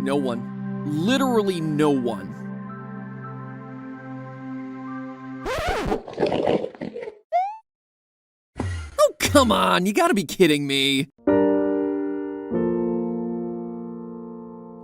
No one. Literally no one. Oh, come on, you gotta be kidding me.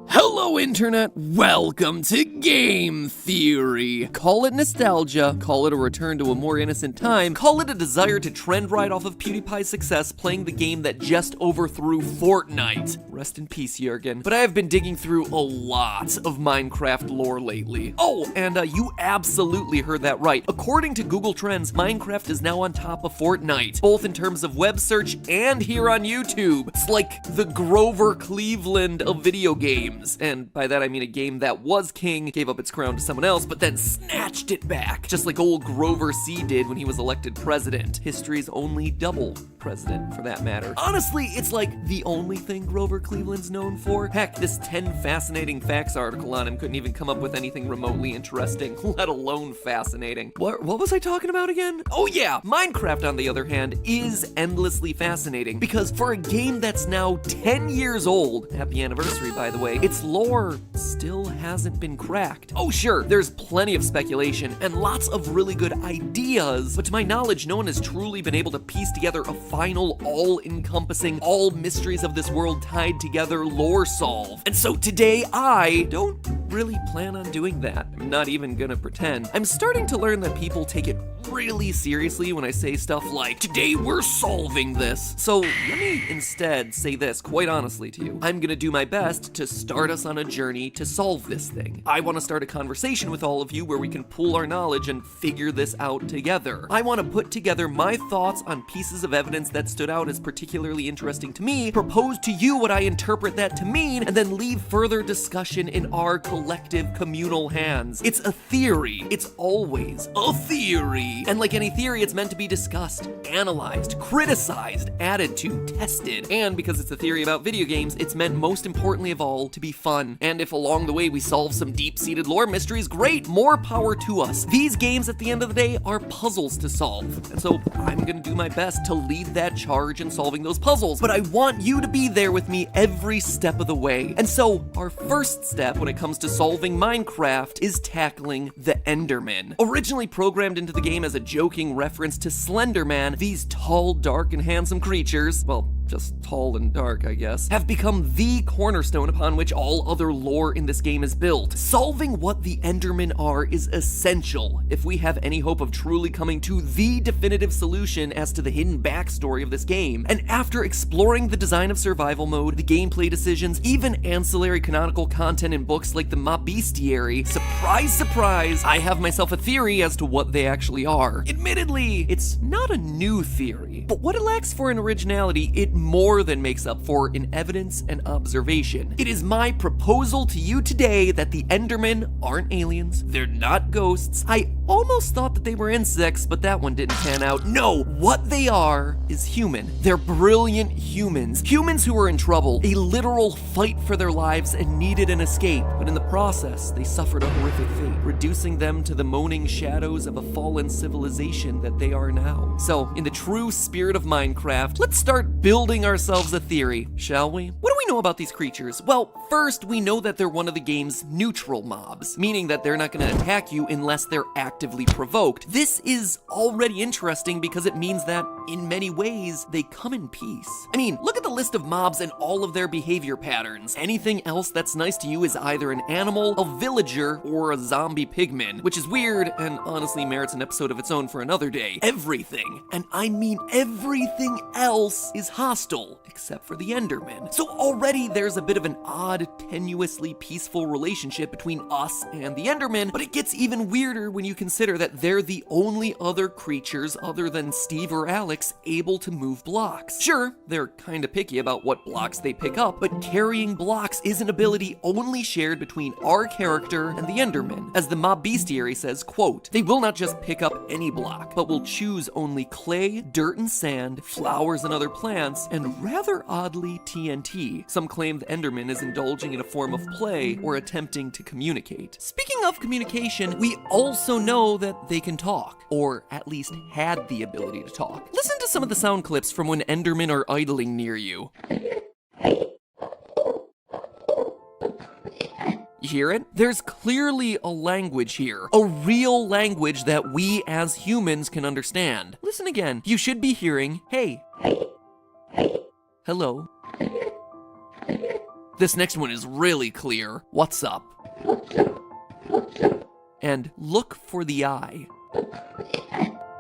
Hello, Internet! Welcome to Game Theory! Call it nostalgia, call it a return to a more innocent time, call it a desire to trend right off of PewDiePie's success playing the game that just overthrew Fortnite. Rest in peace, Jurgen. But I have been digging through a lot of Minecarft lore lately. Oh, and you absolutely heard that right. According to Google Trends, Minecarft is now on top of Fortnite, both in terms of web search and here on YouTube. It's like the Grover Cleveland of video games. And by that I mean a game that was king, gave up its crown to someone else, but then snatched it back. Just like old Grover C. did when he was elected president. History's only double president, for that matter. Honestly, it's like the only thing Grover Cleveland's known for. Heck, this 10 fascinating facts article on him couldn't even come up with anything remotely interesting, let alone fascinating. What was I talking about again? Oh yeah, Minecarft, on the other hand, is endlessly fascinating, because for a game that's now 10 years old, happy anniversary by the way, its lore still hasn't been cracked. Oh sure, there's plenty of speculation and lots of really good ideas, but to my knowledge, no one has truly been able to piece together a final, all-encompassing, all mysteries of this world tied together lore solve. And so today, I don't really plan on doing that. I'm not even gonna pretend. I'm starting to learn that people take it really seriously when I say stuff like, today we're solving this. So let me instead say this quite honestly to you. I'm gonna do my best to start us on a journey to solve this thing. I want to start a conversation with all of you where we can pool our knowledge and figure this out together. I want to put together my thoughts on pieces of evidence that stood out as particularly interesting to me, propose to you what I interpret that to mean, and then leave further discussion in our collective communal hands. It's a theory. It's always a theory. And like any theory, it's meant to be discussed, analyzed, criticized, added to, tested. And because it's a theory about video games, it's meant most importantly of all to be fun. And if along the way we solve some deep-seated lore mysteries, great, more power to us. These games at the end of the day are puzzles to solve. And so I'm gonna do my best to lead that charge in solving those puzzles. But I want you to be there with me every step of the way. And so our first step when it comes to solving Minecarft is tackling the Endermen. Originally programmed into the game as a joking reference to Slender Man, these tall, dark, and handsome creatures, well, just tall and dark, I guess, have become the cornerstone upon which all other lore in this game is built. Solving what the Endermen are is essential if we have any hope of truly coming to the definitive solution as to the hidden backstory of this game. And after exploring the design of survival mode, the gameplay decisions, even ancillary canonical content in books like the Mob Bestiary, surprise, surprise, I have myself a theory as to what they actually are. Admittedly, it's not a new theory, but what it lacks for an originality, it more than makes up for in evidence and observation. It is my proposal to you today that the Endermen aren't aliens, they're not ghosts. I almost thought that they were insects, but that one didn't pan out. No, what they are is human. They're brilliant humans. Humans who are in trouble, a literal fight for their lives and needed an escape. But in the process, they suffered a horrific fate, reducing them to the moaning shadows of a fallen civilization that they are now. So, in the true spirit of Minecarft, let's start building ourselves a theory, shall we? What do we know about these creatures? Well, first, we know that they're one of the game's neutral mobs, meaning that they're not gonna attack you unless they're actively provoked. This is already interesting because it means that, in many ways, they come in peace. I mean, look at the list of mobs and all of their behavior patterns. Anything else that's nice to you is either an animal, a villager, or a zombie pigman, which is weird and honestly merits an episode of its own for another day. Everything, and I mean everything else, is hostile, except for the Endermen. So already there's a bit of an odd, tenuously peaceful relationship between us and the Endermen, but it gets even weirder when you consider that they're the only other creatures other than Steve or Alex able to move blocks. Sure, they're kinda picky about what blocks they pick up, but carrying blocks is an ability only shared between our character and the Endermen. As the Mob Bestiary says, quote, they will not just pick up any block, but will choose only clay, dirt and sand, flowers and other plants, and rather oddly TNT. Some claim the Enderman is indulging in a form of play or attempting to communicate. Speaking of communication, we also know that they can talk, or at least had the ability to talk. Listen to some of the sound clips from when Endermen are idling near you. You hear it? There's clearly a language here, a real language that we as humans can understand. Listen again. You should be hearing, hey. Hello. This next one is really clear. What's up? And look for the eye.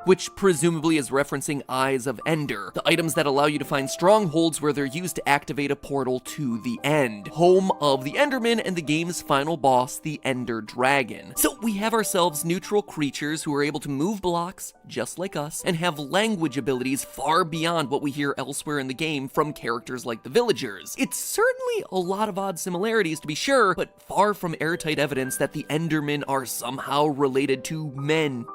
Which presumably is referencing Eyes of Ender, the items that allow you to find strongholds where they're used to activate a portal to the end, home of the Endermen and the game's final boss, the Ender Dragon. So we have ourselves neutral creatures who are able to move blocks, just like us, and have language abilities far beyond what we hear elsewhere in the game from characters like the villagers. It's certainly a lot of odd similarities to be sure, but far from airtight evidence that the Endermen are somehow related to men.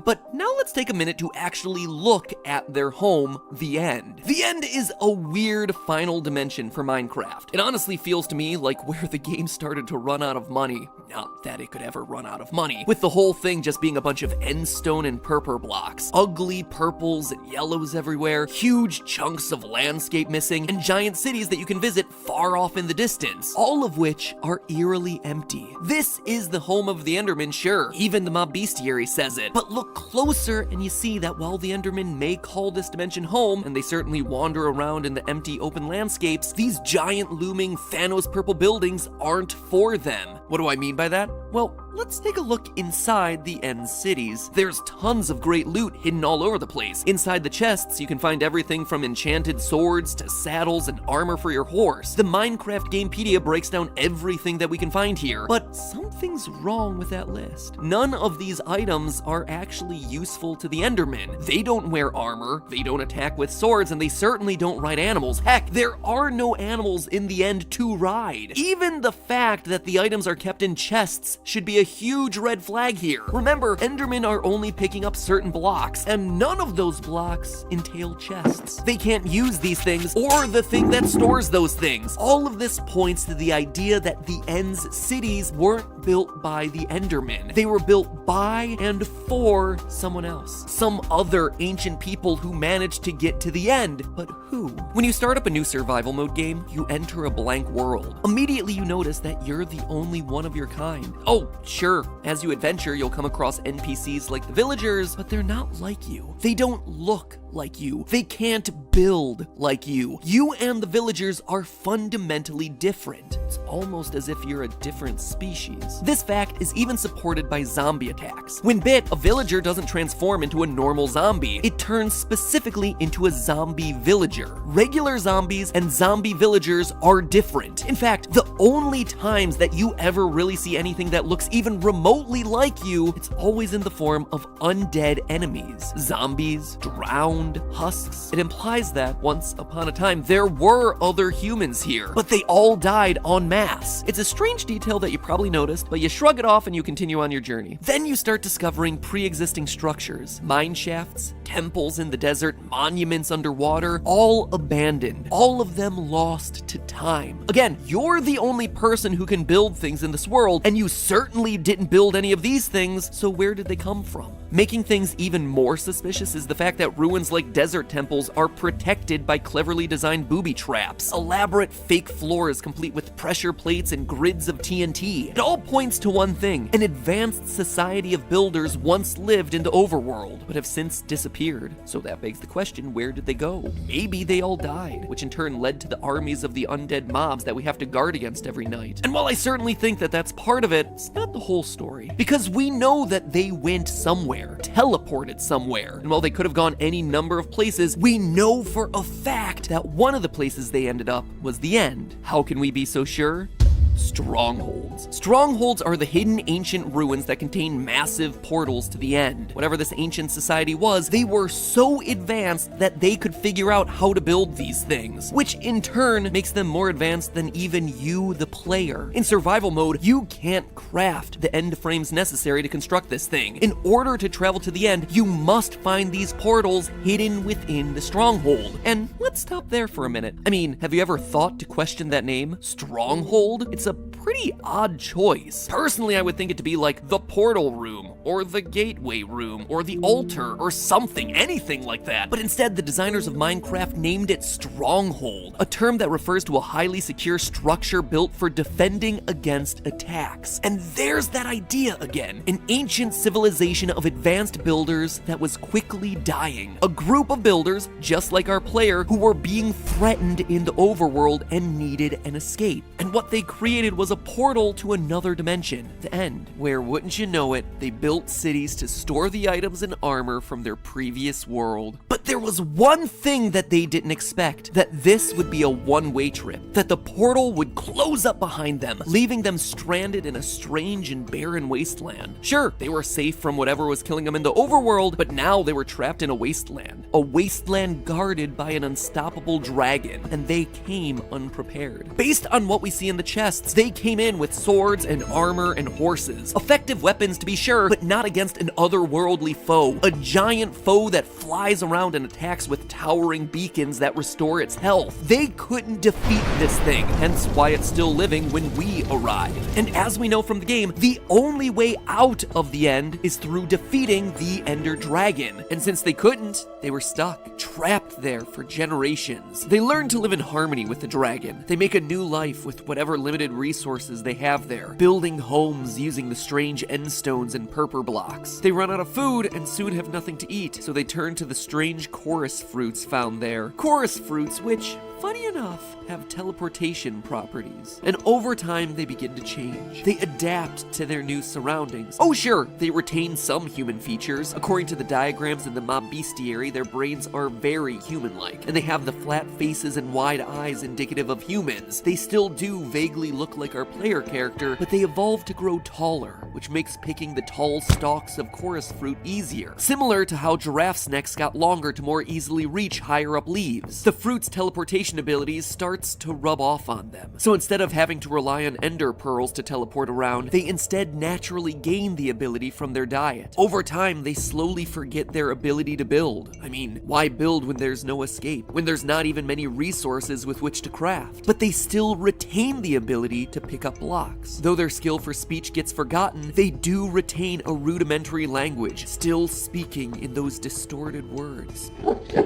But now let's take a minute to actually look at their home, the End. The End is a weird final dimension for Minecraft. It honestly feels to me like where the game started to run out of money. Not that it could ever run out of money, with the whole thing just being a bunch of endstone and purple blocks. Ugly purples and yellows everywhere, huge chunks of landscape missing, and giant cities that you can visit far off in the distance, all of which are eerily empty. This is the home of the Endermen, sure. Even the mob bestiary says it. But look closer and you see that while the Endermen may call this dimension home, and they certainly wander around in the empty open landscapes, these giant looming Thanos purple buildings aren't for them. What do I mean by that? Well, let's take a look inside the End cities. There's tons of great loot hidden all over the place. Inside the chests, you can find everything from enchanted swords to saddles and armor for your horse. The Minecraft Gamepedia breaks down everything that we can find here, but something's wrong with that list. None of these items are actually useful to the Endermen. They don't wear armor, they don't attack with swords, and they certainly don't ride animals. Heck, there are no animals in the End to ride. Even the fact that the items are kept in chests should be a huge red flag here. Remember, Endermen are only picking up certain blocks, and none of those blocks entail chests. They can't use these things or the thing that stores those things. All of this points to the idea that the End's cities weren't built by the Endermen. They were built by and for someone else. Some other ancient people who managed to get to the End, but who? When you start up a new survival mode game, you enter a blank world. Immediately you notice that you're the only one of your kind. Oh, sure, as you adventure, you'll come across NPCs like the villagers, but they're not like you. They don't look like you. They can't build like you. You and the villagers are fundamentally different. It's almost as if you're a different species. This fact is even supported by zombie attacks. When bit, a villager doesn't transform into a normal zombie. It turns specifically into a zombie villager. Regular zombies and zombie villagers are different. In fact, the only times that you ever really see anything that looks even remotely like you, it's always in the form of undead enemies. Zombies, drowned, husks. It implies that, once upon a time, there were other humans here, but they all died en masse. It's a strange detail that you probably noticed, but you shrug it off and you continue on your journey. Then you start discovering pre-existing structures, mine shafts, temples in the desert, monuments underwater, all abandoned, all of them lost to time. Again, you're the only person who can build things in this world, and you certainly didn't build any of these things, so where did they come from? Making things even more suspicious is the fact that ruins like desert temples are protected by cleverly designed booby traps, elaborate fake floors complete with pressure plates and grids of TNT. It all points to one thing: an advanced society of builders once lived in the overworld, but have since disappeared. So that begs the question, where did they go? Maybe they all died, which in turn led to the armies of the undead mobs that we have to guard against every night. And while I certainly think that that's part of it, it's not the whole story. Because we know that they went somewhere, teleported somewhere, and while they could have gone any number of places, we know for a fact that one of the places they ended up was the End. How can we be so sure? Strongholds. Strongholds are the hidden ancient ruins that contain massive portals to the End. Whatever this ancient society was, they were so advanced that they could figure out how to build these things, which in turn makes them more advanced than even you, the player. In survival mode, you can't craft the end frames necessary to construct this thing. In order to travel to the End, you must find these portals hidden within the stronghold. And let's stop there for a minute. I mean, have you ever thought to question that name? Stronghold? It's a pretty odd choice. Personally, I would think it to be like the portal room, or the gateway room, or the altar, or something, anything like that. But instead, the designers of Minecraft named it Stronghold, a term that refers to a highly secure structure built for defending against attacks. And there's that idea again, an ancient civilization of advanced builders that was quickly dying. A group of builders, just like our player, who were being threatened in the overworld and needed an escape. And what they created was a portal to another dimension, the End, where, wouldn't you know it, they built cities to store the items and armor from their previous world. But there was one thing that they didn't expect, that this would be a one-way trip, that the portal would close up behind them, leaving them stranded in a strange and barren wasteland. Sure, they were safe from whatever was killing them in the overworld, but now they were trapped in a wasteland guarded by an unstoppable dragon, and they came unprepared. Based on what we see in the chests, they came in with swords and armor and horses. Effective weapons to be sure, but not against an otherworldly foe. A giant foe that flies around and attacks with towering beacons that restore its health. They couldn't defeat this thing, hence why it's still living when we arrive. And as we know from the game, the only way out of the End is through defeating the Ender Dragon. And since they couldn't, they were stuck, trapped there for generations. They learn to live in harmony with the dragon. They make a new life with whatever limited resources they have there, building homes using the strange end stones and purple blocks. They run out of food and soon have nothing to eat, so they turn to the strange chorus fruits found there. Chorus fruits which, funny enough, have teleportation properties. And over time, they begin to change. They adapt to their new surroundings. Oh sure, they retain some human features. According to the diagrams in the mob bestiary, their brains are very human-like, and they have the flat faces and wide eyes indicative of humans. They still do vaguely look like our player character, but they evolve to grow taller, which makes picking the tall stalks of chorus fruit easier. Similar to how giraffes' necks got longer to more easily reach higher up leaves. The fruit's teleportation abilities starts to rub off on them. So instead of having to rely on ender pearls to teleport around, they instead naturally gain the ability from their diet. Over time, they slowly forget their ability to build. I mean, why build when there's no escape, when there's not even many resources with which to craft? But they still retain the ability to pick up blocks. Though their skill for speech gets forgotten, they do retain a rudimentary language, still speaking in those distorted words.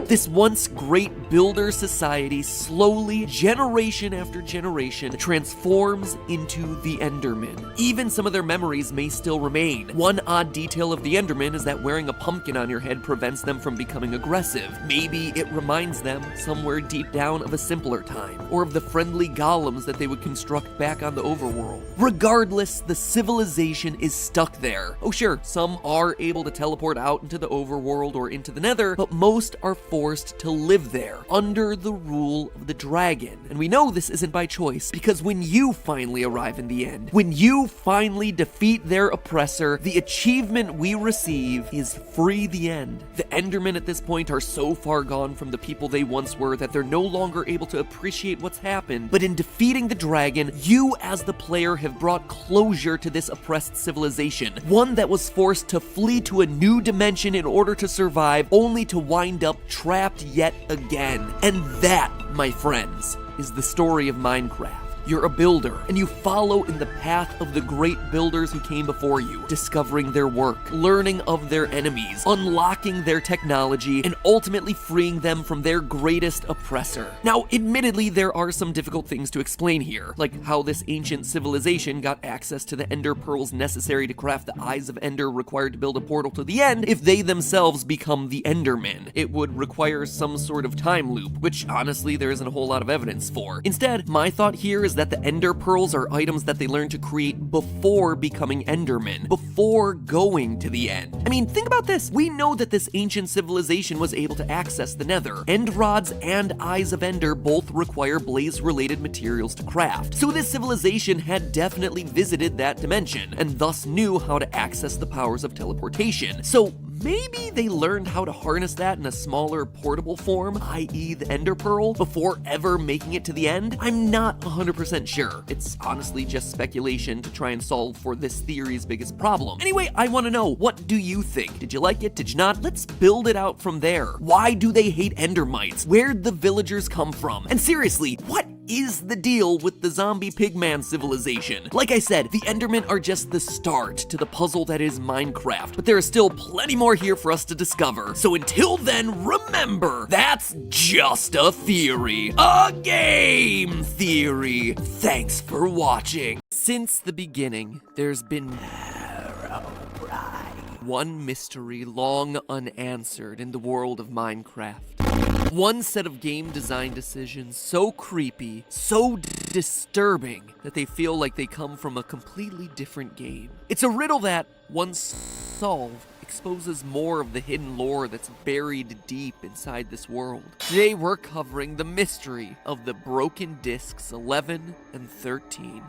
This once great builder society slowly, generation after generation, transforms into the Endermen. Even some of their memories may still remain. One odd detail of the Endermen is that wearing a pumpkin on your head prevents them from becoming aggressive. Maybe it reminds them, somewhere deep down, of a simpler time, or of the friendly golems that they would construct back on the overworld. Regardless, the civilization is stuck there. Oh sure, some are able to teleport out into the overworld or into the nether, but most are forced to live there, under the rule of the dragon. And we know this isn't by choice, because when you finally arrive in the End, when you finally defeat their oppressor, the achievement we receive is Free the End. The Endermen at this point are so far gone from the people they once were that they're no longer able to appreciate what's happened, but in defeating the dragon, you as the player have brought closure to this oppressed civilization, one that was forced to flee to a new dimension in order to survive, only to wind up trapped yet again. And that, my friends, is the story of Minecraft. You're a builder, and you follow in the path of the great builders who came before you, discovering their work, learning of their enemies, unlocking their technology, and ultimately freeing them from their greatest oppressor. Now, admittedly, there are some difficult things to explain here, like how this ancient civilization got access to the ender pearls necessary to craft the Eyes of Ender required to build a portal to the End if they themselves become the Endermen. It would require some sort of time loop, which honestly there isn't a whole lot of evidence for. Instead, my thought here is that the ender pearls are items that they learn to create before becoming endermen, before going to the End. I mean, think about this. We know that this ancient civilization was able to access the nether. End rods and Eyes of Ender both require blaze-related materials to craft. So this civilization had definitely visited that dimension, and thus knew how to access the powers of teleportation. So maybe they learned how to harness that in a smaller, portable form, i.e. the Ender Pearl, before ever making it to the End? I'm not 100% sure. It's honestly just speculation to try and solve for this theory's biggest problem. Anyway, I want to know, what do you think? Did you like it? Did you not? Let's build it out from there. Why do they hate Endermites? Where'd the villagers come from? And seriously, what is the deal with the zombie pigman civilization? Like I said, the Endermen are just the start to the puzzle that is Minecraft, but there is still plenty more here for us to discover. So until then, remember, that's just a theory. A game theory. Thanks for watching. Since the beginning, there's been one mystery long unanswered in the world of Minecraft. One set of game design decisions so creepy, so disturbing, that they feel like they come from a completely different game. It's a riddle that, once solved, exposes more of the hidden lore that's buried deep inside this world. Today we're covering the mystery of the broken discs 11 and 13.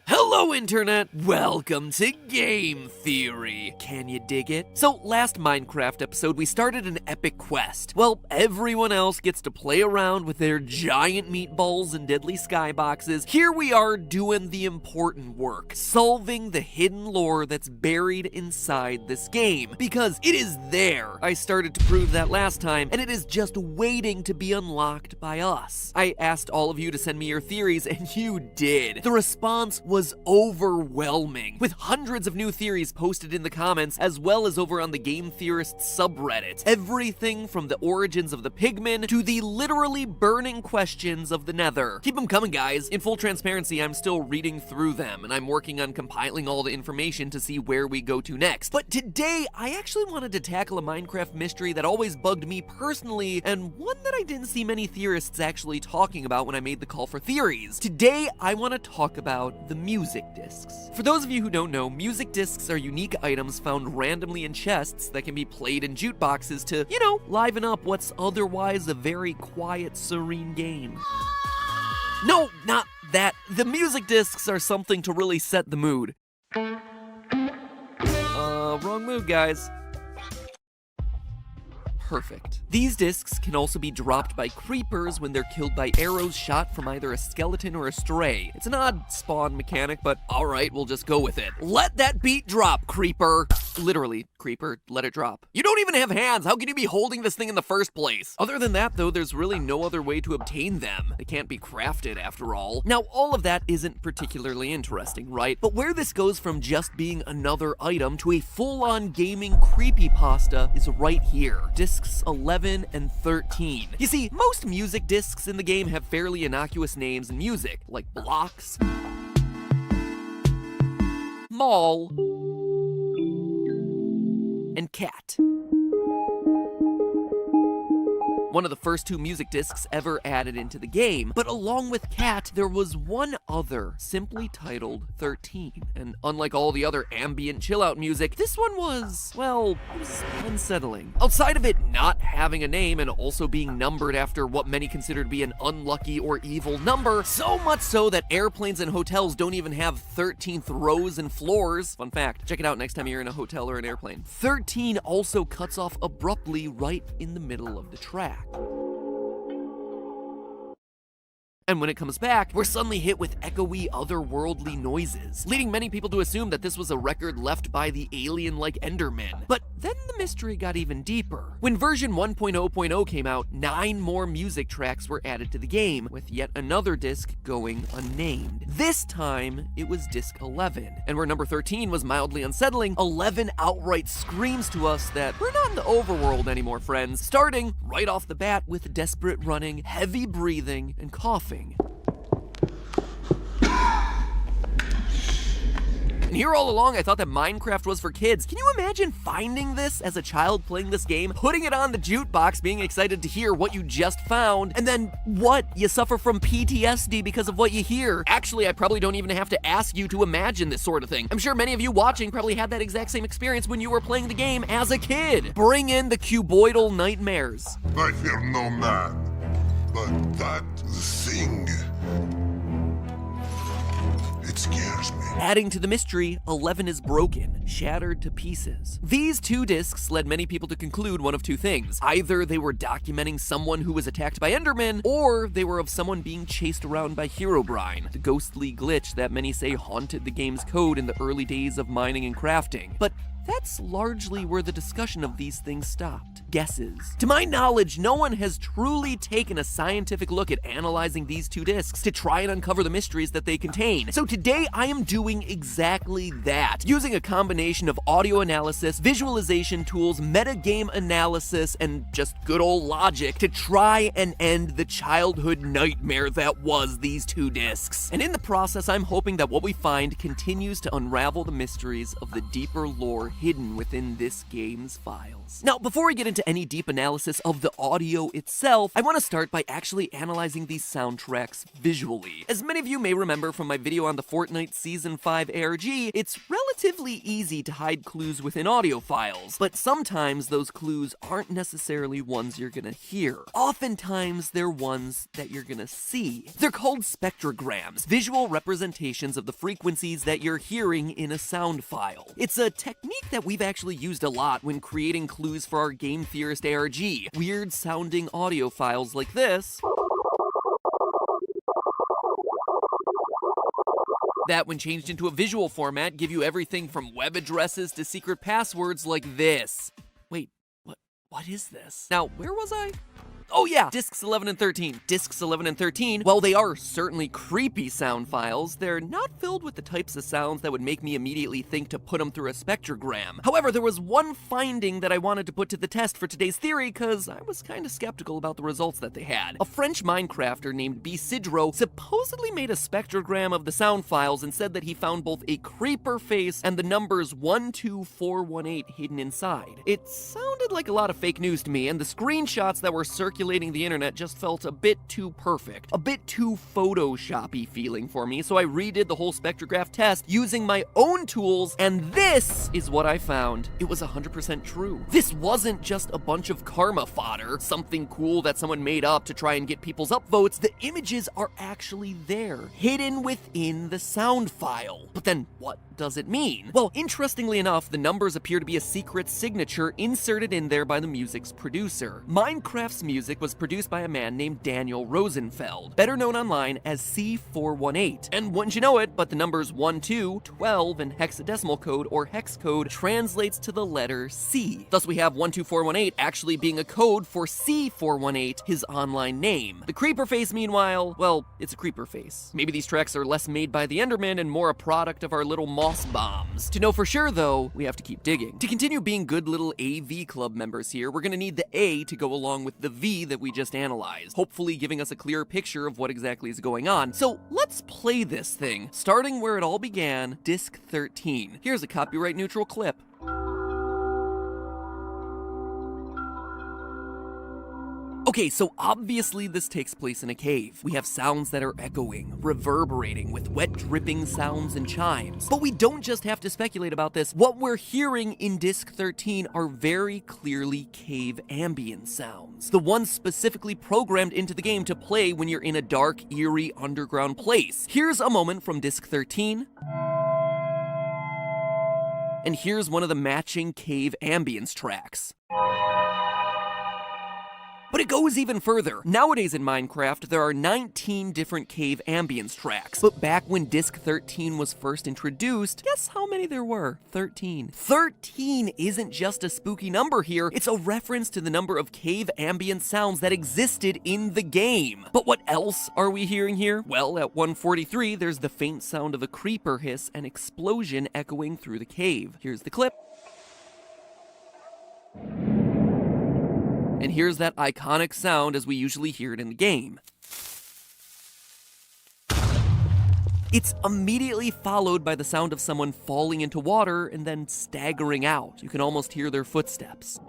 Hello, Internet! Welcome to Game Theory. Can you dig it? So, last Minecraft episode, we started an epic quest. Well, everyone else gets to play around with their giant meatballs and deadly skyboxes. Here we are doing the important work, solving the hidden lore that's buried inside this game. Because it is there. I started to prove that last time, and it is just waiting to be unlocked by us. I asked all of you to send me your theories, and you did. The response was overwhelming, with hundreds of new theories posted in the comments, as well as over on the Game Theorists subreddit. Everything from the origins of the pigmen to the literally burning questions of the nether. Keep them coming, guys. In full transparency, I'm still reading through them, and I'm working on compiling all the information to see where we go to next. But today, I actually wanted to tackle a Minecraft mystery that always bugged me personally, and one that I didn't see many theorists actually talking about when I made the call for theories. Today, I want to talk about the music discs. For those of you who don't know, music discs are unique items found randomly in chests that can be played in jukeboxes to, you know, liven up what's otherwise a very quiet, serene game. No, not that. The music discs are something to really set the mood. Wrong move, guys. Perfect. These discs can also be dropped by creepers when they're killed by arrows shot from either a skeleton or a stray. It's an odd spawn mechanic, but alright, we'll just go with it. Let that beat drop, creeper. Literally, creeper, let it drop. You don't even have hands, how can you be holding this thing in the first place? Other than that though, there's really no other way to obtain them. They can't be crafted after all. Now, all of that isn't particularly interesting, right? But where this goes from just being another item to a full-on gaming creepypasta is right here. Discs 11 and 13. You see, most music discs in the game have fairly innocuous names in music, like blocks, mall, and cat. One of the first two music discs ever added into the game, but along with Cat, there was one other, simply titled 13. And unlike all the other ambient chill-out music, this one was, well, it was unsettling. Outside of it not having a name and also being numbered after what many consider to be an unlucky or evil number, so much so that airplanes and hotels don't even have 13th rows and floors. Fun fact, check it out next time you're in a hotel or an airplane. 13 also cuts off abruptly right in the middle of the track. And when it comes back, we're suddenly hit with echoey, otherworldly noises, leading many people to assume that this was a record left by the alien-like Endermen. But then the mystery got even deeper. When version 1.0.0 came out, 9 more music tracks were added to the game, with yet another disc going unnamed. This time, it was disc 11. And where number 13 was mildly unsettling, 11 outright screams to us that we're not in the overworld anymore, friends, starting right off the bat with desperate running, heavy breathing, and coughing. And here all along, I thought that Minecraft was for kids. Can you imagine finding this as a child playing this game, putting it on the jukebox, being excited to hear what you just found, and then what? You suffer from PTSD because of what you hear. Actually, I probably don't even have to ask you to imagine this sort of thing. I'm sure many of you watching probably had that exact same experience when you were playing the game as a kid. Bring in the cuboidal nightmares. I fear no man, but that thing, it scares me. Adding to the mystery, 11 is broken, shattered to pieces. These two discs led many people to conclude one of two things. Either they were documenting someone who was attacked by Endermen, or they were of someone being chased around by Herobrine, the ghostly glitch that many say haunted the game's code in the early days of mining and crafting. But that's largely where the discussion of these things stopped. Guesses. To my knowledge, no one has truly taken a scientific look at analyzing these two discs to try and uncover the mysteries that they contain. So today I am doing exactly that, using a combination of audio analysis, visualization tools, metagame analysis, and just good old logic to try and end the childhood nightmare that was these two discs. And in the process, I'm hoping that what we find continues to unravel the mysteries of the deeper lore hidden within this game's files. Now, before we get into any deep analysis of the audio itself, I want to start by actually analyzing these soundtracks visually. As many of you may remember from my video on the Fortnite Season 5 ARG, it's relatively easy to hide clues within audio files, but sometimes those clues aren't necessarily ones you're gonna hear. Oftentimes, they're ones that you're gonna see. They're called spectrograms, visual representations of the frequencies that you're hearing in a sound file. It's a technique that we've actually used a lot when creating clues for our Game Theorist ARG. Weird sounding audio files like this that, when changed into a visual format, give you everything from web addresses to secret passwords like this. Wait, what is this? Now, where was I? Oh yeah, discs 11 and 13. Discs 11 and 13, while they are certainly creepy sound files, they're not filled with the types of sounds that would make me immediately think to put them through a spectrogram. However, there was one finding that I wanted to put to the test for today's theory, because I was kind of skeptical about the results that they had. A French Minecrafter named B. Sidro supposedly made a spectrogram of the sound files and said that he found both a creeper face and the numbers 12418 hidden inside. It sounded like a lot of fake news to me, and the screenshots that were circulating the internet just felt a bit too perfect, a bit too Photoshop-y feeling for me, so I redid the whole spectrograph test using my own tools, and this is what I found. It was 100% true. This wasn't just a bunch of karma fodder, something cool that someone made up to try and get people's upvotes. The images are actually there, hidden within the sound file. But then what does it mean? Well, interestingly enough, the numbers appear to be a secret signature inserted in there by the music's producer. Minecraft's music was produced by a man named Daniel Rosenfeld, better known online as C418. And wouldn't you know it, but the numbers 1, 2, 12, and hexadecimal code, or hex code, translates to the letter C. Thus we have 12418 actually being a code for C418, his online name. The creeper face, meanwhile, well, it's a creeper face. Maybe these tracks are less made by the Endermen and more a product of our little moss bombs. To know for sure, though, we have to keep digging. To continue being good little AV club members here, we're gonna need the A to go along with the V that we just analyzed, hopefully giving us a clearer picture of what exactly is going on. So let's play this thing, starting where it all began, disc 13. Here's a copyright neutral clip. Okay, so obviously this takes place in a cave. We have sounds that are echoing, reverberating, with wet dripping sounds and chimes. But we don't just have to speculate about this. What we're hearing in disc 13 are very clearly cave ambient sounds. The ones specifically programmed into the game to play when you're in a dark, eerie, underground place. Here's a moment from disc 13. And here's one of the matching cave ambience tracks. But it goes even further. Nowadays in Minecraft, there are 19 different cave ambience tracks. But back when disc 13 was first introduced, guess how many there were? 13. 13 isn't just a spooky number here, it's a reference to the number of cave ambient sounds that existed in the game. But what else are we hearing here? Well, at 143, there's the faint sound of a creeper hiss and explosion echoing through the cave. Here's the clip. And here's that iconic sound as we usually hear it in the game. It's immediately followed by the sound of someone falling into water and then staggering out. You can almost hear their footsteps.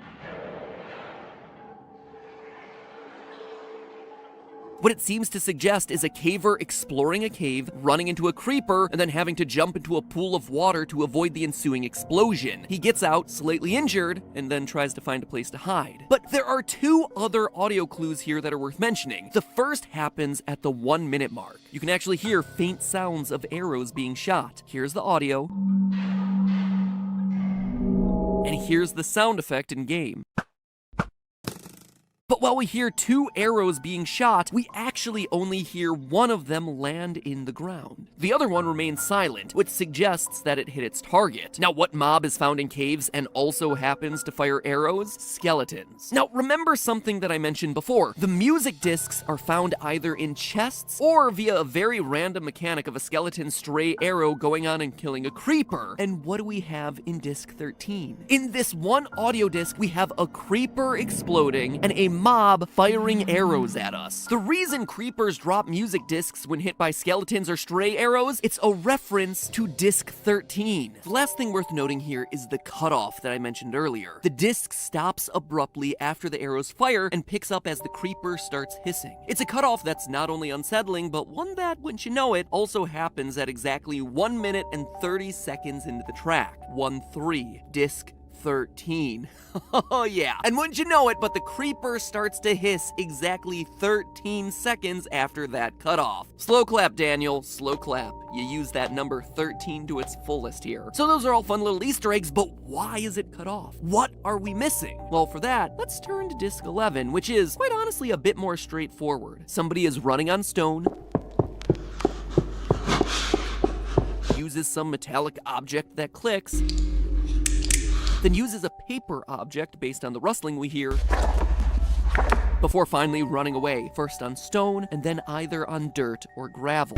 What it seems to suggest is a caver exploring a cave, running into a creeper, and then having to jump into a pool of water to avoid the ensuing explosion. He gets out, slightly injured, and then tries to find a place to hide. But there are two other audio clues here that are worth mentioning. The first happens at the 1 minute mark. You can actually hear faint sounds of arrows being shot. Here's the audio. And here's the sound effect in game. But while we hear 2 arrows being shot, we actually only hear one of them land in the ground. The other one remains silent, which suggests that it hit its target. Now, what mob is found in caves and also happens to fire arrows? Skeletons. Now, remember something that I mentioned before. The music discs are found either in chests or via a very random mechanic of a skeleton's stray arrow going on and killing a creeper. And what do we have in disc 13? In this one audio disc, we have a creeper exploding and a mob firing arrows at us. The reason creepers drop music discs when hit by skeletons or stray arrows, it's a reference to disc 13. The last thing worth noting here is the cutoff that I mentioned earlier. The disc stops abruptly after the arrows fire and picks up as the creeper starts hissing. It's a cutoff that's not only unsettling, but one that, wouldn't you know it, also happens at exactly 1 minute and 30 seconds into the track. 1-3, disc 13. Oh yeah. And wouldn't you know it, but the creeper starts to hiss exactly 13 seconds after that cutoff. Slow clap, Daniel, slow clap. You use that number 13 to its fullest here. So those are all fun little Easter eggs, but why is it cut off? What are we missing? Well, for that, let's turn to disc 11, which is, quite honestly, a bit more straightforward. Somebody is running on stone, uses some metallic object that clicks, then uses a paper object based on the rustling we hear, before finally running away, first on stone and then either on dirt or gravel.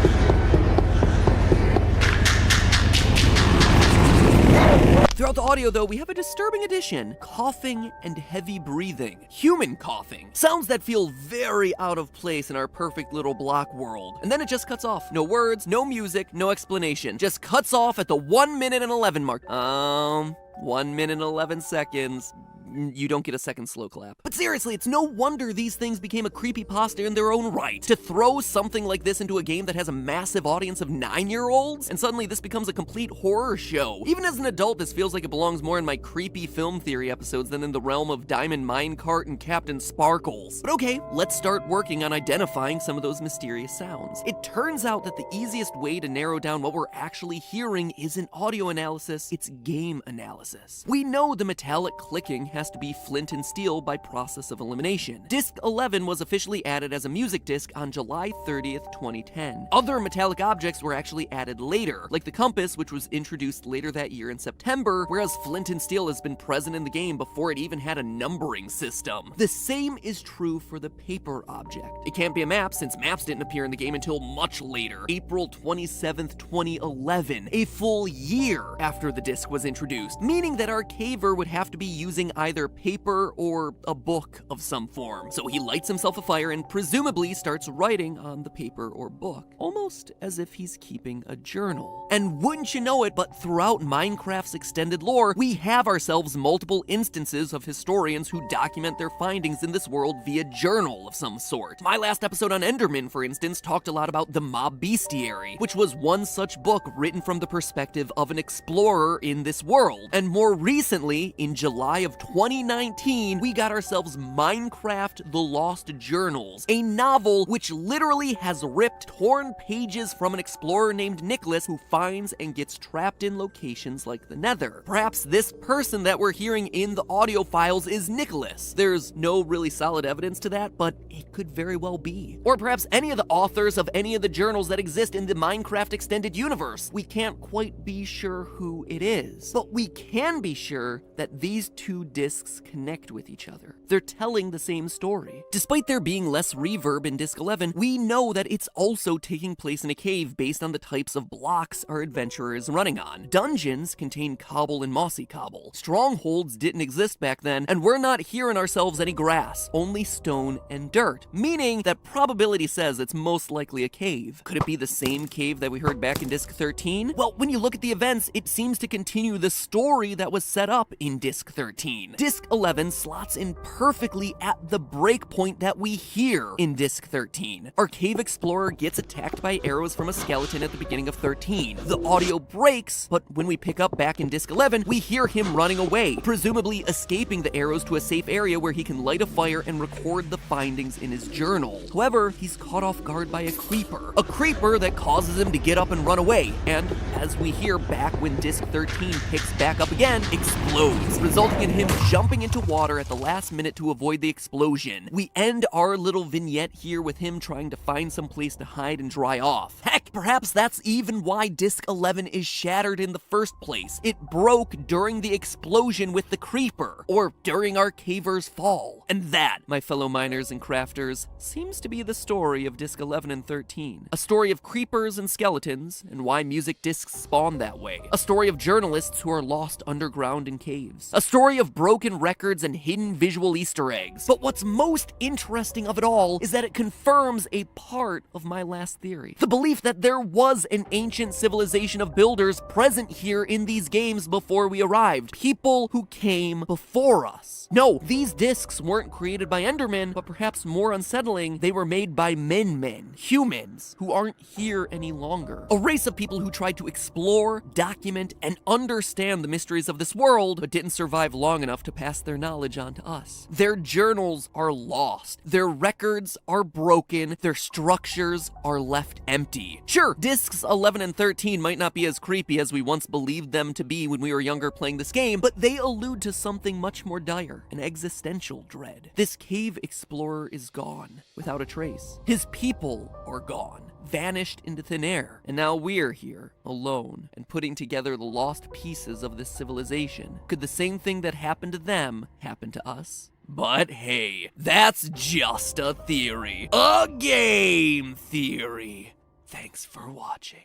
Throughout the audio, though, we have a disturbing addition: coughing and heavy breathing. Human coughing. Sounds that feel very out of place in our perfect little block world. And then it just cuts off. No words, no music, no explanation. Just cuts off at the 1 minute and 11 mark. 1 minute and 11 seconds. You don't get a second slow clap. But seriously, it's no wonder these things became a creepypasta in their own right. To throw something like this into a game that has a massive audience of 9-year-olds, and suddenly this becomes a complete horror show. Even as an adult, this feels like it belongs more in my creepy film theory episodes than in the realm of Diamond Minecart and Captain Sparkles. But okay, let's start working on identifying some of those mysterious sounds. It turns out that the easiest way to narrow down what we're actually hearing isn't audio analysis, it's game analysis. We know the metallic clicking has to be flint and steel by process of elimination. Disc 11 was officially added as a music disc on July 30th, 2010. Other metallic objects were actually added later, like the compass, which was introduced later that year in September, whereas flint and steel has been present in the game before it even had a numbering system. The same is true for the paper object. It can't be a map since maps didn't appear in the game until much later, April 27th, 2011, a full year after the disc was introduced, meaning that our caver would have to be using either paper or a book of some form. So he lights himself a fire and presumably starts writing on the paper or book, almost as if he's keeping a journal. And wouldn't you know it, but throughout Minecraft's extended lore, we have ourselves multiple instances of historians who document their findings in this world via journal of some sort. My last episode on Endermen, for instance, talked a lot about the Mob Bestiary, which was one such book written from the perspective of an explorer in this world. And more recently, in July of 2019, we got ourselves Minecarft The Lost Journals, a novel which literally has ripped torn pages from an explorer named Nicholas who finds and gets trapped in locations like the Nether. Perhaps this person that we're hearing in the audio files is Nicholas. There's no really solid evidence to that, but it could very well be. Or perhaps any of the authors of any of the journals that exist in the Minecraft extended universe. We can't quite be sure who it is, but we can be sure that these two discs connect with each other. They're telling the same story. Despite there being less reverb in disc 11, we know that it's also taking place in a cave based on the types of blocks our adventurer is running on. Dungeons contain cobble and mossy cobble. Strongholds didn't exist back then, and we're not hearing ourselves any grass, only stone and dirt, meaning that probability says it's most likely a cave. Could it be the same cave that we heard back in disc 13? Well, when you look at the events, it seems to continue the story that was set up in disc 13. Disc 11 slots in perfectly at the breakpoint that we hear in disc 13. Our cave explorer gets attacked by arrows from a skeleton at the beginning of 13. The audio breaks, but when we pick up back in disc 11, we hear him running away, presumably escaping the arrows to a safe area where he can light a fire and record the findings in his journal. However, he's caught off guard by a creeper that causes him to get up and run away, and as we hear back when disc 13 picks back up again, explodes, resulting in him jumping into water at the last minute to avoid the explosion. We end our little vignette here with him trying to find some place to hide and dry off. Heck, perhaps that's even why Disc 11 is shattered in the first place. It broke during the explosion with the creeper, or during our caver's fall. And that, my fellow miners and crafters, seems to be the story of Disc 11 and 13. A story of creepers and skeletons, and why music discs spawn that way. A story of journalists who are lost underground in caves. A story of broken records and hidden visual Easter eggs. But what's most interesting of it all is that it confirms a part of my last theory. The belief that there was an ancient civilization of builders present here in these games before we arrived. People who came before us. No, these discs weren't created by Endermen, but perhaps more unsettling, they were made by men, humans, who aren't here any longer. A race of people who tried to explore, document, and understand the mysteries of this world, but didn't survive long enough to pass their knowledge on to us. Their journals are lost, their records are broken, their structures are left empty. Sure, discs 11 and 13 might not be as creepy as we once believed them to be when we were younger playing this game, but they allude to something much more dire, an existential dread. This cave explorer is gone, without a trace. His people are gone, vanished into thin air, and now we're here, alone, and putting together the lost pieces of this civilization. Could the same thing that happened to them happen to us? But hey, that's just a theory. A game theory. Thanks for watching.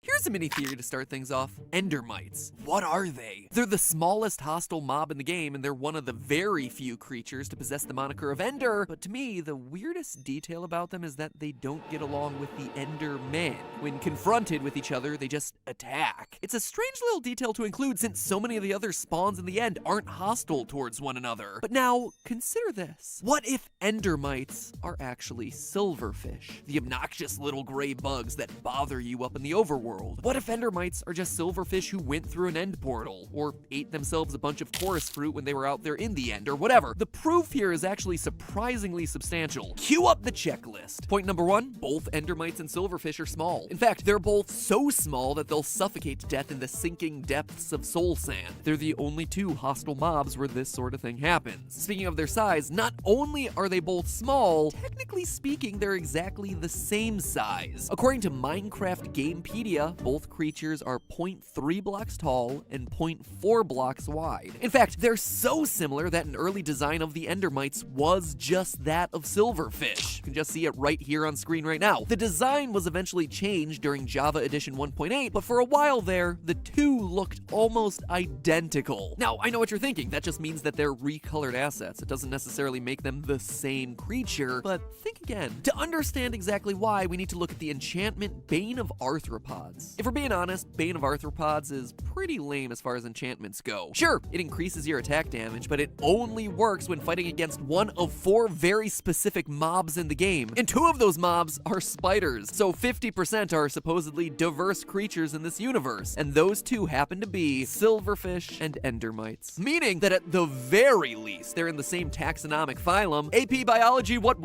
Here's a mini theory to start things off. Endermites. What are they? They're the smallest hostile mob in the game, and they're one of the very few creatures to possess the moniker of Ender. But to me, the weirdest detail about them is that they don't get along with the Endermen. When confronted with each other, they just attack. It's a strange little detail to include since so many of the other spawns in the end aren't hostile towards one another. But now, consider this. What if Endermites are actually silverfish? The obnoxious little gray bugs that bother you up in the overworld. What if Endermites are just silverfish who went through an end portal, or ate themselves a bunch of chorus fruit when they were out there in the end, or whatever? The proof here is actually surprisingly substantial. Cue up the checklist. Point number 1, both Endermites and silverfish are small. In fact, they're both so small that they'll suffocate to death in the sinking depths of soul sand. They're the only two hostile mobs where this sort of thing happens. Speaking of their size, not only are they both small, technically speaking, they're exactly the same size. According to Minecarft Gamepedia, both creatures are 0.3 blocks tall and 0.4 blocks wide. In fact, they're so similar that an early design of the Endermites was just that of silverfish. You can just see it right here on screen right now. The design was eventually changed during Java Edition 1.8, but for a while there, the two looked almost identical. Now, I know what you're thinking. That just means that they're recolored assets. It doesn't necessarily make them the same creature, but think again. To understand exactly why, we need to look at the enchantment Bane of Arthropods. If we're being honest, Bane of Arthropods is pretty lame as far as enchantments go. Sure, it increases your attack damage, but it only works when fighting against one of 4 very specific mobs in the game, and 2 of those mobs are spiders, so 50% are supposedly diverse creatures in this universe, and those 2 happen to be silverfish and endermites. Meaning that at the very least, they're in the same taxonomic phylum. AP Biology, what?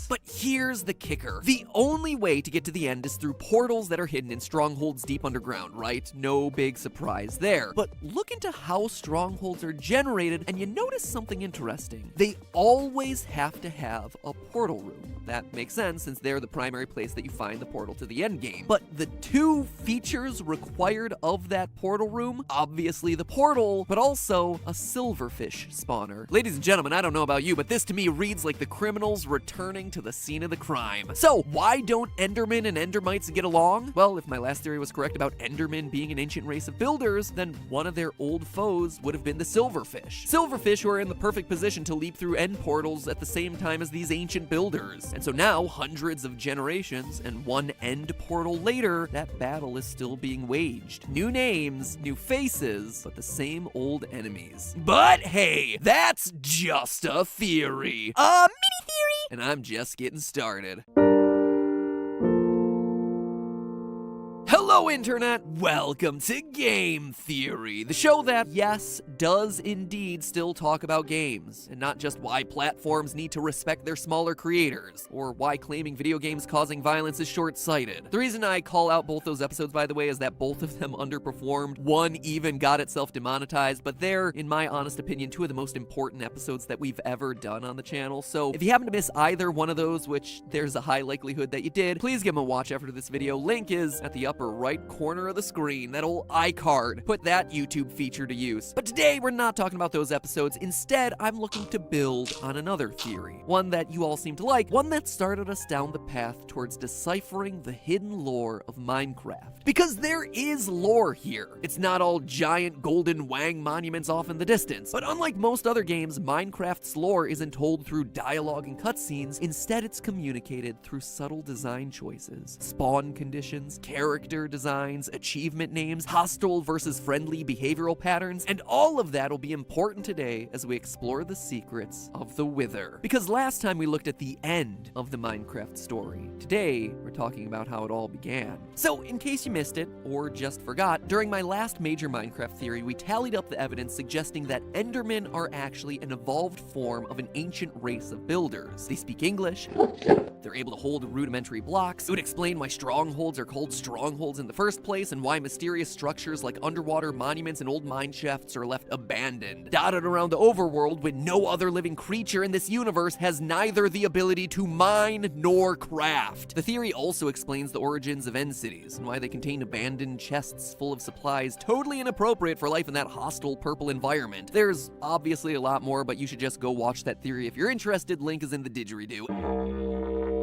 But here's the kicker. The only way to get to the end is through portals that are hidden in strongholds deep underground, right? No big surprise there. But look into how strongholds are generated, and you notice something interesting. They always have to have a portal room. That makes sense since they're the primary place that you find the portal to the end game. But the 2 features required of that portal room, obviously the portal, but also a silverfish spawner. Ladies and gentlemen, I don't know about you, but this to me reads like the criminals returning to the scene of the crime. So why don't Endermen and Endermites get along? Well, if my last theory was correct about Endermen being an ancient race of builders, then one of their old foes would have been the silverfish. Silverfish who are in the perfect position to leap through end portals at the same time as these ancient builders. And so now, hundreds of generations and 1 end portal later, that battle is still being waged. New names, new faces, but the same old enemies. But hey, that's just a theory. A mini theory! And I'm just getting started. Hello Hello, Internet! Welcome to Game Theory, the show that, yes, does indeed still talk about games, and not just why platforms need to respect their smaller creators, or why claiming video games causing violence is short-sighted. The reason I call out both those episodes, by the way, is that both of them underperformed. One even got itself demonetized, but they're, in my honest opinion, two of the most important episodes that we've ever done on the channel. So if you happen to miss either one of those, which there's a high likelihood that you did, please give them a watch after this video. Link is at the upper right corner of the screen, that old iCard. Put that YouTube feature to use. But today, we're not talking about those episodes. Instead, I'm looking to build on another theory. One that you all seem to like. One that started us down the path towards deciphering the hidden lore of Minecraft. Because there is lore here. It's not all giant golden wang monuments off in the distance. But unlike most other games, Minecraft's lore isn't told through dialogue and cutscenes. Instead, it's communicated through subtle design choices, spawn conditions, character designs, achievement names, hostile versus friendly behavioral patterns, and all of that will be important today as we explore the secrets of the Wither. Because last time we looked at the end of the Minecraft story. Today, we're talking about how it all began. So, in case you missed it, or just forgot, during my last major Minecraft theory, we tallied up the evidence suggesting that Endermen are actually an evolved form of an ancient race of builders. They speak English, they're able to hold rudimentary blocks. It would explain why strongholds are called strongholds in the first place, and why mysterious structures like underwater monuments and old mine shafts are left abandoned, dotted around the overworld, when no other living creature in this universe has neither the ability to mine nor craft. The theory also explains the origins of end cities, and why they contain abandoned chests full of supplies totally inappropriate for life in that hostile purple environment. There's obviously a lot more, but you should just go watch that theory if you're interested. Link is in the didgeridoo.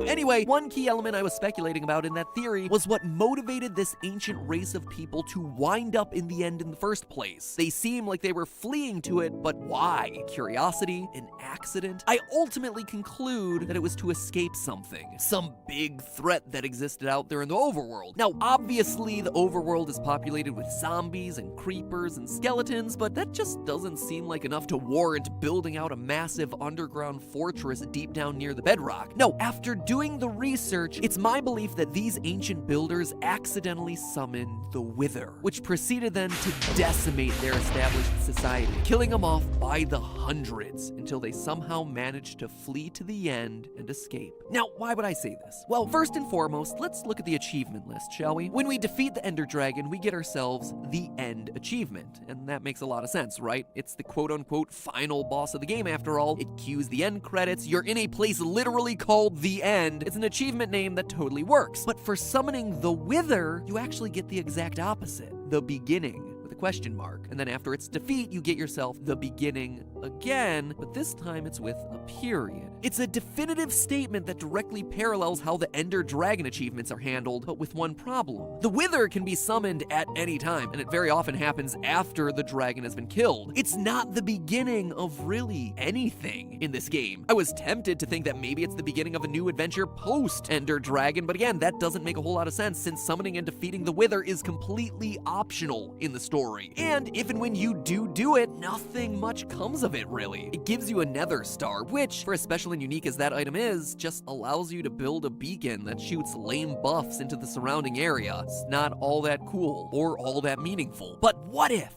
Anyway, one key element I was speculating about in that theory was what motivated this ancient race of people to wind up in the end in the first place. They seem like they were fleeing to it, but why? Curiosity? An accident? I ultimately conclude that it was to escape something. Some big threat that existed out there in the overworld. Now, obviously, the overworld is populated with zombies and creepers and skeletons, but that just doesn't seem like enough to warrant building out a massive underground fortress deep down near the bedrock. No, after doing the research, it's my belief that these ancient builders accidentally summoned the Wither, which proceeded then to decimate their established society, killing them off by the hundreds until they somehow managed to flee to the end and escape. Now, why would I say this? Well, first and foremost, let's look at the achievement list, shall we? When we defeat the Ender Dragon, we get ourselves the End achievement, and that makes a lot of sense, right? It's the quote-unquote final boss of the game after all. It cues the end credits. You're in a place literally called the End. It's an achievement name that totally works. But for summoning the Wither, you actually get the exact opposite, the Beginning, with a question mark. And then after its defeat, you get yourself the Beginning again, but this time it's with a period. It's a definitive statement that directly parallels how the Ender Dragon achievements are handled, but with one problem. The Wither can be summoned at any time, and it very often happens after the dragon has been killed. It's not the beginning of really anything in this game. I was tempted to think that maybe it's the beginning of a new adventure post Ender Dragon, but again, that doesn't make a whole lot of sense since summoning and defeating the Wither is completely optional in the story. And if and when you do it, nothing much comes of it, really. It gives you a Nether Star, which, for as special and unique as that item is, just allows you to build a beacon that shoots lame buffs into the surrounding area. It's not all that cool, or all that meaningful. But what if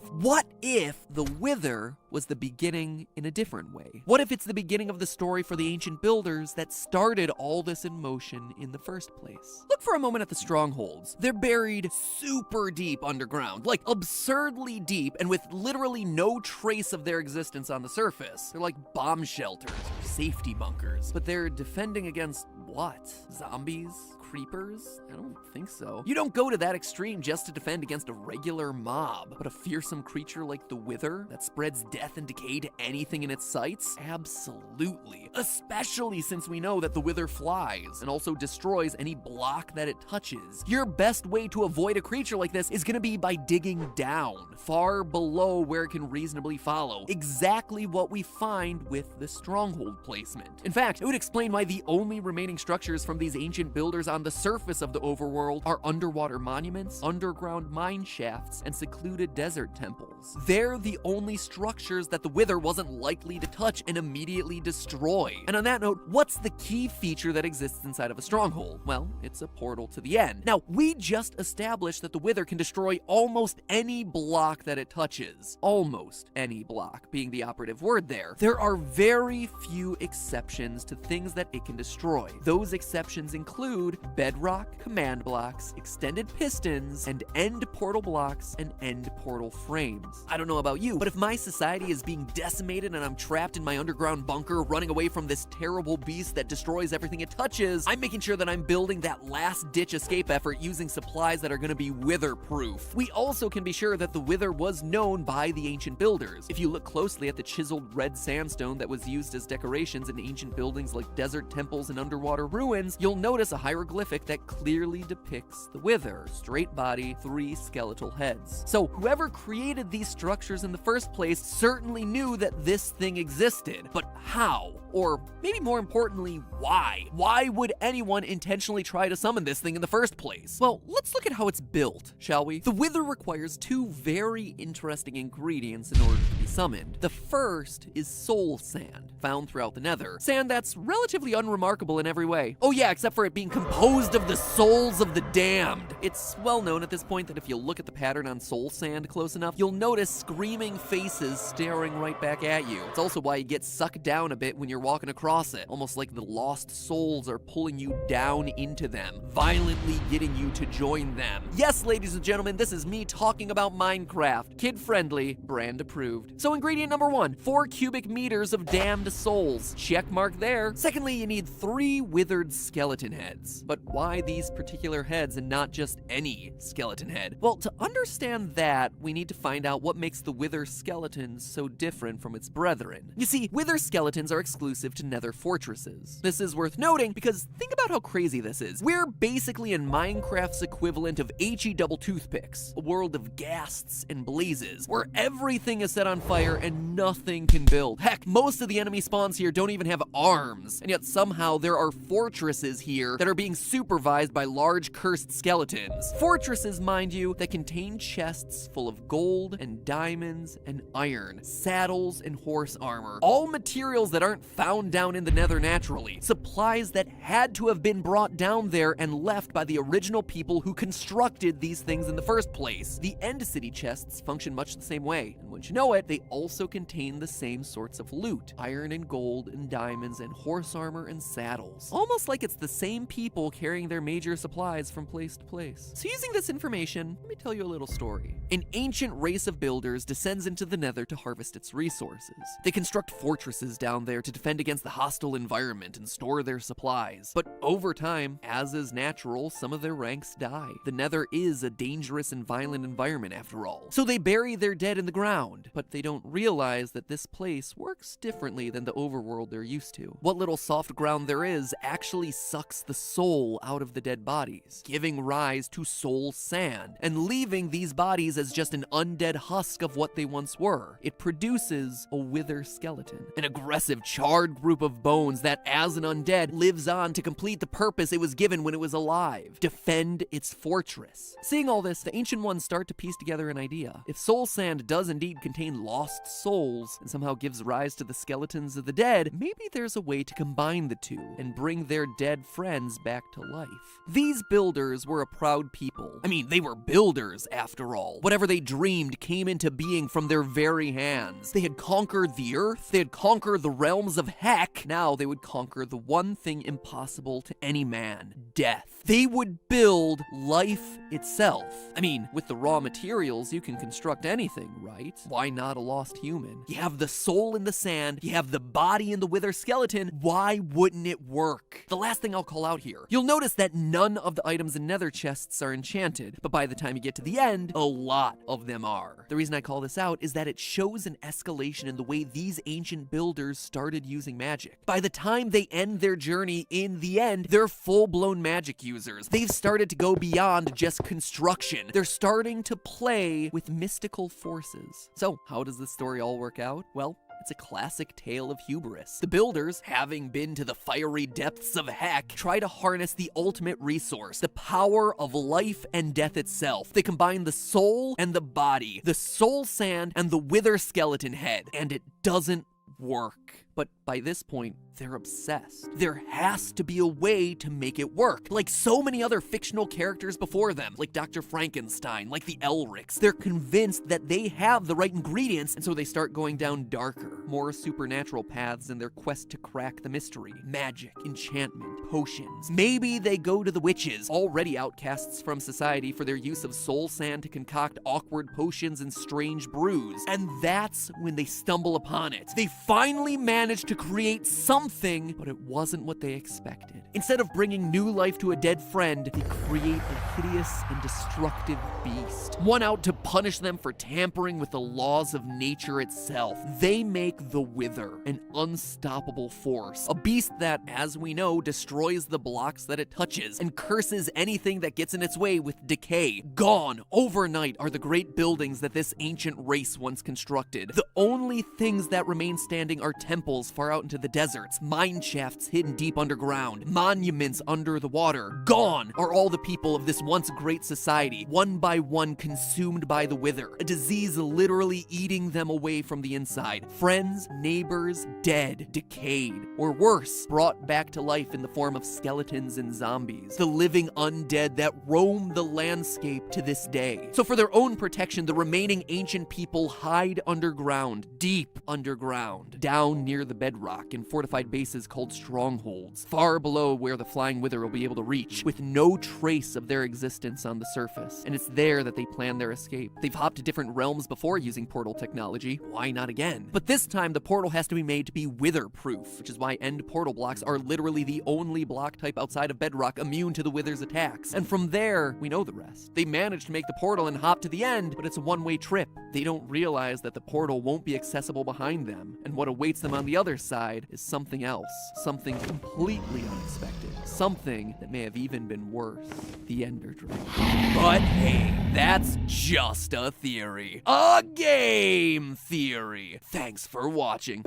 the Wither was the beginning in a different way? What if it's the beginning of the story for the ancient builders that started all this in motion in the first place? Look for a moment at the strongholds. They're buried super deep underground, like absurdly deep, and with literally no trace of their existence on the surface. They're like bomb shelters or safety bunkers, but they're defending against what? Zombies? Creepers? I don't think so. You don't go to that extreme just to defend against a regular mob, but a fearsome creature like the Wither that spreads death and decay to anything in its sights? Absolutely. Especially since we know that the Wither flies and also destroys any block that it touches. Your best way to avoid a creature like this is gonna be by digging down, far below where it can reasonably follow. Exactly what we find with the stronghold placement. In fact, it would explain why the only remaining structures from these ancient builders on the surface of the overworld are underwater monuments, underground mine shafts, and secluded desert temples. They're the only structures that the Wither wasn't likely to touch and immediately destroy. And on that note, what's the key feature that exists inside of a stronghold? Well, it's a portal to the end. Now, we just established that the Wither can destroy almost any block that it touches. Almost any block being the operative word there. There are very few exceptions to things that it can destroy. Those exceptions include bedrock, command blocks, extended pistons, and end portal blocks and end portal frames. I don't know about you, but if my society is being decimated and I'm trapped in my underground bunker running away from this terrible beast that destroys everything it touches, I'm making sure that I'm building that last-ditch escape effort using supplies that are going to be wither-proof. We also can be sure that the Wither was known by the ancient builders. If you look closely at the chiseled red sandstone that was used as decorations in ancient buildings like desert temples and underwater ruins, you'll notice a hieroglyphic that clearly depicts the Wither. Straight body, 3 skeletal heads. So whoever created these structures in the first place certainly knew that this thing existed. But how? Or maybe more importantly, why? Why would anyone intentionally try to summon this thing in the first place? Well, let's look at how it's built, shall we? The Wither requires 2 very interesting ingredients in order to be summoned. The first is soul sand, found throughout the Nether. Sand that's relatively unremarkable in every way. Oh yeah, except for it being composed of the souls of the damned. It's well known at this point that if you look at the pattern on soul sand close enough, you'll notice screaming faces staring right back at you. It's also why you get sucked down a bit when you're walking across it, almost like the lost souls are pulling you down into them, violently getting you to join them. Yes, ladies and gentlemen, this is me talking about Minecraft. Kid-friendly, brand approved. So ingredient number 1, 4 cubic meters of damned souls. Check mark there. Secondly, you need 3 withered skeleton heads. But why these particular heads and not just any skeleton head? Well, to understand that, we need to find out what makes the wither skeleton so different from its brethren. You see, wither skeletons are exclusive to nether fortresses. This is worth noting because think about how crazy this is. We're basically in Minecraft's equivalent of HE double toothpicks, a world of ghasts and blazes, where everything is set on fire and nothing can build. Heck, most of the enemy spawns here don't even have arms, and yet somehow there are fortresses here that are being supervised by large cursed skeletons. Fortresses, mind you, that contain chests full of gold and diamonds and iron, saddles and horse armor, all materials that aren't found down in the nether naturally, supplies that had to have been brought down there and left by the original people who constructed these things in the first place. The end city chests function much the same way, and once you know it, they also contain the same sorts of loot, iron and gold and diamonds and horse armor and saddles. Almost like it's the same people carrying their major supplies from place to place. So using this information, let me tell you a little story. An ancient race of builders descends into the nether to harvest its resources. They construct fortresses down there to defend against the hostile environment and store their supplies. But over time, as is natural, some of their ranks die. The nether is a dangerous and violent environment after all. So they bury their dead in the ground, but they don't realize that this place works differently than the overworld they're used to. What little soft ground there is actually sucks the soul out of the dead bodies, giving rise to soul sand, and leaving these bodies as just an undead husk of what they once were. It produces a wither skeleton, an aggressive, charred group of bones that, as an undead, lives on to complete the purpose it was given when it was alive: defend its fortress. Seeing all this, the Ancient Ones start to piece together an idea. If soul sand does indeed contain lost souls and somehow gives rise to the skeletons of the dead, maybe there's a way to combine the two and bring their dead friends back to life. These builders were a proud people. I mean, they were builders after all. Whatever they dreamed came into being from their very hands. They had conquered the earth, they had conquered the realms of heck. Now they would conquer the one thing impossible to any man: death. They would build life itself. I mean, with the raw materials, you can construct anything, right? Why not a lost human? You have the soul in the sand, you have the body in the wither skeleton. Why wouldn't it work? The last thing I'll call out here. You'll notice that none of the items in nether chests are enchanted, but by the time you get to the end, a lot of them are. The reason I call this out is that it shows an escalation in the way these ancient builders started using magic. By the time they end their journey in the end, they're full-blown magic users. They've started to go beyond just construction. They're starting to play with mystical forces. So, how does this story all work out? Well, It's a classic tale of hubris. The builders, having been to the fiery depths of heck, try to harness the ultimate resource, the power of life and death itself. They combine the soul and the body, the soul sand and the wither skeleton head, and it doesn't work. But by this point, they're obsessed. There has to be a way to make it work. Like so many other fictional characters before them, like Dr. Frankenstein, like the Elrics. They're convinced that they have the right ingredients, and so they start going down darker, more supernatural paths in their quest to crack the mystery. Magic, enchantment, potions. Maybe they go to the witches, already outcasts from society for their use of soul sand to concoct awkward potions and strange brews. And that's when they stumble upon it. They finally manage to create something, but it wasn't what they expected. Instead of bringing new life to a dead friend, they create a hideous and destructive beast. One out to punish them for tampering with the laws of nature itself. They make the Wither, an unstoppable force. A beast that, as we know, destroys the blocks that it touches and curses anything that gets in its way with decay. Gone overnight are the great buildings that this ancient race once constructed. The only things that remain standing are temples far out into the deserts, mine shafts hidden deep underground, monuments under the water. Gone are all the people of this once great society, one by one consumed by the Wither, a disease literally eating them away from the inside. Friends, neighbors, dead, decayed, or worse, brought back to life in the form of skeletons and zombies, the living undead that roam the landscape to this day. So for their own protection, the remaining ancient people hide underground, deep underground, down near the bedrock in fortified bases called strongholds, far below where the flying Wither will be able to reach, with no trace of their existence on the surface. And it's there that they plan their escape. They've hopped to different realms before using portal technology. Why not again? But this time, the portal has to be made to be Wither-proof, which is why end portal blocks are literally the only block type outside of bedrock immune to the Wither's attacks. And from there, we know the rest. They managed to make the portal and hop to the end, but it's a one-way trip. They don't realize that the portal won't be accessible behind them, and what awaits them on the other side is something else, something completely unexpected, something that may have even been worse, the Ender Dragon. But hey, that's just a theory, a game theory. Thanks for watching.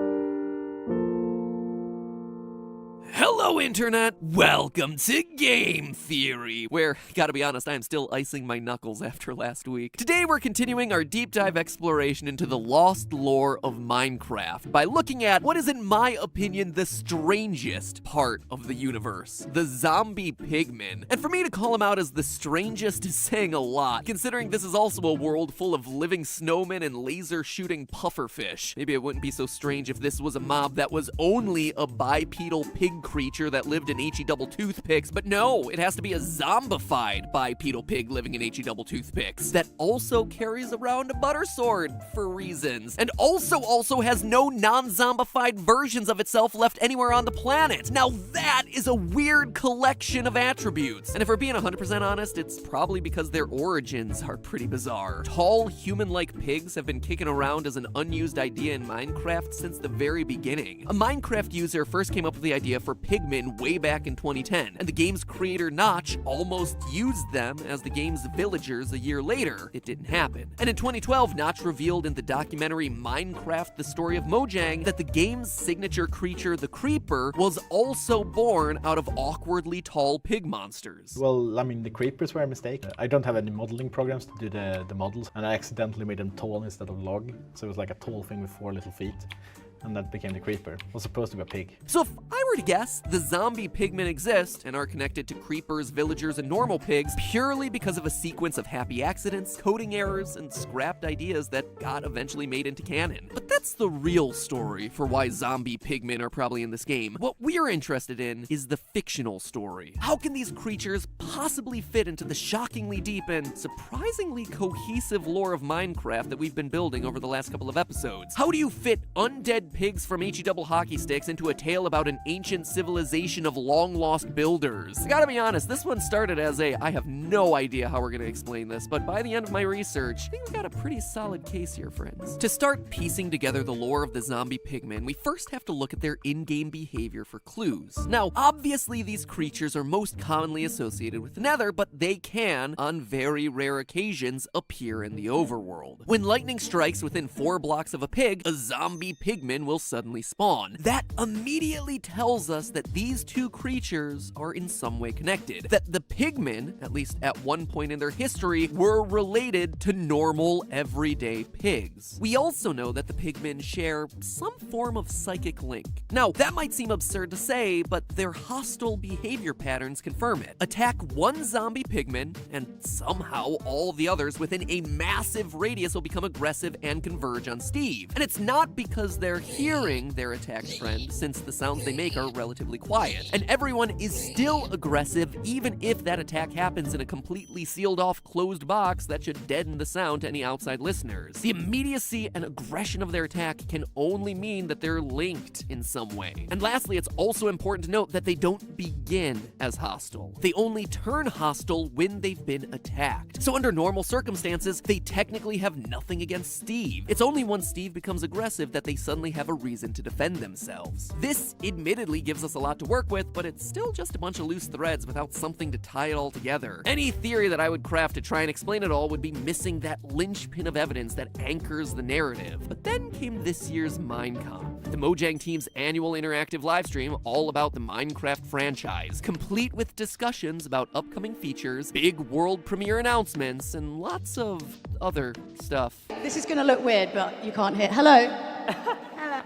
Hello, Internet! Welcome to Game Theory, where, gotta be honest, I am still icing my knuckles after last week. Today, we're continuing our deep dive exploration into the lost lore of Minecraft by looking at what is, in my opinion, the strangest part of the universe, the zombie pigmen. And for me to call them out as the strangest is saying a lot, considering this is also a world full of living snowmen and laser-shooting pufferfish. Maybe it wouldn't be so strange if this was a mob that was only a bipedal pig creature that lived in HE-double toothpicks, but no, it has to be a zombified bipedal pig living in HE-double toothpicks that also carries around a butter sword for reasons, and also has no non-zombified versions of itself left anywhere on the planet. Now that is a weird collection of attributes, and if we're being 100% honest, it's probably because their origins are pretty bizarre. Tall, human-like pigs have been kicking around as an unused idea in Minecraft since the very beginning. A Minecraft user first came up with the idea for pigmen way back in 2010, and the game's creator Notch almost used them as the game's villagers a year later. It didn't happen. And in 2012, Notch revealed in the documentary Minecarft: The Story of Mojang that the game's signature creature, the Creeper, was also born out of awkwardly tall pig monsters. Well, I mean, the creepers were a mistake. I don't have any modeling programs to do the models, and I accidentally made them tall instead of log, so it was like a tall thing with 4 little feet. And that became the creeper. It was supposed to be a pig. So if I were to guess, the zombie pigmen exist and are connected to creepers, villagers, and normal pigs purely because of a sequence of happy accidents, coding errors, and scrapped ideas that got eventually made into canon. But that's the real story for why zombie pigmen are probably in this game. What we're interested in is the fictional story. How can these creatures possibly fit into the shockingly deep and surprisingly cohesive lore of Minecraft that we've been building over the last couple of episodes? How do you fit undead pigs from HE-double hockey sticks into a tale about an ancient civilization of long-lost builders? I gotta be honest, this one started as I have no idea how we're gonna explain this, but by the end of my research, I think we got a pretty solid case here, friends. To start piecing together together the lore of the zombie pigmen, we first have to look at their in-game behavior for clues. Now, obviously these creatures are most commonly associated with the Nether, but they can, on very rare occasions, appear in the overworld. When lightning strikes within 4 blocks of a pig, a zombie pigman will suddenly spawn. That immediately tells us that these two creatures are in some way connected. That the pigmen, at least at one point in their history, were related to normal, everyday pigs. We also know that the pigmen share some form of psychic link. Now, that might seem absurd to say, but their hostile behavior patterns confirm it. Attack one zombie pigman, and somehow all the others within a massive radius will become aggressive and converge on Steve. And it's not because they're hearing their attacked friend, since the sounds they make are relatively quiet. And everyone is still aggressive, even if that attack happens in a completely sealed off closed box that should deaden the sound to any outside listeners. The immediacy and aggression of their attack can only mean that they're linked in some way. And lastly, it's also important to note that they don't begin as hostile. They only turn hostile when they've been attacked. So under normal circumstances, they technically have nothing against Steve. It's only once Steve becomes aggressive that they suddenly have a reason to defend themselves. This admittedly gives us a lot to work with, but it's still just a bunch of loose threads without something to tie it all together. Any theory that I would craft to try and explain it all would be missing that linchpin of evidence that anchors the narrative. But then came this year's Minecarft, the Mojang team's annual interactive livestream all about the Minecraft franchise, complete with discussions about upcoming features, big world premiere announcements, and lots of other stuff. This is gonna look weird, but you can't hear. Hello. Hello.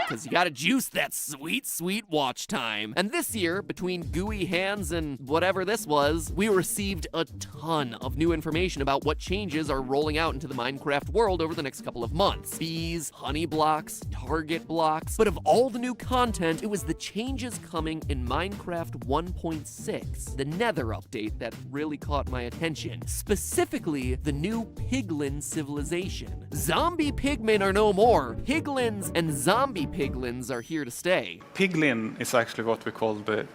Because you gotta juice that sweet, sweet watch time. And this year, between gooey hands and whatever this was, we received a ton of new information about what changes are rolling out into the Minecraft world over the next couple of months. Bees, honey blocks, target blocks. But of all the new content, it was the changes coming in Minecraft 1.6, the Nether update, that really caught my attention. Specifically, the new Piglin civilization. Zombie pigmen are no more. Piglins and zombie piglins are here to stay. Piglin is actually what we call the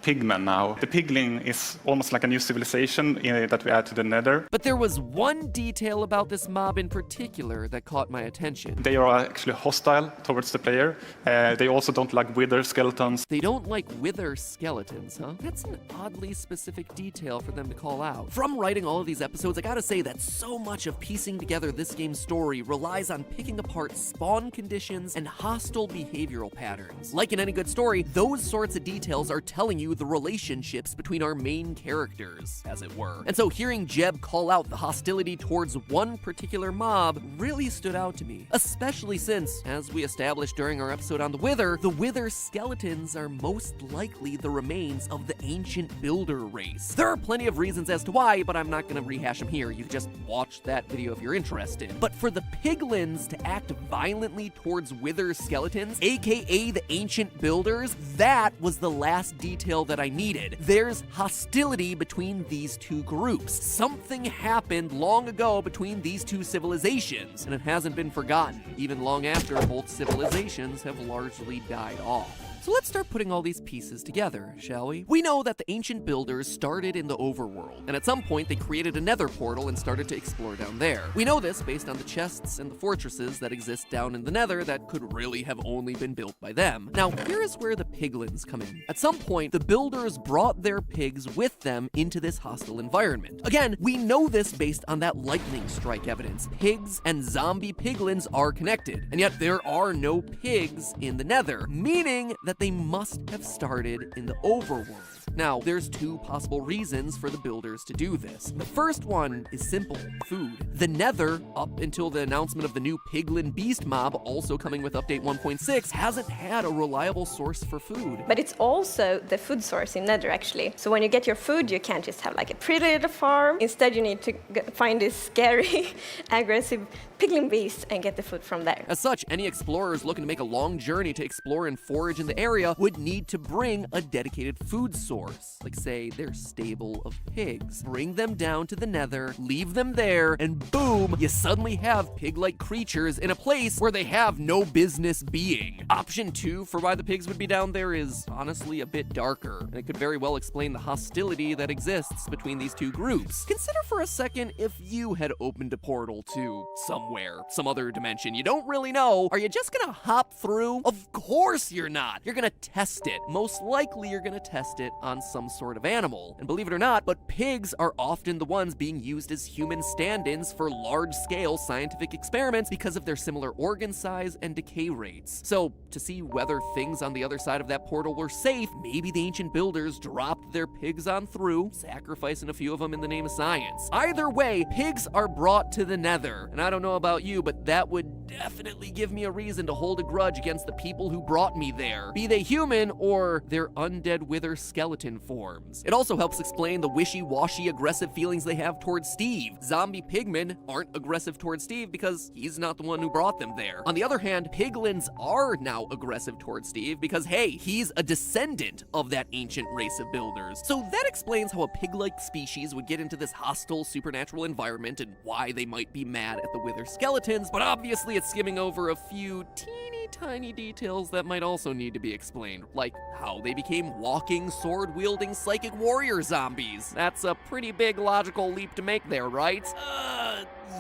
pigmen now. The piglin is almost like a new civilization that we add to the Nether. But there was one detail about this mob in particular that caught my attention. They are actually hostile towards the player. They also don't like wither skeletons. They don't like wither skeletons, huh? That's an oddly specific detail for them to call out. From writing all of these episodes, I gotta say that so much of piecing together this game's story relies on picking apart spawn conditions and hostile behavioral patterns. Like in any good story, those sorts of details are telling you the relationships between our main characters, as it were. And so hearing Jeb call out the hostility towards one particular mob really stood out to me, especially since, as we established during our episode on the Wither skeletons are most likely the remains of the ancient builder race. There are plenty of reasons as to why, but I'm not gonna rehash them here. You can just watch that video if you're interested. But for the piglins to act violently towards wither skeletons, aka the ancient builders, that was the last detail that I needed. There's hostility between these two groups. Something happened long ago between these two civilizations, and it hasn't been forgotten, even long after both civilizations have largely died off. So let's start putting all these pieces together, shall we? We know that the ancient builders started in the overworld, and at some point they created a nether portal and started to explore down there. We know this based on the chests and the fortresses that exist down in the nether that could really have only been built by them. Now, here is where the piglins come in. At some point, the builders brought their pigs with them into this hostile environment. Again, we know this based on that lightning strike evidence. Pigs and zombie piglins are connected, and yet there are no pigs in the nether, meaning that they must have started in the overworld. Now, there's two possible reasons for the builders to do this. The first one is simple: food. The Nether, up until the announcement of the new Piglin Beast mob, also coming with update 1.6, hasn't had a reliable source for food. But it's also the food source in Nether, actually. So when you get your food, you can't just have like a pretty little farm. Instead, you need to find this scary, aggressive Piglin beast and get the food from there. As such, any explorers looking to make a long journey to explore and forage in the area would need to bring a dedicated food source, like say their stable of pigs. Bring them down to the Nether, leave them there, and boom, you suddenly have pig-like creatures in a place where they have no business being. Option 2 for why the pigs would be down there is honestly a bit darker. nether, and it could very well explain the hostility that exists between these two groups. Consider for a second if you had opened a portal to somewhere, some other dimension you don't really know. Are you just gonna hop through? Of course you're not. You're gonna test it. Most likely you're gonna test it on some sort of animal. And believe it or not, but pigs are often the ones being used as human stand-ins for large-scale scientific experiments because of their similar organ size and decay rates. So, to see whether things on the other side of that portal were safe, maybe the ancient builders dropped their pigs on through, sacrificing a few of them in the name of science. Either way, pigs are brought to the nether. And I don't know about you, but that would definitely give me a reason to hold a grudge against the people who brought me there, be they human or their undead wither skeleton forms. It also helps explain the wishy-washy aggressive feelings they have towards Steve. Zombie pigmen aren't aggressive towards Steve because he's not the one who brought them there. On the other hand, piglins are now aggressive towards Steve because, hey, he's a descendant of that ancient race of builders. So that explains how a pig-like species would get into this hostile supernatural environment and why they might be mad at the wither skeletons, but obviously it's skimming over a few teeny tiny details that might also need to be explained, like how they became walking, sword-wielding psychic warrior zombies. That's a pretty big logical leap to make there, right?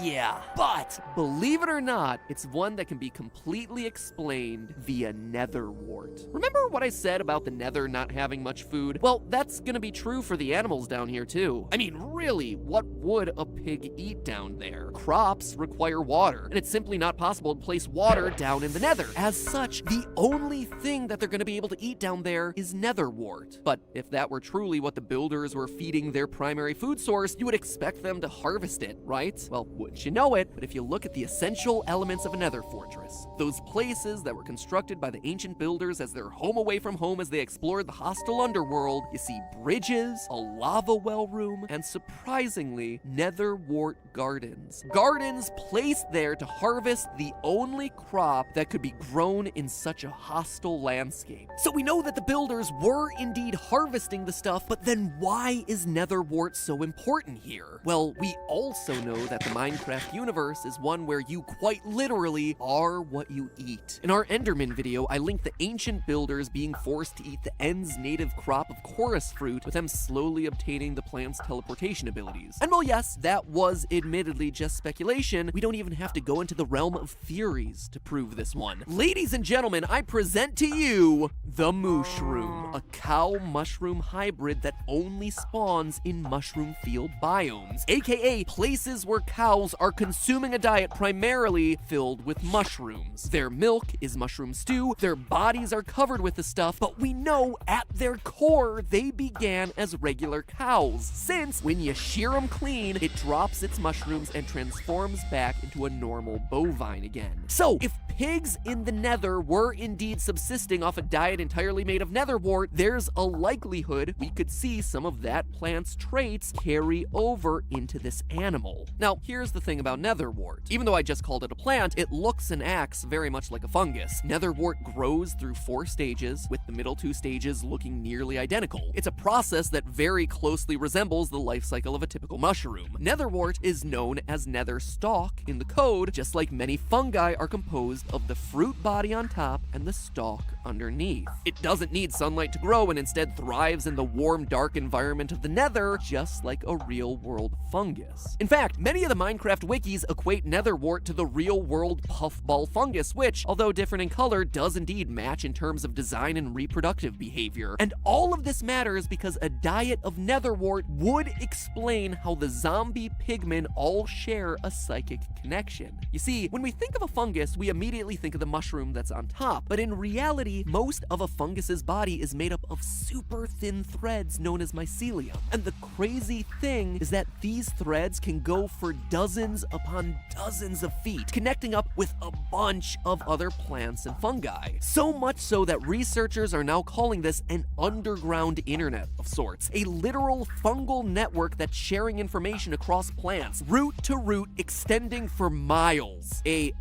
Yeah. But, believe it or not, it's one that can be completely explained via nether wart. Remember what I said about the nether not having much food? Well, that's gonna be true for the animals down here too. I mean, really, what would a pig eat down there? Crops require water, and it's simply not possible to place water down in the nether. As such, the only thing that they're gonna be able to eat down there is nether wart. But if that were truly what the builders were feeding their primary food source, you would expect them to harvest it, right? Well, wouldn't you know it, but if you look at the essential elements of a nether fortress, those places that were constructed by the ancient builders as their home away from home as they explored the hostile underworld, you see bridges, a lava well room, and surprisingly, nether wart gardens. Gardens placed there to harvest the only crop that could be grown in such a hostile landscape. So we know that the builders were indeed harvesting the stuff, but then why is nether wart so important here? Well, we also know that the Minecarft universe is one where you quite literally are what you eat. In our Endermen video, I linked the ancient builders being forced to eat the End's native crop of chorus fruit, with them slowly obtaining the plant's teleportation abilities. And while yes, that was admittedly just speculation, we don't even have to go into the realm of theories to prove this one. Ladies and gentlemen, I present to you the mushroom, a cow mushroom hybrid that only spawns in mushroom field biomes, aka places where cows are consuming a diet primarily filled with mushrooms. Their milk is mushroom stew, their bodies are covered with the stuff, but we know at their core they began as regular cows, since when you shear them clean, it drops its mushrooms and transforms back into a normal bovine again. So, if pigs in the nether were indeed subsisting off a diet entirely made of nether wart, there's a likelihood we could see some of that plant's traits carry over into this animal. Now, here's the thing about nether wart. Even though I just called it a plant, it looks and acts very much like a fungus. Nether wart grows through 4 stages, with the middle 2 stages looking nearly identical. It's a process that very closely resembles the life cycle of a typical mushroom. Nether wart is known as nether stalk in the code, just like many fungi are composed of the fruit body on top and the stalk underneath. It doesn't need sunlight to grow and instead thrives in the warm, dark environment of the nether, just like a real-world fungus. In fact, many of the Minecarft wikis equate nether wart to the real-world puffball fungus, which, although different in color, does indeed match in terms of design and reproductive behavior. And all of this matters because a diet of nether wart would explain how the zombie pigmen all share a psychic connection. You see, when we think of a fungus, we immediately think of the mushroom that's on top, but in reality, most of a fungus's body is made up of super thin threads known as mycelium. And the crazy thing is that these threads can go for dozens upon dozens of feet, connecting up with a bunch of other plants and fungi. So much so that researchers are now calling this an underground internet of sorts, a literal fungal network that's sharing information across plants, root to root, extending for miles. A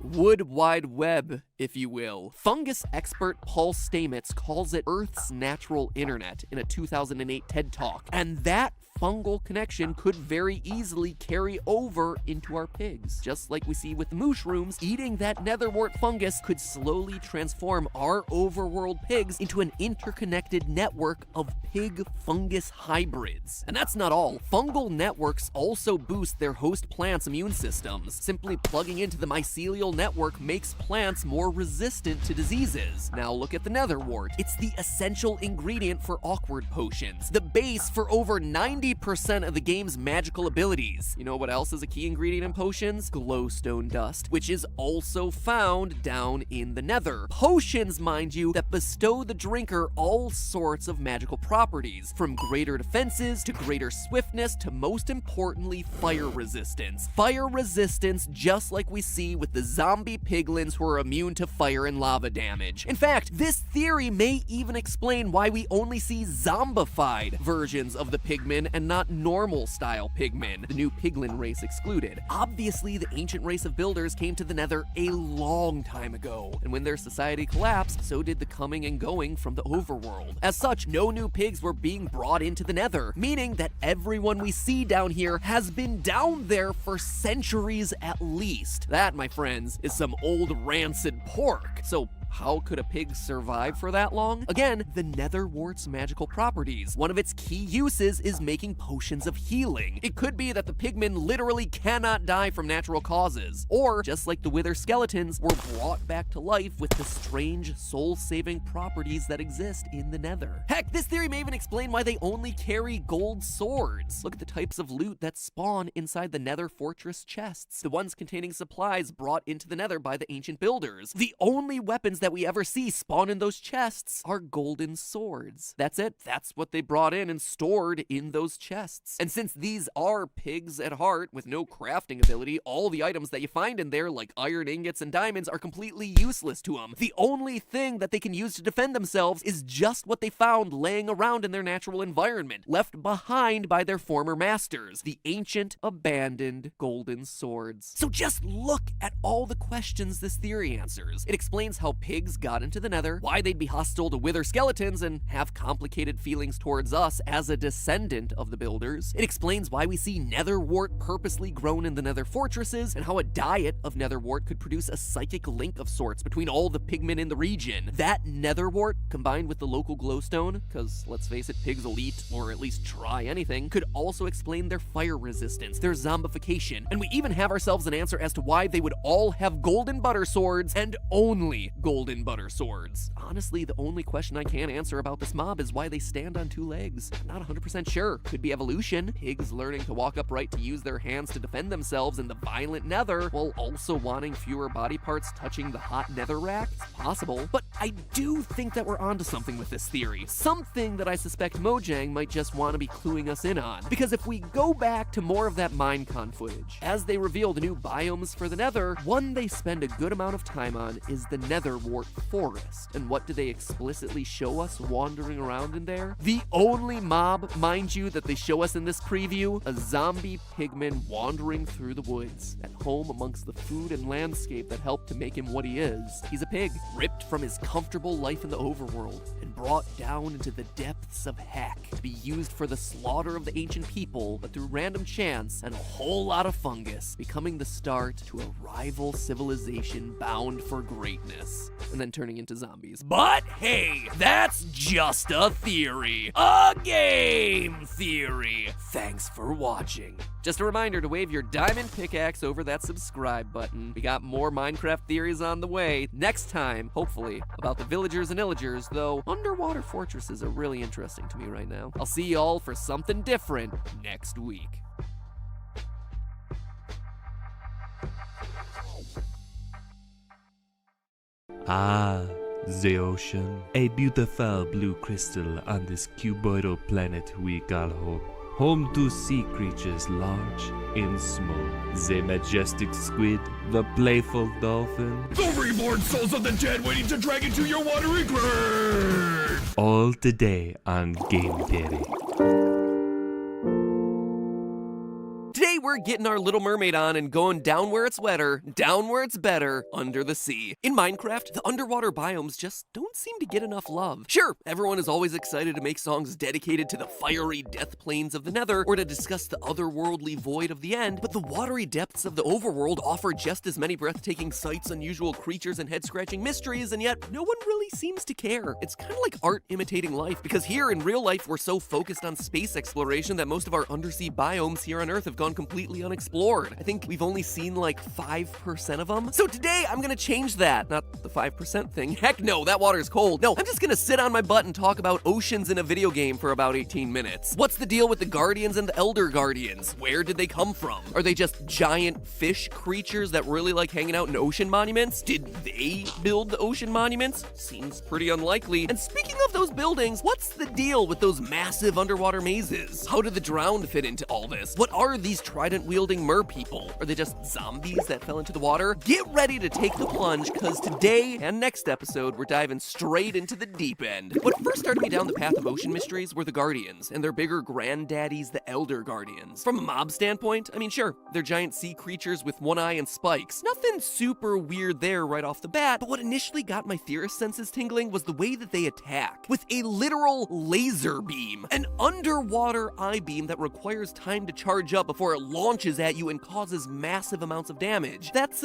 wood wide web, if you will. Fungus expert Paul Stamets calls it Earth's natural internet in a 2008 TED Talk. And that fungal connection could very easily carry over into our pigs. Just like we see with the mushrooms, eating that netherwort fungus could slowly transform our overworld pigs into an interconnected network of pig-fungus hybrids. And that's not all. Fungal networks also boost their host plants' immune systems. Simply plugging into the mycelial network makes plants more resistant to diseases. Now look at the netherwort. It's the essential ingredient for awkward potions, the base for over 90% of the game's magical abilities. You know what else is a key ingredient in potions? Glowstone dust, which is also found down in the nether. Potions, mind you, that bestow the drinker all sorts of magical properties, from greater defenses to greater swiftness to, most importantly, fire resistance. Fire resistance, just like we see with the zombie piglins who are immune to fire and lava damage. In fact, this theory may even explain why we only see zombified versions of the pigmen and not normal style pigmen, the new piglin race excluded. Obviously, the ancient race of builders came to the nether a long time ago, and when their society collapsed, so did the coming and going from the overworld. As such, no new pigs were being brought into the nether, meaning that everyone we see down here has been down there for centuries at least. That, my friends, is some old rancid pork. So how could a pig survive for that long? Again, the netherwort's magical properties. One of its key uses is making potions of healing. It could be that the pigmen literally cannot die from natural causes, or just like the wither skeletons, were brought back to life with the strange soul-saving properties that exist in the nether. Heck, this theory may even explain why they only carry gold swords. Look at the types of loot that spawn inside the nether fortress chests, the ones containing supplies brought into the nether by the ancient builders. The only weapons that we ever see spawn in those chests are golden swords. That's it. That's what they brought in and stored in those chests. And since these are pigs at heart with no crafting ability, all the items that you find in there, like iron ingots and diamonds, are completely useless to them. The only thing that they can use to defend themselves is just what they found laying around in their natural environment, left behind by their former masters, the ancient, abandoned golden swords. So just look at all the questions this theory answers. It explains how pigs got into the nether, why they'd be hostile to wither skeletons and have complicated feelings towards us as a descendant of the builders. It explains why we see netherwort purposely grown in the nether fortresses, and how a diet of netherwort could produce a psychic link of sorts between all the pigmen in the region. That netherwort, combined with the local glowstone, because let's face it, pigs will eat, or at least try anything, could also explain their fire resistance, their zombification, and we even have ourselves an answer as to why they would all have golden butter swords and only golden butter swords. Honestly, the only question I can answer about this mob is why they stand on two legs. I'm not 100% sure. Could be evolution. Pigs learning to walk upright to use their hands to defend themselves in the violent nether, while also wanting fewer body parts touching the hot nether rack. It's possible. But I do think that we're onto something with this theory. Something that I suspect Mojang might just want to be cluing us in on. Because if we go back to more of that Minecon footage, as they reveal the new biomes for the nether, one they spend a good amount of time on is the netherwort forest. And what do they explicitly show us wandering around in there? The only mob, mind you, that they show us in this preview, a zombie pigman wandering through the woods, at home amongst the food and landscape that helped to make him what he is. He's a pig, ripped from his comfortable life in the overworld, and brought down into the depths of heck to be used for the slaughter of the ancient people, but through random chance and a whole lot of fungus, becoming the start to a rival civilization bound for greatness, and then turning into zombies. But hey, that's just a theory. A game theory. Thanks for watching. Just a reminder to wave your diamond pickaxe over that subscribe button. We got more Minecraft theories on the way. Next time, hopefully, about the villagers and illagers, though underwater fortresses are really interesting to me right now. I'll see y'all for something different next week. Ah, the ocean. A beautiful blue crystal on this cuboidal planet we call home. Home to sea creatures large and small. The majestic squid, the playful dolphin. The reborn souls of the dead waiting to drag into your watery grave! All today on Game Theory. Today we're getting our Little Mermaid on and going down where it's wetter, down where it's better, under the sea. In Minecraft, the underwater biomes just don't seem to get enough love. Sure, everyone is always excited to make songs dedicated to the fiery death plains of the Nether, or to discuss the otherworldly void of the end, but the watery depths of the overworld offer just as many breathtaking sights, unusual creatures, and head-scratching mysteries, and yet no one really seems to care. It's kind of like art imitating life, because here in real life we're so focused on space exploration that most of our undersea biomes here on Earth have gone completely unexplored. I think we've only seen like 5% of them. So today I'm gonna change that. Not the 5% thing. Heck no, that water's cold. No, I'm just gonna sit on my butt and talk about oceans in a video game for about 18 minutes. What's the deal with the Guardians and the Elder Guardians? Where did they come from? Are they just giant fish creatures that really like hanging out in ocean monuments? Did they build the ocean monuments? Seems pretty unlikely. And speaking of those buildings, what's the deal with those massive underwater mazes? How do the drowned fit into all this? What are these trident-wielding mer people? Are they just zombies that fell into the water? Get ready to take the plunge, because today and next episode, we're diving straight into the deep end. What first started me down the path of ocean mysteries were the Guardians, and their bigger granddaddies, the Elder Guardians. From a mob standpoint, I mean, sure, they're giant sea creatures with one eye and spikes. Nothing super weird there right off the bat, but what initially got my theorist senses tingling was the way that they attack. With a literal laser beam, an underwater eye beam that requires time to charge up before it launches at you and causes massive amounts of damage. That's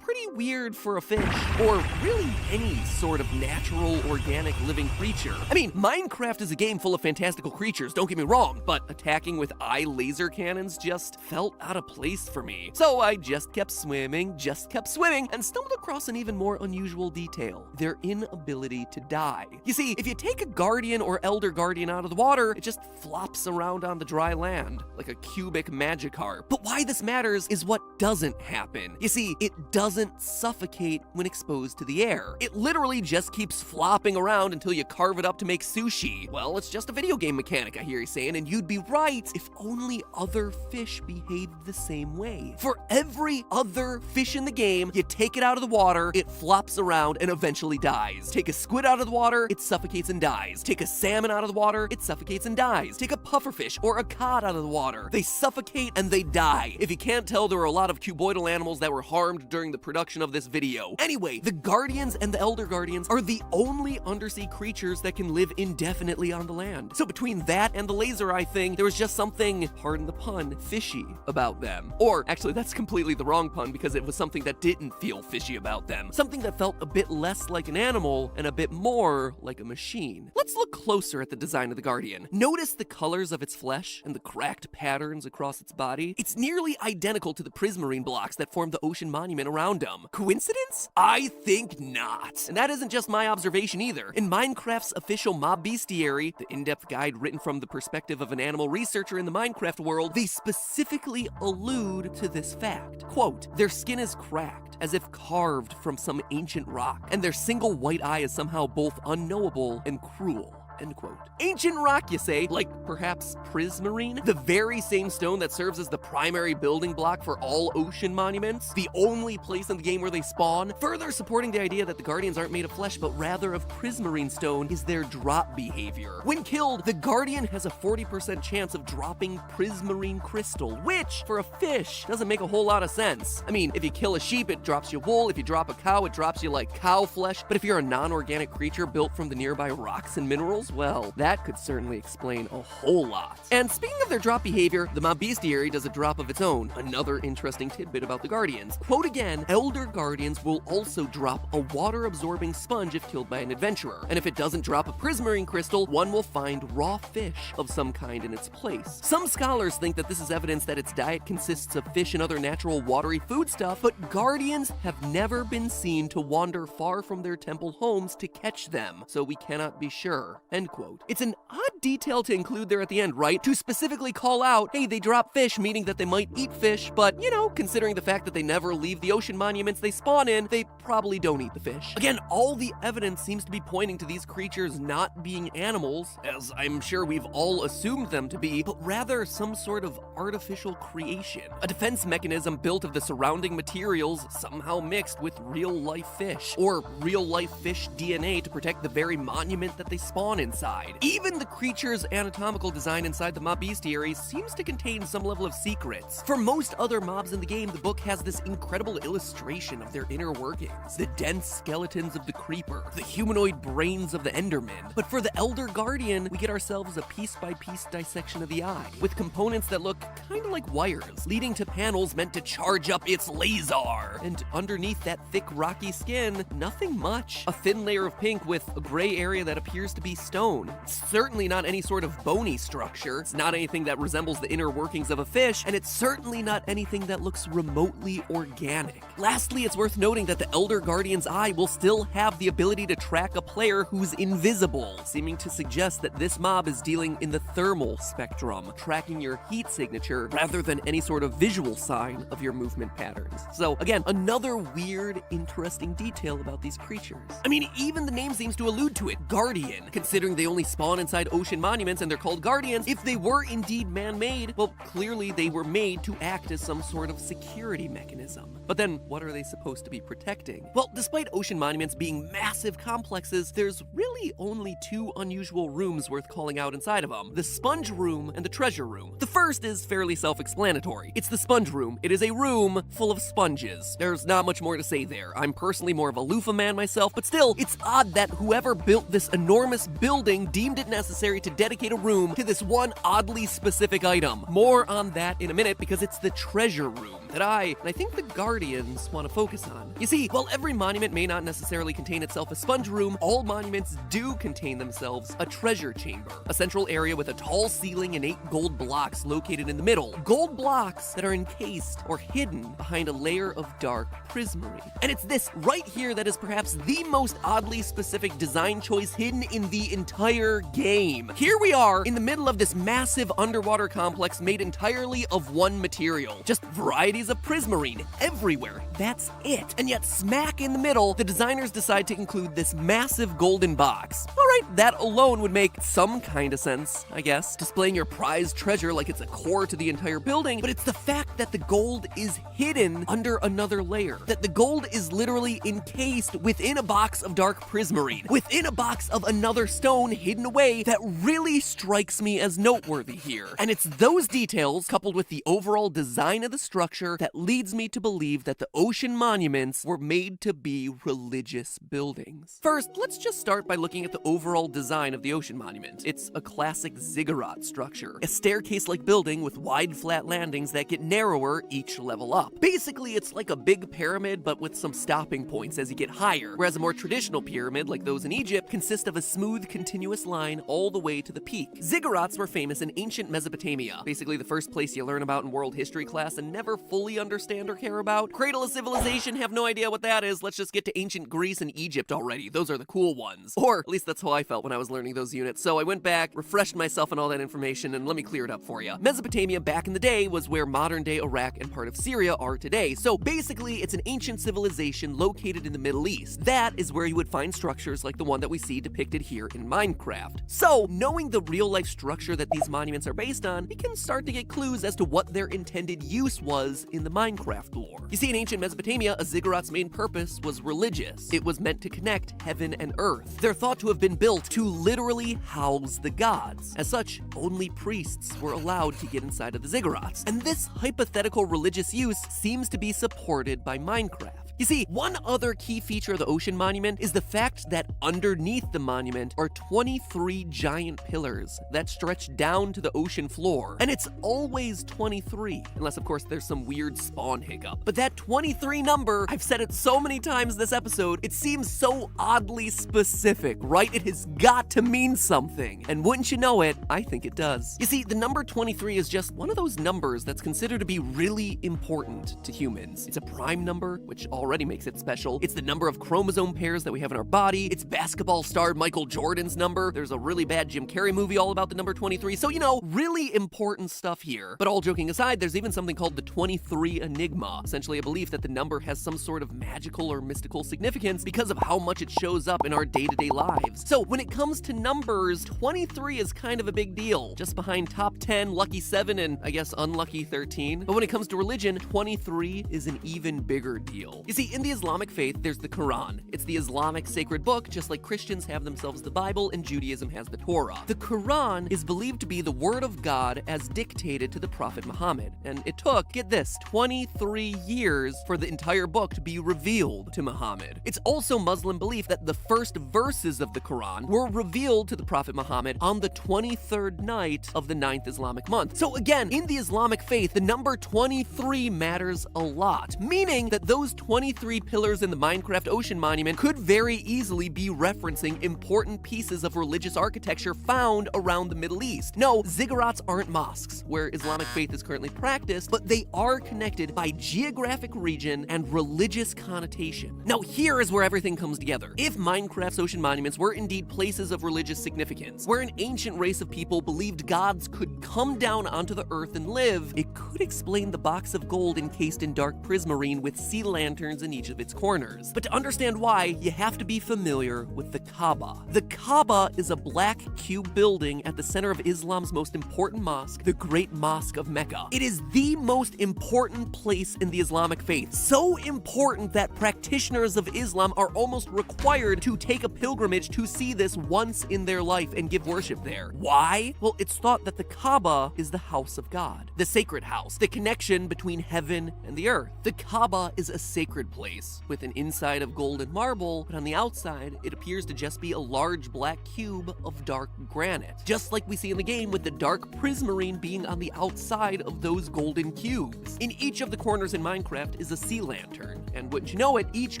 pretty weird for a fish, or really any sort of natural, organic, living creature. I mean, Minecarft is a game full of fantastical creatures, don't get me wrong, but attacking with eye laser cannons just felt out of place for me. So I just kept swimming, and stumbled across an even more unusual detail: their inability to die. You see, if you take a Guardian or Elder Guardian out of the water, it just flops around on the dry land, like a cubic Magikarp. But why this matters is what doesn't happen. You see, it doesn't suffocate when exposed to the air. It literally just keeps flopping around until you carve it up to make sushi. Well, it's just a video game mechanic, I hear you saying, and you'd be right if only other fish behaved the same way. For every other fish in the game, you take it out of the water, it flops around and eventually dies. Take a squid out of the water, it suffocates and dies. Take a salmon out of the water, it suffocates and dies. Take a pufferfish or a cod out of the water, they suffocate and they die. If you can't tell, there were a lot of cuboidal animals that were harmed during the production of this video. Anyway, the Guardians and the Elder Guardians are the only undersea creatures that can live indefinitely on the land. So between that and the laser eye thing, there was just something, pardon the pun, fishy about them. Or actually, that's completely the wrong pun, because it was something that didn't feel fishy about them. Something that felt a bit less like an animal and a bit more like a machine. Let's look closer at the design of the Guardian. Notice the colors of its flesh and the cracked patterns across its body. It's nearly identical to the prismarine blocks that form the ocean monument around them. Coincidence? I think not. And that isn't just my observation either. In Minecarft's official mob bestiary, the in-depth guide written from the perspective of an animal researcher in the Minecraft world, they specifically allude to this fact. Quote, their skin is cracked, as if carved from some ancient rock, and their single white eye is somehow both unknowable and cruel. End quote. Ancient rock, you say? Like perhaps prismarine? The very same stone that serves as the primary building block for all ocean monuments? The only place in the game where they spawn? Further supporting the idea that the Guardians aren't made of flesh, but rather of prismarine stone, is their drop behavior. When killed, the Guardian has a 40% chance of dropping prismarine crystal, which, for a fish, doesn't make a whole lot of sense. I mean, if you kill a sheep, it drops you wool. If you drop a cow, it drops you like cow flesh. But if you're a non-organic creature built from the nearby rocks and minerals, well, that could certainly explain a whole lot. And speaking of their drop behavior, the mob bestiary does a drop of its own. Another interesting tidbit about the Guardians. Quote again, Elder Guardians will also drop a water-absorbing sponge if killed by an adventurer. And if it doesn't drop a prismarine crystal, one will find raw fish of some kind in its place. Some scholars think that this is evidence that its diet consists of fish and other natural watery foodstuff, but Guardians have never been seen to wander far from their temple homes to catch them, so we cannot be sure. End quote. It's an odd detail to include there at the end, right? To specifically call out, hey, they drop fish, meaning that they might eat fish, but, you know, considering the fact that they never leave the ocean monuments they spawn in, they probably don't eat the fish. Again, all the evidence seems to be pointing to these creatures not being animals, as I'm sure we've all assumed them to be, but rather some sort of artificial creation. A defense mechanism built of the surrounding materials somehow mixed with real-life fish, or real-life fish DNA to protect the very monument that they spawn inside. Even the creature's anatomical design inside the mob bestiary seems to contain some level of secrets. For most other mobs in the game, the book has this incredible illustration of their inner workings. The dense skeletons of the creeper, the humanoid brains of the Endermen. But for the Elder Guardian, we get ourselves a piece-by-piece dissection of the eye, with components that look kinda like wires, leading to panels meant to charge up its laser. And underneath that thick, rocky skin, nothing much. A thin layer of pink with a gray area that appears to be stone. It's certainly not any sort of bony structure. It's not anything that resembles the inner workings of a fish, and it's certainly not anything that looks remotely organic. Lastly, it's worth noting that the Elder Guardian's eye will still have the ability to track a player who's invisible, seeming to suggest that this mob is dealing in the thermal spectrum, tracking your heat signature rather than any sort of visual sign of your movement patterns. So again, another weird, interesting detail about these creatures. I mean, even the name seems to allude to it, Guardian. Considering they only spawn inside ocean monuments and they're called guardians, if they were indeed man-made, well, clearly they were made to act as some sort of security mechanism. But then, what are they supposed to be protecting? Well, despite ocean monuments being massive complexes, there's really only two unusual rooms worth calling out inside of them: the sponge room and the treasure room. The first is fairly self-explanatory. It's the sponge room. It is a room full of sponges. There's not much more to say there. I'm personally more of a loofah man myself, but still, it's odd that whoever built this enormous building deemed it necessary to dedicate a room to this one oddly specific item. More on that in a minute, because it's the treasure room that I think the Guardians want to focus on. You see, while every monument may not necessarily contain itself a sponge room, all monuments do contain themselves a treasure chamber, a central area with a tall ceiling and 8 gold blocks located in the middle. Gold blocks that are encased or hidden behind a layer of dark prismarine. And it's this right here that is perhaps the most oddly specific design choice hidden in the entire game. Here we are in the middle of this massive underwater complex made entirely of one material. Just varieties of prismarine everywhere. That's it. And yet, smack in the middle, the designers decide to include this massive golden box. Alright, that alone would make some kind of sense, I guess. Displaying your prized treasure like it's a core to the entire building, but it's the fact that the gold is hidden under another layer. That the gold is literally encased within a box of dark prismarine, within a box of another stone hidden away, that really strikes me as noteworthy here. And it's those details, coupled with the overall design of the structure, that leads me to believe that the ocean monuments were made to be religious buildings. First, let's just start by looking at the overall design of the ocean monument. It's a classic ziggurat structure, a staircase-like building with wide flat landings that get narrower each level up. Basically, it's like a big pyramid, but with some stopping points as you get higher, whereas a more traditional pyramid, like those in Egypt, consist of a smooth, continuous line all the way to the peak. Ziggurats were famous in ancient Mesopotamia, basically the first place you learn about in world history class and never fully understand or care about. Cradle of civilization, have no idea what that is. Let's just get to ancient Greece and Egypt already. Those are the cool ones. Or at least that's how I felt when I was learning those units. So I went back, refreshed myself on all that information, and let me clear it up for you. Mesopotamia back in the day was where modern-day Iraq and part of Syria are today. So basically, it's an ancient civilization located in the Middle East. That is where you would find structures like the one that we see depicted here in Minecarft. So, knowing the real-life structure that these monuments are based on, we can start to get clues as to what their intended use was in the Minecarft lore. You see, in ancient Mesopotamia, a ziggurat's main purpose was religious. It was meant to connect heaven and earth. They're thought to have been built to literally house the gods. As such, only priests were allowed to get inside of the ziggurats. And this hypothetical religious use seems to be supported by Minecarft. You see, one other key feature of the ocean monument is the fact that underneath the monument are 23 giant pillars that stretch down to the ocean floor. And it's always 23, unless of course there's some weird spawn hiccup. But that 23 number, I've said it so many times this episode, it seems so oddly specific, right? It has got to mean something. And wouldn't you know it, I think it does. You see, the number 23 is just one of those numbers that's considered to be really important to humans. It's a prime number, which already makes it special. It's the number of chromosome pairs that we have in our body. It's basketball star Michael Jordan's number. There's a really bad Jim Carrey movie all about the number 23. So, you know, really important stuff here. But all joking aside, there's even something called the 23 Enigma, essentially a belief that the number has some sort of magical or mystical significance because of how much it shows up in our day-to-day lives. So when it comes to numbers, 23 is kind of a big deal, just behind top 10, lucky 7, and I guess unlucky 13. But when it comes to religion, 23 is an even bigger deal. You see, see, in the Islamic faith, there's the Quran. It's the Islamic sacred book, just like Christians have themselves the Bible and Judaism has the Torah. The Quran is believed to be the word of God as dictated to the Prophet Muhammad. And it took, get this, 23 years for the entire book to be revealed to Muhammad. It's also Muslim belief that the first verses of the Quran were revealed to the Prophet Muhammad on the 23rd night of the 9th Islamic month. So again, in the Islamic faith, the number 23 matters a lot, meaning that those 23 pillars in the Minecarft Ocean Monument could very easily be referencing important pieces of religious architecture found around the Middle East. No, ziggurats aren't mosques, where Islamic faith is currently practiced, but they are connected by geographic region and religious connotation. Now here is where everything comes together. If Minecarft's ocean monuments were indeed places of religious significance, where an ancient race of people believed gods could come down onto the earth and live, it could explain the box of gold encased in dark prismarine with sea lanterns in each of its corners. But to understand why, you have to be familiar with the Kaaba. The Kaaba is a black cube building at the center of Islam's most important mosque, the Great Mosque of Mecca. It is the most important place in the Islamic faith, so important that practitioners of Islam are almost required to take a pilgrimage to see this once in their life and give worship there. Why? Well, it's thought that the Kaaba is the house of God, the sacred house, the connection between heaven and the earth. The Kaaba is a sacred place with an inside of gold and marble, but on the outside, it appears to just be a large black cube of dark granite, just like we see in the game with the dark prismarine being on the outside of those golden cubes. In each of the corners in Minecraft is a sea lantern, and wouldn't you know it, each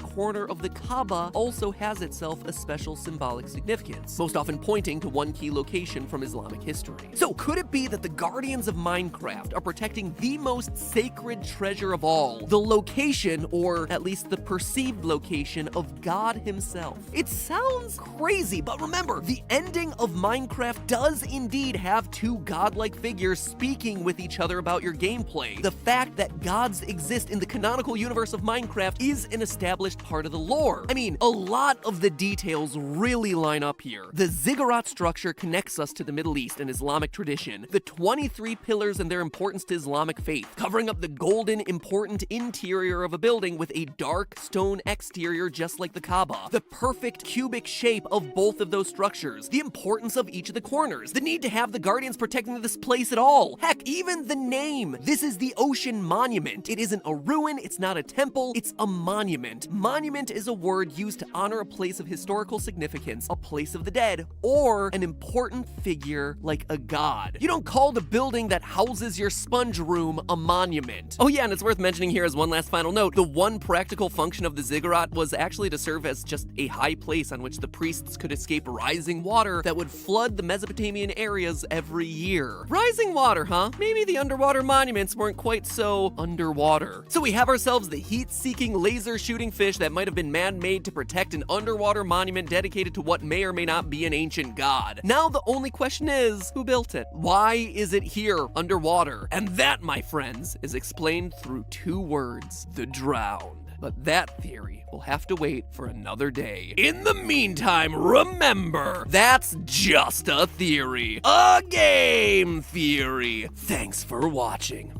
corner of the Kaaba also has itself a special symbolic significance, most often pointing to one key location from Islamic history. So could it be that the Guardians of Minecraft are protecting the most sacred treasure of all, the location, or at least the perceived location, of God himself? It sounds crazy, but remember, the ending of Minecraft does indeed have two godlike figures speaking with each other about your gameplay. The fact that gods exist in the canonical universe of Minecraft is an established part of the lore. I mean, a lot of the details really line up here. The ziggurat structure connects us to the Middle East and Islamic tradition. The 23 pillars and their importance to Islamic faith, covering up the golden, important interior of a building with a dark stone exterior just like the Kaaba. The perfect cubic shape of both of those structures. The importance of each of the corners. The need to have the Guardians protecting this place at all. Heck, even the name. This is the Ocean Monument. It isn't a ruin, it's not a temple, it's a monument. Monument is a word used to honor a place of historical significance, a place of the dead, or an important figure like a god. You don't call the building that houses your sponge room a monument. Oh yeah, and it's worth mentioning here as one last final note, the one practical function of the ziggurat was actually to serve as just a high place on which the priests could escape rising water that would flood the Mesopotamian areas every year. Rising water, huh? Maybe the underwater monuments weren't quite so underwater. So we have ourselves the heat-seeking laser-shooting fish that might have been man-made to protect an underwater monument dedicated to what may or may not be an ancient god. Now the only question is, who built it? Why is it here underwater? And that, my friends, is explained through two words: the drowned. But that theory will have to wait for another day. In the meantime, remember, that's just a theory. A game theory. Thanks for watching.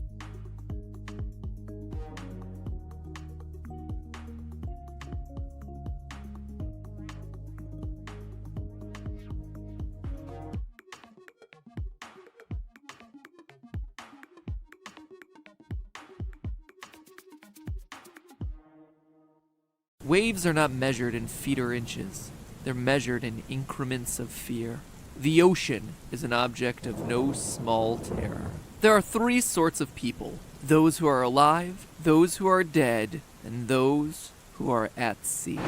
Waves are not measured in feet or inches. They're measured in increments of fear. The ocean is an object of no small terror. There are three sorts of people: those who are alive, those who are dead, and those who are at sea.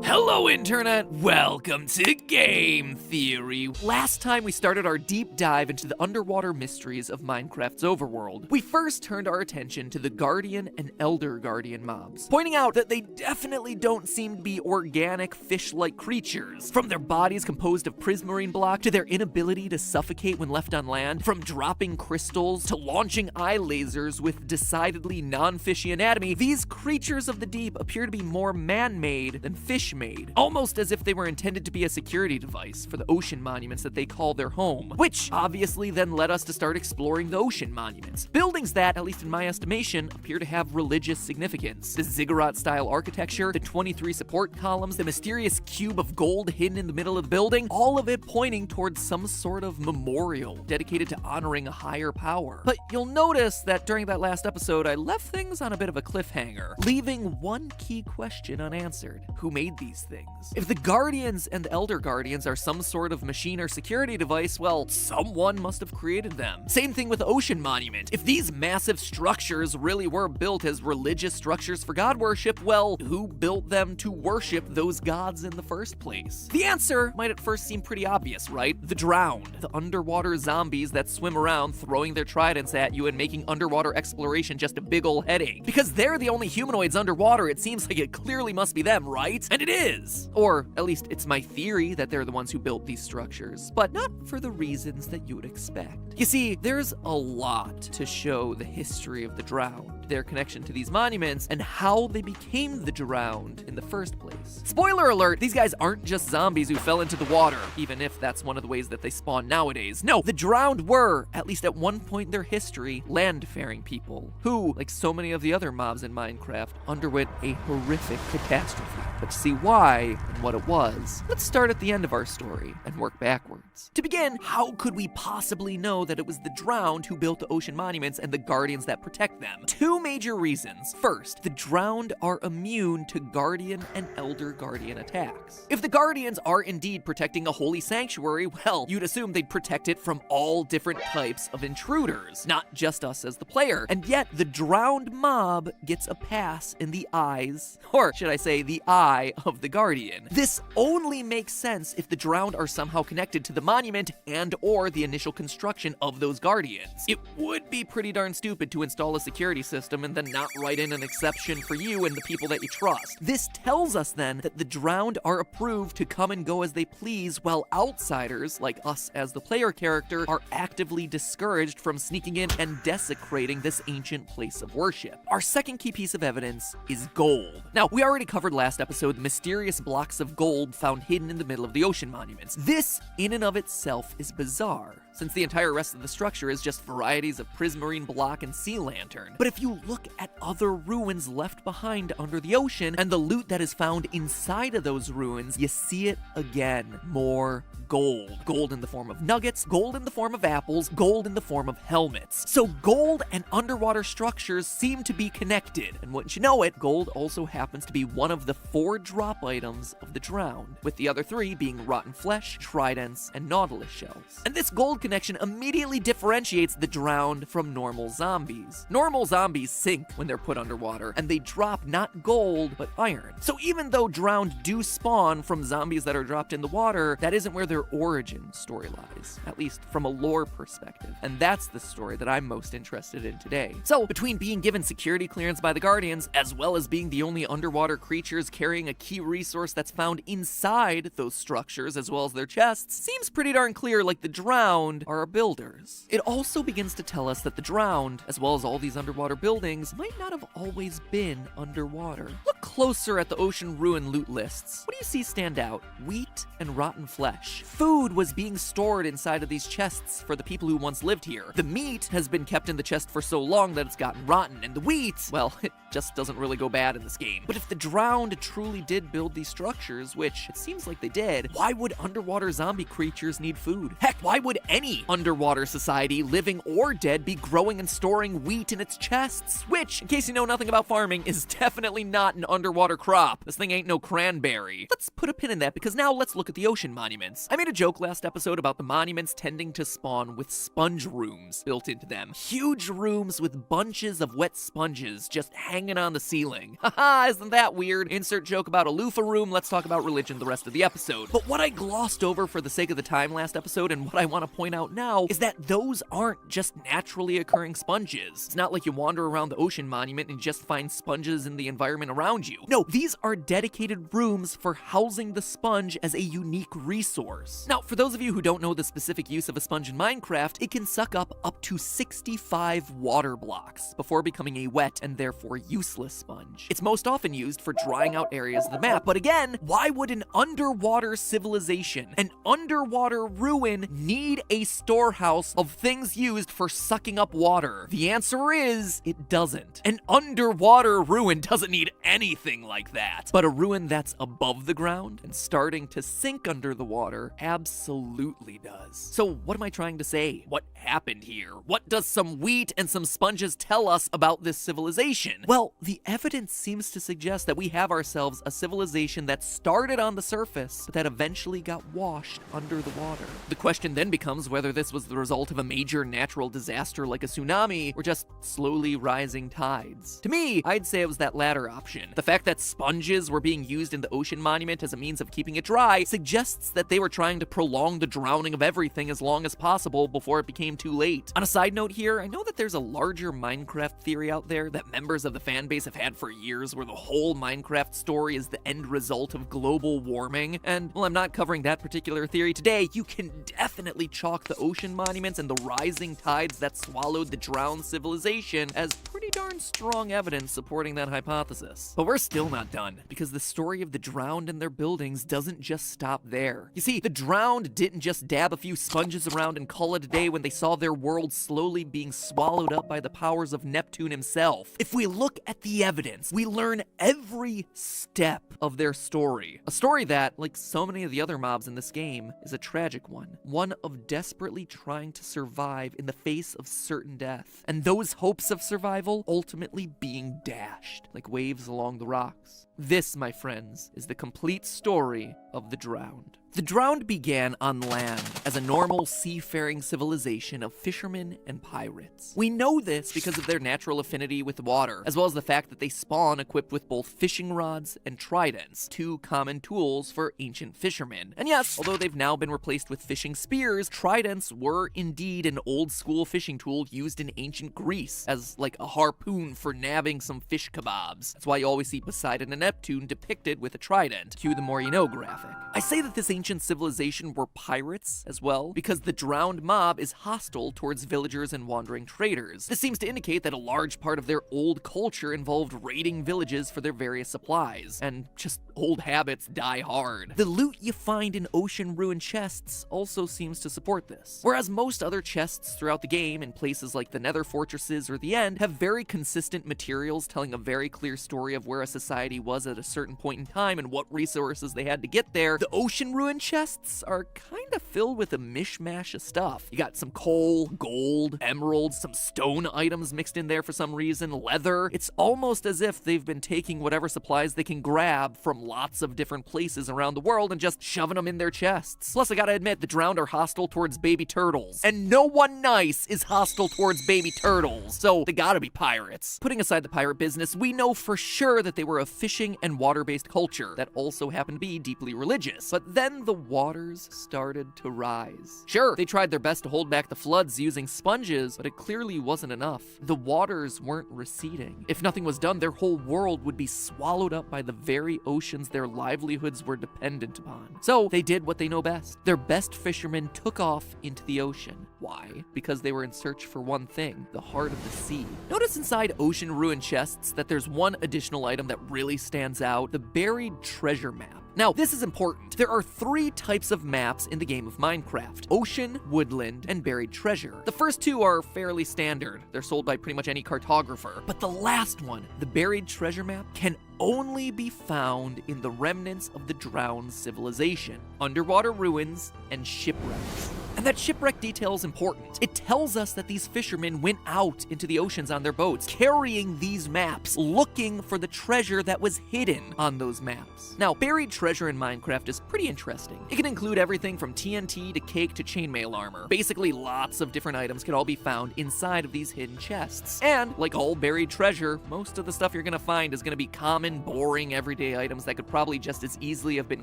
Hello, Internet! Welcome to Game Theory! Last time we started our deep dive into the underwater mysteries of Minecraft's overworld. We first turned our attention to the Guardian and Elder Guardian mobs, pointing out that they definitely don't seem to be organic fish-like creatures. From their bodies composed of prismarine block to their inability to suffocate when left on land, from dropping crystals to launching eye lasers with decidedly non-fishy anatomy, these creatures of the deep appear to be more man-made than fish-made. made, almost as if they were intended to be a security device for the ocean monuments that they call their home, which obviously then led us to start exploring the ocean monuments. Buildings that, at least in my estimation, appear to have religious significance. The ziggurat-style architecture, the 23 support columns, the mysterious cube of gold hidden in the middle of the building, all of it pointing towards some sort of memorial dedicated to honoring a higher power. But you'll notice that during that last episode, I left things on a bit of a cliffhanger, leaving one key question unanswered. Who made these things? If the Guardians and the Elder Guardians are some sort of machine or security device, well, someone must have created them. Same thing with the Ocean Monument. If these massive structures really were built as religious structures for god worship, well, who built them to worship those gods in the first place? The answer might at first seem pretty obvious, right? The drowned, the underwater zombies that swim around throwing their tridents at you and making underwater exploration just a big ol' headache. Because they're the only humanoids underwater, it seems like it clearly must be them, right? And it is! Or at least it's my theory that they're the ones who built these structures, but not for the reasons that you would expect. You see, there's a lot to show the history of the drowned, their connection to these monuments, and how they became the drowned in the first place. Spoiler alert, these guys aren't just zombies who fell into the water, even if that's one of the ways that they spawn nowadays. No, the drowned were, at least at one point in their history, land-faring people, who, like so many of the other mobs in Minecraft, underwent a horrific catastrophe. But to see why and what it was, let's start at the end of our story and work backwards. To begin, how could we possibly know that it was the drowned who built the ocean monuments and the guardians that protect them? Two major reasons. First, the drowned are immune to guardian and elder guardian attacks. If the guardians are indeed protecting a holy sanctuary, well, you'd assume they'd protect it from all different types of intruders, not just us as the player. And yet, the drowned mob gets a pass in the eyes, or should I say the eye of the guardian. This only makes sense if the drowned are somehow connected to the monument and or the initial construction of those guardians. It would be pretty darn stupid to install a security system and then not write in an exception for you and the people that you trust. This tells us then that the drowned are approved to come and go as they please, while outsiders, like us as the player character, are actively discouraged from sneaking in and desecrating this ancient place of worship. Our second key piece of evidence is gold. Now, we already covered last episode the mysterious blocks of gold found hidden in the middle of the ocean monuments. This, in and of itself, is bizarre, since the entire rest of the structure is just varieties of prismarine block and sea lantern. But if you look at other ruins left behind under the ocean and the loot that is found inside of those ruins, you see it again. More gold. Gold in the form of nuggets, gold in the form of apples, gold in the form of helmets. So gold and underwater structures seem to be connected, and wouldn't you know it, gold also happens to be one of the 4 drop items of the drowned, with the other 3 being rotten flesh, tridents, and nautilus shells. And this gold connection immediately differentiates the drowned from normal zombies. Normal zombies sink when they're put underwater, and they drop not gold, but iron. So even though drowned do spawn from zombies that are dropped in the water, that isn't where their origin story lies, at least from a lore perspective. And that's the story that I'm most interested in today. So between being given security clearance by the Guardians, as well as being the only underwater creatures carrying a key resource that's found inside those structures, as well as their chests, seems pretty darn clear like the drowned are our builders. It also begins to tell us that the drowned, as well as all these underwater buildings, might not have always been underwater. Look closer at the ocean ruin loot lists. What do you see stand out? Wheat and rotten flesh. Food was being stored inside of these chests for the people who once lived here. The meat has been kept in the chest for so long that it's gotten rotten, and the wheat, well, it just doesn't really go bad in this game. But if the drowned truly did build these structures, which it seems like they did, why would underwater zombie creatures need food? Heck, why would any underwater society, living or dead, be growing and storing wheat in its chests? Which, in case you know nothing about farming, is definitely not an underwater crop. This thing ain't no cranberry. Let's put a pin in that, because now let's look at the ocean monuments. I made a joke last episode about the monuments tending to spawn with sponge rooms built into them. Huge rooms with bunches of wet sponges just hanging on the ceiling. Haha, isn't that weird? Insert joke about a loofah room, let's talk about religion the rest of the episode. But what I glossed over for the sake of the time last episode, and what I want to point out now, is that those aren't just naturally occurring sponges. It's not like you wander around the ocean monument and just find sponges in the environment around you. No, these are dedicated rooms for housing the sponge as a unique resource. Now, for those of you who don't know the specific use of a sponge in Minecraft, it can suck up to 65 water blocks before becoming a wet and therefore useless sponge. It's most often used for drying out areas of the map, but again, why would an underwater civilization, an underwater ruin, need a storehouse of things used for sucking up water? The answer is, it doesn't. An underwater ruin doesn't need anything like that. But a ruin that's above the ground and starting to sink under the water absolutely does. So what am I trying to say? What happened here? What does some wheat and some sponges tell us about this civilization? Well, the evidence seems to suggest that we have ourselves a civilization that started on the surface, but that eventually got washed under the water. The question then becomes whether this was the result of a major natural disaster like a tsunami, or just slowly rising tides. To me, I'd say it was that latter option. The fact that sponges were being used in the ocean monument as a means of keeping it dry suggests that they were trying to prolong the drowning of everything as long as possible before it became too late. On a side note here, I know that there's a larger Minecraft theory out there that members of the fan base have had for years, where the whole Minecraft story is the end result of global warming, and while I'm not covering that particular theory today, you can definitely chalk the ocean monuments and the rising tides that swallowed the drowned civilization as pretty darn strong evidence supporting that hypothesis. But we're still not done, because the story of the drowned and their buildings doesn't just stop there. You see, the drowned didn't just dab a few sponges around and call it a day when they saw their world slowly being swallowed up by the powers of Neptune himself. If we look at the evidence, we learn every step of their story. A story that, like so many of the other mobs in this game, is a tragic one. One of desperately trying to survive in the face of certain death, and those hopes of survival ultimately being dashed like waves along the rocks. This, my friends, is the complete story of the drowned. The drowned began on land as a normal seafaring civilization of fishermen and pirates. We know this because of their natural affinity with water, as well as the fact that they spawn equipped with both fishing rods and tridents, two common tools for ancient fishermen. And yes, although they've now been replaced with fishing spears, tridents were indeed an old school fishing tool used in ancient Greece as like a harpoon for nabbing some fish kebabs. That's why you always see Poseidon and Neptune depicted with a trident. Cue the more you know graphic. I say that this ancient civilization were pirates as well because the drowned mob is hostile towards villagers and wandering traders. This seems to indicate that a large part of their old culture involved raiding villages for their various supplies, and just old habits die hard. The loot you find in ocean ruin chests also seems to support this. Whereas most other chests throughout the game in places like the nether fortresses or the end have very consistent materials telling a very clear story of where a society was at a certain point in time and what resources they had to get there, the ocean ruin chests are kind of filled with a mishmash of stuff. You got some coal, gold, emeralds, some stone items mixed in there for some reason, leather. It's almost as if they've been taking whatever supplies they can grab from lots of different places around the world and just shoving them in their chests. Plus, I gotta admit, the drowned are hostile towards baby turtles, and no one nice is hostile towards baby turtles, so they gotta be pirates. Putting aside the pirate business, we know for sure that they were a fishing and water-based culture that also happened to be deeply religious. But then the waters started to rise. Sure, they tried their best to hold back the floods using sponges, but it clearly wasn't enough. The waters weren't receding. If nothing was done, their whole world would be swallowed up by the very oceans their livelihoods were dependent upon. So they did what they know best. Their best fishermen took off into the ocean. Why? Because they were in search for one thing, the heart of the sea. Notice inside ocean ruin chests that there's one additional item that really stands out, the buried treasure map. Now, this is important. There are 3 types of maps in the game of Minecraft: ocean, woodland, and buried treasure. The first 2 are fairly standard. They're sold by pretty much any cartographer. But the last one, the buried treasure map, can only be found in the remnants of the drowned civilization, underwater ruins, and shipwrecks. And that shipwreck detail is important. It tells us that these fishermen went out into the oceans on their boats, carrying these maps, looking for the treasure that was hidden on those maps. Now, buried treasure in Minecraft is pretty interesting. It can include everything from TNT to cake to chainmail armor. Basically, lots of different items can all be found inside of these hidden chests. And, like all buried treasure, most of the stuff you're gonna find is gonna be common, boring, everyday items that could probably just as easily have been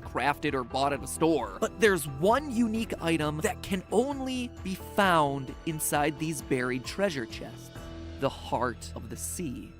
crafted or bought at a store. But there's one unique item that can only be found inside these buried treasure chests: the heart of the sea.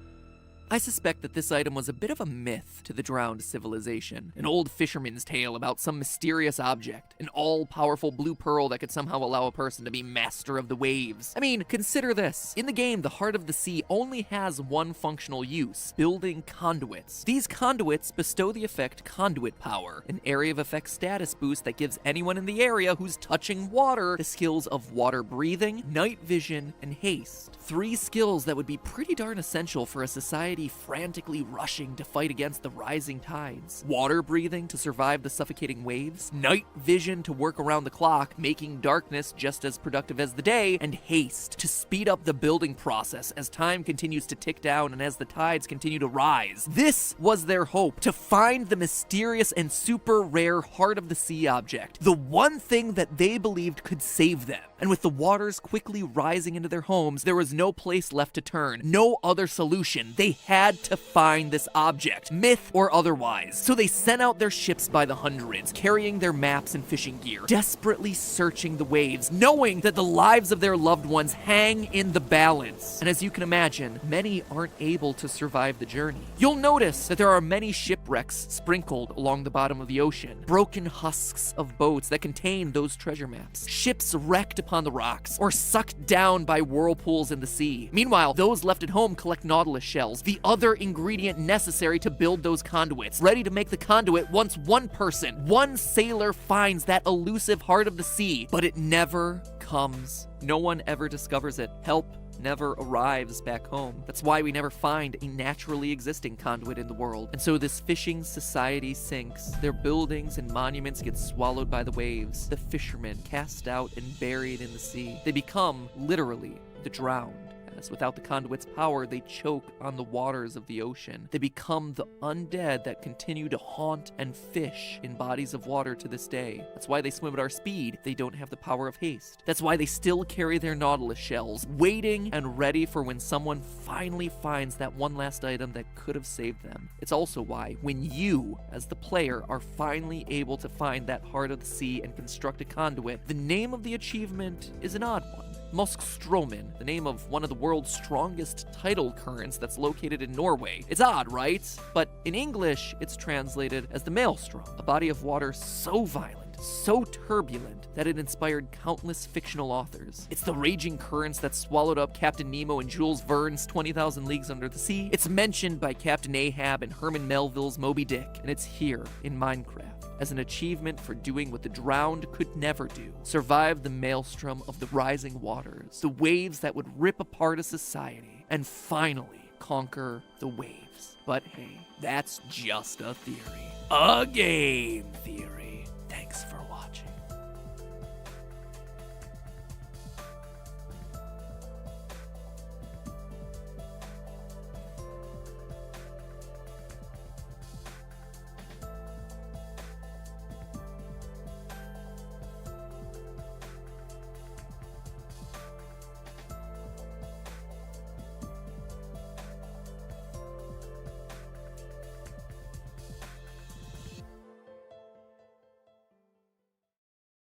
I suspect that this item was a bit of a myth to the drowned civilization, an old fisherman's tale about some mysterious object, an all-powerful blue pearl that could somehow allow a person to be master of the waves. I mean, consider this. In the game, the Heart of the Sea only has one functional use, building conduits. These conduits bestow the effect Conduit Power, an area of effect status boost that gives anyone in the area who's touching water the skills of water breathing, night vision, and haste. 3 skills that would be pretty darn essential for a society frantically rushing to fight against the rising tides. Water breathing to survive the suffocating waves, night vision to work around the clock, making darkness just as productive as the day, and haste to speed up the building process as time continues to tick down and as the tides continue to rise. This was their hope, to find the mysterious and super rare Heart of the Sea object, the one thing that they believed could save them. And with the waters quickly rising into their homes, there was no place left to turn, no other solution. They had to find this object, myth or otherwise. So they sent out their ships by the hundreds, carrying their maps and fishing gear, desperately searching the waves, knowing that the lives of their loved ones hang in the balance. And as you can imagine, many aren't able to survive the journey. You'll notice that there are many shipwrecks sprinkled along the bottom of the ocean, broken husks of boats that contain those treasure maps, ships wrecked upon the rocks, or sucked down by whirlpools in the sea. Meanwhile, those left at home collect nautilus shells, the other ingredient necessary to build those conduits, ready to make the conduit once one person, one sailor finds that elusive Heart of the Sea, but it never comes. No one ever discovers it. Help never arrives back home. That's why we never find a naturally existing conduit in the world. And so this fishing society sinks. Their buildings and monuments get swallowed by the waves. The fishermen cast out and buried in the sea. They become, literally, the drowned. As without the conduit's power, they choke on the waters of the ocean. They become the undead that continue to haunt and fish in bodies of water to this day. That's why they swim at our speed. They don't have the power of haste. That's why they still carry their nautilus shells, waiting and ready for when someone finally finds that one last item that could have saved them. It's also why, when you, as the player, are finally able to find that Heart of the Sea and construct a conduit, the name of the achievement is an odd one. Moskstrømmen, the name of one of the world's strongest tidal currents that's located in Norway. It's odd, right? But in English, it's translated as the Maelstrom, a body of water so violent, so turbulent, that it inspired countless fictional authors. It's the raging currents that swallowed up Captain Nemo and Jules Verne's 20,000 Leagues Under the Sea. It's mentioned by Captain Ahab and Herman Melville's Moby Dick, and it's here in Minecarft as an achievement for doing what the drowned could never do: survive the maelstrom of the rising waters, the waves that would rip apart a society, and finally conquer the waves. But hey, that's just a theory. A game theory. Thanks for watching.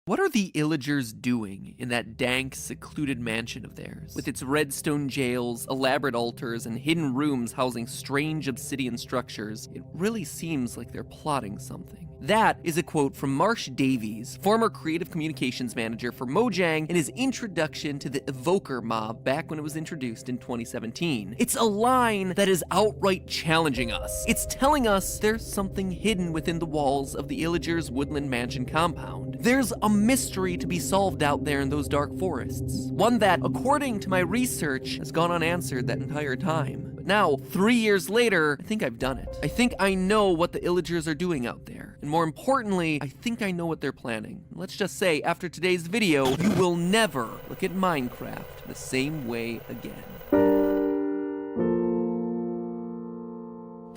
What are the illagers doing in that dank, secluded mansion of theirs? With its redstone jails, elaborate altars, and hidden rooms housing strange obsidian structures, it really seems like they're plotting something. That is a quote from Marsh Davies, former creative communications manager for Mojang, in his introduction to the Evoker mob back when it was introduced in 2017. It's a line that is outright challenging us. It's telling us there's something hidden within the walls of the illagers' woodland mansion compound. There's a mystery to be solved out there in those dark forests. One that, according to my research, has gone unanswered that entire time. But now, 3 years later, I think I've done it. I think I know what the illagers are doing out there. And more importantly, I think I know what they're planning. Let's just say, after today's video, you will never look at Minecarft the same way again.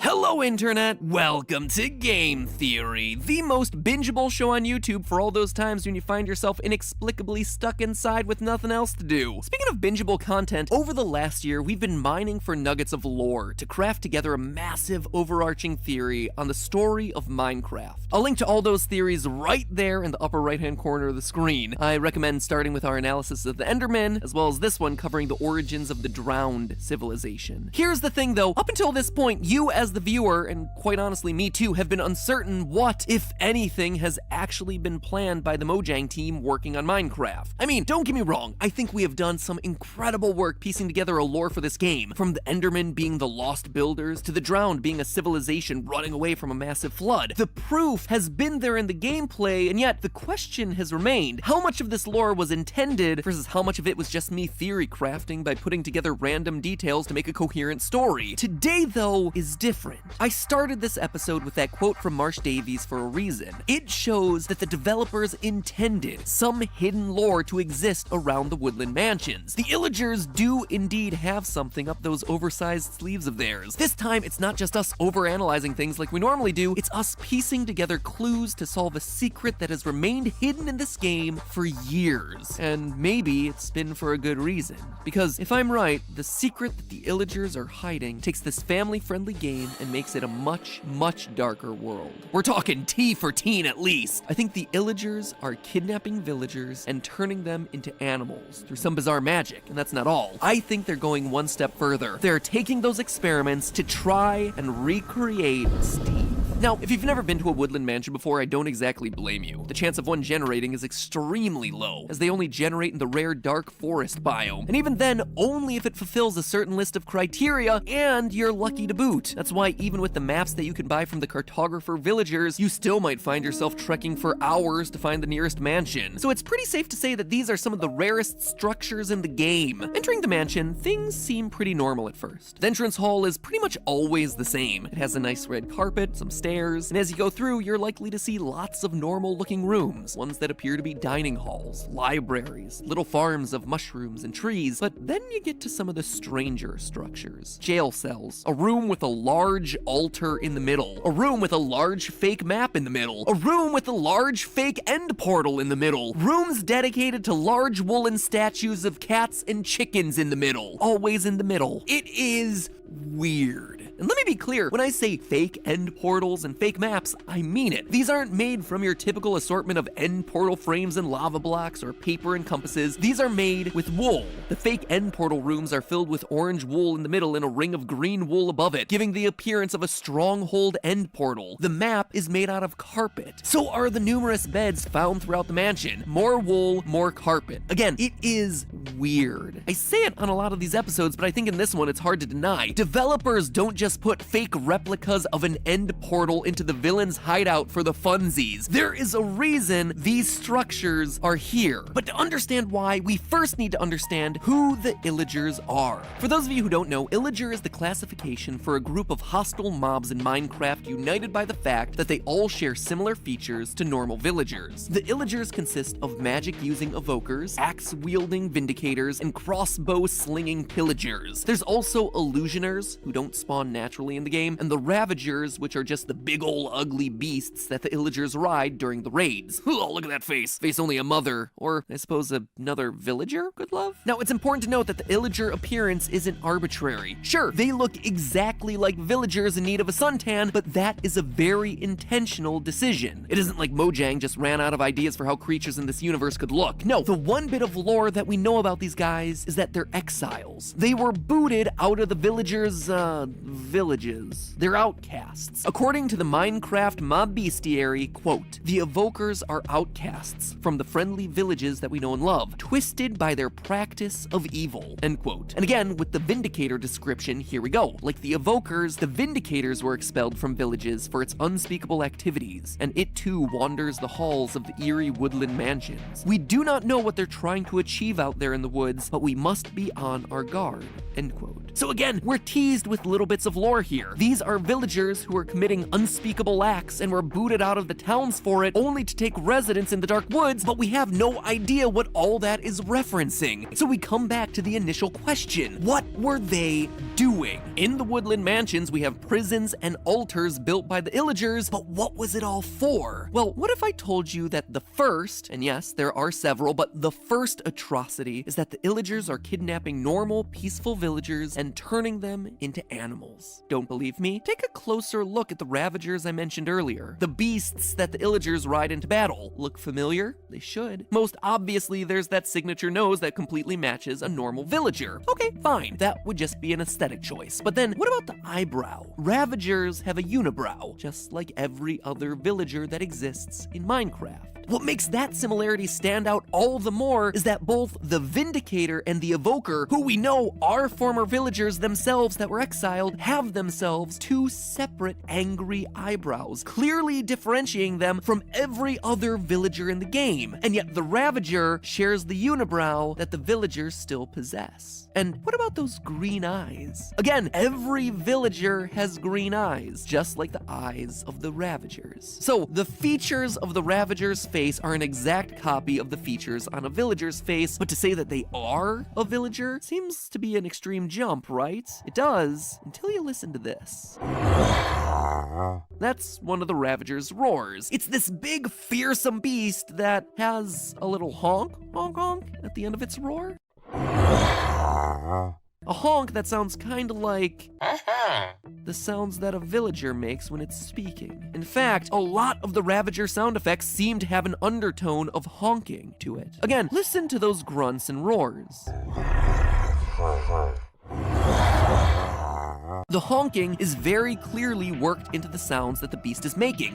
Hello Internet! Welcome to Game Theory, the most bingeable show on YouTube for all those times when you find yourself inexplicably stuck inside with nothing else to do. Speaking of bingeable content, over the last year, we've been mining for nuggets of lore to craft together a massive overarching theory on the story of Minecraft. I'll link to all those theories right there in the upper right-hand corner of the screen. I recommend starting with our analysis of the Endermen, as well as this one covering the origins of the drowned civilization. Here's the thing though, up until this point, you as the viewer, and quite honestly me too, have been uncertain what, if anything, has actually been planned by the Mojang team working on Minecraft. I mean, don't get me wrong, I think we have done some incredible work piecing together a lore for this game, from the Endermen being the lost builders, to the drowned being a civilization running away from a massive flood. The proof has been there in the gameplay, and yet the question has remained, how much of this lore was intended versus how much of it was just me theory crafting by putting together random details to make a coherent story? Today, though, is different. I started this episode with that quote from Marsh Davies for a reason. It shows that the developers intended some hidden lore to exist around the woodland mansions. The illagers do indeed have something up those oversized sleeves of theirs. This time, it's not just us overanalyzing things like we normally do, it's us piecing together clues to solve a secret that has remained hidden in this game for years. And maybe it's been for a good reason. Because if I'm right, the secret that the illagers are hiding takes this family-friendly game and makes it a much, much darker world. We're talking T for teen at least. I think the illagers are kidnapping villagers and turning them into animals through some bizarre magic, and that's not all. I think they're going one step further. They're taking those experiments to try and recreate Steve. Now, if you've never been to a woodland mansion before, I don't exactly blame you. The chance of one generating is extremely low, as they only generate in the rare dark forest biome, and even then, only if it fulfills a certain list of criteria, and you're lucky to boot. That's why even with the maps that you can buy from the cartographer villagers, you still might find yourself trekking for hours to find the nearest mansion. So it's pretty safe to say that these are some of the rarest structures in the game. Entering the mansion, things seem pretty normal at first. The entrance hall is pretty much always the same. It has a nice red carpet, some stairs, and as you go through, you're likely to see lots of normal-looking rooms, ones that appear to be dining halls, libraries, little farms of mushrooms and trees, but then you get to some of the stranger structures. Jail cells, a room with a large altar in the middle, a room with a large fake map in the middle, a room with a large fake end portal in the middle, rooms dedicated to large woolen statues of cats and chickens in the middle, always in the middle. It is weird. And let me be clear, when I say fake end portals and fake maps, I mean it. These aren't made from your typical assortment of end portal frames and lava blocks or paper and compasses. These are made with wool. The fake end portal rooms are filled with orange wool in the middle and a ring of green wool above it, giving the appearance of a stronghold end portal. The map is made out of carpet. So are the numerous beds found throughout the mansion. More wool, more carpet. Again, it is weird. I say it on a lot of these episodes, but I think in this one it's hard to deny. Developers don't just put fake replicas of an end portal into the villain's hideout for the funsies. There is a reason these structures are here. But to understand why, we first need to understand who the illagers are. For those of you who don't know, illager is the classification for a group of hostile mobs in Minecraft united by the fact that they all share similar features to normal villagers. The illagers consist of magic-using evokers, axe-wielding vindicators, and crossbow-slinging pillagers. There's also illusioners, who don't spawn naturally in the game, and the ravagers, which are just the big ol' ugly beasts that the illagers ride during the raids. Oh, look at that face. Face only a mother, or I suppose another villager could love? Now, it's important to note that the illager appearance isn't arbitrary. Sure, they look exactly like villagers in need of a suntan, but that is a very intentional decision. It isn't like Mojang just ran out of ideas for how creatures in this universe could look. No, the one bit of lore that we know about these guys is that they're exiles. They were booted out of the villagers' villages. They're outcasts. According to the Minecarft mob bestiary, quote, "The evokers are outcasts from the friendly villages that we know and love, twisted by their practice of evil," end quote. And again, with the Vindicator description, here we go. Like the evokers, the Vindicators were expelled from villages for its unspeakable activities, and it too wanders the halls of the eerie woodland mansions. We do not know what they're trying to achieve out there in the woods, but we must be on our guard, end quote. So again, we're teased with little bits of of lore here. These are villagers who are committing unspeakable acts and were booted out of the towns for it, only to take residence in the dark woods, but we have no idea what all that is referencing. So we come back to the initial question. What were they doing? In the woodland mansions, we have prisons and altars built by the illagers, but what was it all for? Well, what if I told you that the first, and yes, there are several, but the first atrocity is that the illagers are kidnapping normal, peaceful villagers and turning them into animals. Don't believe me? Take a closer look at the ravagers I mentioned earlier. The beasts that the illagers ride into battle. Look familiar? They should. Most obviously, there's that signature nose that completely matches a normal villager. Okay, fine. That would just be an aesthetic choice. But then, what about the eyebrow? Ravagers have a unibrow, just like every other villager that exists in Minecraft. What makes that similarity stand out all the more is that both the Vindicator and the Evoker, who we know are former villagers themselves that were exiled, have themselves two separate angry eyebrows, clearly differentiating them from every other villager in the game. And yet the Ravager shares the unibrow that the villagers still possess. And what about those green eyes? Again, every villager has green eyes, just like the eyes of the Ravagers. So the features of the Ravager's face are an exact copy of the features on a villager's face, but to say that they are a villager seems to be an extreme jump, right? It does, until you listen to this. That's one of the Ravager's roars. It's this big, fearsome beast that has a little honk, honk, honk at the end of its roar. A honk that sounds kind of like the sounds that a villager makes when it's speaking. In fact, a lot of the Ravager sound effects seem to have an undertone of honking to it. Again, listen to those grunts and roars. The honking is very clearly worked into the sounds that the beast is making,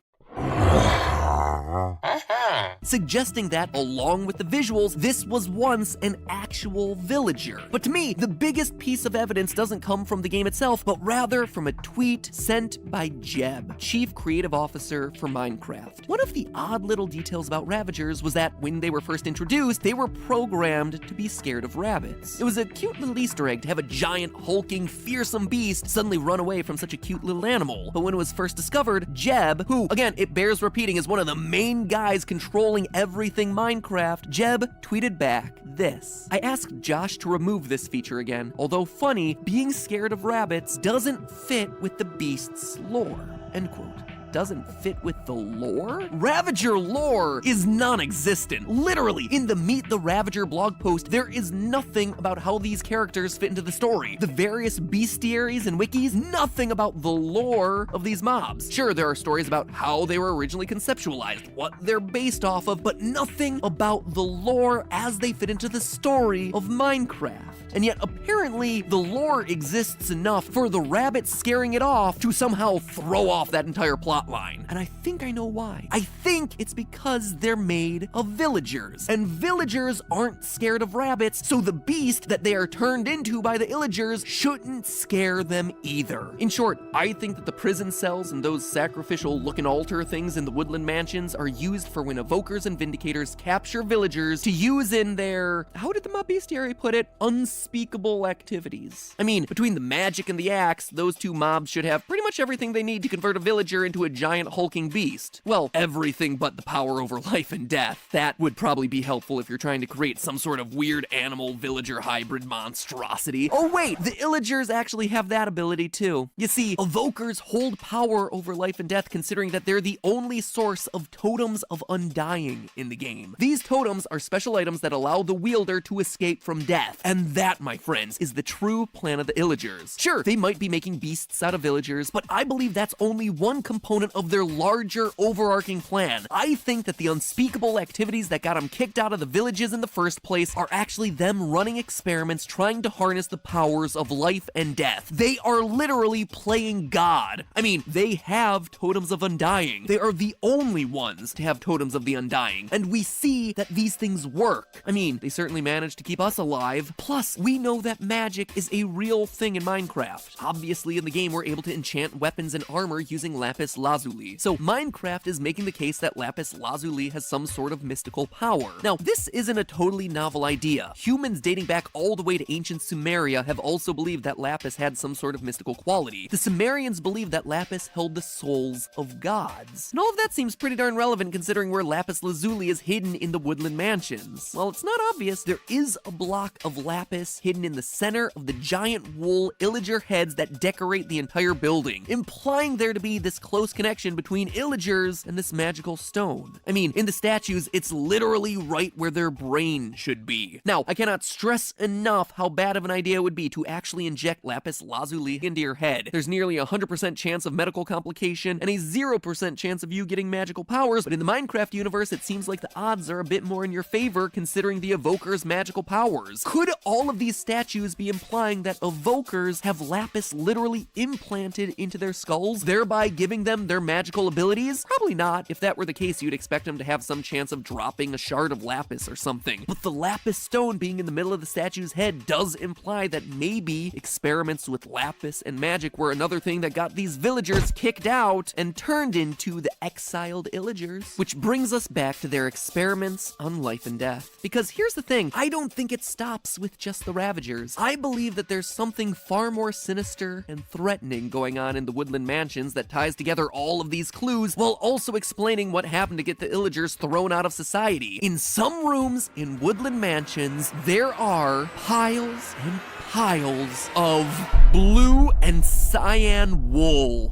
suggesting that, along with the visuals, this was once an actual villager. But to me, the biggest piece of evidence doesn't come from the game itself, but rather from a tweet sent by Jeb, Chief Creative Officer for Minecarft. One of the odd little details about Ravagers was that when they were first introduced, they were programmed to be scared of rabbits. It was a cute little Easter egg to have a giant, hulking, fearsome beast suddenly run away from such a cute little animal. But when it was first discovered, Jeb, who, again, it bears repeating, is one of the main guys controlling everything Minecraft, Jeb tweeted back this. I asked Josh to remove this feature again. Although funny, being scared of rabbits doesn't fit with the beast's lore. End quote. Doesn't fit with the lore? Ravager lore is non-existent. Literally, in the Meet the Ravager blog post, there is nothing about how these characters fit into the story. The various bestiaries and wikis, nothing about the lore of these mobs. Sure, there are stories about how they were originally conceptualized, what they're based off of, but nothing about the lore as they fit into the story of Minecraft. And yet, apparently, the lore exists enough for the rabbit scaring it off to somehow throw off that entire plot line. And I think I know why. I think it's because they're made of villagers. And villagers aren't scared of rabbits, so the beast that they are turned into by the illagers shouldn't scare them either. In short, I think that the prison cells and those sacrificial looking altar things in the woodland mansions are used for when evokers and vindicators capture villagers to use in their, how did the mob bestiary put it? Unspeakable activities. I mean, between the magic and the axe, those two mobs should have pretty much everything they need to convert a villager into a giant hulking beast. Well, everything but the power over life and death. That would probably be helpful if you're trying to create some sort of weird animal villager hybrid monstrosity. Oh wait, the illagers actually have that ability too. You see, evokers hold power over life and death considering that they're the only source of totems of undying in the game. These totems are special items that allow the wielder to escape from death. And that, my friends, is the true plan of the illagers. Sure, they might be making beasts out of villagers, but I believe that's only one component of their larger overarching plan. I think that the unspeakable activities that got them kicked out of the villages in the first place are actually them running experiments trying to harness the powers of life and death. They are literally playing God. I mean, they have totems of undying. They are the only ones to have totems of the undying, and we see that these things work. I mean, they certainly managed to keep us alive. Plus, We know that magic is a real thing in Minecraft. Obviously, in the game, we're able to enchant weapons and armor using lapis lazuli. So Minecraft is making the case that lapis lazuli has some sort of mystical power. Now, this isn't a totally novel idea. Humans dating back all the way to ancient Sumeria have also believed that lapis had some sort of mystical quality. The Sumerians believed that lapis held the souls of gods. And all of that seems pretty darn relevant considering where lapis lazuli is hidden in the woodland mansions. While it's not obvious, there is a block of lapis hidden in the center of the giant wool illager heads that decorate the entire building, implying there to be this close connection between illagers and this magical stone. I mean, in the statues, it's literally right where their brain should be. Now, I cannot stress enough how bad of an idea it would be to actually inject lapis lazuli into your head. There's nearly a 100% chance of medical complication and a 0% chance of you getting magical powers, but in the Minecraft universe, it seems like the odds are a bit more in your favor considering the evoker's magical powers. Could all of these statues be implying that evokers have lapis literally implanted into their skulls, thereby giving them their magical abilities? Probably not. If that were the case, you'd expect them to have some chance of dropping a shard of lapis or something. But the lapis stone being in the middle of the statue's head does imply that maybe experiments with lapis and magic were another thing that got these villagers kicked out and turned into the exiled illagers. Which brings us back to their experiments on life and death. Because here's the thing, I don't think it stops with just the Ravagers. I believe that there's something far more sinister and threatening going on in the woodland mansions that ties together all of these clues while also explaining what happened to get the illagers thrown out of society. In some rooms in woodland mansions, there are piles and piles of blue and cyan wool.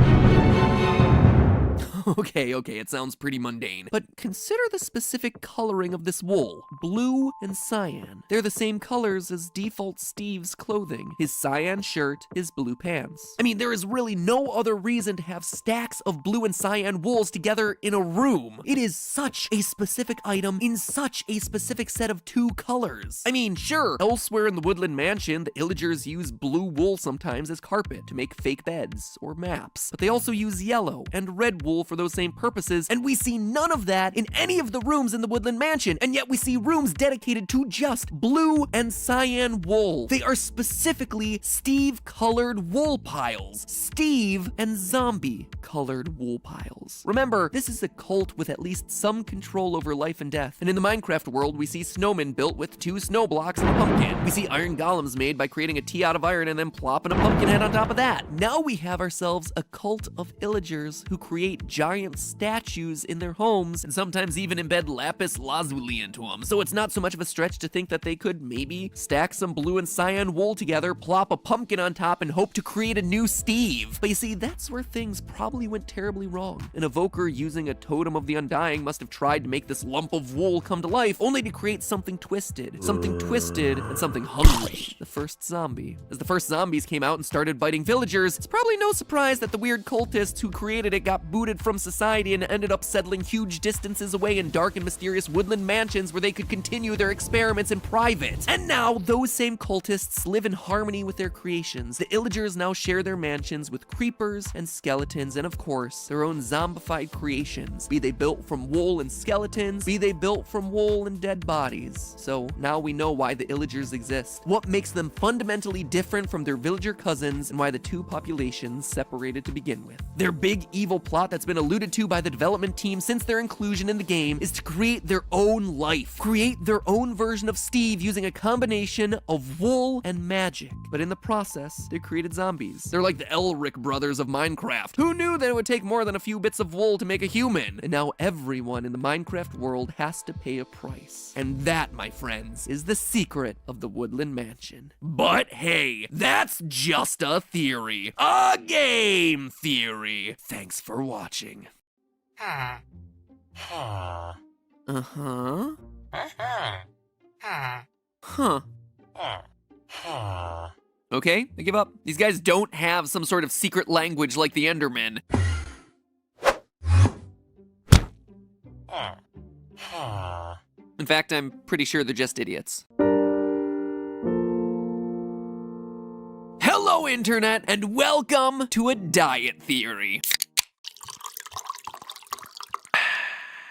Okay, it sounds pretty mundane, but consider the specific coloring of this wool. Blue and cyan. They're the same colors as default Steve's clothing. His cyan shirt, his blue pants. I mean, there is really no other reason to have stacks of blue and cyan wools together in a room. It is such a specific item in such a specific set of two colors. I mean, sure, elsewhere in the woodland mansion, the illagers use blue wool sometimes as carpet to make fake beds or maps, but they also use yellow and red wool for those same purposes, and we see none of that in any of the rooms in the woodland mansion, and yet we see rooms dedicated to just blue and cyan wool. They are specifically Steve-colored wool piles. Steve and zombie-colored wool piles. Remember, this is a cult with at least some control over life and death, and in the Minecraft world, we see snowmen built with 2 snow blocks and a pumpkin. We see iron golems made by creating a T out of iron and then plopping a pumpkin head on top of that. Now we have ourselves a cult of illagers who create giant statues in their homes and sometimes even embed lapis lazuli into them. So it's not so much of a stretch to think that they could maybe stack some blue and cyan wool together, plop a pumpkin on top, and hope to create a new Steve. But you see, that's where things probably went terribly wrong. An evoker using a totem of the undying must have tried to make this lump of wool come to life, only to create something twisted and something hungry. The first zombie. As the first zombies came out and started biting villagers, it's probably no surprise that the weird cultists who created it got booted from society and ended up settling huge distances away in dark and mysterious woodland mansions where they could continue their experiments in private. And now, those same cultists live in harmony with their creations. The illagers now share their mansions with creepers and skeletons, and of course, their own zombified creations, be they built from wool and skeletons, be they built from wool and dead bodies. So now we know why the illagers exist, what makes them fundamentally different from their villager cousins, and why the two populations separated to begin with. Their big evil plot that's been alluded to by the development team since their inclusion in the game is to create their own life, create their own version of Steve using a combination of wool and magic. But in the process, they created zombies. They're like the Elric brothers of Minecraft. Who knew that it would take more than a few bits of wool to make a human? And now everyone in the Minecraft world has to pay a price. And that, my friends, is the secret of the Woodland Mansion. But hey, that's just a theory. A game theory. Thanks for watching. Uh-huh. Huh. Okay, I give up. These guys don't have some sort of secret language like the Endermen. In fact, I'm pretty sure they're just idiots. Hello, Internet, and welcome to a diet theory.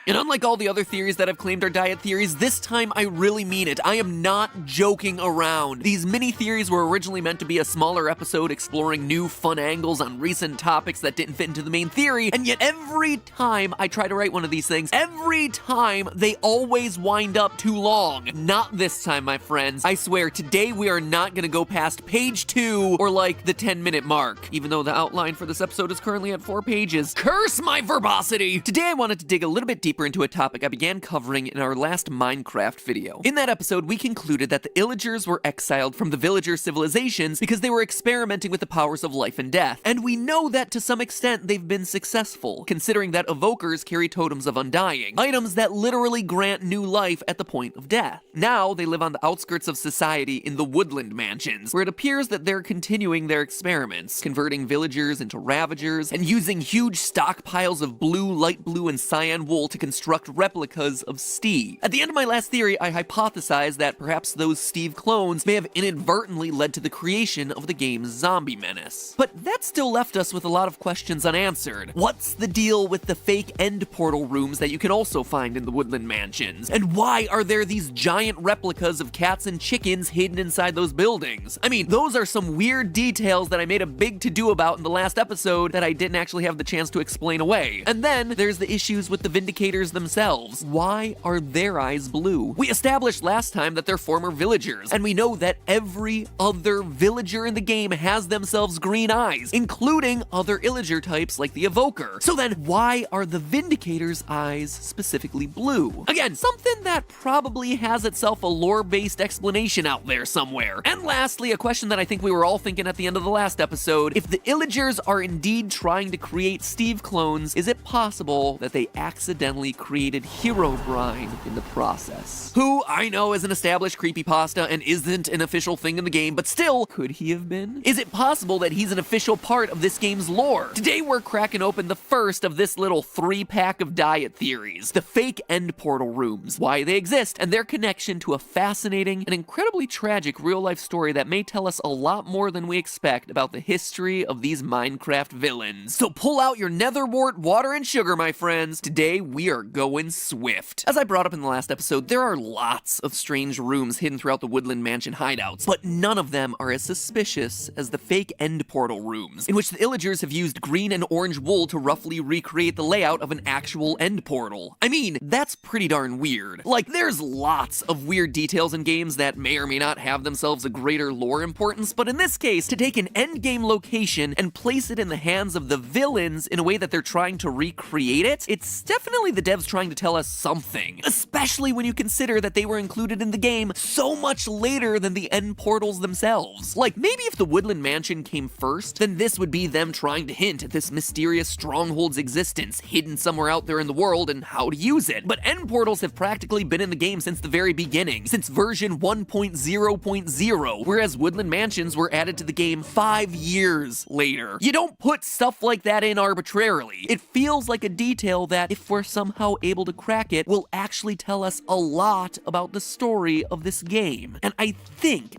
And unlike all the other theories that I've claimed are diet theories, this time I really mean it. I am not joking around. These mini theories were originally meant to be a smaller episode exploring new fun angles on recent topics that didn't fit into the main theory, and yet every time I try to write one of these things, every time they always wind up too long. Not this time, my friends. I swear, today we are not gonna go past page 2 or like the 10-minute mark, even though the outline for this episode is currently at 4 pages. Curse my verbosity! Today I wanted to dig a little bit deeper into a topic I began covering in our last Minecarft video. In that episode, we concluded that the illagers were exiled from the villager civilizations because they were experimenting with the powers of life and death, and we know that to some extent they've been successful, considering that evokers carry totems of undying, items that literally grant new life at the point of death. Now they live on the outskirts of society in the woodland mansions, where it appears that they're continuing their experiments, converting villagers into ravagers, and using huge stockpiles of blue, light blue, and cyan wool to construct replicas of Steve. At the end of my last theory, I hypothesized that perhaps those Steve clones may have inadvertently led to the creation of the game's zombie menace. But that still left us with a lot of questions unanswered. What's the deal with the fake end portal rooms that you can also find in the woodland mansions? And why are there these giant replicas of cats and chickens hidden inside those buildings? I mean, those are some weird details that I made a big to-do about in the last episode that I didn't actually have the chance to explain away. And then there's the issues with the Vindicators themselves. Why are their eyes blue? We established last time that they're former villagers, and we know that every other villager in the game has themselves green eyes, including other illager types like the Evoker. So then, why are the Vindicators' eyes specifically blue? Again, something that probably has itself a lore-based explanation out there somewhere. And lastly, a question that I think we were all thinking at the end of the last episode: if the illagers are indeed trying to create Steve clones, is it possible that they accidentally created Herobrine in the process? Who I know is an established creepypasta and isn't an official thing in the game, but still, could he have been? Is it possible that he's an official part of this game's lore? Today we're cracking open the first of this little 3-pack of diet theories: the fake end portal rooms, why they exist, and their connection to a fascinating and incredibly tragic real-life story that may tell us a lot more than we expect about the history of these Minecarft villains. So pull out your nether wart, water, and sugar, my friends. Today we are going swift. As I brought up in the last episode, there are lots of strange rooms hidden throughout the woodland mansion hideouts, but none of them are as suspicious as the fake end portal rooms, in which the illagers have used green and orange wool to roughly recreate the layout of an actual end portal. I mean, that's pretty darn weird. Like, there's lots of weird details in games that may or may not have themselves a greater lore importance, but in this case, to take an endgame location and place it in the hands of the villains in a way that they're trying to recreate it, it's definitely the devs trying to tell us something. Especially when you consider that they were included in the game so much later than the end portals themselves. Like, maybe if the woodland mansion came first, then this would be them trying to hint at this mysterious stronghold's existence hidden somewhere out there in the world and how to use it. But end portals have practically been in the game since the very beginning, since version 1.0.0, whereas woodland mansions were added to the game 5 years later. You don't put stuff like that in arbitrarily. It feels like a detail that, if we're somehow able to crack it, will actually tell us a lot about the story of this game. And I think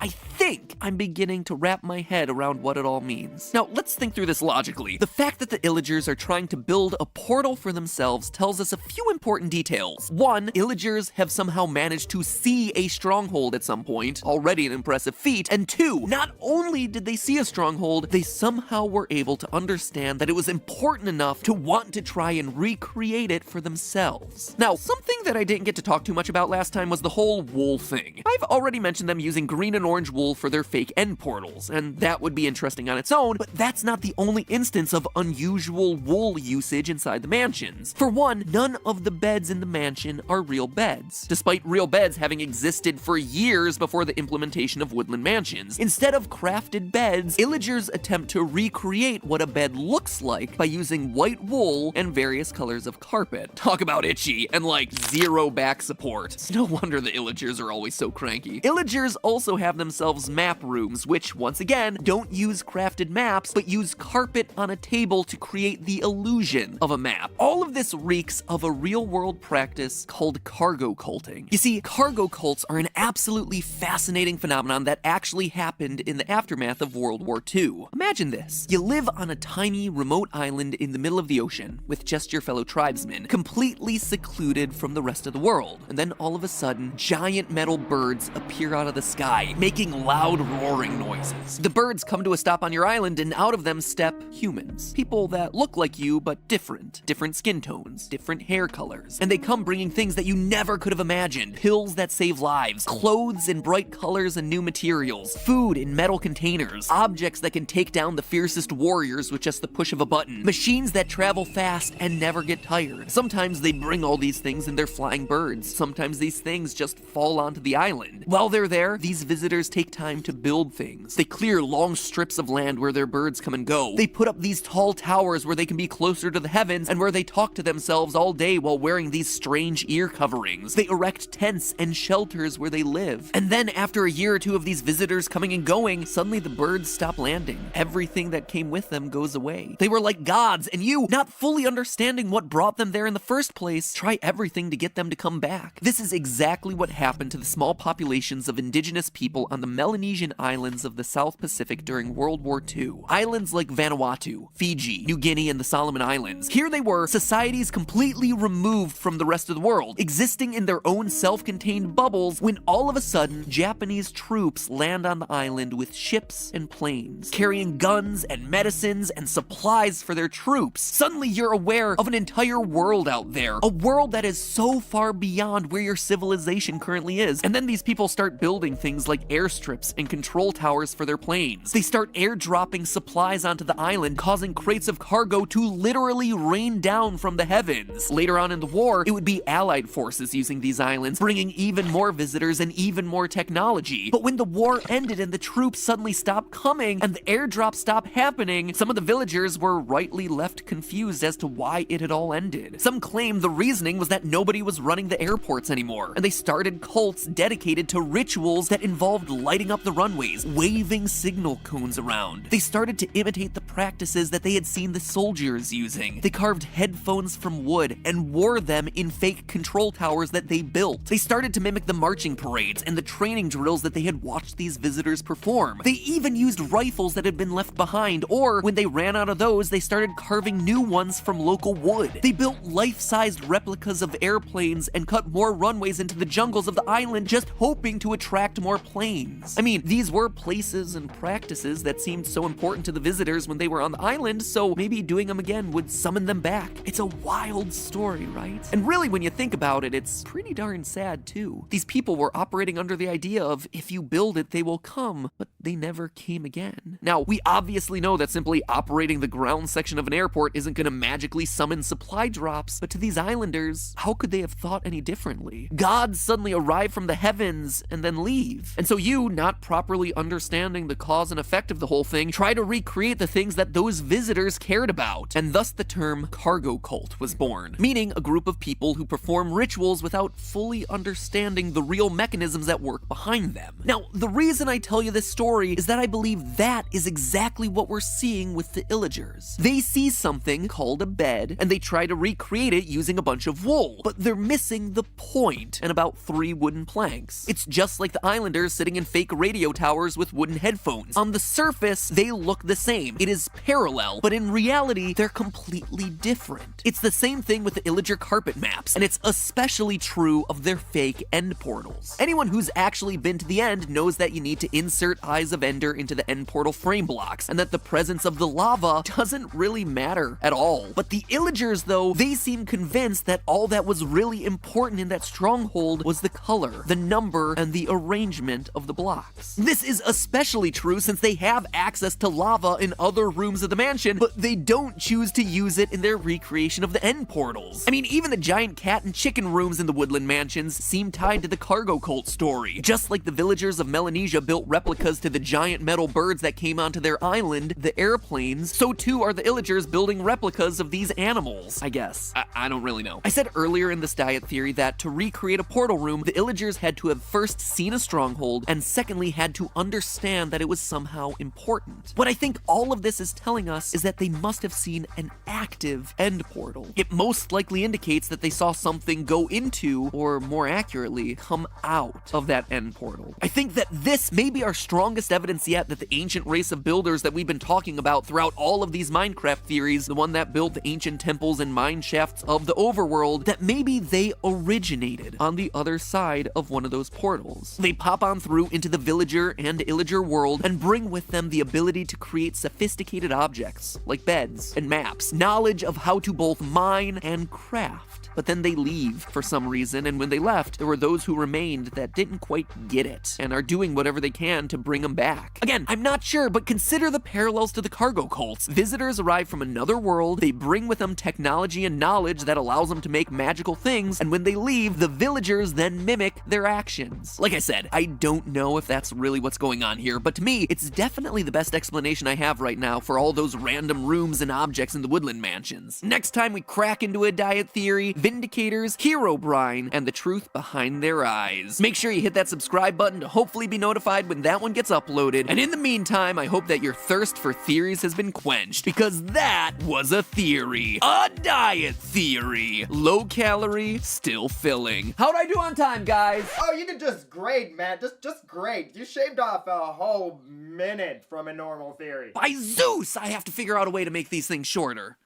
I'm beginning to wrap my head around what it all means. Now, let's think through this logically. The fact that the illagers are trying to build a portal for themselves tells us a few important details. One, illagers have somehow managed to see a stronghold at some point, already an impressive feat, and two, not only did they see a stronghold, they somehow were able to understand that it was important enough to want to try and recreate it for themselves. Now, something that I didn't get to talk too much about last time was the whole wool thing. I've already mentioned them using green and orange wool for their fake end portals, and that would be interesting on its own, but that's not the only instance of unusual wool usage inside the mansions. For one, none of the beds in the mansion are real beds, despite real beds having existed for years before the implementation of woodland mansions. Instead of crafted beds, illagers attempt to recreate what a bed looks like by using white wool and various colors of carpet. Talk about itchy, and like zero back support. It's no wonder the illagers are always so cranky. Illagers also have themselves themselves map rooms, which, once again, don't use crafted maps, but use carpet on a table to create the illusion of a map. All of this reeks of a real-world practice called cargo culting. You see, cargo cults are an absolutely fascinating phenomenon that actually happened in the aftermath of World War II. Imagine this. You live on a tiny, remote island in the middle of the ocean, with just your fellow tribesmen, completely secluded from the rest of the world. And then all of a sudden, giant metal birds appear out of the sky, making loud roaring noises. The birds come to a stop on your island, and out of them step humans. People that look like you, but different. Different skin tones, different hair colors. And they come bringing things that you never could have imagined. Pills that save lives, clothes in bright colors and new materials, food in metal containers, objects that can take down the fiercest warriors with just the push of a button, machines that travel fast and never get tired. Sometimes they bring all these things in their flying birds. Sometimes these things just fall onto the island. While they're there, these visitors take time to build things. They clear long strips of land where their birds come and go. They put up these tall towers where they can be closer to the heavens and where they talk to themselves all day while wearing these strange ear coverings. They erect tents and shelters where they live. And then after a year or two of these visitors coming and going, suddenly the birds stop landing. Everything that came with them goes away. They were like gods, and you, not fully understanding what brought them there in the first place, try everything to get them to come back. This is exactly what happened to the small populations of indigenous people on the Melanesian islands of the South Pacific during World War II. Islands like Vanuatu, Fiji, New Guinea, and the Solomon Islands. Here they were, societies completely removed from the rest of the world, existing in their own self-contained bubbles, when all of a sudden, Japanese troops land on the island with ships and planes, carrying guns and medicines and supplies for their troops. Suddenly you're aware of an entire world out there, a world that is so far beyond where your civilization currently is. And then these people start building things like airstrips and control towers for their planes. They start airdropping supplies onto the island, causing crates of cargo to literally rain down from the heavens. Later on in the war, it would be Allied forces using these islands, bringing even more visitors and even more technology. But when the war ended and the troops suddenly stopped coming and the airdrops stopped happening, some of the villagers were rightly left confused as to why it had all ended. Some claimed the reasoning was that nobody was running the airports anymore, and they started cults dedicated to rituals that involved lighting up the runways, waving signal cones around. They started to imitate the practices that they had seen the soldiers using. They carved headphones from wood and wore them in fake control towers that they built. They started to mimic the marching parades and the training drills that they had watched these visitors perform. They even used rifles that had been left behind, or when they ran out of those, they started carving new ones from local wood. They built life-sized replicas of airplanes and cut more runways into the jungles of the island, just hoping to attract more planes. I mean, these were places and practices that seemed so important to the visitors when they were on the island, so maybe doing them again would summon them back. It's a wild story, right? And really, when you think about it, it's pretty darn sad too. These people were operating under the idea of, if you build it, they will come, but they never came again. Now, we obviously know that simply operating the ground section of an airport isn't gonna magically summon supply drops, but to these islanders, how could they have thought any differently? Gods suddenly arrive from the heavens and then leave. And so you, not properly understanding the cause and effect of the whole thing, try to recreate the things that those visitors cared about. And thus the term cargo cult was born, meaning a group of people who perform rituals without fully understanding the real mechanisms that work behind them. Now, the reason I tell you this story is that I believe that is exactly what we're seeing with the illagers. They see something called a bed, and they try to recreate it using a bunch of wool, but they're missing the point and about 3 wooden planks. It's just like the islanders sitting in fake radio towers with wooden headphones. On the surface, they look the same. It is parallel, but in reality, they're completely different. It's the same thing with the illager carpet maps, and it's especially true of their fake end portals. Anyone who's actually been to the end knows that you need to insert Eyes of Ender into the end portal frame blocks, and that the presence of the lava doesn't really matter at all. But the illagers, though, they seem convinced that all that was really important in that stronghold was the color, the number, and the arrangement of the blocks. This is especially true since they have access to lava in other rooms of the mansion, but they don't choose to use it in their recreation of the end portals. I mean, even the giant cat and chicken rooms in the woodland mansions seem tied to the cargo cult story. Just like the villagers of Melanesia built replicas to to the giant metal birds that came onto their island, the airplanes, so too are the illagers building replicas of these animals, I guess. I don't really know. I said earlier in this diet theory that to recreate a portal room, the illagers had to have first seen a stronghold, and secondly had to understand that it was somehow important. What I think all of this is telling us is that they must have seen an active end portal. It most likely indicates that they saw something go into, or more accurately, come out of that end portal. I think that this may be our strongest evidence yet that the ancient race of builders that we've been talking about throughout all of these Minecraft theories, the one that built the ancient temples and mine shafts of the overworld, that maybe they originated on the other side of one of those portals. They pop on through into the villager and illager world and bring with them the ability to create sophisticated objects, like beds and maps, knowledge of how to both mine and craft. But then they leave for some reason, and when they left, there were those who remained that didn't quite get it, and are doing whatever they can to bring them back. Again, I'm not sure, but consider the parallels to the cargo cults. Visitors arrive from another world, they bring with them technology and knowledge that allows them to make magical things, and when they leave, the villagers then mimic their actions. Like I said, I don't know if that's really what's going on here, but to me, it's definitely the best explanation I have right now for all those random rooms and objects in the woodland mansions. Next time we crack into a diet theory, Vindicators, Herobrine, and the truth behind their eyes. Make sure you hit that subscribe button to hopefully be notified when that one gets uploaded, and in the meantime, I hope that your thirst for theories has been quenched, because that was a theory. A diet theory. Low calorie, still filling. How'd I do on time, guys? Oh, you did just great, man. Just great. You shaved off a whole minute from a normal theory. By Zeus, I have to figure out a way to make these things shorter.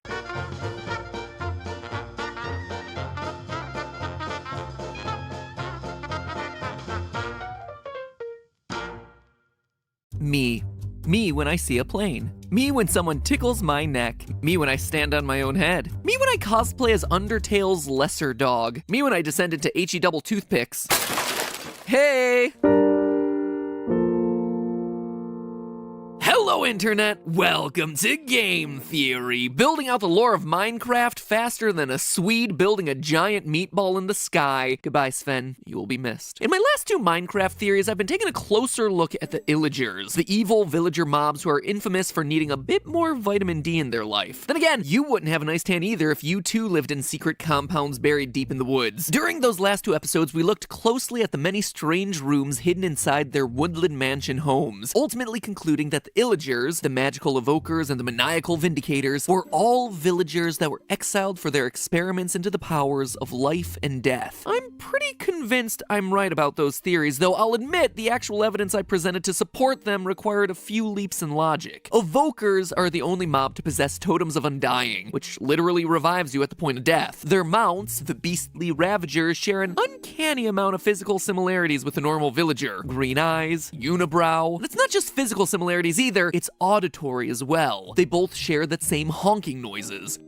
Me. Me when I see a plane. Me when someone tickles my neck. Me when I stand on my own head. Me when I cosplay as Undertale's lesser dog. Me when I descend into HE double toothpicks. Hey! Hello, Internet! Welcome to Game Theory, building out the lore of Minecraft faster than a Swede building a giant meatball in the sky. Goodbye, Sven. You will be missed. In my last two Minecraft theories, I've been taking a closer look at the illagers, the evil villager mobs who are infamous for needing a bit more vitamin D in their life. Then again, you wouldn't have a nice tan either if you too lived in secret compounds buried deep in the woods. During those last two episodes, we looked closely at the many strange rooms hidden inside their woodland mansion homes, ultimately concluding that the illagers, the magical evokers, and the maniacal vindicators were all villagers that were exiled for their experiments into the powers of life and death. I'm pretty convinced I'm right about those theories, though I'll admit the actual evidence I presented to support them required a few leaps in logic. Evokers are the only mob to possess totems of undying, which literally revives you at the point of death. Their mounts, the beastly ravagers, share an uncanny amount of physical similarities with the normal villager. Green eyes, unibrow. And it's not just physical similarities either, it's auditory as well. They both share that same honking noises.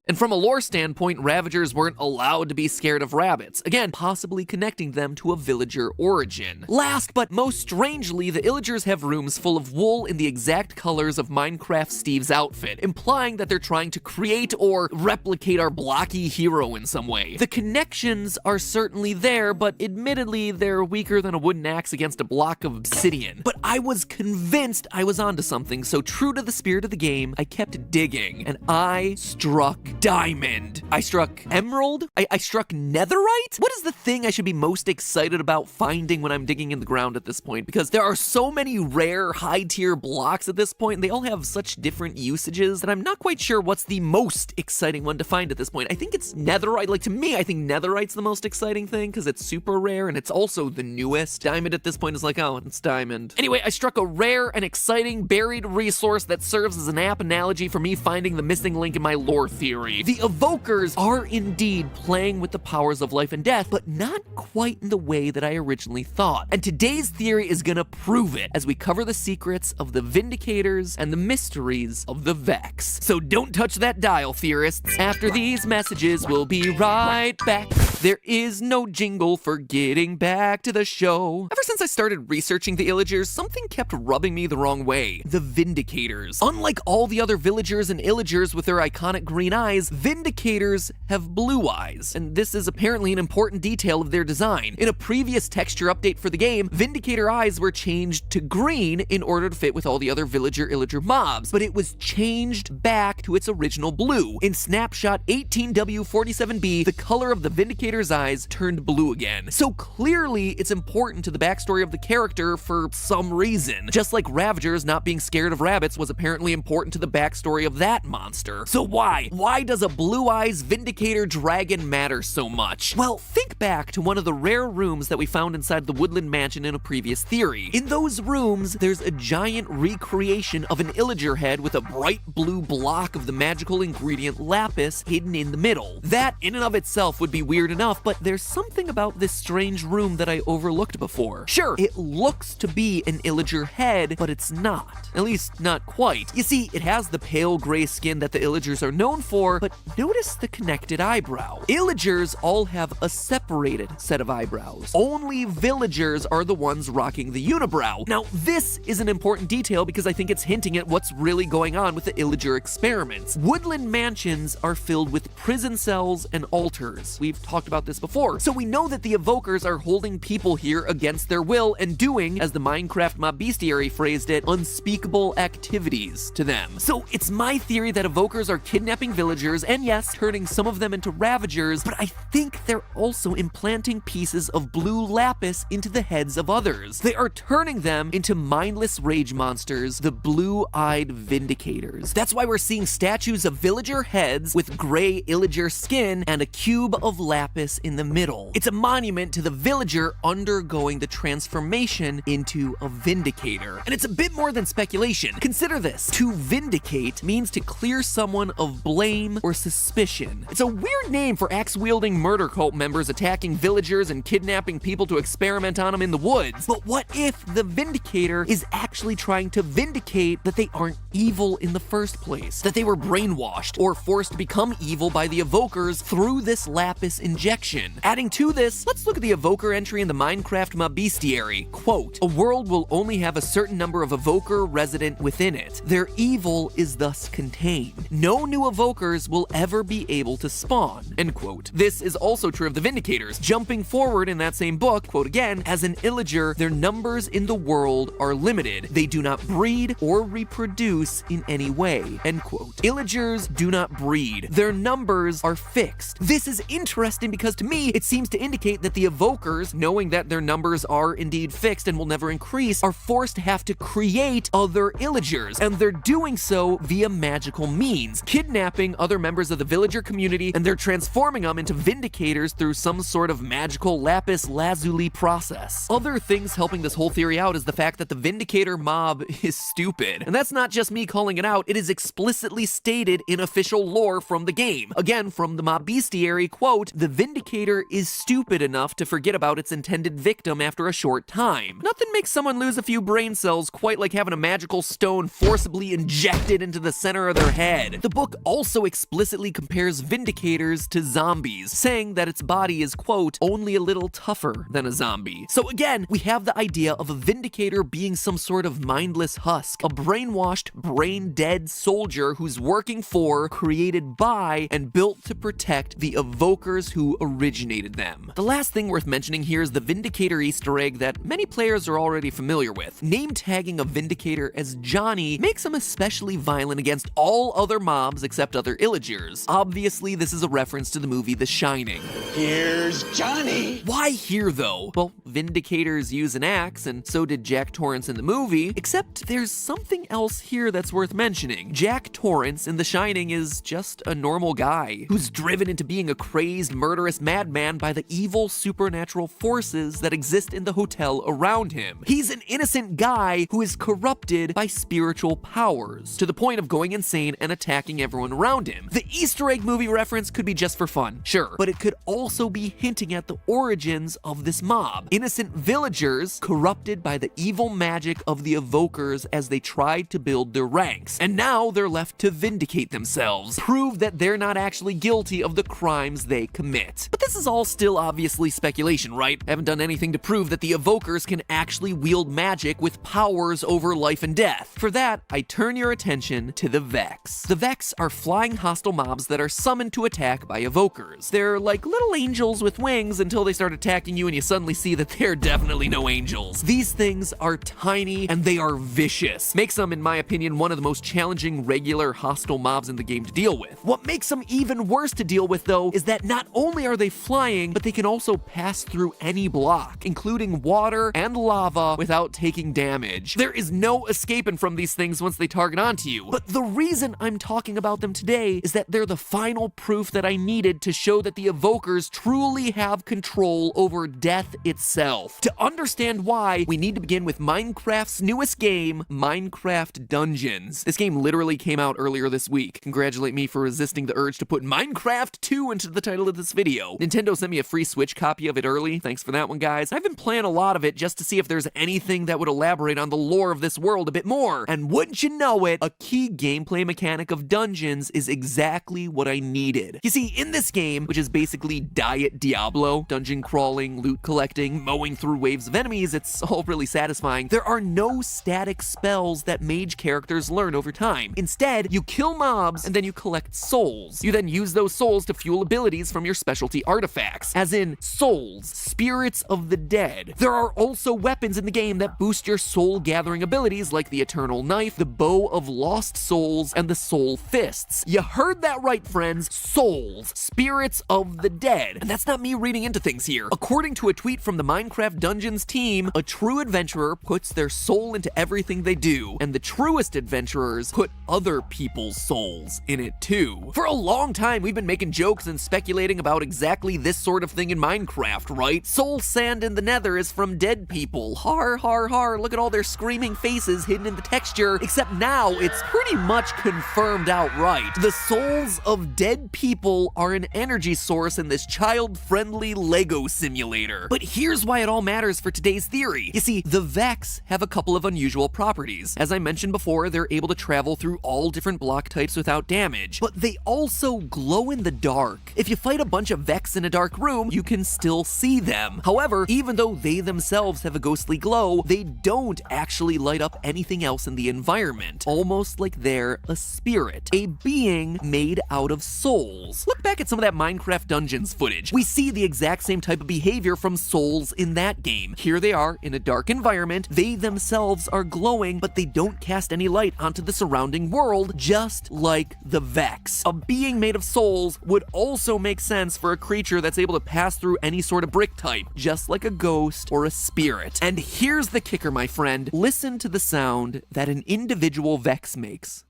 And from a lore standpoint, Ravagers weren't allowed to be scared of rabbits, again, possibly connecting them to a villager origin. Last but most strangely, the illagers have rooms full of wool in the exact colors of Minecraft Steve's outfit, implying that they're trying to create or replicate our blocky hero in some way. The connections are certainly there, but admittedly, they're weaker than a wooden axe against a block of obsidian. But I was convinced I was onto something, so true to the spirit of the game, I kept digging, and I struck diamond. I struck emerald? I struck netherite? What is the thing I should be most excited about finding when I'm digging in the ground at this point? Because there are so many rare, high-tier blocks at this point, and they all have such different usages that I'm not quite sure what's the most exciting one to find at this point. I think it's netherite. Like, to me, I think netherite's the most exciting thing because it's super rare and it's also the newest. Diamond at this point is like, oh, it's diamond. Anyway, I struck a rare and exciting buried resource that serves as an apt analogy for me finding the missing link in my lore theory. The evokers are indeed playing with the powers of life and death, but not quite in the way that I originally thought. And today's theory is gonna prove it as we cover the secrets of the Vindicators and the mysteries of the Vex. So don't touch that dial, theorists. After these messages, we'll be right back. There is no jingle for getting back to the show. Ever since I started researching the illagers, something kept rubbing me the wrong way. The Vindicators. Unlike all the other villagers and illagers with their iconic green eyes, Vindicators have blue eyes, and this is apparently an important detail of their design. In a previous texture update for the game, Vindicator eyes were changed to green in order to fit with all the other villager-illager mobs, but it was changed back to its original blue. In snapshot 18W47B, the color of the Vindicator's eyes turned blue again. So clearly, it's important to the backstory of the character for some reason. Just like Ravagers not being scared of rabbits was apparently important to the backstory of that monster. So why? Why does a blue eyes Vindicator dragon matter so much? Well, think back to one of the rare rooms that we found inside the Woodland Mansion in a previous theory. In those rooms, there's a giant recreation of an illager head with a bright blue block of the magical ingredient lapis hidden in the middle. That in and of itself would be weird enough, but there's something about this strange room that I overlooked before. Sure, it looks to be an illager head, but it's not. At least, not quite. You see, it has the pale gray skin that the illagers are known for, but notice the connected eyebrow. Illagers all have a separated set of eyebrows. Only villagers are the ones rocking the unibrow. Now, this is an important detail because I think it's hinting at what's really going on with the illager experiments. Woodland mansions are filled with prison cells and altars. We've talked about this before. So we know that the evokers are holding people here against their will and doing, as the Minecarft mob bestiary phrased it, unspeakable activities to them. So it's my theory that evokers are kidnapping villagers and yes, turning some of them into ravagers, but I think they're also implanting pieces of blue lapis into the heads of others. They are turning them into mindless rage monsters, the blue-eyed Vindicators. That's why we're seeing statues of villager heads with gray illager skin and a cube of lapis in the middle. It's a monument to the villager undergoing the transformation into a Vindicator. And it's a bit more than speculation. Consider this. To vindicate means to clear someone of blame or suspicion. It's a weird name for axe-wielding murder cult members attacking villagers and kidnapping people to experiment on them in the woods. But what if the Vindicator is actually trying to vindicate that they aren't evil in the first place? That they were brainwashed or forced to become evil by the evokers through this lapis injection. Adding to this, let's look at the evoker entry in the Minecarft mob bestiary. Quote, "A world will only have a certain number of evoker resident within it. Their evil is thus contained. No new evokers will ever be able to spawn." End quote. This is also true of the Vindicators. Jumping forward in that same book, quote again, "As an illager, their numbers in the world are limited. They do not breed or reproduce in any way." End quote. Illagers do not breed. Their numbers are fixed. This is interesting because to me, it seems to indicate that the evokers, knowing that their numbers are indeed fixed and will never increase, are forced to have to create other illagers, and they're doing so via magical means, kidnapping other members of the villager community, and they're transforming them into Vindicators through some sort of magical lapis lazuli process. Other things helping this whole theory out is the fact that the Vindicator mob is stupid. And that's not just me calling it out, it is explicitly stated in official lore from the game. Again, from the mob bestiary, quote, "The Vindicator is stupid enough to forget about its intended victim after a short time. Nothing makes someone lose a few brain cells quite like having a magical stone forcibly injected into the center of their head." The book also explicitly compares Vindicators to zombies, saying that its body is, quote, "only a little tougher than a zombie." So again, we have the idea of a Vindicator being some sort of mindless husk, a brainwashed, brain-dead soldier who's working for, created by, and built to protect the evokers who originated them. The last thing worth mentioning here is the Vindicator Easter egg that many players are already familiar with. Name tagging a Vindicator as Johnny makes him especially violent against all other mobs except other illagers. Obviously, this is a reference to the movie The Shining. Here's Johnny! Why here, though? Well, Vindicators use an axe, and so did Jack Torrance in the movie, except there's something else here that's worth mentioning. Jack Torrance in The Shining is just a normal guy who's driven into being a crazed, murderous madman by the evil supernatural forces that exist in the hotel around him. He's an innocent guy who is corrupted by spiritual powers, to the point of going insane and attacking everyone around him. The Easter egg movie reference could be just for fun, sure, but it could also be hinting at the origins of this mob. Innocent villagers corrupted by the evil magic of the evokers as they tried to build their ranks, and now they're left to vindicate themselves, prove that they're not actually guilty of the crimes they commit. it. But this is all still obviously speculation, right? I haven't done anything to prove that the evokers can actually wield magic with powers over life and death. For that, I turn your attention to the Vex. The Vex are flying hostile mobs that are summoned to attack by evokers. They're like little angels with wings until they start attacking you and you suddenly see that they're definitely no angels. These things are tiny and they are vicious. Makes them, in my opinion, one of the most challenging regular hostile mobs in the game to deal with. What makes them even worse to deal with, though, is that not only are they flying, but they can also pass through any block, including water and lava, without taking damage. There is no escaping from these things once they target onto you. But the reason I'm talking about them today is that they're the final proof that I needed to show that the evokers truly have control over death itself. To understand why, we need to begin with Minecraft's newest game, Minecarft Dungeons. This game literally came out earlier this week. Congratulate me for resisting the urge to put Minecraft 2 into the title of this video. Nintendo sent me a free Switch copy of it early. Thanks for that one, guys. I've been playing a lot of it just to see if there's anything that would elaborate on the lore of this world a bit more. And wouldn't you know it, a key gameplay mechanic of dungeons is exactly what I needed. You see, in this game, which is basically Diet Diablo, dungeon crawling, loot collecting, mowing through waves of enemies, it's all really satisfying. There are no static spells that mage characters learn over time. Instead, you kill mobs and then you collect souls. You then use those souls to fuel abilities from your specialty artifacts, as in souls, spirits of the dead. There are also weapons in the game that boost your soul gathering abilities like the Eternal Knife, the Bow of Lost Souls, and the Soul Fists. You heard that right, friends. Souls, spirits of the dead. And that's not me reading into things here. According to a tweet from the Minecraft Dungeons team, a true adventurer puts their soul into everything they do, and the truest adventurers put other people's souls in it too. For a long time, we've been making jokes and speculating about exactly this sort of thing in Minecraft, right? Soul sand in the nether is from dead people. Har, har, har, look at all their screaming faces hidden in the texture, except now it's pretty much confirmed outright. The souls of dead people are an energy source in this child-friendly Lego simulator. But here's why it all matters for today's theory. You see, the Vex have a couple of unusual properties. As I mentioned before, they're able to travel through all different block types without damage, but they also glow in the dark. If you fight a bunch of Vex in a dark room, you can still see them. However, even though they themselves have a ghostly glow, they don't actually light up anything else in the environment, almost like they're a spirit, a being made out of souls. Look back at some of that Minecraft Dungeons footage. We see the exact same type of behavior from souls in that game. Here they are in a dark environment, they themselves are glowing, but they don't cast any light onto the surrounding world, just like the Vex. A being made of souls would also make sense for a creature that's able to pass through any sort of brick type, just like a ghost or a spirit. And here's the kicker, my friend. Listen to the sound that an individual Vex makes.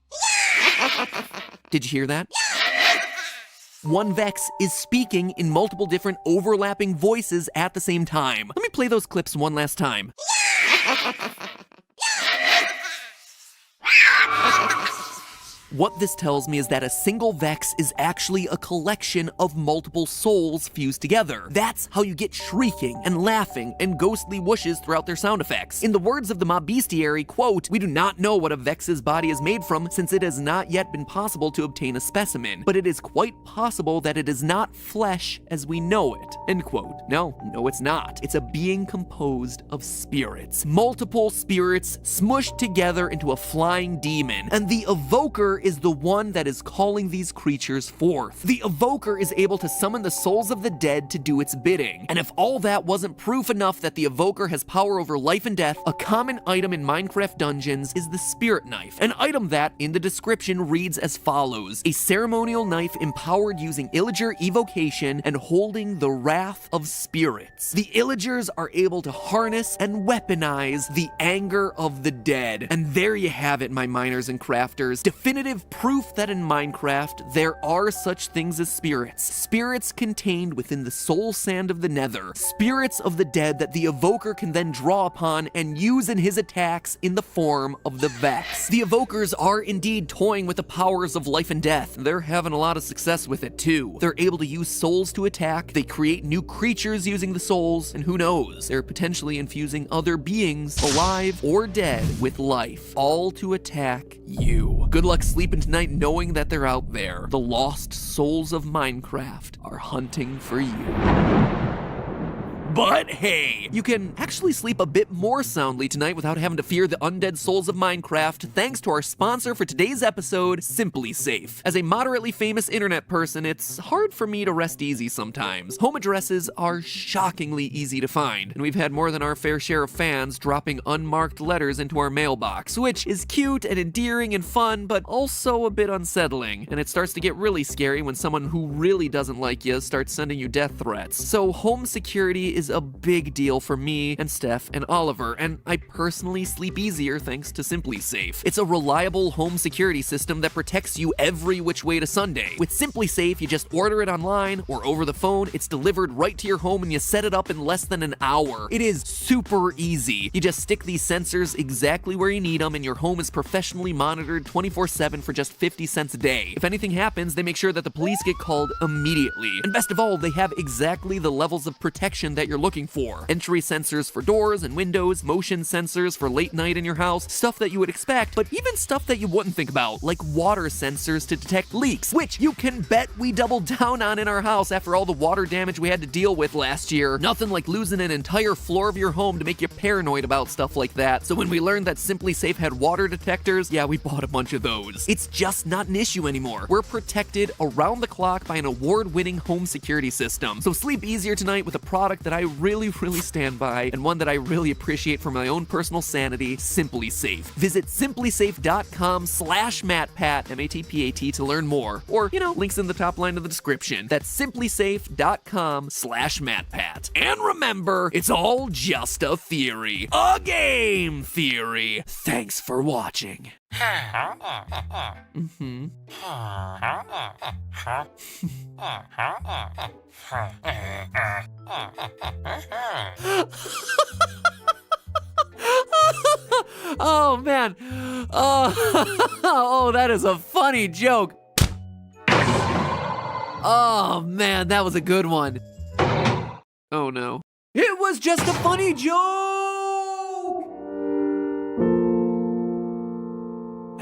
Did you hear that? One Vex is speaking in multiple different overlapping voices at the same time. Let me play those clips one last time. What this tells me is that a single Vex is actually a collection of multiple souls fused together. That's how you get shrieking and laughing and ghostly whooshes throughout their sound effects. In the words of the mob bestiary, quote, "We do not know what a Vex's body is made from since it has not yet been possible to obtain a specimen, but it is quite possible that it is not flesh as we know it," end quote. No, it's not. It's a being composed of spirits. Multiple spirits smushed together into a flying demon, and the evoker is the one that is calling these creatures forth. The evoker is able to summon the souls of the dead to do its bidding. And if all that wasn't proof enough that the evoker has power over life and death, a common item in Minecraft Dungeons is the spirit knife. An item that, in the description, reads as follows: a ceremonial knife empowered using illager evocation and holding the wrath of spirits. The illagers are able to harness and weaponize the anger of the dead. And there you have it, my miners and crafters. Definitive proof that in Minecraft there are such things as spirits. Spirits contained within the soul sand of the nether. Spirits of the dead that the evoker can then draw upon and use in his attacks in the form of the Vex. The evokers are indeed toying with the powers of life and death. They're having a lot of success with it too. They're able to use souls to attack, they create new creatures using the souls, and who knows, they're potentially infusing other beings, alive or dead, with life, all to attack you. Good luck sleeping sleeping tonight knowing that they're out there. The lost souls of Minecraft are hunting for you. But hey, you can actually sleep a bit more soundly tonight without having to fear the undead souls of Minecraft thanks to our sponsor for today's episode, Simply Safe. As a moderately famous internet person, it's hard for me to rest easy sometimes. Home addresses are shockingly easy to find, and we've had more than our fair share of fans dropping unmarked letters into our mailbox, which is cute and endearing and fun, but also a bit unsettling. And it starts to get really scary when someone who really doesn't like you starts sending you death threats. So home security is a big deal for me and Steph and Oliver, and I personally sleep easier thanks to Simply Safe. It's a reliable home security system that protects you every which way to Sunday. With Simply Safe, you just order it online or over the phone, it's delivered right to your home and you set it up in less than an hour. It is super easy. You just stick these sensors exactly where you need them and your home is professionally monitored 24/7 for just 50 cents a day. If anything happens, they make sure that the police get called immediately. And best of all, they have exactly the levels of protection that you're looking for. Entry sensors for doors and windows, motion sensors for late night in your house, stuff that you would expect, but even stuff that you wouldn't think about, like water sensors to detect leaks, which you can bet we doubled down on in our house after all the water damage we had to deal with last year. Nothing like losing an entire floor of your home to make you paranoid about stuff like that. So when we learned that Simply Safe had water detectors, yeah, we bought a bunch of those. It's just not an issue anymore. We're protected around the clock by an award-winning home security system. So sleep easier tonight with a product that I really stand by, and one that I really appreciate for my own personal sanity, Simply Safe. Visit simplysafe.com/MattPat, MATPAT, to learn more. Or, links in the top line of the description. That's simplysafe.com/MattPat. And remember, it's all just a theory. A game theory. Thanks for watching. Oh man. Oh, that is a funny joke. Oh man, that was a good one. Oh no. It was just a funny joke!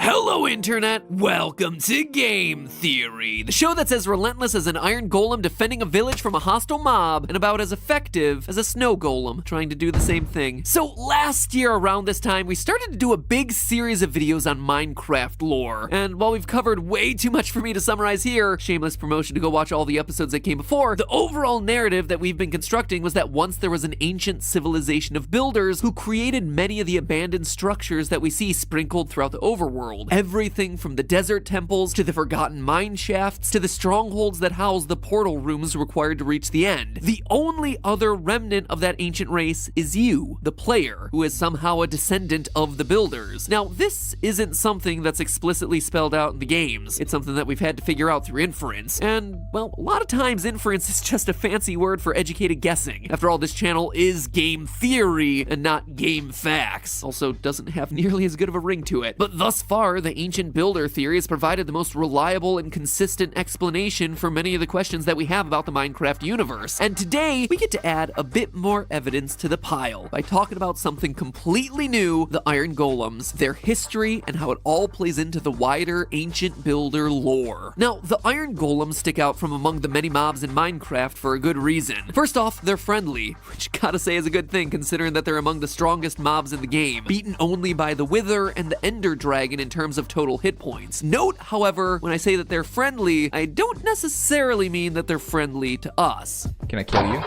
Hello, Internet! Welcome to Game Theory, the show that's as relentless as an iron golem defending a village from a hostile mob, and about as effective as a snow golem trying to do the same thing. So last year around this time, we started to do a big series of videos on Minecarft Lore, and while we've covered way too much for me to summarize here, shameless promotion to go watch all the episodes that came before, the overall narrative that we've been constructing was that once there was an ancient civilization of builders who created many of the abandoned structures that we see sprinkled throughout the overworld. Everything from the desert temples to the forgotten mine shafts to the strongholds that house the portal rooms required to reach the end. The only other remnant of that ancient race is you, the player, who is somehow a descendant of the builders. Now, this isn't something that's explicitly spelled out in the games. It's something that we've had to figure out through inference. And, well, a lot of times inference is just a fancy word for educated guessing. After all, this channel is game theory and not game facts. Also, doesn't have nearly as good of a ring to it. But thus far, the ancient builder theory has provided the most reliable and consistent explanation for many of the questions that we have about the Minecraft universe. And today, we get to add a bit more evidence to the pile by talking about something completely new, the iron golems, their history, and how it all plays into the wider ancient builder lore. Now, the iron golems stick out from among the many mobs in Minecraft for a good reason. First off, they're friendly, which gotta say is a good thing considering that they're among the strongest mobs in the game, beaten only by the Wither and the Ender Dragon in terms of total hit points. Note, however, when I say that they're friendly, I don't necessarily mean that they're friendly to us. Can I kill you?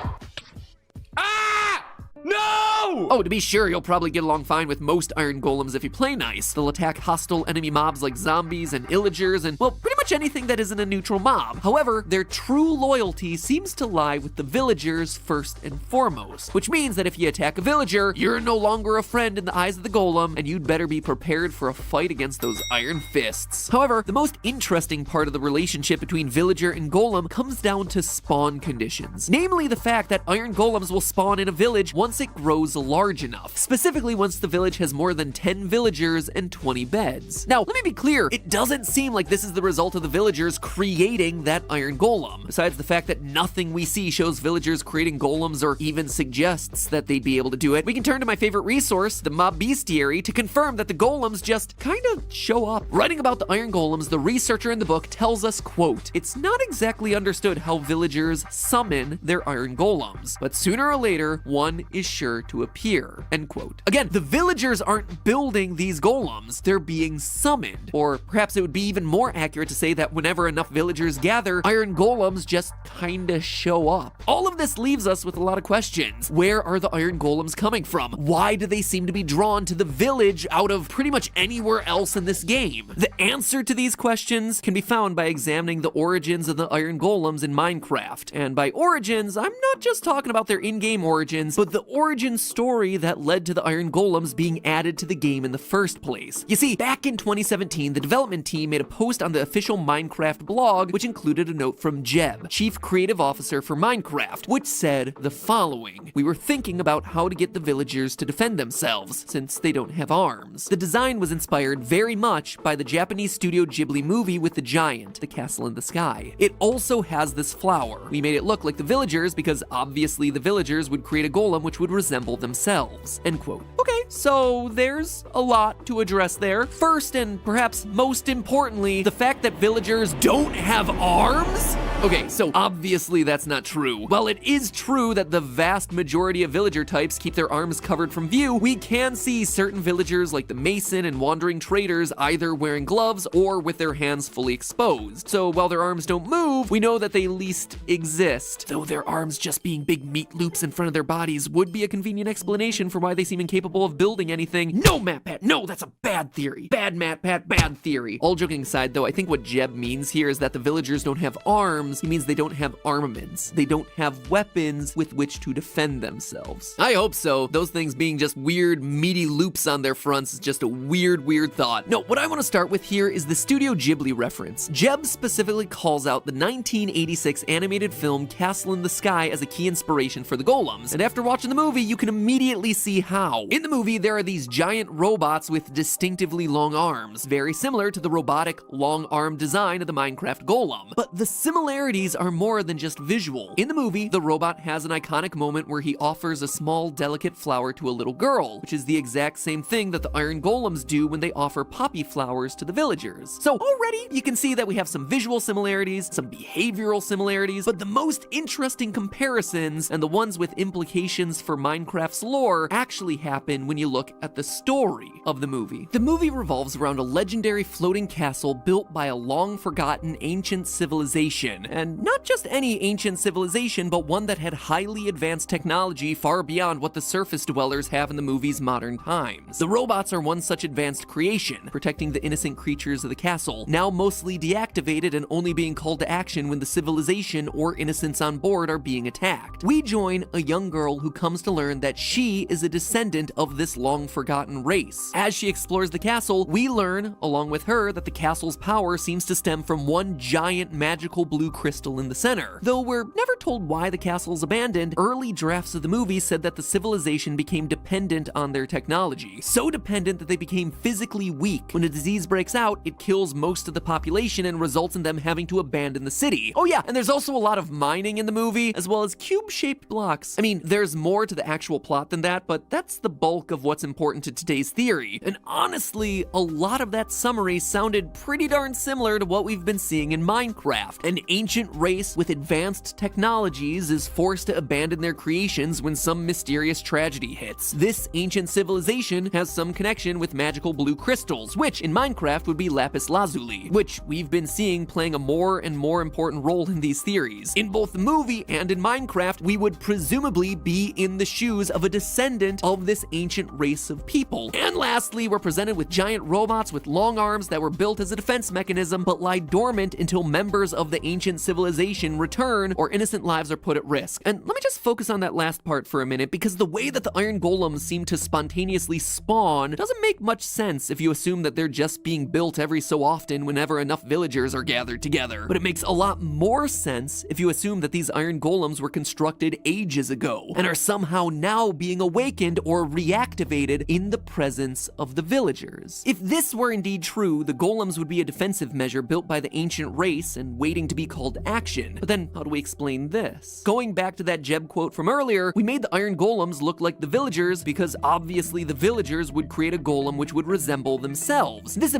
Ah! No! Oh, to be sure, you'll probably get along fine with most iron golems if you play nice. They'll attack hostile enemy mobs like zombies and illagers and, well, pretty much anything that isn't a neutral mob. However, their true loyalty seems to lie with the villagers first and foremost, which means that if you attack a villager, you're no longer a friend in the eyes of the golem, and you'd better be prepared for a fight against those iron fists. However, the most interesting part of the relationship between villager and golem comes down to spawn conditions. Namely, the fact that iron golems will spawn in a village once it grows grows large enough, specifically once the village has more than 10 villagers and 20 beds. Now, let me be clear, it doesn't seem like this is the result of the villagers creating that iron golem. Besides the fact that nothing we see shows villagers creating golems or even suggests that they'd be able to do it, we can turn to my favorite resource, the mob bestiary, to confirm that the golems just kind of show up. Writing about the iron golems, the researcher in the book tells us, quote, "It's not exactly understood how villagers summon their iron golems, but sooner or later, one is sure to appear," end quote. Again, the villagers aren't building these golems, they're being summoned. Or perhaps it would be even more accurate to say that whenever enough villagers gather, iron golems just kinda show up. All of this leaves us with a lot of questions. Where are the iron golems coming from? Why do they seem to be drawn to the village out of pretty much anywhere else in this game? The answer to these questions can be found by examining the origins of the iron golems in Minecraft. And by origins, I'm not just talking about their in-game origins, but the origin story that led to the iron golems being added to the game in the first place. You see, back in 2017, the development team made a post on the official Minecraft blog, which included a note from Jeb, Chief Creative Officer for Minecraft, which said the following: "We were thinking about how to get the villagers to defend themselves, since they don't have arms. The design was inspired very much by the Japanese Studio Ghibli movie with the giant, the castle in the sky. It also has this flower. We made it look like the villagers because obviously the villagers would create a golem which would resemble themselves," end quote. Okay, so there's a lot to address there. First, and perhaps most importantly, the fact that villagers don't have arms? Okay, so obviously that's not true. While it is true that the vast majority of villager types keep their arms covered from view, we can see certain villagers like the mason and wandering traders either wearing gloves or with their hands fully exposed. So while their arms don't move, we know that they at least exist. Though their arms just being big meat loops in front of their bodies would be a convenient explanation for why they seem incapable of building anything. No, Matt Pat, no, that's a bad theory. Bad Matt Pat, bad theory. All joking aside though, I think what Jeb means here is that the villagers don't have arms. He means they don't have armaments. They don't have weapons with which to defend themselves. I hope so. Those things being just weird, meaty loops on their fronts is just a weird thought. No, what I want to start with here is the Studio Ghibli reference. Jeb specifically calls out the 1986 animated film Castle in the Sky as a key inspiration for the golems. And after watching the movie, you can immediately see how. In the movie, there are these giant robots with distinctively long arms, very similar to the robotic long arm design of the Minecraft golem. But the similarities are more than just visual. In the movie, the robot has an iconic moment where he offers a small, delicate flower to a little girl, which is the exact same thing that the iron golems do when they offer poppy flowers to the villagers. So already, you can see that we have some visual similarities, some behavioral similarities, but the most interesting comparisons, and the ones with implications for Minecraft's lore, actually happen when you look at the story of the movie. The movie revolves around a legendary floating castle built by a long-forgotten ancient civilization, and not just any ancient civilization, but one that had highly advanced technology far beyond what the surface dwellers have in the movie's modern times. The robots are one such advanced creation, protecting the innocent creatures of the castle, now mostly deactivated and only being called to action when the civilization or innocents on board are being attacked. We join a young girl who comes to learn that she is a descendant of this long-forgotten race. As she explores the castle, we learn, along with her, that the castle's power seems to stem from one giant magical blue crystal in the center. Though we're never told why the castle is abandoned, early drafts of the movie said that the civilization became dependent on their technology. So dependent that they became physically weak. When a disease breaks out, it kills most of the population and results in them having to abandon the city. Oh yeah, and there's also a lot of mining in the movie, as well as cube-shaped blocks. I mean, there's more to the actual plot than that, but that's the bulk of what's important to today's theory. And honestly, a lot of that summary sounded pretty darn similar to what we've been seeing in Minecraft. An ancient race with advanced technologies is forced to abandon their creations when some mysterious tragedy hits. This ancient civilization has some connection with magical blue crystals, which in Minecraft would be lapis lazuli, which we've been seeing playing a more and more important role in these theories. In both the movie and in Minecraft, we would presumably be in the shoes of a descendant of this ancient race of people. And lastly, we're presented with giant robots with long arms that were built as a defense mechanism but lie dormant until members of the ancient ancient civilization return or innocent lives are put at risk. And let me just focus on that last part for a minute, because the way that the iron golems seem to spontaneously spawn doesn't make much sense if you assume that they're just being built every so often whenever enough villagers are gathered together. But it makes a lot more sense if you assume that these iron golems were constructed ages ago and are somehow now being awakened or reactivated in the presence of the villagers. If this were indeed true, the golems would be a defensive measure built by the ancient race and waiting to be called to action. But then how do we explain this? Going back to that Jeb quote from earlier, we made the iron golems look like the villagers because obviously the villagers would create a golem which would resemble themselves. This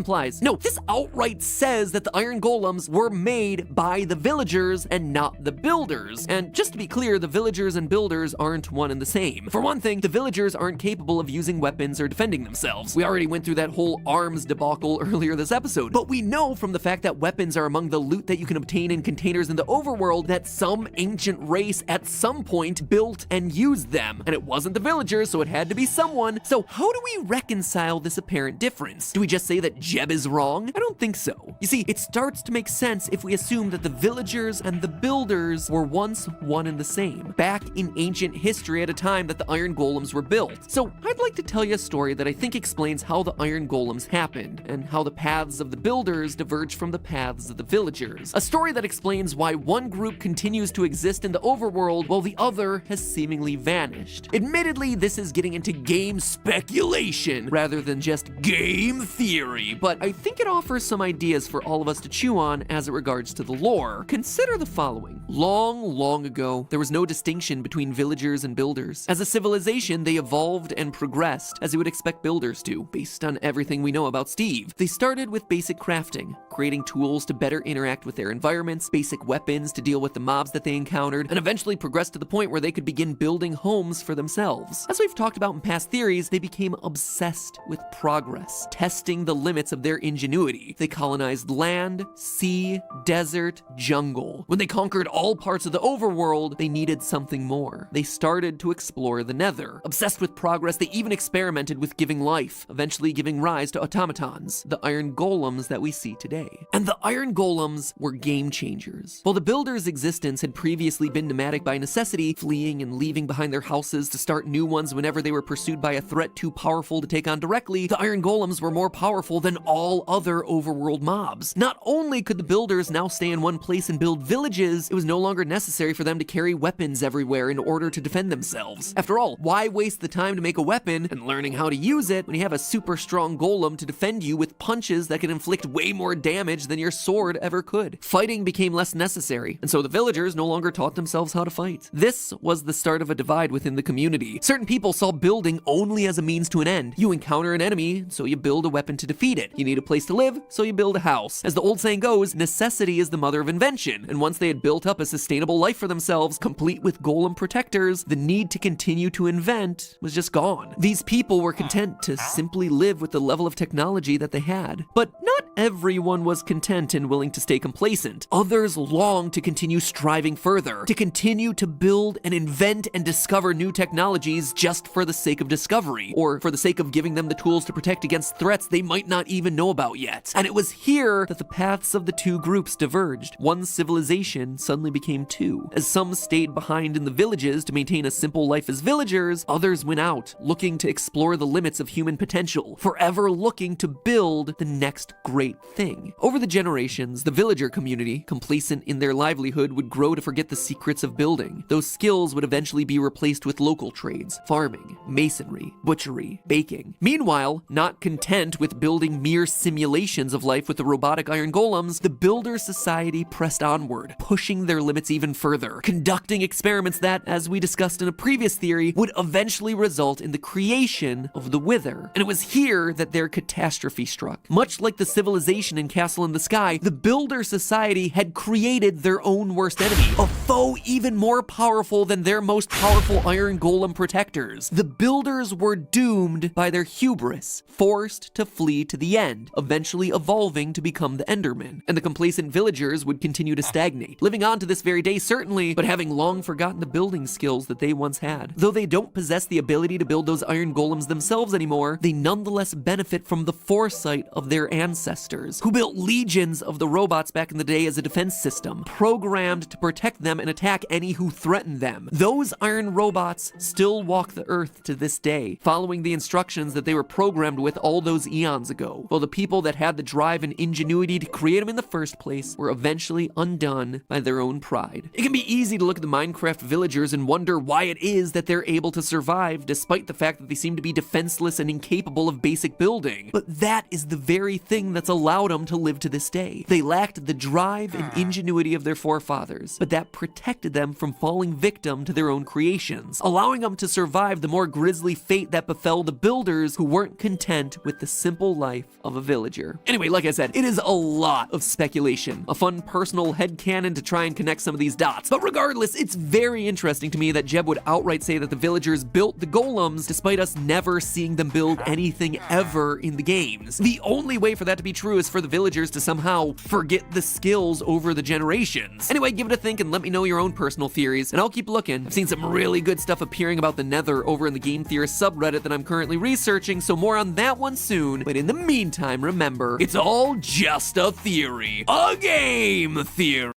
outright says that the iron golems were made by the villagers and not the builders. And just to be clear, the villagers and builders aren't one and the same. For one thing, the villagers aren't capable of using weapons or defending themselves. We already went through that whole arms debacle earlier this episode. But we know from the fact that weapons are among the loot that you can obtain in containers in the overworld that some ancient race at some point built and used them. And it wasn't the villagers, so it had to be someone. So how do we reconcile this apparent difference? Do we just say that Jeb is wrong? I don't think so. You see, it starts to make sense if we assume that the villagers and the builders were once one and the same, back in ancient history at a time that the iron golems were built. So I'd like to tell you a story that I think explains how the iron golems happened and how the paths of the builders diverge from the paths of the villagers. A story that explains why one group continues to exist in the overworld while the other has seemingly vanished. Admittedly, this is getting into game speculation rather than just game theory, but I think it offers some ideas for all of us to chew on as it regards to the lore. Consider the following. Long ago, there was no distinction between villagers and builders. As a civilization, they evolved and progressed as you would expect builders to, based on everything we know about Steve. They started with basic crafting, creating tools to better interact with their environments, basic weapons to deal with the mobs that they encountered, and eventually progressed to the point where they could begin building homes for themselves. As we've talked about in past theories, they became obsessed with progress, testing the limits of their ingenuity. They colonized land, sea, desert, jungle. When they conquered all parts of the overworld, they needed something more. They started to explore the nether. Obsessed with progress, they even experimented with giving life, eventually giving rise to automatons, the iron golems that we see today. And the iron golems were game changers. While the builders' existence had previously been nomadic by necessity, fleeing and leaving behind their houses to start new ones whenever they were pursued by a threat too powerful to take on directly, the iron golems were more powerful than all other overworld mobs. Not only could the builders now stay in one place and build villages, it was no longer necessary for them to carry weapons everywhere in order to defend themselves. After all, why waste the time to make a weapon and learning how to use it when you have a super strong golem to defend you with punches that can inflict way more damage than your sword ever could? Fighting became less necessary, and so the villagers no longer taught themselves how to fight. This was the start of a divide within the community. Certain people saw building only as a means to an end. You encounter an enemy, so you build a weapon to defeat it. You need a place to live, so you build a house. As the old saying goes, necessity is the mother of invention, and once they had built up a sustainable life for themselves, complete with golem protectors, the need to continue to invent was just gone. These people were content to simply live with the level of technology that they had. But not everyone was content and willing to stay complacent. Others longed to continue striving further, to continue to build and invent and discover new technologies just for the sake of discovery, or for the sake of giving them the tools to protect against threats they might not even know about yet. And it was here that the paths of the two groups diverged. One civilization suddenly became two. As some stayed behind in the villages to maintain a simple life as villagers, others went out, looking to explore the limits of human potential, forever looking to build the next great thing. Over the generations, the villager community, complacent in their livelihood, would grow to forget the secrets of building. Those skills would eventually be replaced with local trades, farming, masonry, butchery, baking. Meanwhile, not content with building mere simulations of life with the robotic iron golems, the builder society pressed onward, pushing their limits even further, conducting experiments that, as we discussed in a previous theory, would eventually result in the creation of the Wither. And it was here that their catastrophe struck. Much like the civilization in Castle in the Sky, the builder society had created their own worst enemy, a foe even more powerful than their most powerful iron golem protectors. The builders were doomed by their hubris, forced to flee to the end, eventually evolving to become the Endermen. And the complacent villagers would continue to stagnate, living on to this very day certainly, but having long forgotten the building skills that they once had. Though they don't possess the ability to build those iron golems themselves anymore, they nonetheless benefit from the foresight of their ancestors, who built legions of the robots back in the day as a defense defense system, programmed to protect them and attack any who threaten them. Those iron robots still walk the earth to this day, following the instructions that they were programmed with all those eons ago, while the people that had the drive and ingenuity to create them in the first place were eventually undone by their own pride. It can be easy to look at the Minecarft villagers and wonder why it is that they're able to survive despite the fact that they seem to be defenseless and incapable of basic building. But that is the very thing that's allowed them to live to this day. They lacked the drive and ingenuity of their forefathers, but that protected them from falling victim to their own creations, allowing them to survive the more grisly fate that befell the builders who weren't content with the simple life of a villager. Anyway, like I said, it is a lot of speculation, a fun personal headcanon to try and connect some of these dots. But regardless, it's very interesting to me that Jeb would outright say that the villagers built the golems despite us never seeing them build anything ever in the games. The only way for that to be true is for the villagers to somehow forget the skills over the generations. Anyway, give it a think and let me know your own personal theories, and I'll keep looking. I've seen some really good stuff appearing about the Nether over in the Game Theorist subreddit that I'm currently researching, so more on that one soon. But in the meantime, remember, it's all just a theory. A game theory.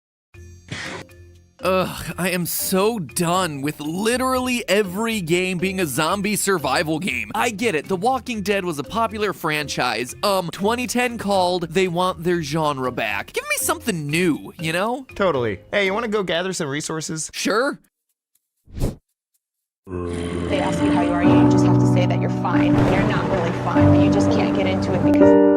Ugh, I am so done with literally every game being a zombie survival game. I get it, The Walking Dead was a popular franchise. 2010 called, they want their genre back. Give me something new, you know? Totally. Hey, you wanna go gather some resources? Sure. They ask you how you are, you just have to say that you're fine. You're not really fine, but you just can't get into it because...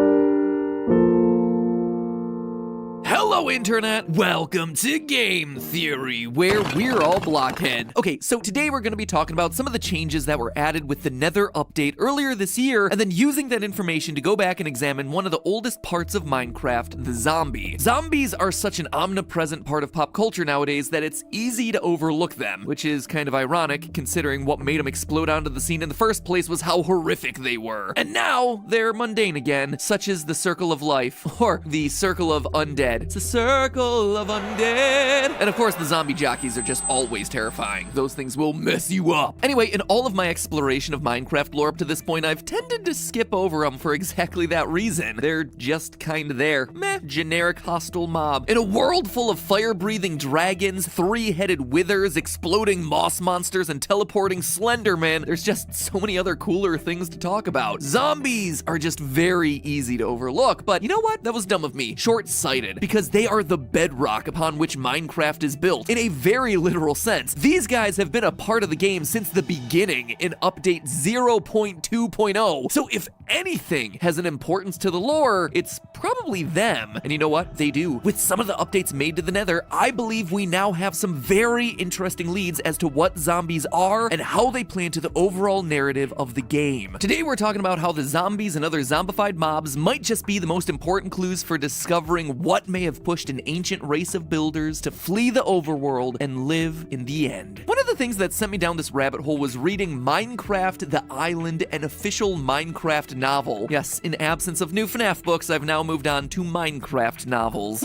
Hello, Internet! Welcome to Game Theory, where we're all blockhead. Okay, so today we're gonna be talking about some of the changes that were added with the Nether update earlier this year, and then using that information to go back and examine one of the oldest parts of Minecraft, the zombie. Zombies are such an omnipresent part of pop culture nowadays that it's easy to overlook them, which is kind of ironic considering what made them explode onto the scene in the first place was how horrific they were. And now, they're mundane again, such as the Circle of Life, or the Circle of Undead. It's a circle of undead. And of course, the zombie jockeys are just always terrifying. Those things will mess you up. Anyway, in all of my exploration of Minecarft lore up to this point, I've tended to skip over them for exactly that reason. They're just kinda there. Meh, generic hostile mob. In a world full of fire-breathing dragons, three-headed withers, exploding moss monsters, and teleporting Slendermen, there's just so many other cooler things to talk about. Zombies are just very easy to overlook, but you know what? That was dumb of me. Short-sighted. Because they are the bedrock upon which Minecraft is built, in a very literal sense. These guys have been a part of the game since the beginning in update 0.2.0, so if anything has an importance to the lore, it's probably them. And you know what? They do. With some of the updates made to the Nether, I believe we now have some very interesting leads as to what zombies are and how they play into the overall narrative of the game. Today we're talking about how the zombies and other zombified mobs might just be the most important clues for discovering what may have pushed an ancient race of builders to flee the overworld and live in the end. One of the things that sent me down this rabbit hole was reading Minecarft the Island, an official Minecraft novel. Yes, in absence of new FNAF books, I've now moved on to Minecraft novels.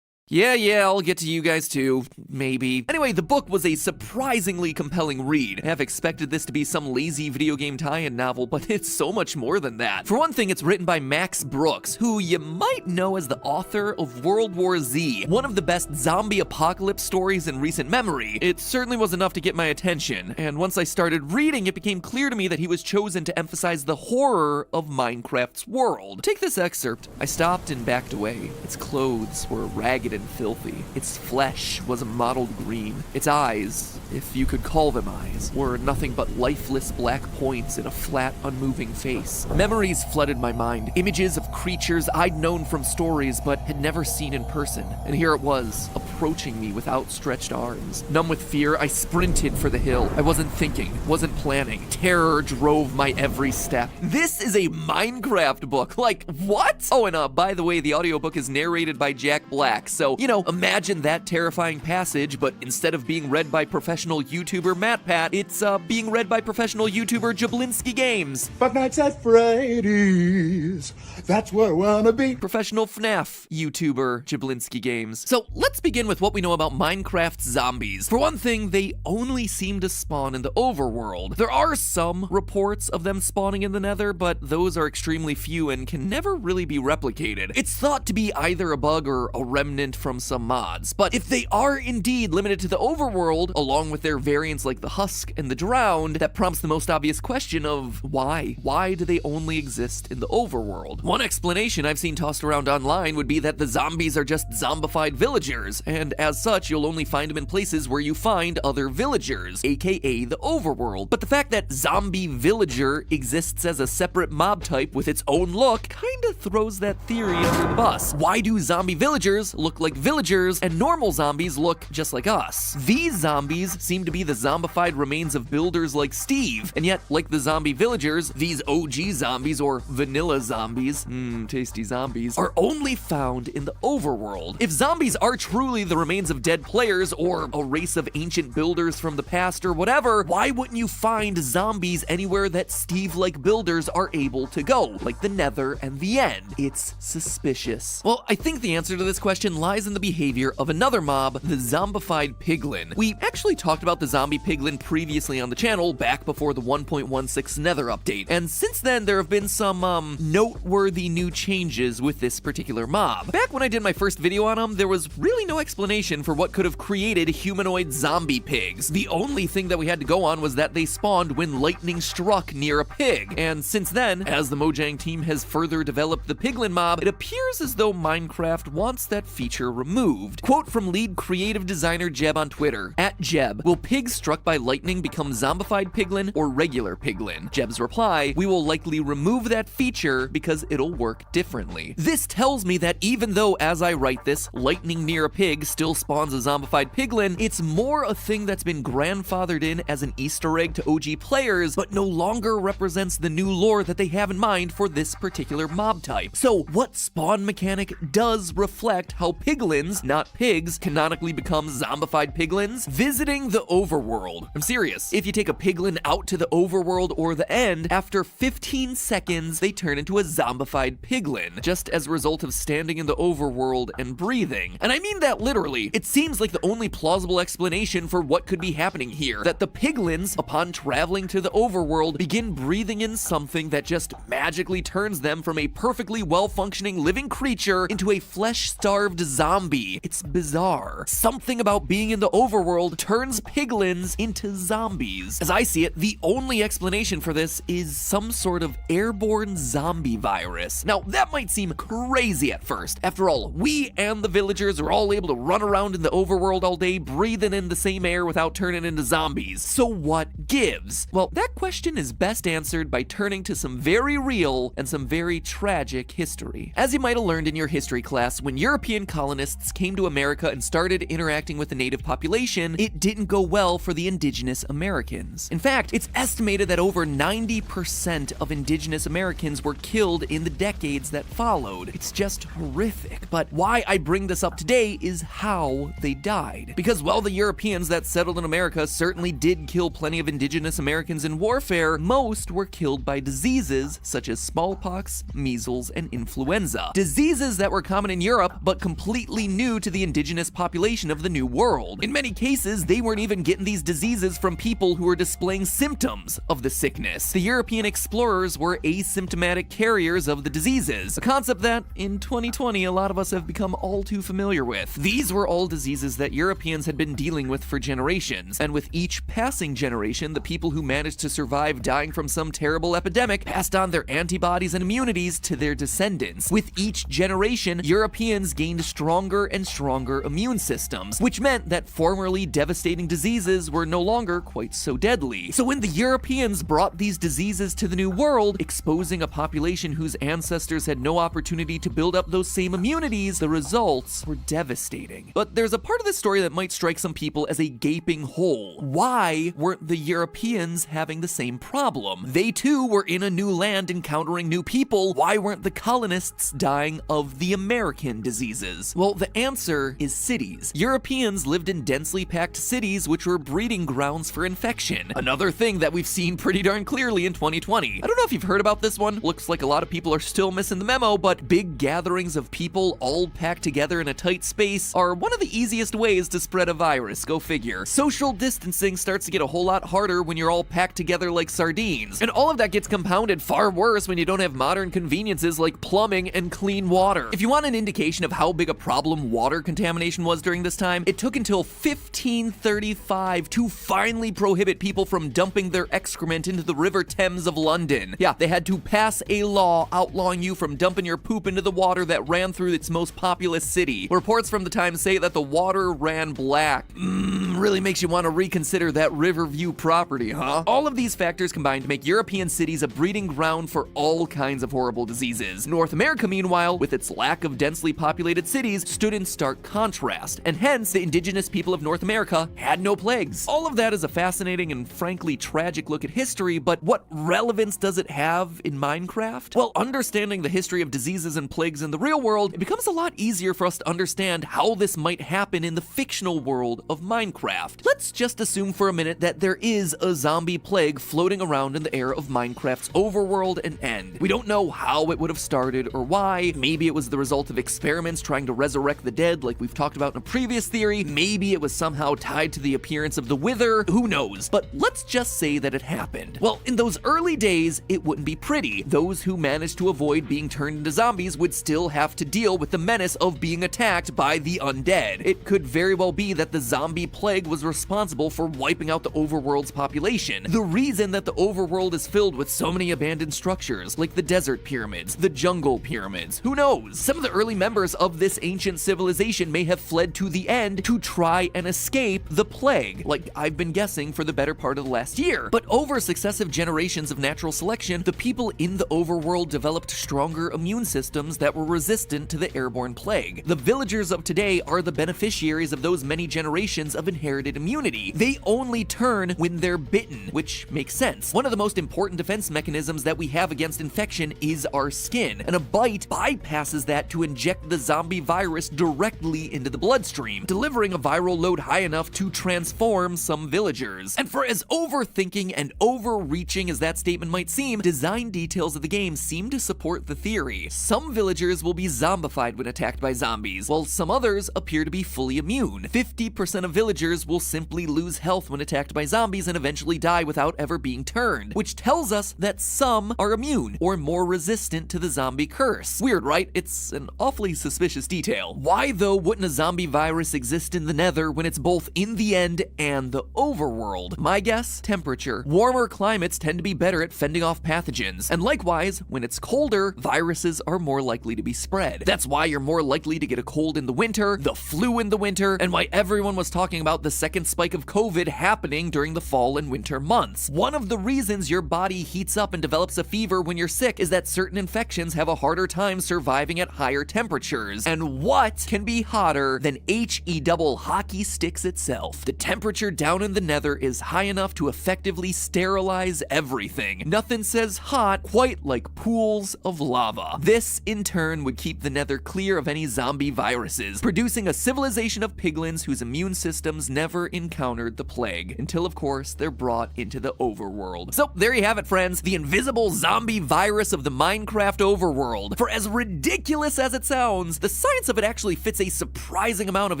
Yeah, I'll get to you guys too, maybe. Anyway, the book was a surprisingly compelling read. I have expected this to be some lazy video game tie-in novel, but it's so much more than that. For one thing, it's written by Max Brooks, who you might know as the author of World War Z, one of the best zombie apocalypse stories in recent memory. It certainly was enough to get my attention, and once I started reading, it became clear to me that he was chosen to emphasize the horror of Minecraft's world. Take this excerpt. I stopped and backed away. Its clothes were ragged and filthy. Its flesh was a mottled green. Its eyes, if you could call them eyes, were nothing but lifeless black points in a flat, unmoving face. Memories flooded my mind, images of creatures I'd known from stories but had never seen in person. And here it was, approaching me with outstretched arms. Numb with fear, I sprinted for the hill. I wasn't thinking, wasn't planning. Terror drove my every step. This is a Minecraft book. Like, what? Oh, and by the way, the audiobook is narrated by Jack Black, so, you know, imagine that terrifying passage, but instead of being read by professional YouTuber MatPat, it's being read by professional YouTuber Jablinski Games. But nights at Freddy's, that's where I wanna be. Professional FNAF YouTuber Jablinski Games. So let's begin with what we know about Minecraft's zombies. For one thing, they only seem to spawn in the overworld. There are some reports of them spawning in the Nether, but those are extremely few and can never really be replicated. It's thought to be either a bug or a remnant from some mods. But if they are indeed limited to the overworld, along with their variants like the Husk and the Drowned, that prompts the most obvious question of why? Why do they only exist in the overworld? One explanation I've seen tossed around online would be that the zombies are just zombified villagers, and as such, you'll only find them in places where you find other villagers, aka the overworld. But the fact that zombie villager exists as a separate mob type with its own look kinda throws that theory under the bus. Why do zombie villagers look like villagers and normal zombies look just like us? These zombies seem to be the zombified remains of builders like Steve, and yet, like the zombie villagers, these OG zombies or vanilla zombies, tasty zombies, are only found in the overworld. If zombies are truly the remains of dead players or a race of ancient builders from the past or whatever, why wouldn't you find zombies anywhere that Steve-like builders are able to go, like the Nether and the End? It's suspicious. Well, I think the answer to this question lies in the behavior of another mob, the zombified piglin. We actually talked about the zombie piglin previously on the channel back before the 1.16 Nether update, and since then there have been some noteworthy new changes with this particular mob. Back when I did my first video on them, there was really no explanation for what could have created humanoid zombie pigs. The only thing that we had to go on was that they spawned when lightning struck near a pig, and since then, as the Mojang team has further developed the piglin mob, it appears as though Minecarft wants that feature removed. Quote from lead creative designer Jeb on Twitter, @Jeb, will pigs struck by lightning become zombified piglin or regular piglin? Jeb's reply, we will likely remove that feature because it'll work differently. This tells me that even though, as I write this, lightning near a pig still spawns a zombified piglin, it's more a thing that's been grandfathered in as an Easter egg to OG players, but no longer represents the new lore that they have in mind for this particular mob type. So what spawn mechanic does reflect how piglins, not pigs, canonically become zombified piglins? Visiting the overworld. I'm serious. If you take a piglin out to the overworld or the End, after 15 seconds, they turn into a zombified piglin, just as a result of standing in the overworld and breathing. And I mean that literally. It seems like the only plausible explanation for what could be happening here, that the piglins, upon traveling to the overworld, begin breathing in something that just magically turns them from a perfectly well-functioning living creature into a flesh-starved zombie. It's bizarre. Something about being in the overworld turns piglins into zombies. As I see it, the only explanation for this is some sort of airborne zombie virus. Now, that might seem crazy at first. After all, we and the villagers are all able to run around in the overworld all day, breathing in the same air without turning into zombies. So what gives? Well, that question is best answered by turning to some very real and some very tragic history. As you might have learned in your history class, when European colonists came to America and started interacting with the native population, it didn't go well for the indigenous Americans. In fact, it's estimated that over 90% of indigenous Americans were killed in the decades that followed. It's just horrific. But why I bring this up today is how they died. Because while the Europeans that settled in America certainly did kill plenty of indigenous Americans in warfare, most were killed by diseases such as smallpox, measles, and influenza. Diseases that were common in Europe, but completely new to the indigenous population of the New World. In many cases, they weren't even getting these diseases from people who were displaying symptoms of the sickness. The European explorers were asymptomatic carriers of the diseases, a concept that, in 2020, a lot of us have become all too familiar with. These were all diseases that Europeans had been dealing with for generations, and with each passing generation, the people who managed to survive dying from some terrible epidemic passed on their antibodies and immunities to their descendants. With each generation, Europeans gained stronger and stronger immune systems, which meant that formerly devastating diseases were no longer quite so deadly. So when the Europeans brought these diseases to the New World, exposing a population whose ancestors had no opportunity to build up those same immunities, the results were devastating. But there's a part of this story that might strike some people as a gaping hole. Why weren't the Europeans having the same problem? They too were in a new land encountering new people. Why weren't the colonists dying of the American diseases? Well, the answer is cities. Europeans lived in densely packed cities, which were breeding grounds for infection. Another thing that we've seen pretty darn clearly in 2020. I don't know if you've heard about this one. Looks like a lot of people are still missing the memo, but big gatherings of people all packed together in a tight space are one of the easiest ways to spread a virus, go figure. Social distancing starts to get a whole lot harder when you're all packed together like sardines. And all of that gets compounded far worse when you don't have modern conveniences like plumbing and clean water. If you want an indication of how big a problem water contamination was during this time, it took until 1535 to finally prohibit people from dumping their excrement into the River Thames of London. Yeah, they had to pass a law outlawing you from dumping your poop into the water that ran through its most populous city. Reports from the time say that the water ran black. Really makes you want to reconsider that Riverview property, huh? All of these factors combined to make European cities a breeding ground for all kinds of horrible diseases. North America, meanwhile, with its lack of densely populated cities, stood in stark contrast, and hence the indigenous people of North America had no plagues. All of that is a fascinating and frankly tragic look at history, but what relevance does it have in Minecraft? Well, understanding the history of diseases and plagues in the real world, it becomes a lot easier for us to understand how this might happen in the fictional world of Minecraft. Let's just assume for a minute that there is a zombie plague floating around in the air of Minecraft's overworld and end. We don't know how it would have started or why. Maybe it was the result of experiments trying to resurrect the dead like we've talked about in a previous theory. Maybe it was somehow tied to the appearance of the Wither. Who knows? But let's just say that it happened. Well, in those early days, it wouldn't be pretty. Those who managed to avoid being turned into zombies would still have to deal with the menace of being attacked by the undead. It could very well be that the zombie plague was responsible for wiping out the overworld's population. The reason that the overworld is filled with so many abandoned structures, like the desert pyramids, the jungle pyramids, who knows? Some of the early members of this ancient civilization may have fled to the end to try and escape the plague, like I've been guessing for the better part of the last year. But over successive generations of natural selection, the people in the overworld developed stronger immune systems that were resistant to the airborne plague. The villagers of today are the beneficiaries of those many generations of inherited immunity. They only turn when they're bitten, which makes sense. One of the most important defense mechanisms that we have against infection is our skin, and a bite bypasses that to inject the zombie virus directly into the bloodstream, delivering a viral load high enough to transform some villagers. And for as overthinking and overreaching as that statement might seem, design details of the game seem to support the theory. Some villagers will be zombified when attacked by zombies, while some others appear to be fully immune. 50% of villagers will simply lose health when attacked by zombies and eventually die without ever being turned, which tells us that some are immune or more resistant to the zombie curse. Weird, right? It's an awfully suspicious detail. Why, though, wouldn't a zombie virus exist in the Nether when it's both in the end and the overworld? My guess? Temperature. Warmer climates tend to be better at fending off pathogens, and likewise, when it's colder, viruses are more likely to be spread. That's why you're more likely to get a cold in the winter, the flu in the winter, and why everyone was talking about the second spike of COVID happening during the fall and winter months. One of the reasons your body heats up and develops a fever when you're sick is that certain infections have a harder time surviving at higher temperatures. And what can be hotter than HE double hockey sticks itself? The temperature down in the Nether is high enough to effectively sterilize everything. Nothing says hot quite like pools of lava. This, in turn, would keep the Nether clear of any zombie viruses, producing a civilization of piglins whose immune systems never encountered the plague, until of course they're brought into the overworld. So there you have it, friends, the invisible zombie virus of the Minecraft overworld. For as ridiculous as it sounds, the science of it actually fits a surprising amount of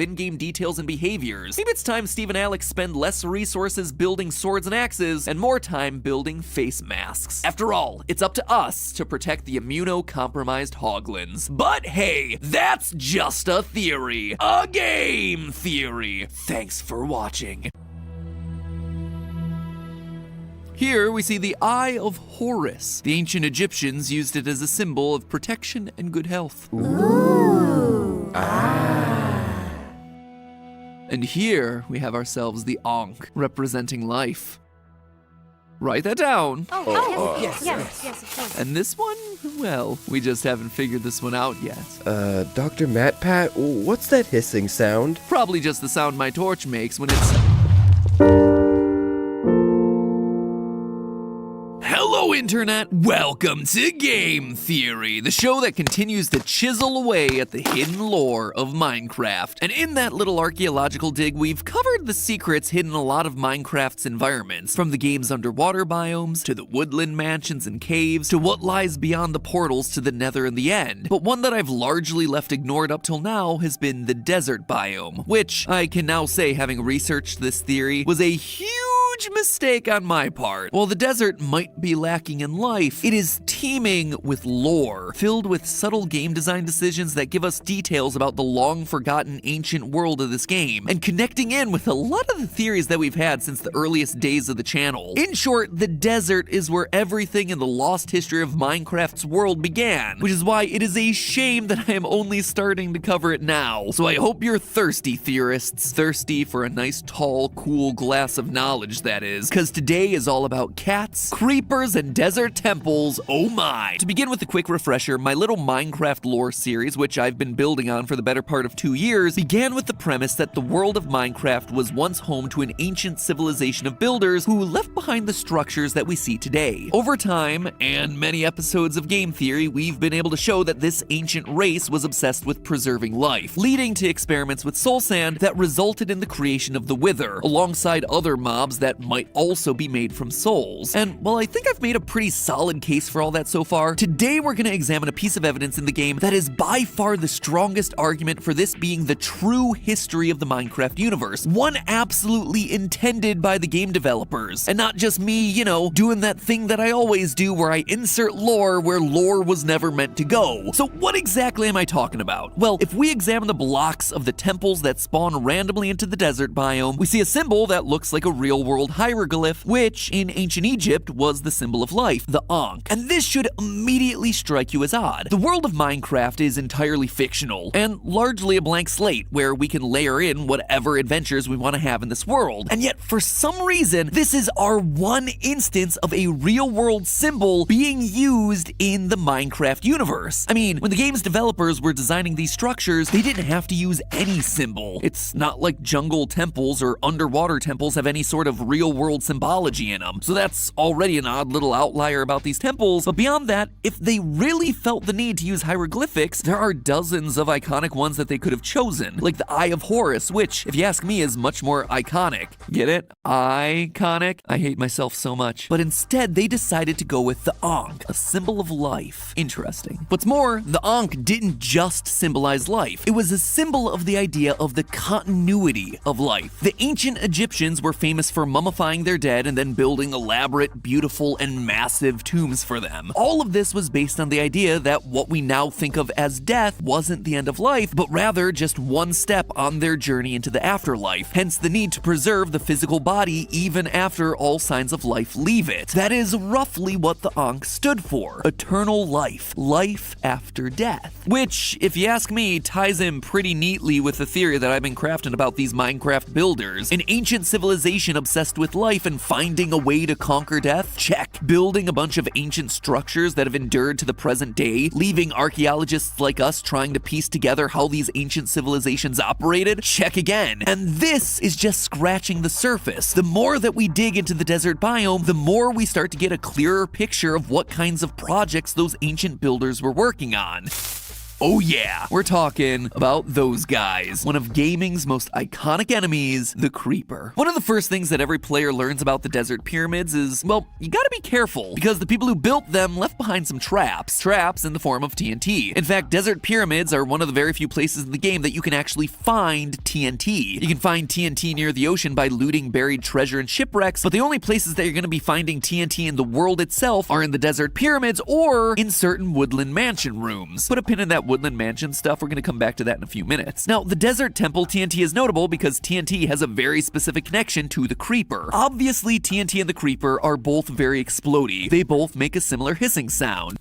in-game details and behaviors. Maybe it's time Steve and Alex spend less resources building swords and axes and more time building face masks. After all, it's up to us to protect the immunocompromised hoglins. But hey, that's just a theory. A game theory. Thanks for watching. Here we see the Eye of Horus. The ancient Egyptians used it as a symbol of protection and good health. Ooh. And here we have ourselves the Ankh, representing life. Write that down. Yes, of course. And this one, well, we just haven't figured this one out yet. Dr. Matt Pat, what's that hissing sound? Probably just the sound my torch makes when it's... Hello, Internet! Welcome to Game Theory, the show that continues to chisel away at the hidden lore of Minecraft. And in that little archaeological dig, we've covered the secrets hidden in a lot of Minecraft's environments, from the game's underwater biomes, to the woodland mansions and caves, to what lies beyond the portals to the Nether and the end. But one that I've largely left ignored up till now has been the desert biome, which I can now say, having researched this theory, was a huge huge mistake on my part. While the desert might be lacking in life, it is teeming with lore, filled with subtle game design decisions that give us details about the long-forgotten ancient world of this game, and connecting in with a lot of the theories that we've had since the earliest days of the channel. In short, the desert is where everything in the lost history of Minecraft's world began, which is why it is a shame that I am only starting to cover it now. So I hope you're thirsty, theorists. Thirsty for a nice, tall, cool glass of knowledge, that is. Because today is all about cats, creepers, and desert temples, oh my. To begin with a quick refresher, my little Minecarft Lore series, which I've been building on for the better part of 2 years, began with the premise that the world of Minecraft was once home to an ancient civilization of builders who left behind the structures that we see today. Over time, and many episodes of game theory, we've been able to show that this ancient race was obsessed with preserving life, leading to experiments with soul sand that resulted in the creation of the Wither, alongside other mobs that might also be made from souls. And while I think I've made a pretty solid case for all that so far, today we're going to examine a piece of evidence in the game that is by far the strongest argument for this being the true history of the Minecraft universe, one absolutely intended by the game developers, and not just me, you know, doing that thing that I always do where I insert lore where lore was never meant to go. So what exactly am I talking about? Well, if we examine the blocks of the temples that spawn randomly into the desert biome, we see a symbol that looks like a real-world hieroglyph, which in ancient Egypt was the symbol of life, the Ankh. And this should immediately strike you as odd. The world of Minecraft is entirely fictional, and largely a blank slate, where we can layer in whatever adventures we want to have in this world. And yet, for some reason, this is our one instance of a real-world symbol being used in the Minecraft universe. I mean, when the game's developers were designing these structures, they didn't have to use any symbol. It's not like jungle temples or underwater temples have any sort of real-world symbology in them. So that's already an odd little outlier about these temples, but beyond that, if they really felt the need to use hieroglyphics, there are dozens of iconic ones that they could have chosen, like the Eye of Horus, which, if you ask me, is much more iconic. Get it? Iconic? I hate myself so much. But instead, they decided to go with the Ankh, a symbol of life. Interesting. What's more, the Ankh didn't just symbolize life. It was a symbol of the idea of the continuity of life. The ancient Egyptians were famous for mummifying their dead and then building elaborate, beautiful, and massive tombs for them. All of this was based on the idea that what we now think of as death wasn't the end of life, but rather just one step on their journey into the afterlife, hence the need to preserve the physical body even after all signs of life leave it. That is roughly what the Ankh stood for: eternal life, life after death. Which, if you ask me, ties in pretty neatly with the theory that I've been crafting about these Minecraft builders. An ancient civilization obsessed with life and finding a way to conquer death? Check. Building a bunch of ancient structures that have endured to the present day, leaving archaeologists like us trying to piece together how these ancient civilizations operated? Check again. And this is just scratching the surface. The more that we dig into the desert biome, the more we start to get a clearer picture of what kinds of projects those ancient builders were working on. Oh yeah, we're talking about those guys. One of gaming's most iconic enemies, the Creeper. One of the first things that every player learns about the desert pyramids is, well, you gotta be careful, because the people who built them left behind some traps in the form of TNT. In fact, desert pyramids are one of the very few places in the game that you can actually find TNT. You can find TNT near the ocean by looting buried treasure and shipwrecks, but the only places that you're gonna be finding TNT in the world itself are in the desert pyramids or in certain woodland mansion rooms. Put a pin in that woodland mansion stuff, we're going to come back to that in a few minutes. Now, the desert temple TNT is notable because TNT has a very specific connection to the Creeper. Obviously, TNT and the Creeper are both very explodey. They both make a similar hissing sound.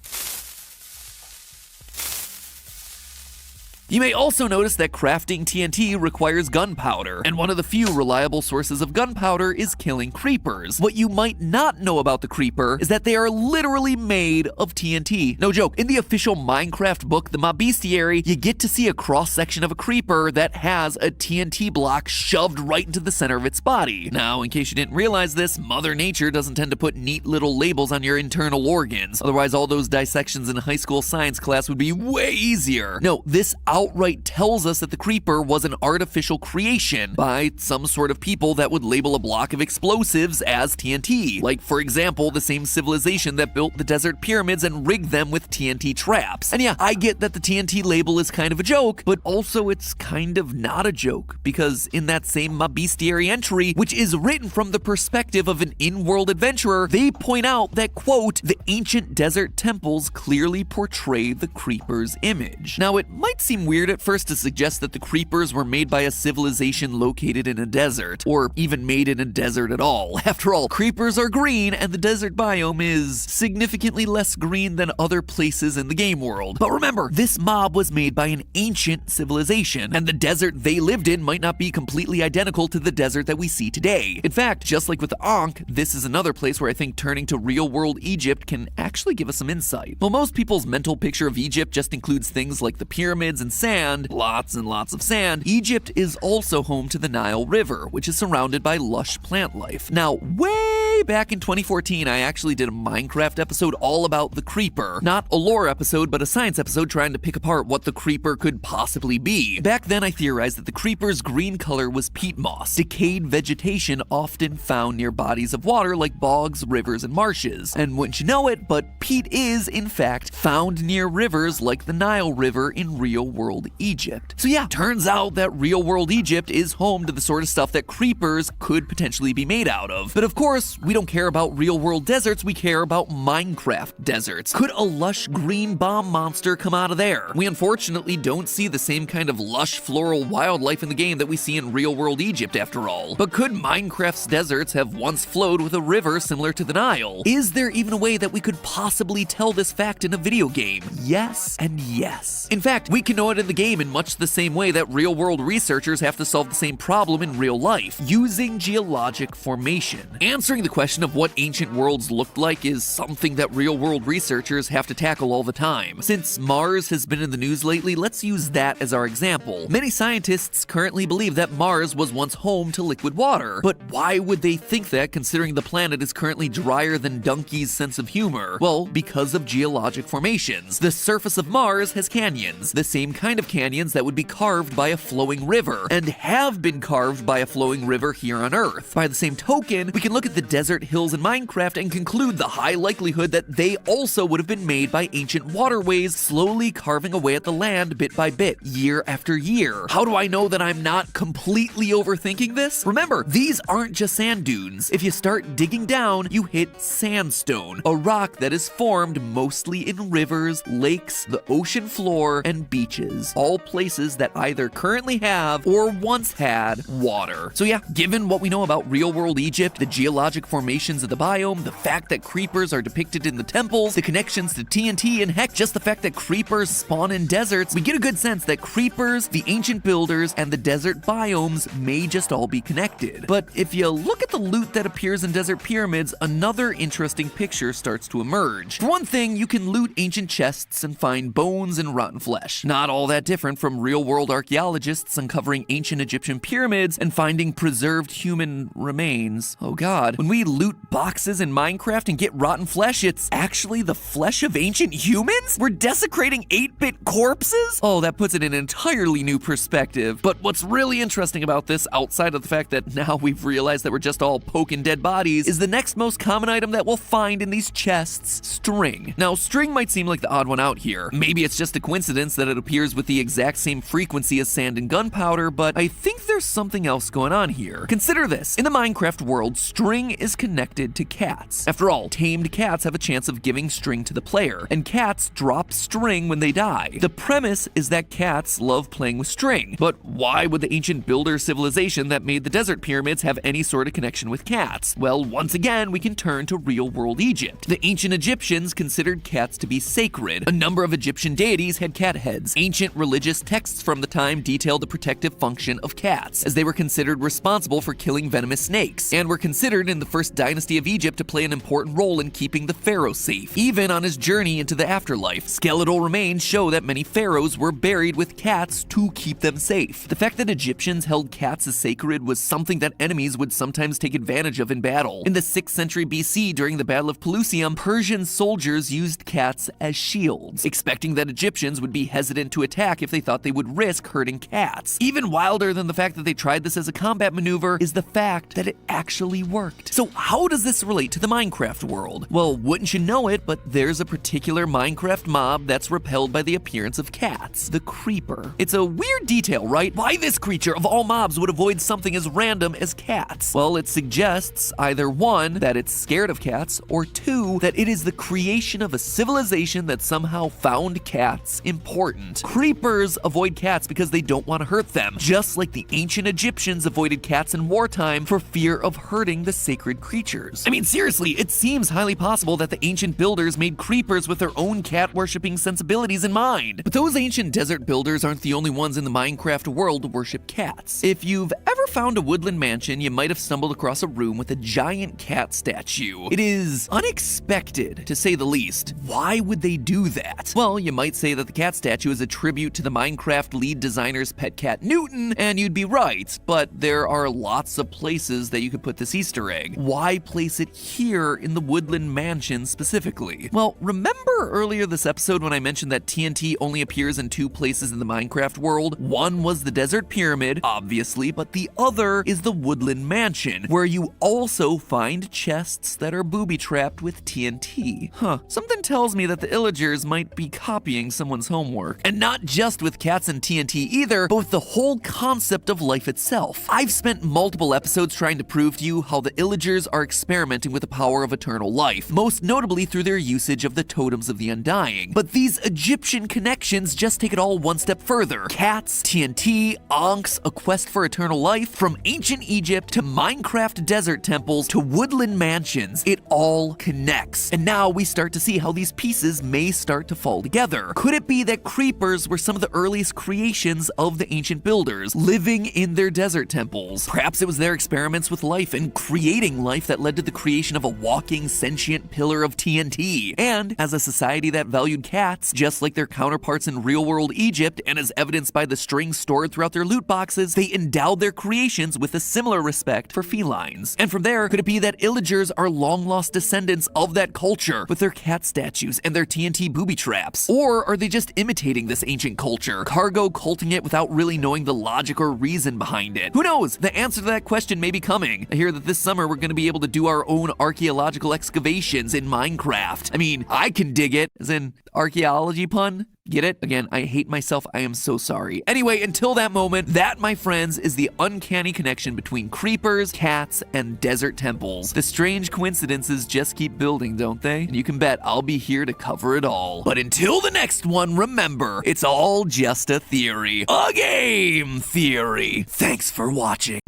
You may also notice that crafting TNT requires gunpowder, and one of the few reliable sources of gunpowder is killing creepers. What you might not know about the Creeper is that they are literally made of TNT. No joke, in the official Minecraft book, the Mob Bestiary, you get to see a cross-section of a creeper that has a TNT block shoved right into the center of its body. Now, in case you didn't realize this, Mother Nature doesn't tend to put neat little labels on your internal organs. Otherwise, all those dissections in high school science class would be way easier. No, this outright tells us that the creeper was an artificial creation by some sort of people that would label a block of explosives as TNT. Like, for example, the same civilization that built the desert pyramids and rigged them with TNT traps. And yeah, I get that the TNT label is kind of a joke, but also it's kind of not a joke, because in that same My Bestiary entry, which is written from the perspective of an in-world adventurer, they point out that, quote, the ancient desert temples clearly portray the creeper's image. Now, it might seem weird at first to suggest that the creepers were made by a civilization located in a desert, or even made in a desert at all. After all, creepers are green, and the desert biome is significantly less green than other places in the game world. But remember, this mob was made by an ancient civilization, and the desert they lived in might not be completely identical to the desert that we see today. In fact, just like with the Ankh, this is another place where I think turning to real-world Egypt can actually give us some insight. While most people's mental picture of Egypt just includes things like the pyramids and sand, lots and lots of sand, Egypt is also home to the Nile River, which is surrounded by lush plant life. Now, way back in 2014, I actually did a Minecraft episode all about the creeper. Not a lore episode, but a science episode trying to pick apart what the creeper could possibly be. Back then, I theorized that the creeper's green color was peat moss, decayed vegetation often found near bodies of water like bogs, rivers, and marshes. And wouldn't you know it, but peat is, in fact, found near rivers like the Nile River in real-world Egypt. So yeah, turns out that real-world Egypt is home to the sort of stuff that creepers could potentially be made out of. But of course, we don't care about real-world deserts, we care about Minecraft deserts. Could a lush green bomb monster come out of there? We unfortunately don't see the same kind of lush floral wildlife in the game that we see in real-world Egypt after all. But could Minecraft's deserts have once flowed with a river similar to the Nile? Is there even a way that we could possibly tell this fact in a video game? Yes and yes. In fact, we can know it in the game in much the same way that real-world researchers have to solve the same problem in real life, using geologic formation. Answering the question of what ancient worlds looked like is something that real-world researchers have to tackle all the time. Since Mars has been in the news lately, let's use that as our example. Many scientists currently believe that Mars was once home to liquid water, but why would they think that considering the planet is currently drier than Donkey's sense of humor? Well, because of geologic formations. The surface of Mars has canyons, the same kind of canyons that would be carved by a flowing river, and have been carved by a flowing river here on Earth. By the same token, we can look at the desert hills in Minecraft and conclude the high likelihood that they also would have been made by ancient waterways slowly carving away at the land bit by bit, year after year. How do I know that I'm not completely overthinking this? Remember, these aren't just sand dunes. If you start digging down, you hit sandstone, a rock that is formed mostly in rivers, lakes, the ocean floor, and beaches, all places that either currently have or once had water. So yeah, given what we know about real-world Egypt, the geologic formations of the biome, the fact that creepers are depicted in the temples, the connections to TNT, and heck, just the fact that creepers spawn in deserts, we get a good sense that creepers, the ancient builders, and the desert biomes may just all be connected. But if you look at the loot that appears in desert pyramids, another interesting picture starts to emerge. For one thing, you can loot ancient chests and find bones and rotten flesh. Not all that different from real-world archaeologists uncovering ancient Egyptian pyramids and finding preserved human remains. Oh god. When we loot boxes in Minecraft and get rotten flesh, it's actually the flesh of ancient humans? We're desecrating 8-bit corpses? Oh, that puts it in an entirely new perspective. But what's really interesting about this, outside of the fact that now we've realized that we're just all poking dead bodies, is the next most common item that we'll find in these chests, string. Now, string might seem like the odd one out here. Maybe it's just a coincidence that it appears with the exact same frequency as sand and gunpowder, but I think there's something else going on here. Consider this. In the Minecraft world, string is connected to cats. After all, tamed cats have a chance of giving string to the player, and cats drop string when they die. The premise is that cats love playing with string, but why would the ancient builder civilization that made the desert pyramids have any sort of connection with cats? Well, once again, we can turn to real-world Egypt. The ancient Egyptians considered cats to be sacred. A number of Egyptian deities had cat heads. Ancient religious texts from the time detailed the protective function of cats, as they were considered responsible for killing venomous snakes, and were considered in the first dynasty of Egypt to play an important role in keeping the pharaoh safe. Even on his journey into the afterlife, skeletal remains show that many pharaohs were buried with cats to keep them safe. The fact that Egyptians held cats as sacred was something that enemies would sometimes take advantage of in battle. In the 6th century BC, during the Battle of Pelusium, Persian soldiers used cats as shields, expecting that Egyptians would be hesitant to attack if they thought they would risk hurting cats. Even wilder than the fact that they tried this as a combat maneuver is the fact that it actually worked. So how does this relate to the Minecraft world? Well, wouldn't you know it, but there's a particular Minecraft mob that's repelled by the appearance of cats, the creeper. It's a weird detail, right? Why this creature of all mobs would avoid something as random as cats? Well, it suggests either 1, that it's scared of cats, or 2, that it is the creation of a civilization that somehow found cats important. Creepers avoid cats because they don't want to hurt them, just like the ancient Egyptians avoided cats in wartime for fear of hurting the sacred creatures. I mean, seriously, it seems highly possible that the ancient builders made creepers with their own cat-worshipping sensibilities in mind. But those ancient desert builders aren't the only ones in the Minecraft world to worship cats. If you've ever found a woodland mansion, you might have stumbled across a room with a giant cat statue. It is unexpected, to say the least. Why would they do that? Well, you might say that the cat statue is a tribute to the Minecraft lead designer's pet cat Newton, and you'd be right, but there are lots of places that you could put this Easter egg. Why place it here in the woodland mansion specifically? Well, remember earlier this episode when I mentioned that TNT only appears in 2 places in the Minecraft world? One was the desert pyramid, obviously, but the other is the woodland mansion, where you also find chests that are booby-trapped with TNT. Something tells me that the illagers might be copying someone's homework. And not just with cats and TNT either, but with the whole concept of life itself. I've spent multiple episodes trying to prove to you how the illagers are experimenting with the power of eternal life, most notably through their usage of the totems of the undying. But these Egyptian connections just take it all one step further. Cats, TNT, Ankhs, a quest for eternal life, from ancient Egypt to Minecraft desert temples to woodland mansions, it all connects. And now we start to see how these pieces may start to fall together. Could it be that creepers were some of the earliest creations of the ancient builders, living in their desert temples? Perhaps it was their experiments with life and creating life that led to the creation of a walking, sentient pillar of TNT. And as a society that valued cats, just like their counterparts in real-world Egypt, and as evidenced by the strings stored throughout their loot boxes, they endowed their creations with a similar respect for felines. And from there, could it be that illagers are long-lost descendants of that culture, with their cat statues and their TNT booby traps? Or are they just imitating this ancient culture, cargo culting it without really knowing the logic or reason behind it? Who knows? The answer to that question may be coming. I hear that this summer we're going to be able to do our own archaeological excavations in Minecraft. I mean, I can dig it, as in archaeology pun. Get it? Again, I hate myself. I am so sorry. Anyway, until that moment, that, my friends, is the uncanny connection between creepers, cats, and desert temples. The strange coincidences just keep building, don't they? And you can bet I'll be here to cover it all. But until the next one, remember, it's all just a theory. A game theory. Thanks for watching.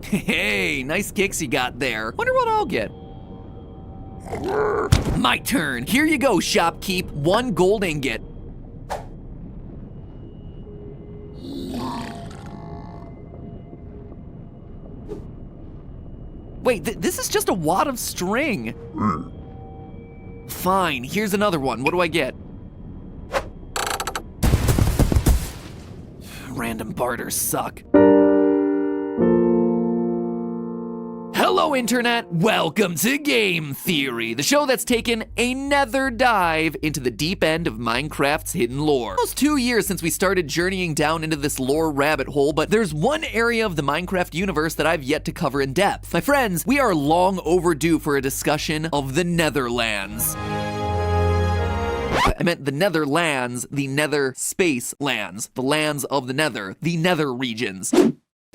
Hey, nice kicks you got there. Wonder what I'll get. My turn. Here you go, shopkeep. 1 gold ingot. Wait, this is just a wad of string. Fine, here's another one. What do I get? Random barters suck. Hello, Internet! Welcome to Game Theory, the show that's taken another dive into the deep end of Minecraft's hidden lore. Almost 2 years since we started journeying down into this lore rabbit hole, but there's one area of the Minecraft universe that I've yet to cover in depth. My friends, we are long overdue for a discussion of the Netherlands. I meant the Netherlands, the nether space lands, the lands of the nether, the nether regions.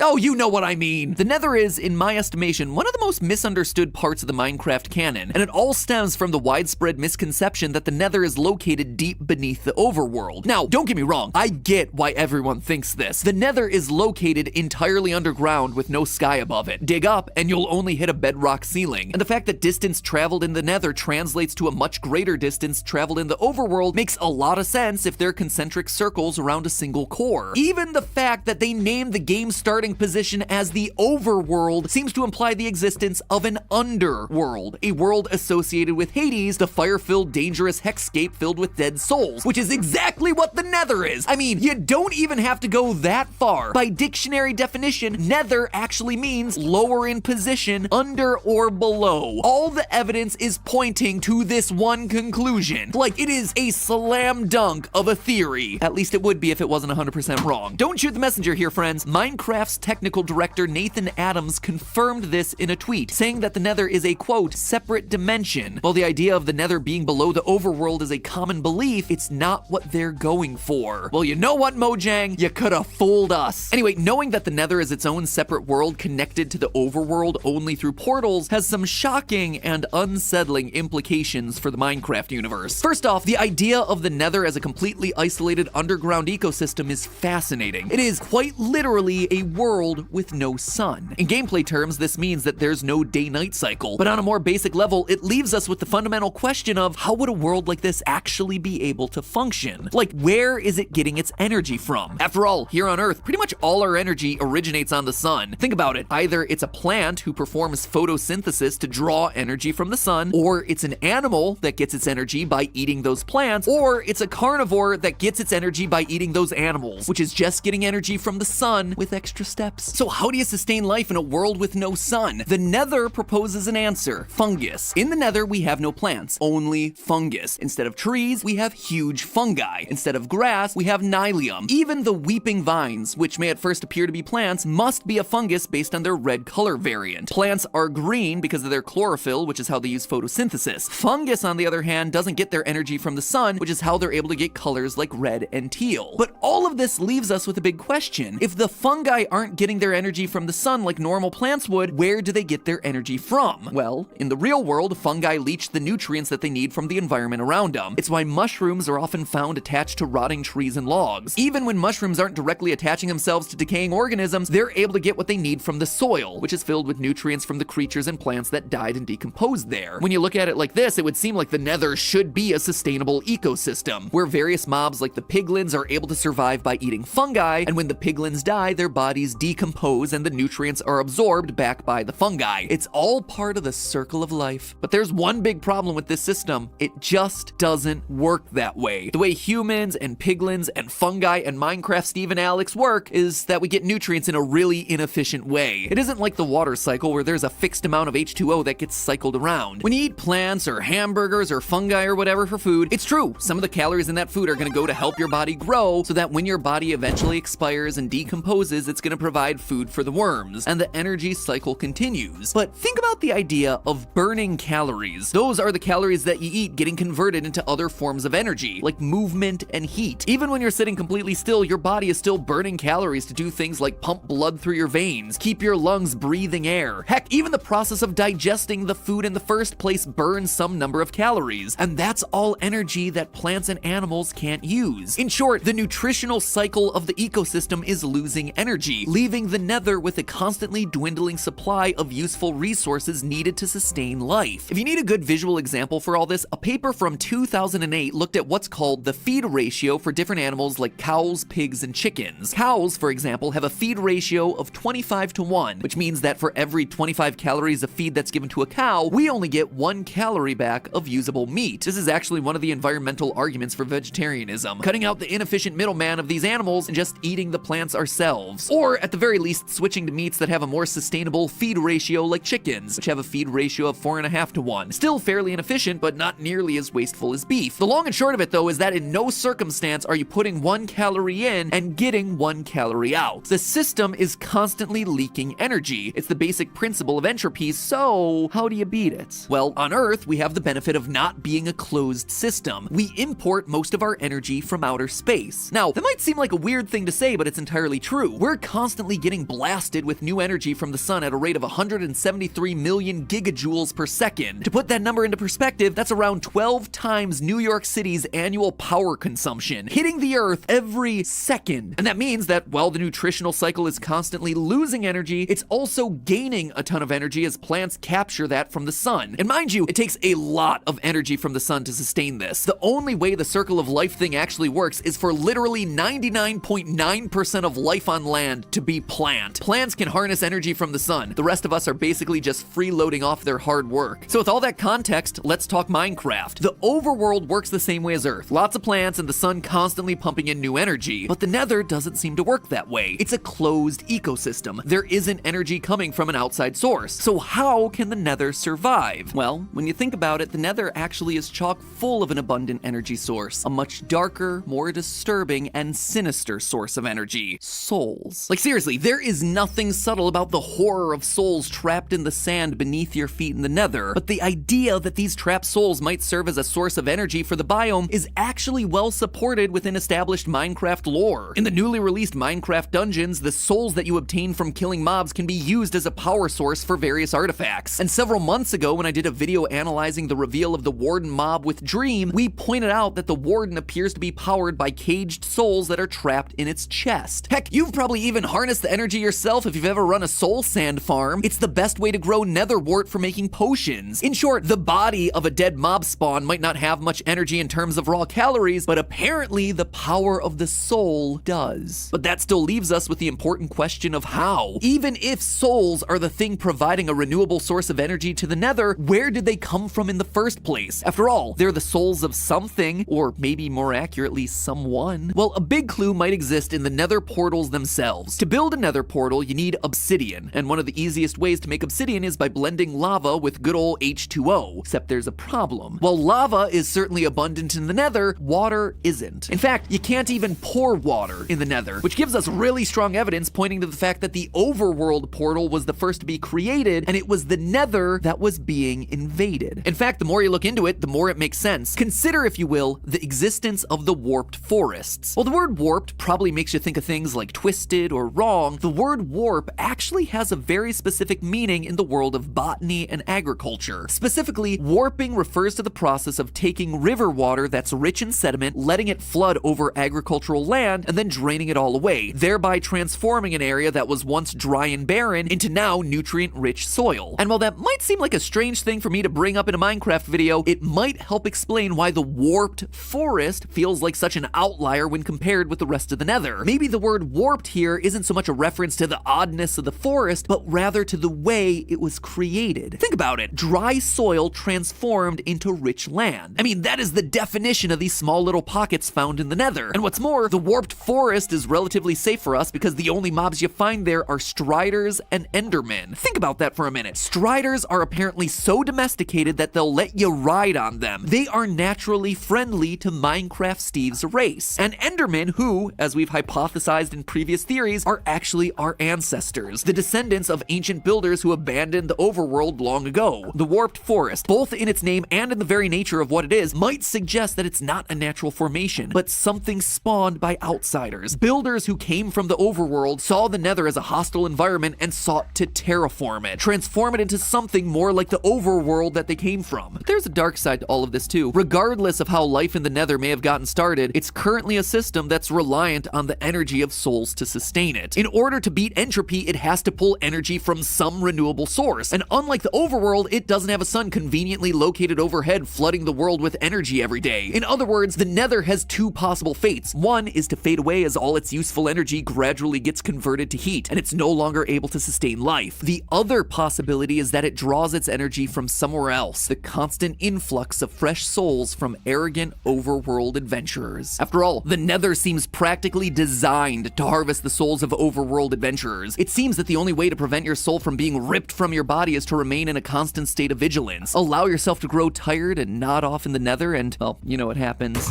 Oh, you know what I mean. The Nether is, in my estimation, one of the most misunderstood parts of the Minecraft canon, and it all stems from the widespread misconception that the Nether is located deep beneath the overworld. Now, don't get me wrong, I get why everyone thinks this. The Nether is located entirely underground with no sky above it. Dig up, and you'll only hit a bedrock ceiling. And the fact that distance traveled in the Nether translates to a much greater distance traveled in the overworld makes a lot of sense if they're concentric circles around a single core. Even the fact that they named the game starting position as the overworld seems to imply the existence of an underworld, a world associated with Hades, the fire-filled, dangerous hexscape filled with dead souls, which is exactly what the Nether is. I mean, you don't even have to go that far. By dictionary definition, Nether actually means lower in position, under or below. All the evidence is pointing to this one conclusion. Like, it is a slam dunk of a theory. At least it would be if it wasn't 100% wrong. Don't shoot the messenger here, friends. Minecraft's technical director Nathan Adams confirmed this in a tweet, saying that the Nether is a, quote, separate dimension. While the idea of the Nether being below the overworld is a common belief, it's not what they're going for. Well, you know what, Mojang? You could have fooled us. Anyway, knowing that the Nether is its own separate world connected to the overworld only through portals has some shocking and unsettling implications for the Minecraft universe. First off, the idea of the Nether as a completely isolated underground ecosystem is fascinating. It is quite literally a world with no sun. In gameplay terms, this means that there's no day-night cycle, but on a more basic level, it leaves us with the fundamental question of how would a world like this actually be able to function? Like, where is it getting its energy from? After all, here on Earth, pretty much all our energy originates on the sun. Think about it. Either it's a plant who performs photosynthesis to draw energy from the sun, or it's an animal that gets its energy by eating those plants, or it's a carnivore that gets its energy by eating those animals, which is just getting energy from the sun with extra steps. So how do you sustain life in a world with no sun? The Nether proposes an answer: fungus. In the Nether, we have no plants, only fungus. Instead of trees, we have huge fungi. Instead of grass, we have nylium. Even the weeping vines, which may at first appear to be plants, must be a fungus based on their red color variant. Plants are green because of their chlorophyll, which is how they use photosynthesis. Fungus, on the other hand, doesn't get their energy from the sun, which is how they're able to get colors like red and teal. But all of this leaves us with a big question. If the fungi aren't getting their energy from the sun like normal plants would, where do they get their energy from? Well, in the real world, fungi leach the nutrients that they need from the environment around them. It's why mushrooms are often found attached to rotting trees and logs. Even when mushrooms aren't directly attaching themselves to decaying organisms, they're able to get what they need from the soil, which is filled with nutrients from the creatures and plants that died and decomposed there. When you look at it like this, it would seem like the Nether should be a sustainable ecosystem, where various mobs like the piglins are able to survive by eating fungi, and when the piglins die, their bodies decompose and the nutrients are absorbed back by the fungi. It's all part of the circle of life. But there's one big problem with this system. It just doesn't work that way. The way humans and piglins and fungi and Minecraft Steve and Alex work is that we get nutrients in a really inefficient way. It isn't like the water cycle where there's a fixed amount of H2O that gets cycled around. When you eat plants or hamburgers or fungi or whatever for food, it's true, some of the calories in that food are gonna go to help your body grow so that when your body eventually expires and decomposes, it's gonna provide food for the worms, and the energy cycle continues. But think about the idea of burning calories. Those are the calories that you eat getting converted into other forms of energy, like movement and heat. Even when you're sitting completely still, your body is still burning calories to do things like pump blood through your veins, keep your lungs breathing air. Heck, even the process of digesting the food in the first place burns some number of calories, and that's all energy that plants and animals can't use. In short, the nutritional cycle of the ecosystem is losing energy, leaving the Nether with a constantly dwindling supply of useful resources needed to sustain life. If you need a good visual example for all this, a paper from 2008 looked at what's called the feed ratio for different animals like cows, pigs, and chickens. Cows, for example, have a feed ratio of 25:1, which means that for every 25 calories of feed that's given to a cow, we only get 1 calorie back of usable meat. This is actually one of the environmental arguments for vegetarianism, cutting out the inefficient middleman of these animals and just eating the plants ourselves. Or at the very least, switching to meats that have a more sustainable feed ratio like chickens, which have a feed ratio of 4.5:1. Still fairly inefficient, but not nearly as wasteful as beef. The long and short of it though is that in no circumstance are you putting 1 calorie in and getting 1 calorie out. The system is constantly leaking energy. It's the basic principle of entropy, so how do you beat it? Well, on Earth, we have the benefit of not being a closed system. We import most of our energy from outer space. Now, that might seem like a weird thing to say, but it's entirely true. We're constantly constantly getting blasted with new energy from the sun at a rate of 173 million gigajoules per second. To put that number into perspective, that's around 12 times New York City's annual power consumption, hitting the Earth every second. And that means that while the nutritional cycle is constantly losing energy, it's also gaining a ton of energy as plants capture that from the sun. And mind you, it takes a lot of energy from the sun to sustain this. The only way the circle of life thing actually works is for literally 99.9% of life on land to be plant. Plants can harness energy from the sun. The rest of us are basically just freeloading off their hard work. So with all that context, let's talk Minecarft. The overworld works the same way as Earth. Lots of plants and the sun constantly pumping in new energy. But the Nether doesn't seem to work that way. It's a closed ecosystem. There isn't energy coming from an outside source. So how can the Nether survive? Well, when you think about it, the Nether actually is chock full of an abundant energy source. A much darker, more disturbing, and sinister source of energy. Souls. Like seriously, there is nothing subtle about the horror of souls trapped in the sand beneath your feet in the Nether, but the idea that these trapped souls might serve as a source of energy for the biome is actually well supported within established Minecarft lore. In the newly released Minecarft dungeons, the souls that you obtain from killing mobs can be used as a power source for various artifacts. And several months ago, when I did a video analyzing the reveal of the Warden mob with Dream, we pointed out that the Warden appears to be powered by caged souls that are trapped in its chest. Heck, you've probably even harnessed the energy yourself if you've ever run a soul sand farm. It's the best way to grow nether wart for making potions. In short, the body of a dead mob spawn might not have much energy in terms of raw calories, but apparently the power of the soul does. But that still leaves us with the important question of how. Even if souls are the thing providing a renewable source of energy to the Nether, where did they come from in the first place? After all, they're the souls of something, or maybe more accurately, someone. Well, a big clue might exist in the Nether portals themselves. To build a Nether portal, you need obsidian, and one of the easiest ways to make obsidian is by blending lava with good old H2O, except there's a problem. While lava is certainly abundant in the Nether, water isn't. In fact, you can't even pour water in the Nether, which gives us really strong evidence pointing to the fact that the overworld portal was the first to be created, and it was the Nether that was being invaded. In fact, the more you look into it, the more it makes sense. Consider, if you will, the existence of the warped forests. While the word warped probably makes you think of things like twisted or wrong, the word warp actually has a very specific meaning in the world of botany and agriculture. Specifically, warping refers to the process of taking river water that's rich in sediment, letting it flood over agricultural land, and then draining it all away, thereby transforming an area that was once dry and barren into now nutrient-rich soil. And while that might seem like a strange thing for me to bring up in a Minecarft video, it might help explain why the warped forest feels like such an outlier when compared with the rest of the Nether. Maybe the word warped here isn't so much a reference to the oddness of the forest, but rather to the way it was created. Think about it. Dry soil transformed into rich land. I mean, that is the definition of these small little pockets found in the Nether. And what's more, the warped forest is relatively safe for us because the only mobs you find there are striders and endermen. Think about that for a minute. Striders are apparently so domesticated that they'll let you ride on them. They are naturally friendly to Minecarft Steve's race. And endermen, who, as we've hypothesized in previous theories, are actually our ancestors, the descendants of ancient builders who abandoned the overworld long ago. The warped forest, both in its name and in the very nature of what it is, might suggest that it's not a natural formation, but something spawned by outsiders. Builders who came from the overworld saw the Nether as a hostile environment and sought to terraform it, transform it into something more like the overworld that they came from. But there's a dark side to all of this too. Regardless of how life in the Nether may have gotten started, it's currently a system that's reliant on the energy of souls to sustain it. In order to beat entropy, it has to pull energy from some renewable source. And unlike the overworld, it doesn't have a sun conveniently located overhead flooding the world with energy every day. In other words, the Nether has two possible fates. One is to fade away as all its useful energy gradually gets converted to heat, and it's no longer able to sustain life. The other possibility is that it draws its energy from somewhere else, the constant influx of fresh souls from arrogant overworld adventurers. After all, the Nether seems practically designed to harvest the souls of overworld adventurers. It seems that the only way to prevent your soul from being ripped from your body is to remain in a constant state of vigilance. Allow yourself to grow tired and nod off in the Nether and, well, you know what happens.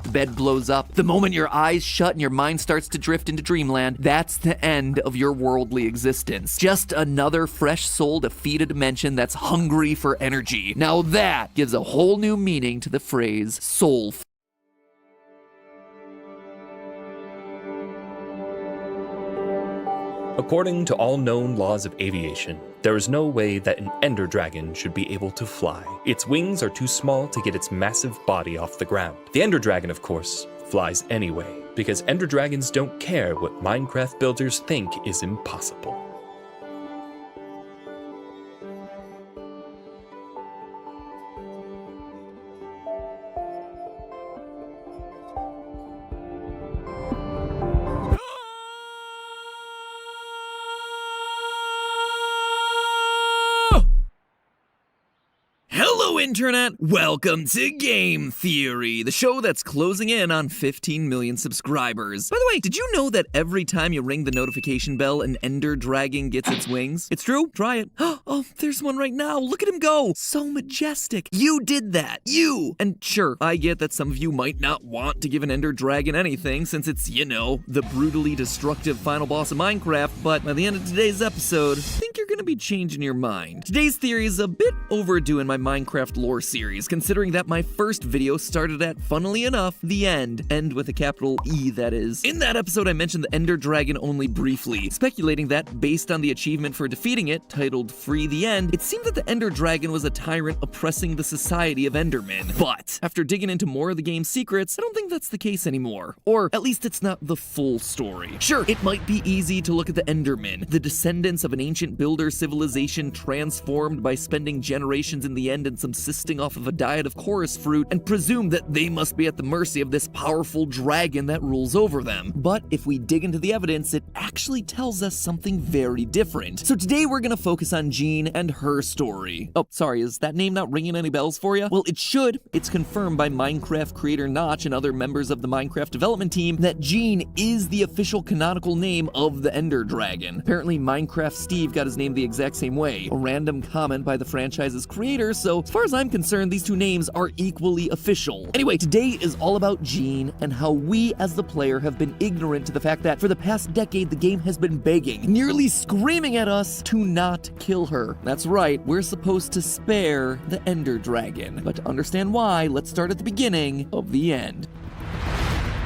The bed blows up. The moment your eyes shut and your mind starts to drift into dreamland, that's the end of your worldly existence. Just another fresh soul to feed a dimension that's hungry for energy. Now that gives a whole new meaning to the phrase soul. According to all known laws of aviation, there is no way that an ender dragon should be able to fly. Its wings are too small to get its massive body off the ground. The ender dragon, of course, flies anyway, because ender dragons don't care what Minecraft builders think is impossible. Hello, Internet! Welcome to Game Theory, the show that's closing in on 15 million subscribers. By the way, did you know that every time you ring the notification bell, an ender dragon gets its wings? It's true. Try it. Oh, there's one right now. Look at him go. So majestic. You did that. You! And sure, I get that some of you might not want to give an ender dragon anything since it's, you know, the brutally destructive final boss of Minecraft, but by the end of today's episode, I think you're gonna be changing your mind. Today's theory is a bit overdue in my Minecarft Lore series, considering that my first video started at, funnily enough, the end with a capital E, that is. In that episode, I mentioned the Ender Dragon only briefly, speculating that, based on the achievement for defeating it, titled Free the End, it seemed that the Ender Dragon was a tyrant oppressing the society of Endermen. But, after digging into more of the game's secrets, I don't think that's the case anymore. Or, at least it's not the full story. Sure, it might be easy to look at the Endermen, the descendants of an ancient builder civilization transformed by spending generations in the end and subsisting off of a diet of chorus fruit, and presume that they must be at the mercy of this powerful dragon that rules over them. But if we dig into the evidence, it actually tells us something very different. So today we're gonna focus on Jean and her story. Oh, sorry, is that name not ringing any bells for you? Well, it should. It's confirmed by Minecraft creator Notch and other members of the Minecraft development team that Jean is the official canonical name of the Ender Dragon. Apparently Minecraft Steve got his name the exact same way, a random comment by the franchise's creator, so as far as I'm concerned, these two names are equally official. Anyway, today is all about Jean and how we as the player have been ignorant to the fact that for the past decade the game has been begging, nearly screaming at us to not kill her. That's right, we're supposed to spare the Ender Dragon. But to understand why, let's start at the beginning of the end.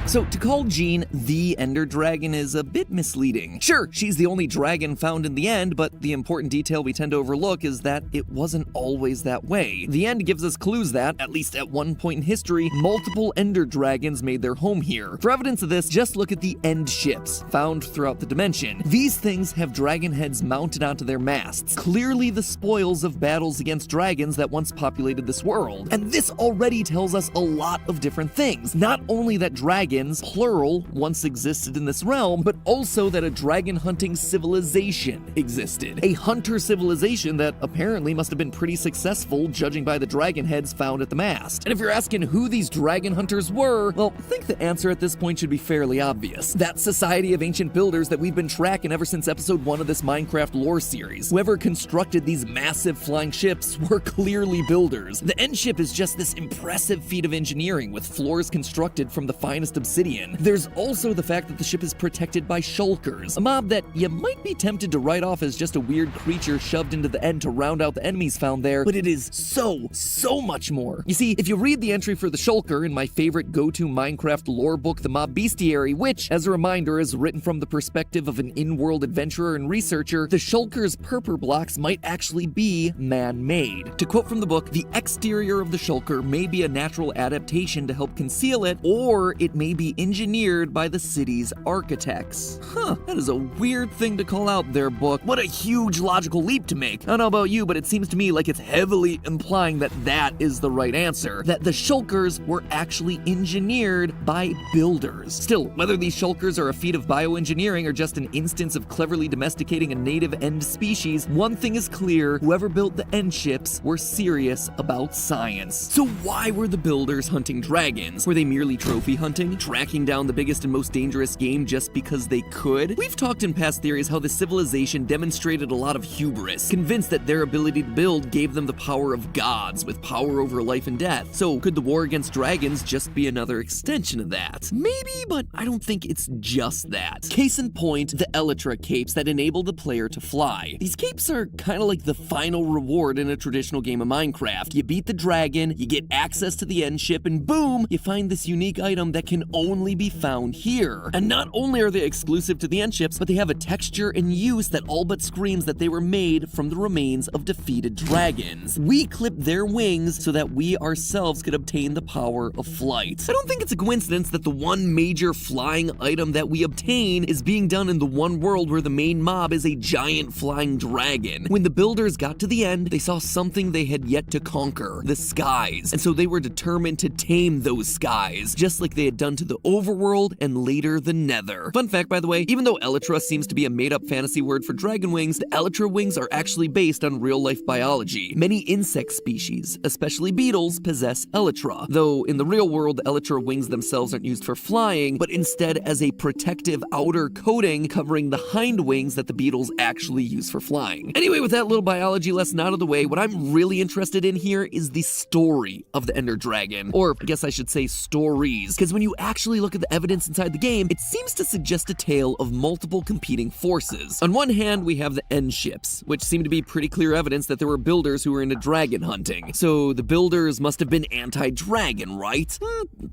So, to call Jean the Ender Dragon is a bit misleading. Sure, she's the only dragon found in the end, but the important detail we tend to overlook is that it wasn't always that way. The end gives us clues that, at least at one point in history, multiple Ender Dragons made their home here. For evidence of this, just look at the end ships found throughout the dimension. These things have dragon heads mounted onto their masts, clearly the spoils of battles against dragons that once populated this world. And this already tells us a lot of different things. Not only that dragons, plural, once existed in this realm, but also that a dragon hunting civilization existed. A hunter civilization that apparently must have been pretty successful, judging by the dragon heads found at the mast. And if you're asking who these dragon hunters were, well, I think the answer at this point should be fairly obvious. That society of ancient builders that we've been tracking ever since episode 1 of this Minecarft Lore series. Whoever constructed these massive flying ships were clearly builders. The end ship is just this impressive feat of engineering with floors constructed from the finest obsidian. There's also the fact that the ship is protected by shulkers, a mob that you might be tempted to write off as just a weird creature shoved into the end to round out the enemies found there, but it is so much more. You see, if you read the entry for the shulker in my favorite go-to Minecraft lore book, The Mob Bestiary, which, as a reminder, is written from the perspective of an in-world adventurer and researcher, the shulker's purpur blocks might actually be man-made. To quote from the book, the exterior of the shulker may be a natural adaptation to help conceal it, or it may be engineered by the city's architects. That is a weird thing to call out there, book. What a huge logical leap to make. I don't know about you, but it seems to me like it's heavily implying that that is the right answer. That the shulkers were actually engineered by builders. Still, whether these shulkers are a feat of bioengineering or just an instance of cleverly domesticating a native end species, one thing is clear, whoever built the end ships were serious about science. So why were the builders hunting dragons? Were they merely trophy hunting? Tracking down the biggest and most dangerous game just because they could? We've talked in past theories how the civilization demonstrated a lot of hubris, convinced that their ability to build gave them the power of gods, with power over life and death. So could the war against dragons just be another extension of that? Maybe, but I don't think it's just that. Case in point, the Elytra capes that enable the player to fly. These capes are kind of like the final reward in a traditional game of Minecraft. You beat the dragon, you get access to the end ship, and boom, you find this unique item that can only be found here. And not only are they exclusive to the end ships, but they have a texture and use that all but screams that they were made from the remains of defeated dragons. We clipped their wings so that we ourselves could obtain the power of flight. I don't think it's a coincidence that the one major flying item that we obtain is being done in the one world where the main mob is a giant flying dragon. When the builders got to the end, they saw something they had yet to conquer, the skies, and so they were determined to tame those skies, just like they had done to the overworld and later the nether. Fun fact, by the way, even though elytra seems to be a made-up fantasy word for dragon wings, the elytra wings are actually based on real-life biology. Many insect species, especially beetles, possess elytra, though in the real world, the elytra wings themselves aren't used for flying, but instead as a protective outer coating covering the hind wings that the beetles actually use for flying. Anyway, with that little biology lesson out of the way, what I'm really interested in here is the story of the Ender Dragon, or I guess I should say stories, because when you actually look at the evidence inside the game, it seems to suggest a tale of multiple competing forces. On one hand, we have the end ships, which seem to be pretty clear evidence that there were builders who were into dragon hunting. So the builders must have been anti-dragon, right?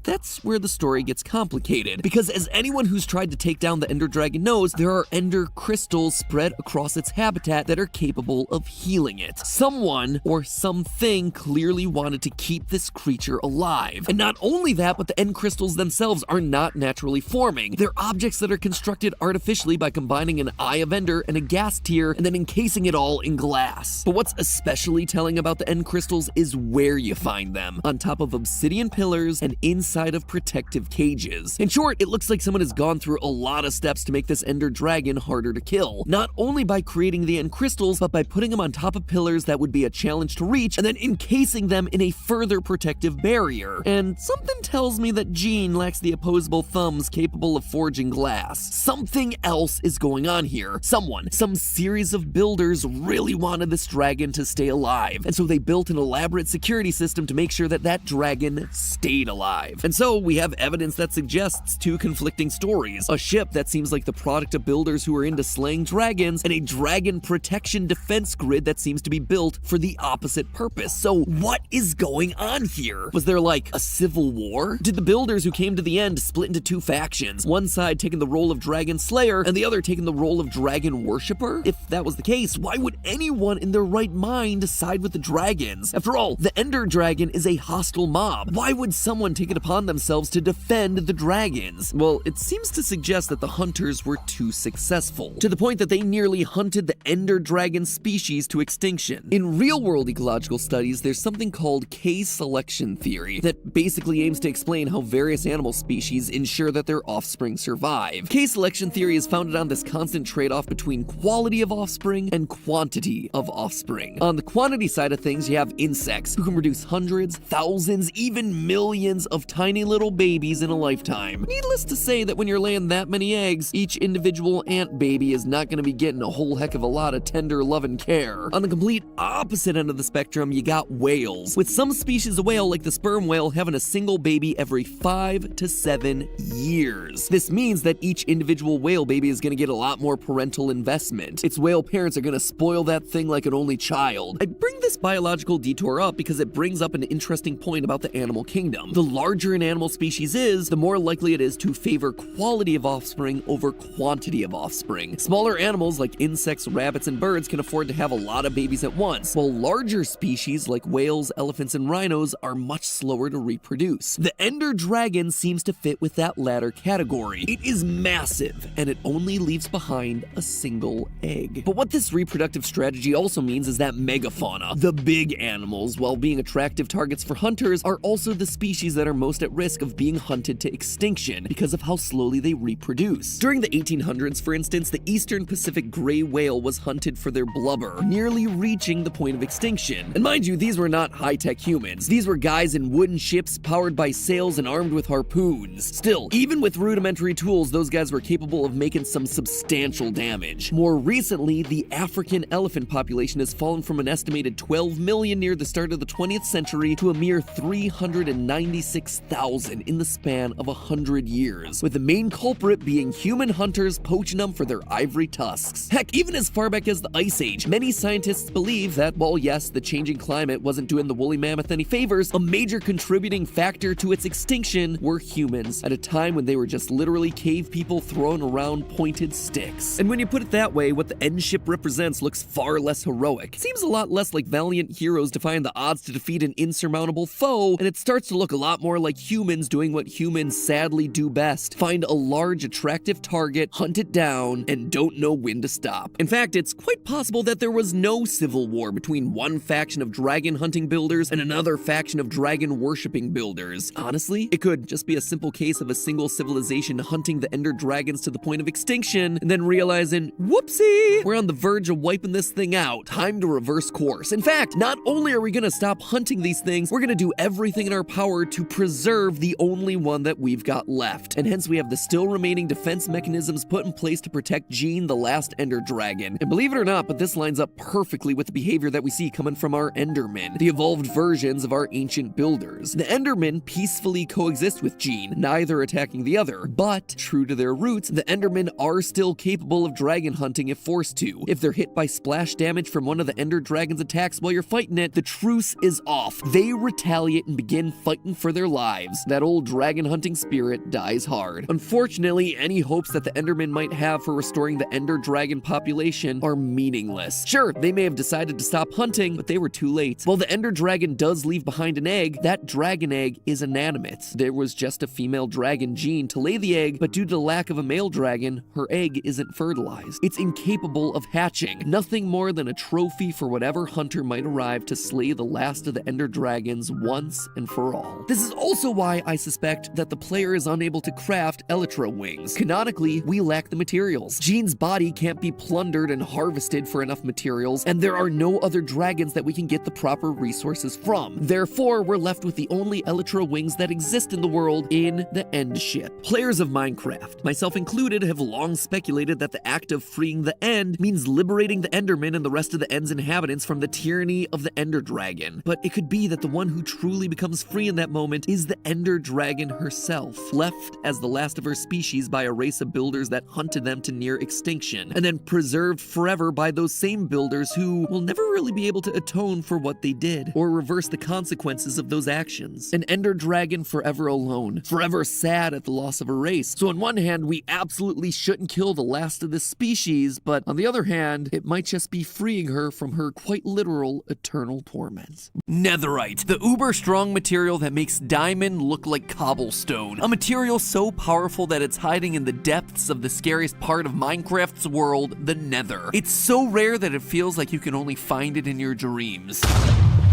That's where the story gets complicated, because as anyone who's tried to take down the Ender Dragon knows, there are ender crystals spread across its habitat that are capable of healing it. Someone or something clearly wanted to keep this creature alive. And not only that, but the end crystals themselves are not naturally forming. They're objects that are constructed artificially by combining an eye of ender and a gas tier and then encasing it all in glass. But what's especially telling about the end crystals is where you find them, on top of obsidian pillars and inside of protective cages. In short, it looks like someone has gone through a lot of steps to make this Ender Dragon harder to kill. Not only by creating the end crystals, but by putting them on top of pillars that would be a challenge to reach, and then encasing them in a further protective barrier. And something tells me that Gene lacks the opposable thumbs capable of forging glass. Something else is going on here. Some series of builders really wanted this dragon to stay alive, and so they built an elaborate security system to make sure that that dragon stayed alive. And so we have evidence that suggests two conflicting stories. A ship that seems like the product of builders who are into slaying dragons, and a dragon protection defense grid that seems to be built for the opposite purpose. So what is going on here? Was there like a civil war? Did the builders who came to the end split into two factions? One side taking the role of dragon slayer and the other taking the role of dragon worshipper? If that was the case, why would anyone in their right mind side with the dragons? After all, the Ender Dragon is a hostile mob. Why would someone take it upon themselves to defend the dragons? Well, it seems to suggest that the hunters were too successful, to the point that they nearly hunted the Ender Dragon species to extinction. In real-world ecological studies, there's something called case selection theory that basically aims to explain how various animal species ensure that their offspring survive. Case selection theory is founded on this constant trade-off between quality of offspring and quantity of offspring. On the quantity side of things, you have insects who can produce hundreds, thousands, even millions of tiny little babies in a lifetime. Needless to say that when you're laying that many eggs, each individual ant baby is not going to be getting a whole heck of a lot of tender love and care. On the complete opposite end of the spectrum, you got whales, with some species of whale like the sperm whale having a single baby every 5 to 7 years. This means that each individual whale baby is going to get a lot more parental investment. Its whale parents are going to spoil that thing like an only child. I bring this biological detour up because it brings up an interesting point about the animal kingdom. The larger an animal species is, the more likely it is to favor quality of offspring over quantity of offspring. Smaller animals like insects, rabbits, and birds can afford to have a lot of babies at once, while larger species like whales, elephants, and rhinos are much slower to reproduce. The Ender Dragon seems to fit with that latter category. It is massive, and it only leaves behind a single egg. But what this reproductive strategy also means is that megafauna, the big animals, while being attractive targets for hunters, are also the species that are most at risk of being hunted to extinction because of how slowly they reproduce. During the 1800s, for instance, the eastern Pacific gray whale was hunted for their blubber, nearly reaching the point of extinction. And mind you, these were not high-tech humans. These were guys in wooden ships powered by sails and armed with harpoons. Still, even with rudimentary tools, those guys were capable of making some substantial damage. More recently, the African elephant population has fallen from an estimated 12 million near the start of the 20th century to a mere 396,000 in the span of 100 years, with the main culprit being human hunters poaching them for their ivory tusks. Heck, even as far back as the Ice Age, many scientists believe that, while yes, the changing climate wasn't doing the woolly mammoth any favors, a major contributing factor to its extinction were humans at a time when they were just literally cave people throwing around pointed sticks. And when you put it that way, what the end ship represents looks far less heroic. It seems a lot less like valiant heroes defying the odds to defeat an insurmountable foe, and it starts to look a lot more like humans doing what humans sadly do best: find a large, attractive target, hunt it down, and don't know when to stop. In fact, it's quite possible that there was no civil war between one faction of dragon hunting builders and another faction of dragon worshipping builders. Honestly, it could just be a simple case of a single civilization hunting the ender dragons to the point of extinction and then realizing, whoopsie, we're on the verge of wiping this thing out. Time to reverse course. In fact, not only are we gonna stop hunting these things, we're gonna do everything in our power to preserve the only one that we've got left. And hence we have the still remaining defense mechanisms put in place to protect Jean, the last ender dragon. And believe it or not, but this lines up perfectly with the behavior that we see coming from our Endermen, the evolved versions of our ancient builders. The Endermen peacefully coexist with Jean, neither attacking the other, but true to their roots, the Endermen are still capable of dragon hunting if forced to. If they're hit by splash damage from one of the ender dragon's attacks while you're fighting it, the truce is off. They retaliate and begin fighting for their lives. That old dragon hunting spirit dies hard. Unfortunately, any hopes that the Endermen might have for restoring the ender dragon population are meaningless. Sure, they may have decided to stop hunting, but they were too late. While the ender dragon does leave behind an egg, that dragon egg is inanimate. There was just a female dragon, Jean, to lay the egg, but due to the lack of a male dragon, her egg isn't fertilized. It's incapable of hatching. Nothing more than a trophy for whatever hunter might arrive to slay the last of the ender dragons once and for all. This is also why I suspect that the player is unable to craft elytra wings. Canonically, we lack the materials. Jean's body can't be plundered and harvested for enough materials, and there are no other dragons that we can get the proper resources from. Therefore, we're left with the only elytra wings that exist in the world in the end ship. Players of Minecraft, myself included, have long speculated that the act of freeing the end means liberating the Endermen and the rest of the end's inhabitants from the tyranny of the ender dragon. But it could be that the one who truly becomes free in that moment is the ender dragon herself, left as the last of her species by a race of builders that hunted them to near extinction, and then preserved forever by those same builders who will never really be able to atone for what they did, or reverse the consequences of those actions. An ender dragon forever alone, forever sad at the loss of a race. So on one hand, we absolutely shouldn't kill the last of this species, but on the other hand, it might just be freeing her from her quite literal eternal torment. Netherite, the uber strong material that makes diamond look like cobblestone. A material so powerful that it's hiding in the depths of the scariest part of Minecraft's world, the Nether. It's so rare that it feels like you can only find it in your dreams.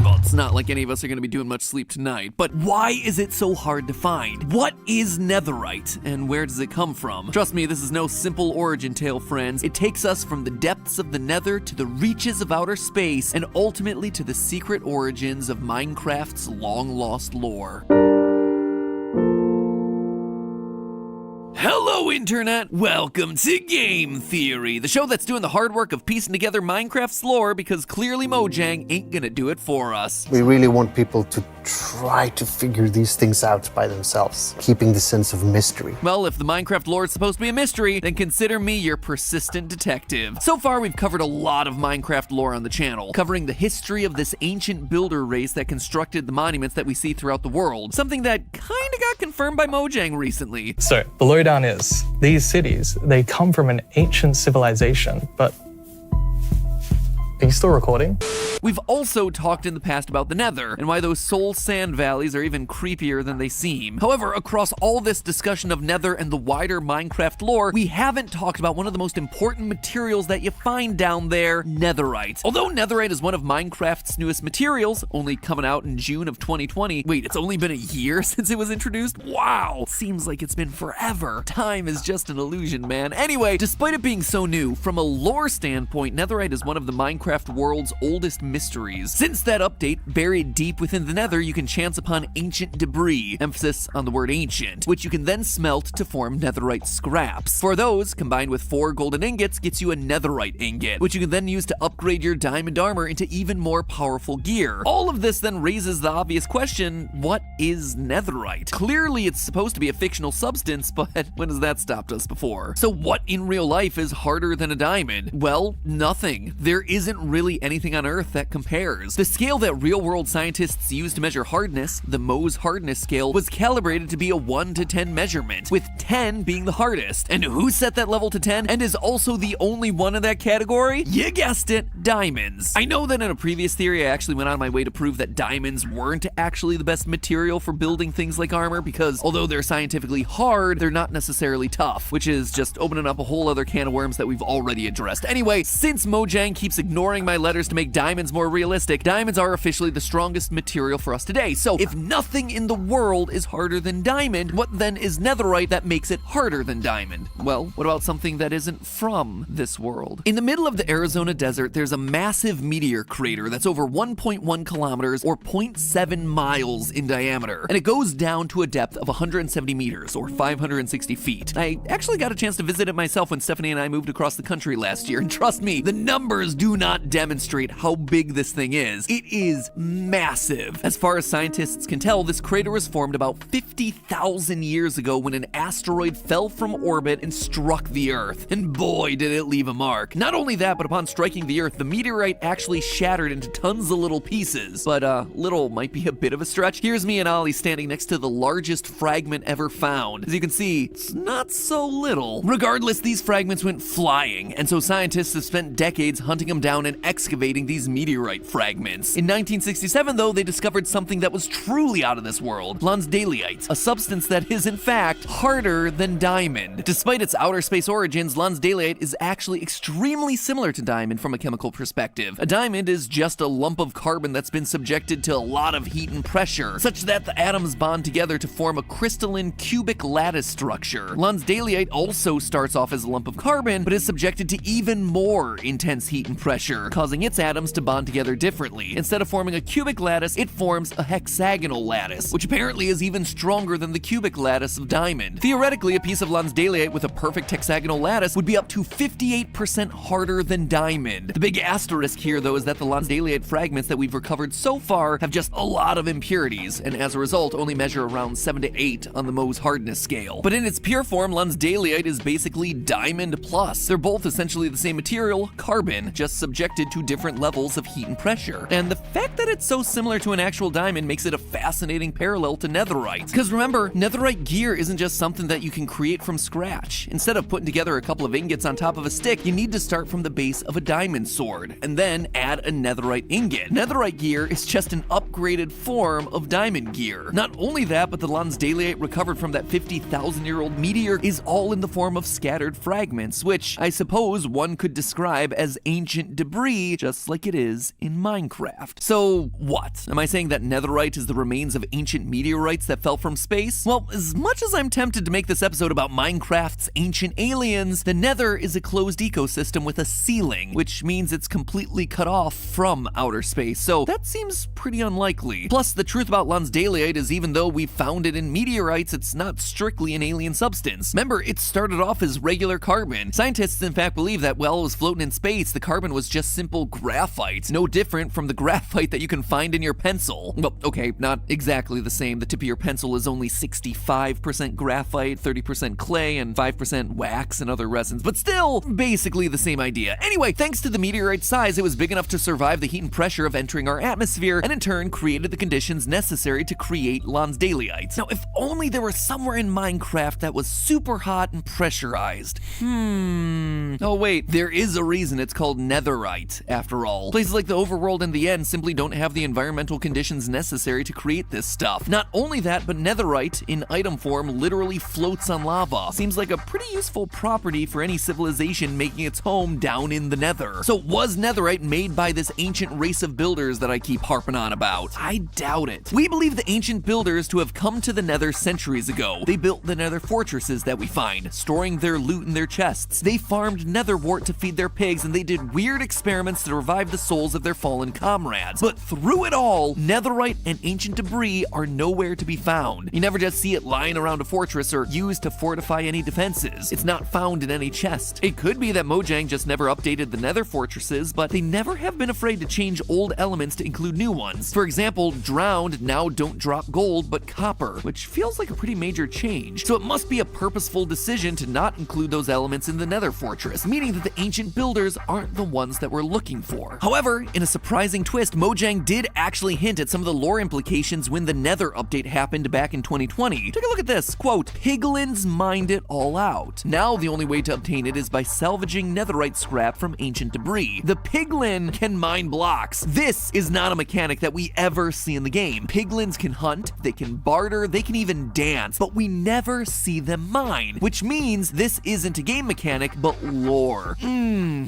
Well, it's not like any of us are going to be doing much sleep tonight, but why is it so hard to find? What is netherite, and where does it come from? Trust me, this is no simple origin tale, friends. It takes us from the depths of the nether to the reaches of outer space, and ultimately to the secret origins of Minecraft's long-lost lore. Hello, Internet! Welcome to Game Theory, the show that's doing the hard work of piecing together Minecraft's lore because clearly Mojang ain't gonna do it for us. We really want people to try to figure these things out by themselves, keeping the sense of mystery. Well, if the Minecraft lore is supposed to be a mystery, then consider me your persistent detective. So far, we've covered a lot of Minecraft lore on the channel, covering the history of this ancient builder race that constructed the monuments that we see throughout the world, something that kinda got confirmed by Mojang recently. So, the lowdown is, these cities, they come from an ancient civilization, but are you still recording? We've also talked in the past about the Nether, and why those soul sand valleys are even creepier than they seem. However, across all this discussion of Nether and the wider Minecraft lore, we haven't talked about one of the most important materials that you find down there, netherite. Although netherite is one of Minecraft's newest materials, only coming out in June of 2020. Wait, it's only been a year since it was introduced? Wow! Seems like it's been forever. Time is just an illusion, man. Anyway, despite it being so new, from a lore standpoint, netherite is one of the Minecraft world's oldest mysteries. Since that update, buried deep within the Nether, you can chance upon ancient debris, emphasis on the word ancient, which you can then smelt to form netherite scraps. For those, combined with 4 golden ingots, gets you a netherite ingot, which you can then use to upgrade your diamond armor into even more powerful gear. All of this then raises the obvious question, what is netherite? Clearly it's supposed to be a fictional substance, but when has that stopped us before? So what in real life is harder than a diamond? Well, nothing. There isn't isn't really anything on Earth that compares. The scale that real-world scientists use to measure hardness, the Mohs hardness scale, was calibrated to be a 1 to 10 measurement, with 10 being the hardest. And who set that level to 10 and is also the only one in that category? You guessed it, diamonds. I know that in a previous theory I actually went on my way to prove that diamonds weren't actually the best material for building things like armor, because although they're scientifically hard, they're not necessarily tough, which is just opening up a whole other can of worms that we've already addressed. Anyway, since Mojang keeps ignoring my letters to make diamonds more realistic, diamonds are officially the strongest material for us today. So if nothing in the world is harder than diamond, what then is netherite that makes it harder than diamond? Well, what about something that isn't from this world? In the middle of the Arizona desert, there's a massive meteor crater that's over 1.1 kilometers or 0.7 miles in diameter, and it goes down to a depth of 170 meters or 560 feet. I actually got a chance to visit it myself when Stephanie and I moved across the country last year, and trust me, the numbers do not demonstrate how big this thing is. It is massive. As far as scientists can tell, this crater was formed about 50,000 years ago when an asteroid fell from orbit and struck the Earth. And boy, did it leave a mark. Not only that, but upon striking the Earth, the meteorite actually shattered into tons of little pieces. But little might be a bit of a stretch. Here's me and Ollie standing next to the largest fragment ever found. As you can see, it's not so little. Regardless, these fragments went flying, and so scientists have spent decades hunting them down and excavating these meteorite fragments. In 1967, though, they discovered something that was truly out of this world, lonsdaleite, a substance that is in fact harder than diamond. Despite its outer space origins, lonsdaleite is actually extremely similar to diamond from a chemical perspective. A diamond is just a lump of carbon that's been subjected to a lot of heat and pressure, such that the atoms bond together to form a crystalline cubic lattice structure. Lonsdaleite also starts off as a lump of carbon, but is subjected to even more intense heat and pressure, causing its atoms to bond together differently. Instead of forming a cubic lattice, it forms a hexagonal lattice, which apparently is even stronger than the cubic lattice of diamond. Theoretically, a piece of lonsdaleite with a perfect hexagonal lattice would be up to 58% harder than diamond. The big asterisk here, though, is that the lonsdaleite fragments that we've recovered so far have just a lot of impurities, and as a result only measure around 7 to 8 on the Mohs hardness scale. But in its pure form, lonsdaleite is basically diamond plus. They're both essentially the same material, carbon, just subjected to different levels of heat and pressure. And the fact that it's so similar to an actual diamond makes it a fascinating parallel to netherite. Because remember, netherite gear isn't just something that you can create from scratch. Instead of putting together a couple of ingots on top of a stick, you need to start from the base of a diamond sword, and then add a netherite ingot. Netherite gear is just an upgraded form of diamond gear. Not only that, but the lonsdaleite recovered from that 50,000-year-old meteor is all in the form of scattered fragments, which I suppose one could describe as ancient debris, just like it is in Minecraft. So what? Am I saying that netherite is the remains of ancient meteorites that fell from space? Well, as much as I'm tempted to make this episode about Minecraft's ancient aliens, the nether is a closed ecosystem with a ceiling, which means it's completely cut off from outer space, so that seems pretty unlikely. Plus, the truth about lonsdaleite is even though we found it in meteorites, it's not strictly an alien substance. Remember, it started off as regular carbon. Scientists in fact believe that while it was floating in space, the carbon was just simple graphite, no different from the graphite that you can find in your pencil. Well, okay, not exactly the same. The tip of your pencil is only 65% graphite, 30% clay, and 5% wax and other resins, but still basically the same idea. Anyway, thanks to the meteorite's size, it was big enough to survive the heat and pressure of entering our atmosphere, and in turn created the conditions necessary to create lonsdaleite. Now, if only there were somewhere in Minecraft that was super hot and pressurized. Oh wait, there is a reason it's called netherite, after all. Places like the overworld and the end simply don't have the environmental conditions necessary to create this stuff. Not only that, but netherite, in item form, literally floats on lava. Seems like a pretty useful property for any civilization making its home down in the nether. So was netherite made by this ancient race of builders that I keep harping on about? I doubt it. We believe the ancient builders to have come to the nether centuries ago. They built the nether fortresses that we find, storing their loot in their chests. They farmed netherwort to feed their pigs, and they did weird experiments to revive the souls of their fallen comrades. But through it all, netherite and ancient debris are nowhere to be found. You never just see it lying around a fortress or used to fortify any defenses. It's not found in any chest. It could be that Mojang just never updated the nether fortresses, but they never have been afraid to change old elements to include new ones. For example, drowned now don't drop gold, but copper, which feels like a pretty major change. So it must be a purposeful decision to not include those elements in the nether fortress, meaning that the ancient builders aren't the ones that that we're looking for. However, in a surprising twist, Mojang did actually hint at some of the lore implications when the Nether update happened back in 2020. Take a look at this, quote, "Piglins mined it all out. Now the only way to obtain it is by salvaging netherite scrap from ancient debris. The piglin can mine blocks. This is not a mechanic that we ever see in the game. Piglins can hunt, they can barter, they can even dance, but we never see them mine, which means this isn't a game mechanic, but lore.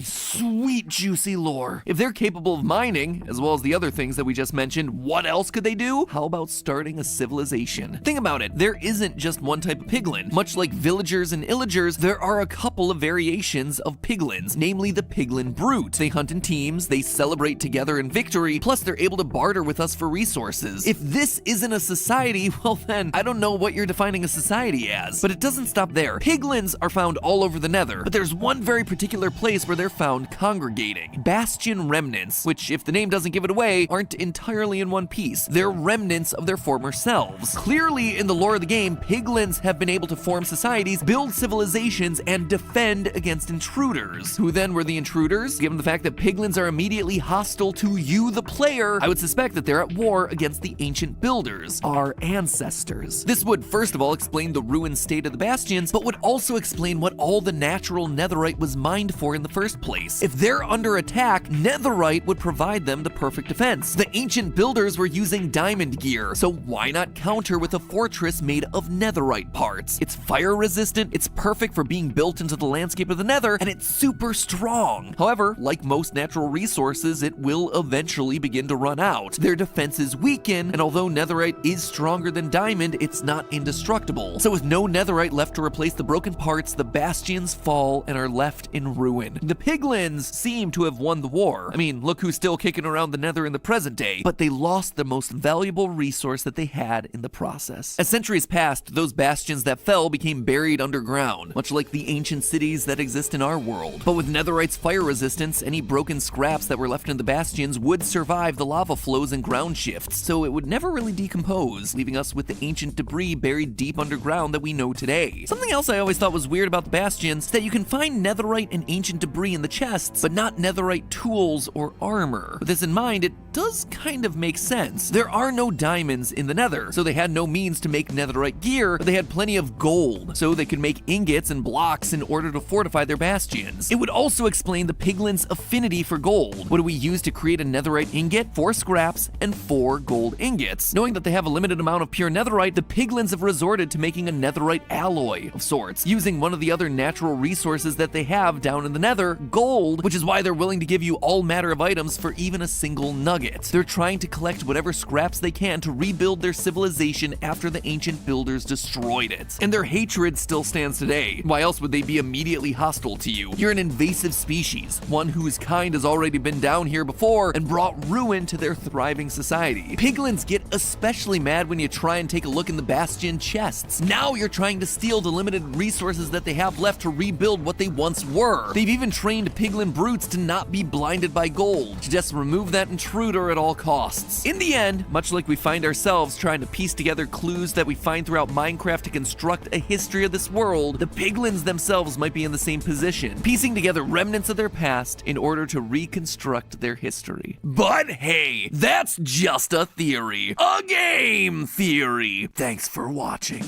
Sweet juicy lore. If they're capable of mining, as well as the other things that we just mentioned, what else could they do? How about starting a civilization? Think about it, there isn't just one type of piglin. Much like villagers and illagers, there are a couple of variations of piglins, namely the piglin brute. They hunt in teams, they celebrate together in victory, plus they're able to barter with us for resources. If this isn't a society, well then, I don't know what you're defining a society as. But it doesn't stop there. Piglins are found all over the Nether, but there's one very particular place where they're found congregating. Bastion remnants, which if the name doesn't give it away, aren't entirely in one piece. They're remnants of their former selves. Clearly, in the lore of the game, piglins have been able to form societies, build civilizations, and defend against intruders. Who then were the intruders? Given the fact that piglins are immediately hostile to you, the player, I would suspect that they're at war against the ancient builders, our ancestors. This would first of all explain the ruined state of the bastions, but would also explain what all the natural netherite was mined for in the first place. If they're under attack, netherite would provide them the perfect defense. The ancient builders were using diamond gear, so why not counter with a fortress made of netherite parts? It's fire resistant, it's perfect for being built into the landscape of the Nether, and it's super strong. However, like most natural resources, it will eventually begin to run out. Their defenses weaken, and although netherite is stronger than diamond, it's not indestructible. So with no netherite left to replace the broken parts, the bastions fall and are left in ruin. The piglins seem to have won the war. I mean, look who's still kicking around the Nether in the present day, but they lost the most valuable resource that they had in the process. As centuries passed, those bastions that fell became buried underground, much like the ancient cities that exist in our world. But with netherite's fire resistance, any broken scraps that were left in the bastions would survive the lava flows and ground shifts, so it would never really decompose, leaving us with the ancient debris buried deep underground that we know today. Something else I always thought was weird about the bastions is that you can find netherite and ancient debris in the chests, but not netherite tools or armor. With this in mind, it does kind of make sense. There are no diamonds in the Nether, so they had no means to make netherite gear, but they had plenty of gold, so they could make ingots and blocks in order to fortify their bastions. It would also explain the piglins' affinity for gold. What do we use to create a netherite ingot? 4 scraps and 4 gold ingots. Knowing that they have a limited amount of pure netherite, the piglins have resorted to making a netherite alloy of sorts, using one of the other natural resources that they have down in the Nether, gold, which is why they're willing to give you all manner of items for even a single nugget. They're trying to collect whatever scraps they can to rebuild their civilization after the ancient builders destroyed it. And their hatred still stands today. Why else would they be immediately hostile to you? You're an invasive species, one whose kind has already been down here before and brought ruin to their thriving society. Piglins get especially mad when you try and take a look in the bastion chests. Now you're trying to steal the limited resources that they have left to rebuild what they once were. They've even trained piglin brutes to not be blinded by gold, to just remove that intruder at all costs. In the end, much like we find ourselves trying to piece together clues that we find throughout Minecraft to construct a history of this world, the piglins themselves might be in the same position, piecing together remnants of their past in order to reconstruct their history. But hey, that's just a theory. A game theory. Thanks for watching.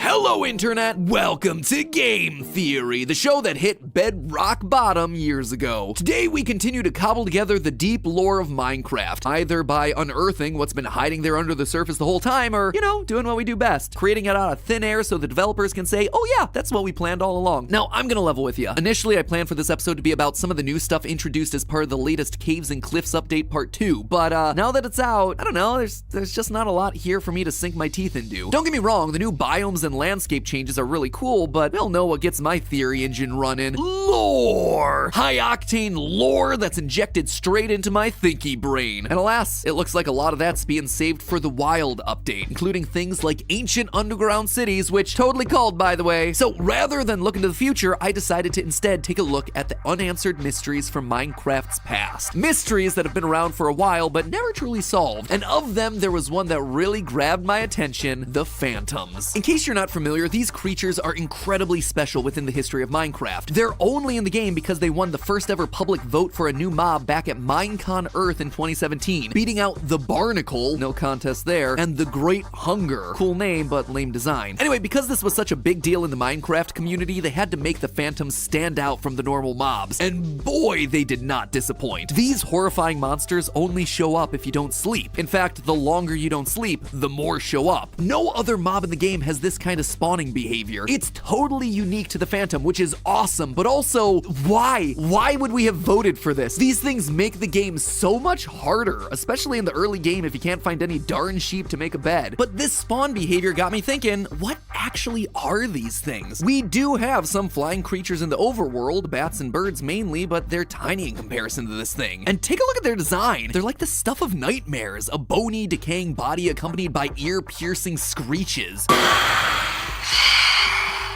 Hello, Internet! Welcome to Game Theory, the show that hit bedrock bottom years ago. Today, we continue to cobble together the deep lore of Minecraft, either by unearthing what's been hiding there under the surface the whole time, or, you know, doing what we do best, creating it out of thin air so the developers can say, oh yeah, that's what we planned all along. Now, I'm gonna level with you. Initially, I planned for this episode to be about some of the new stuff introduced as part of the latest Caves and Cliffs update part 2, but now that it's out, I don't know, there's just not a lot here for me to sink my teeth into. Don't get me wrong, the new biomes and landscapes landscape changes are really cool, but they'll know what gets my theory engine running. Lore! High-octane lore that's injected straight into my thinky brain. And alas, it looks like a lot of that's being saved for the Wild update, including things like ancient underground cities, which totally called, by the way. So rather than look into the future, I decided to instead take a look at the unanswered mysteries from Minecraft's past. Mysteries that have been around for a while, but never truly solved. And of them, there was one that really grabbed my attention: the phantoms. In case you're not familiar, these creatures are incredibly special within the history of Minecraft. They're only in the game because they won the first ever public vote for a new mob back at Minecon Earth in 2017, beating out the Barnacle, no contest there, and the Great Hunger. Cool name, but lame design. Anyway, because this was such a big deal in the Minecraft community, they had to make the phantoms stand out from the normal mobs. And boy, they did not disappoint. These horrifying monsters only show up if you don't sleep. In fact, the longer you don't sleep, the more show up. No other mob in the game has this kind of spawning behavior. It's totally unique to the phantom, which is awesome, but also, why? Why would we have voted for this? These things make the game so much harder, especially in the early game if you can't find any darn sheep to make a bed. But this spawn behavior got me thinking, what actually are these things? We do have some flying creatures in the overworld, bats and birds mainly, but they're tiny in comparison to this thing. And take a look at their design. They're like the stuff of nightmares, a bony, decaying body accompanied by ear-piercing screeches.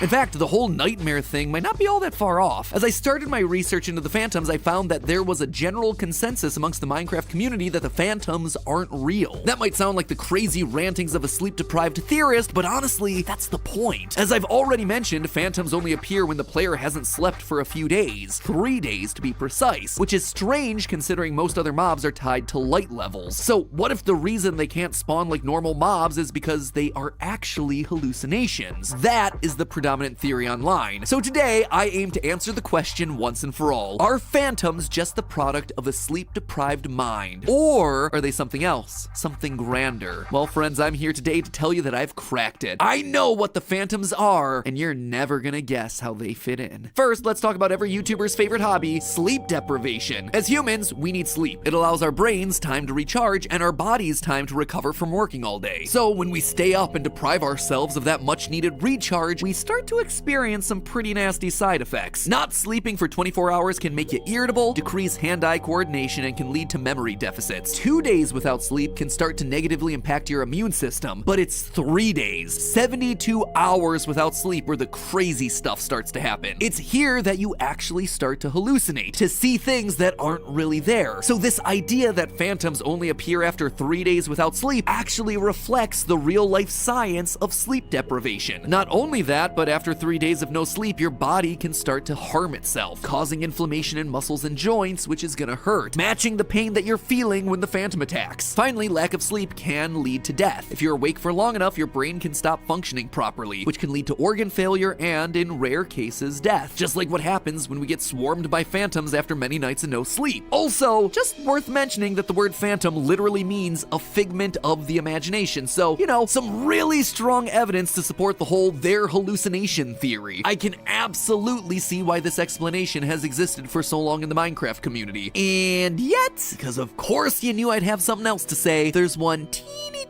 In fact, the whole nightmare thing might not be all that far off. As I started my research into the phantoms, I found that there was a general consensus amongst the Minecraft community that the phantoms aren't real. That might sound like the crazy rantings of a sleep-deprived theorist, but honestly, that's the point. As I've already mentioned, phantoms only appear when the player hasn't slept for a few days, 3 days to be precise, which is strange considering most other mobs are tied to light levels. So what if the reason they can't spawn like normal mobs is because they are actually hallucinations? That is the predominant theory online. So today, I aim to answer the question once and for all. Are phantoms just the product of a sleep-deprived mind? Or are they something else? Something grander? Well, friends, I'm here today to tell you that I've cracked it. I know what the phantoms are, and you're never gonna guess how they fit in. First, let's talk about every YouTuber's favorite hobby, sleep deprivation. As humans, we need sleep. It allows our brains time to recharge and our bodies time to recover from working all day. So when we stay up and deprive ourselves of that much-needed recharge, we start to experience some pretty nasty side effects. Not sleeping for 24 hours can make you irritable, decrease hand-eye coordination, and can lead to memory deficits. 2 days without sleep can start to negatively impact your immune system, but it's 3 days, 72 hours without sleep where the crazy stuff starts to happen. It's here that you actually start to hallucinate, to see things that aren't really there. So this idea that phantoms only appear after 3 days without sleep actually reflects the real-life science of sleep deprivation. Not only that, but after 3 days of no sleep, your body can start to harm itself, causing inflammation in muscles and joints, which is gonna hurt, matching the pain that you're feeling when the phantom attacks. Finally, lack of sleep can lead to death. If you're awake for long enough, your brain can stop functioning properly, which can lead to organ failure and, in rare cases, death. Just like what happens when we get swarmed by phantoms after many nights of no sleep. Also, just worth mentioning that the word phantom literally means a figment of the imagination, so, you know, some really strong evidence to support the whole they're hallucination theory. I can absolutely see why this explanation has existed for so long in the Minecraft community. And yet, because of course you knew I'd have something else to say, there's one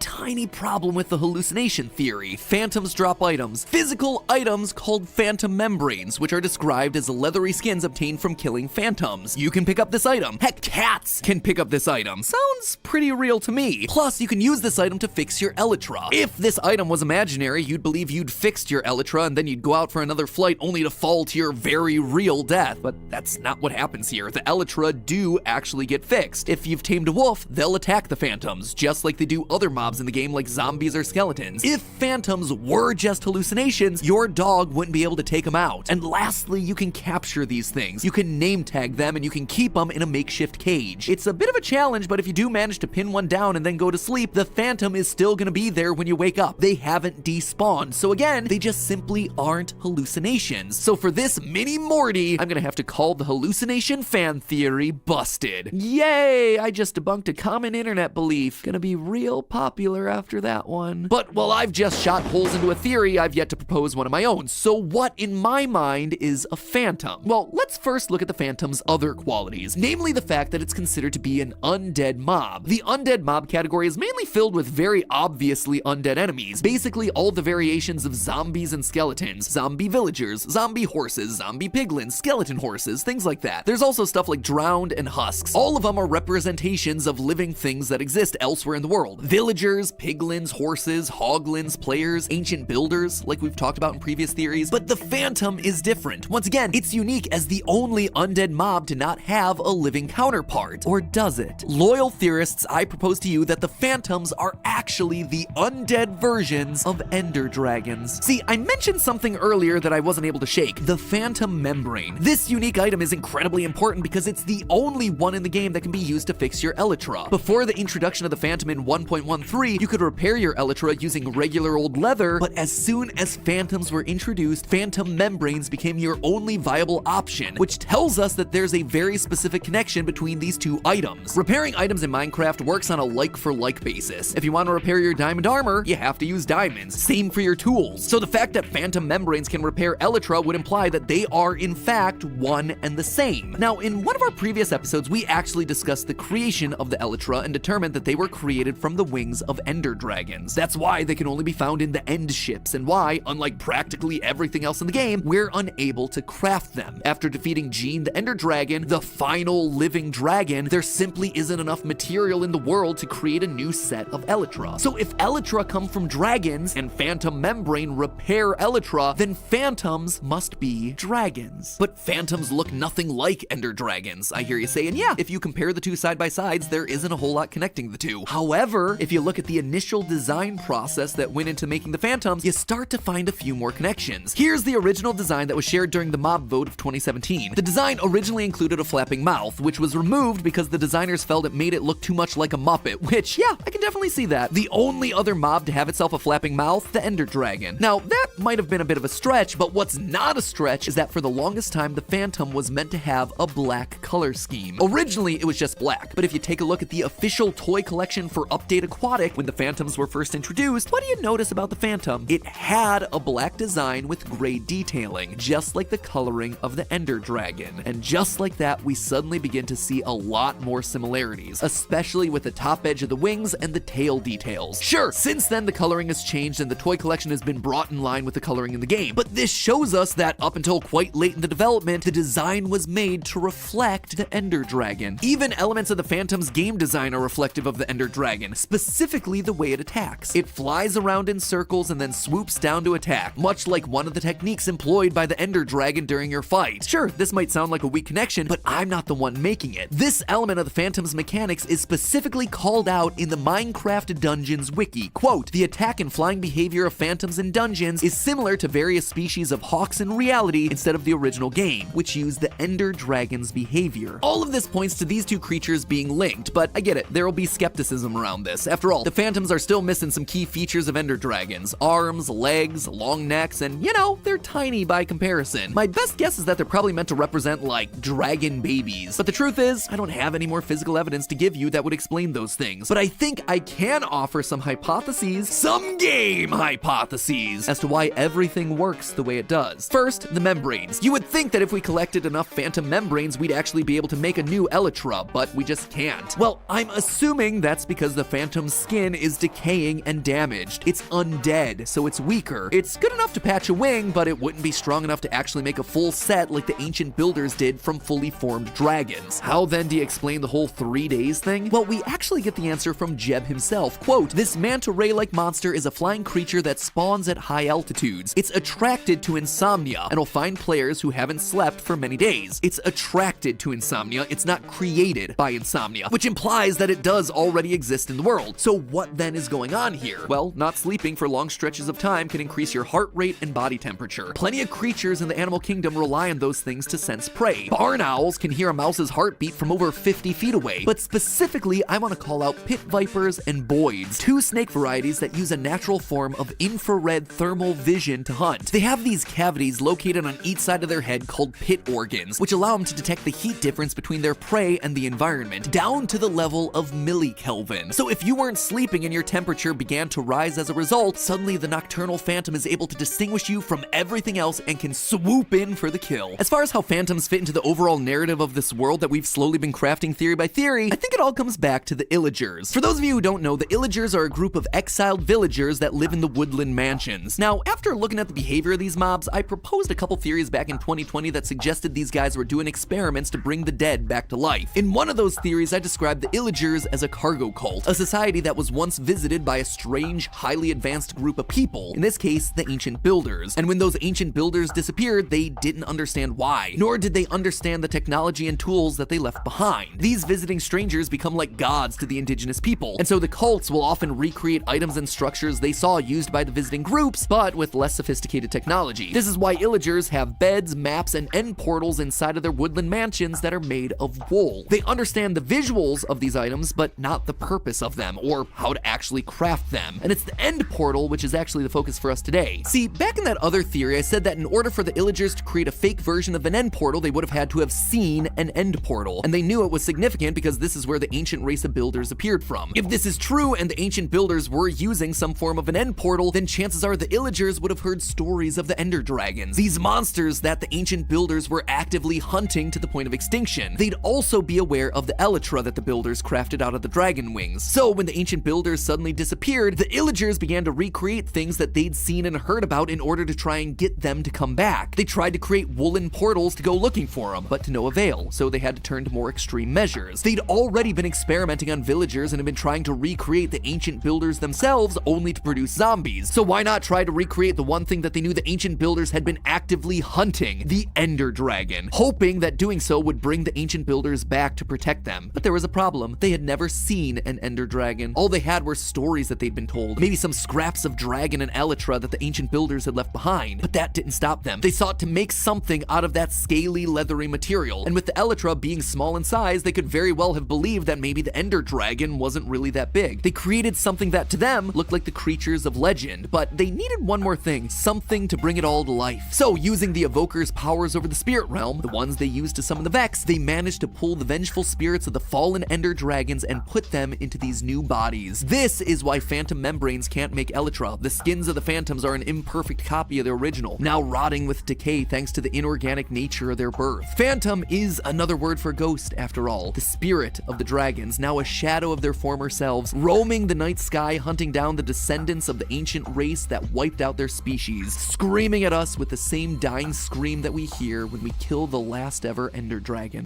tiny problem with the hallucination theory. Phantoms drop items, physical items called phantom membranes, which are described as leathery skins obtained from killing phantoms. You can pick up this item. Heck, cats can pick up this item. Sounds pretty real to me. Plus, you can use this item to fix your elytra. If this item was imaginary, you'd believe you'd fixed your elytra and then you'd go out for another flight only to fall to your very real death. But that's not what happens here. The elytra do actually get fixed. If you've tamed a wolf, they'll attack the phantoms, just like they do other mobs in the game like zombies or skeletons. If phantoms were just hallucinations, your dog wouldn't be able to take them out. And lastly, you can capture these things. You can name tag them and you can keep them in a makeshift cage. It's a bit of a challenge, but if you do manage to pin one down and then go to sleep, the phantom is still gonna be there when you wake up. They haven't despawned. So again, they just simply aren't hallucinations. So for this mini Morty, I'm gonna have to call the hallucination fan theory busted. Yay! I just debunked a common internet belief. Gonna be real popular spoiler after that one. But while I've just shot holes into a theory, I've yet to propose one of my own. So what, in my mind, is a phantom? Well, let's first look at the phantom's other qualities, namely the fact that it's considered to be an undead mob. The undead mob category is mainly filled with very obviously undead enemies, basically all the variations of zombies and skeletons, zombie villagers, zombie horses, zombie piglins, skeleton horses, things like that. There's also stuff like drowned and husks. All of them are representations of living things that exist elsewhere in the world. Villagers, piglins, horses, hoglins, players, ancient builders, like we've talked about in previous theories. But the phantom is different. Once again, it's unique as the only undead mob to not have a living counterpart. Or does it? Loyal theorists, I propose to you that the phantoms are actually the undead versions of ender dragons. See, I mentioned something earlier that I wasn't able to shake, the phantom membrane. This unique item is incredibly important because it's the only one in the game that can be used to fix your elytra. Before the introduction of the phantom in 1.13, you could repair your elytra using regular old leather, but as soon as phantoms were introduced, phantom membranes became your only viable option, which tells us that there's a very specific connection between these two items. Repairing items in Minecraft works on a like-for-like basis. If you want to repair your diamond armor, you have to use diamonds. Same for your tools. So the fact that phantom membranes can repair elytra would imply that they are in fact one and the same. Now, in one of our previous episodes, we actually discussed the creation of the elytra and determined that they were created from the wings of ender dragons. That's why they can only be found in the end ships, and why, unlike practically everything else in the game, we're unable to craft them. After defeating Gene the Ender Dragon, the final living dragon, there simply isn't enough material in the world to create a new set of elytra. So if elytra come from dragons and phantom membrane repair elytra, then phantoms must be dragons. But phantoms look nothing like ender dragons, I hear you saying. Yeah, if you compare the two side by sides, there isn't a whole lot connecting the two. However, if you look at the initial design process that went into making the phantoms, you start to find a few more connections. Here's the original design that was shared during the mob vote of 2017. The design originally included a flapping mouth, which was removed because the designers felt it made it look too much like a Muppet, which, yeah, I can definitely see that. The only other mob to have itself a flapping mouth, the Ender Dragon. Now, that might have been a bit of a stretch, but what's not a stretch is that for the longest time, the phantom was meant to have a black color scheme. Originally, it was just black, but if you take a look at the official toy collection for Update Aquatic, when the phantoms were first introduced, what do you notice about the phantom? It had a black design with gray detailing, just like the coloring of the Ender Dragon. And just like that, we suddenly begin to see a lot more similarities, especially with the top edge of the wings and the tail details. Sure, since then the coloring has changed and the toy collection has been brought in line with the coloring in the game, but this shows us that up until quite late in the development, the design was made to reflect the Ender Dragon. Even elements of the Phantom's game design are reflective of the Ender Dragon, specifically the way it attacks. It flies around in circles and then swoops down to attack, much like one of the techniques employed by the Ender Dragon during your fight. Sure, this might sound like a weak connection, but I'm not the one making it. This element of the Phantom's mechanics is specifically called out in the Minecarft Dungeons wiki. Quote, the attack and flying behavior of phantoms in dungeons is similar to various species of hawks in reality instead of the original game, which use the Ender Dragon's behavior. All of this points to these two creatures being linked, but I get it, there will be skepticism around this. After all, the phantoms are still missing some key features of Ender Dragons: arms, legs, long necks, and you know, they're tiny by comparison. My best guess is that they're probably meant to represent like dragon babies, but the truth is, I don't have any more physical evidence to give you that would explain those things. But I think I can offer some hypotheses, some game hypotheses, as to why everything works the way it does. First, the membranes. You would think that if we collected enough phantom membranes, we'd actually be able to make a new elytra, but we just can't. Well, I'm assuming that's because the phantom's skin is decaying and damaged. It's undead, so it's weaker. It's good enough to patch a wing, but it wouldn't be strong enough to actually make a full set like the ancient builders did from fully formed dragons. How then do you explain the whole 3 days thing? Well, we actually get the answer from Jeb himself. Quote, this manta ray-like monster is a flying creature that spawns at high altitudes. It's attracted to insomnia and will find players who haven't slept for many days. It's attracted to insomnia. It's not created by insomnia, which implies that it does already exist in the world. So what then is going on here? Well, not sleeping for long stretches of time can increase your heart rate and body temperature. Plenty of creatures in the animal kingdom rely on those things to sense prey. Barn owls can hear a mouse's heartbeat from over 50 feet away. But specifically, I want to call out pit vipers and boids, two snake varieties that use a natural form of infrared thermal vision to hunt. They have these cavities located on each side of their head called pit organs, which allow them to detect the heat difference between their prey and the environment, down to the level of millikelvin. So if you weren't sleeping and your temperature began to rise as a result, suddenly the nocturnal phantom is able to distinguish you from everything else and can swoop in for the kill. As far as how phantoms fit into the overall narrative of this world that we've slowly been crafting theory by theory, I think it all comes back to the illagers. For those of you who don't know, the illagers are a group of exiled villagers that live in the woodland mansions. Now, after looking at the behavior of these mobs, I proposed a couple theories back in 2020 that suggested these guys were doing experiments to bring the dead back to life. In one of those theories, I described the illagers as a cargo cult, a society that was once visited by a strange, highly advanced group of people, in this case, the ancient builders. And when those ancient builders disappeared, they didn't understand why, nor did they understand the technology and tools that they left behind. These visiting strangers become like gods to the indigenous people, and so the cults will often recreate items and structures they saw used by the visiting groups, but with less sophisticated technology. This is why illagers have beds, maps, and end portals inside of their woodland mansions that are made of wool. They understand the visuals of these items, but not the purpose of them, or how to actually craft them. And it's the end portal which is actually the focus for us today. See, back in that other theory, I said that in order for the illagers to create a fake version of an end portal, they would have had to have seen an end portal. And they knew it was significant because this is where the ancient race of builders appeared from. If this is true and the ancient builders were using some form of an end portal, then chances are the illagers would have heard stories of the ender dragons, these monsters that the ancient builders were actively hunting to the point of extinction. They'd also be aware of the elytra that the builders crafted out of the dragon wings. So when the ancient builders suddenly disappeared, the illagers began to recreate things that they'd seen and heard about in order to try and get them to come back. They tried to create woolen portals to go looking for them, but to no avail, so they had to turn to more extreme measures. They'd already been experimenting on villagers and had been trying to recreate the ancient builders themselves only to produce zombies. So why not try to recreate the one thing that they knew the ancient builders had been actively hunting, the ender dragon, hoping that doing so would bring the ancient builders back to protect them. But there was a problem. They had never seen an ender dragon. All they had were stories that they'd been told, maybe some scraps of dragon and elytra that the ancient builders had left behind. But that didn't stop them. They sought to make something out of that scaly, leathery material. And with the elytra being small in size, they could very well have believed that maybe the ender dragon wasn't really that big. They created something that to them looked like the creatures of legend, but they needed one more thing, something to bring it all to life. So using the evoker's powers over the spirit realm, the ones they used to summon the Vex, they managed to pull the vengeful spirits of the fallen ender dragons and put them into these new bodies. This is why phantom membranes can't make elytra. The skins of the phantoms are an imperfect copy of the original, now rotting with decay thanks to the inorganic nature of their birth. Phantom is another word for ghost after all, the spirit of the dragons, now a shadow of their former selves, roaming the night sky hunting down the descendants of the ancient race that wiped out their species, screaming at us with the same dying scream that we hear when we kill the last ever ender dragon.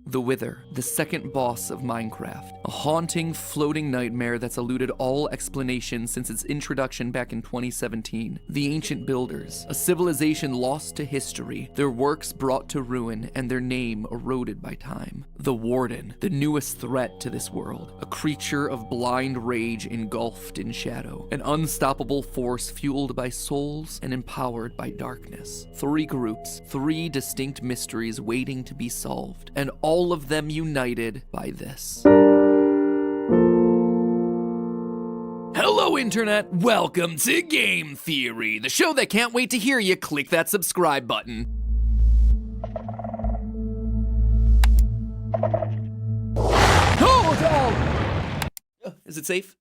The Wither, the second boss of Minecraft. A haunting, floating nightmare that's eluded all explanation since its introduction back in 2017. The Ancient Builders, a civilization lost to history, their works brought to ruin, and their name eroded by time. The Warden, the newest threat to this world. A creature of blind rage engulfed in shadow. An unstoppable force fueled by souls and empowered by darkness. 3 groups, 3 distinct mysteries waiting to be solved, and all of them united by this. Hello, Internet! Welcome to Game Theory, the show that can't wait to hear you click that subscribe button. Is it safe?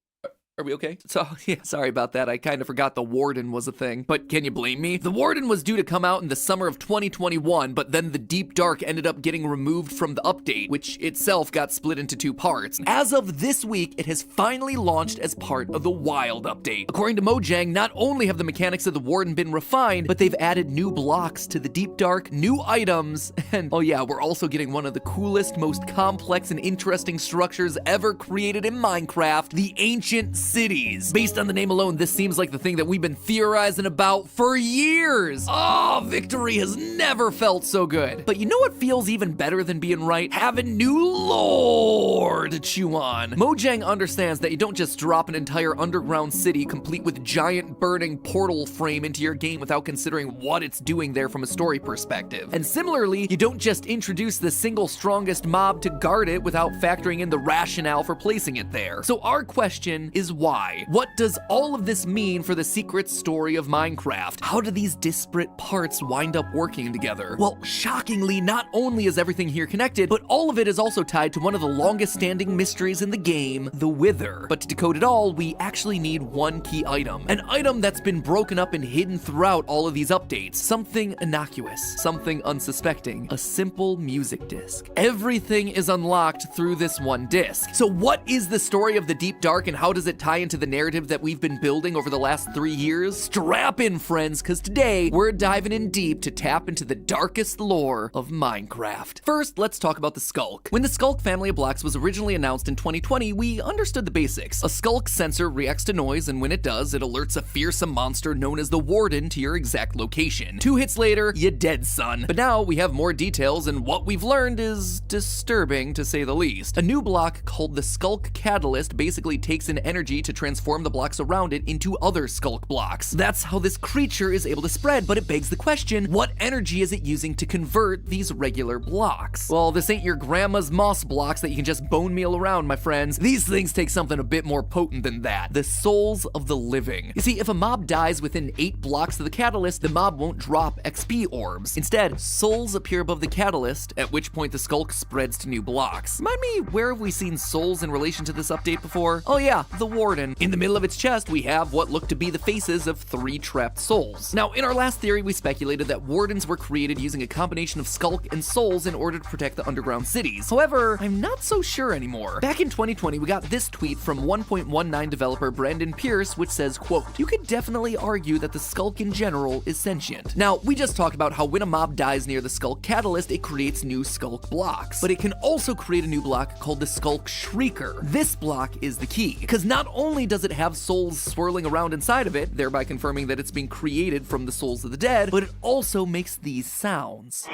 Are we okay? So, yeah, sorry about that. I kind of forgot the Warden was a thing. But can you blame me? The Warden was due to come out in the summer of 2021, but then the Deep Dark ended up getting removed from the update, which itself got split into 2 parts. As of this week, it has finally launched as part of the Wild update. According to Mojang, not only have the mechanics of the Warden been refined, but they've added new blocks to the Deep Dark, new items, and oh yeah, we're also getting one of the coolest, most complex and interesting structures ever created in Minecraft, the Ancient cities. Based on the name alone, this seems like the thing that we've been theorizing about for years. Oh, victory has never felt so good. But you know what feels even better than being right? Having new lore to chew on. Mojang understands that you don't just drop an entire underground city complete with giant burning portal frame into your game without considering what it's doing there from a story perspective. And similarly, you don't just introduce the single strongest mob to guard it without factoring in the rationale for placing it there. So our question is why? What does all of this mean for the secret story of Minecraft? How do these disparate parts wind up working together? Well, shockingly, not only is everything here connected, but all of it is also tied to one of the longest standing mysteries in the game, the Wither. But to decode it all, we actually need one key item. An item that's been broken up and hidden throughout all of these updates. Something innocuous, something unsuspecting, a simple music disc. Everything is unlocked through this one disc. So what is the story of the Deep Dark and how does it tie into the narrative that we've been building over the last 3 years? Strap in, friends, because today we're diving in deep to tap into the darkest lore of Minecraft. First, let's talk about the Skulk. When the Skulk family of blocks was originally announced in 2020, we understood the basics. A Skulk sensor reacts to noise, and when it does, it alerts a fearsome monster known as the Warden to your exact location. 2 hits later, you dead, son. But now we have more details, and what we've learned is disturbing, to say the least. A new block called the Skulk Catalyst basically takes in energy to transform the blocks around it into other Skulk blocks. That's how this creature is able to spread, but it begs the question, what energy is it using to convert these regular blocks? Well, this ain't your grandma's moss blocks that you can just bone meal around, my friends. These things take something a bit more potent than that. The souls of the living. You see, if a mob dies within 8 blocks of the catalyst, the mob won't drop XP orbs. Instead, souls appear above the catalyst, at which point the Skulk spreads to new blocks. Remind me, where have we seen souls in relation to this update before? Oh yeah, the Warden. In the middle of its chest, we have what look to be the faces of 3 trapped souls. Now, in our last theory, we speculated that Wardens were created using a combination of Skulk and souls in order to protect the underground cities. However, I'm not so sure anymore. Back in 2020, we got this tweet from 1.19 developer Brandon Pierce, which says, quote, "You could definitely argue that the Skulk in general is sentient." Now, we just talked about how when a mob dies near the Skulk Catalyst, it creates new Skulk blocks. But it can also create a new block called the Skulk Shrieker. This block is the key, because not only does it have souls swirling around inside of it, thereby confirming that it's being created from the souls of the dead, but it also makes these sounds.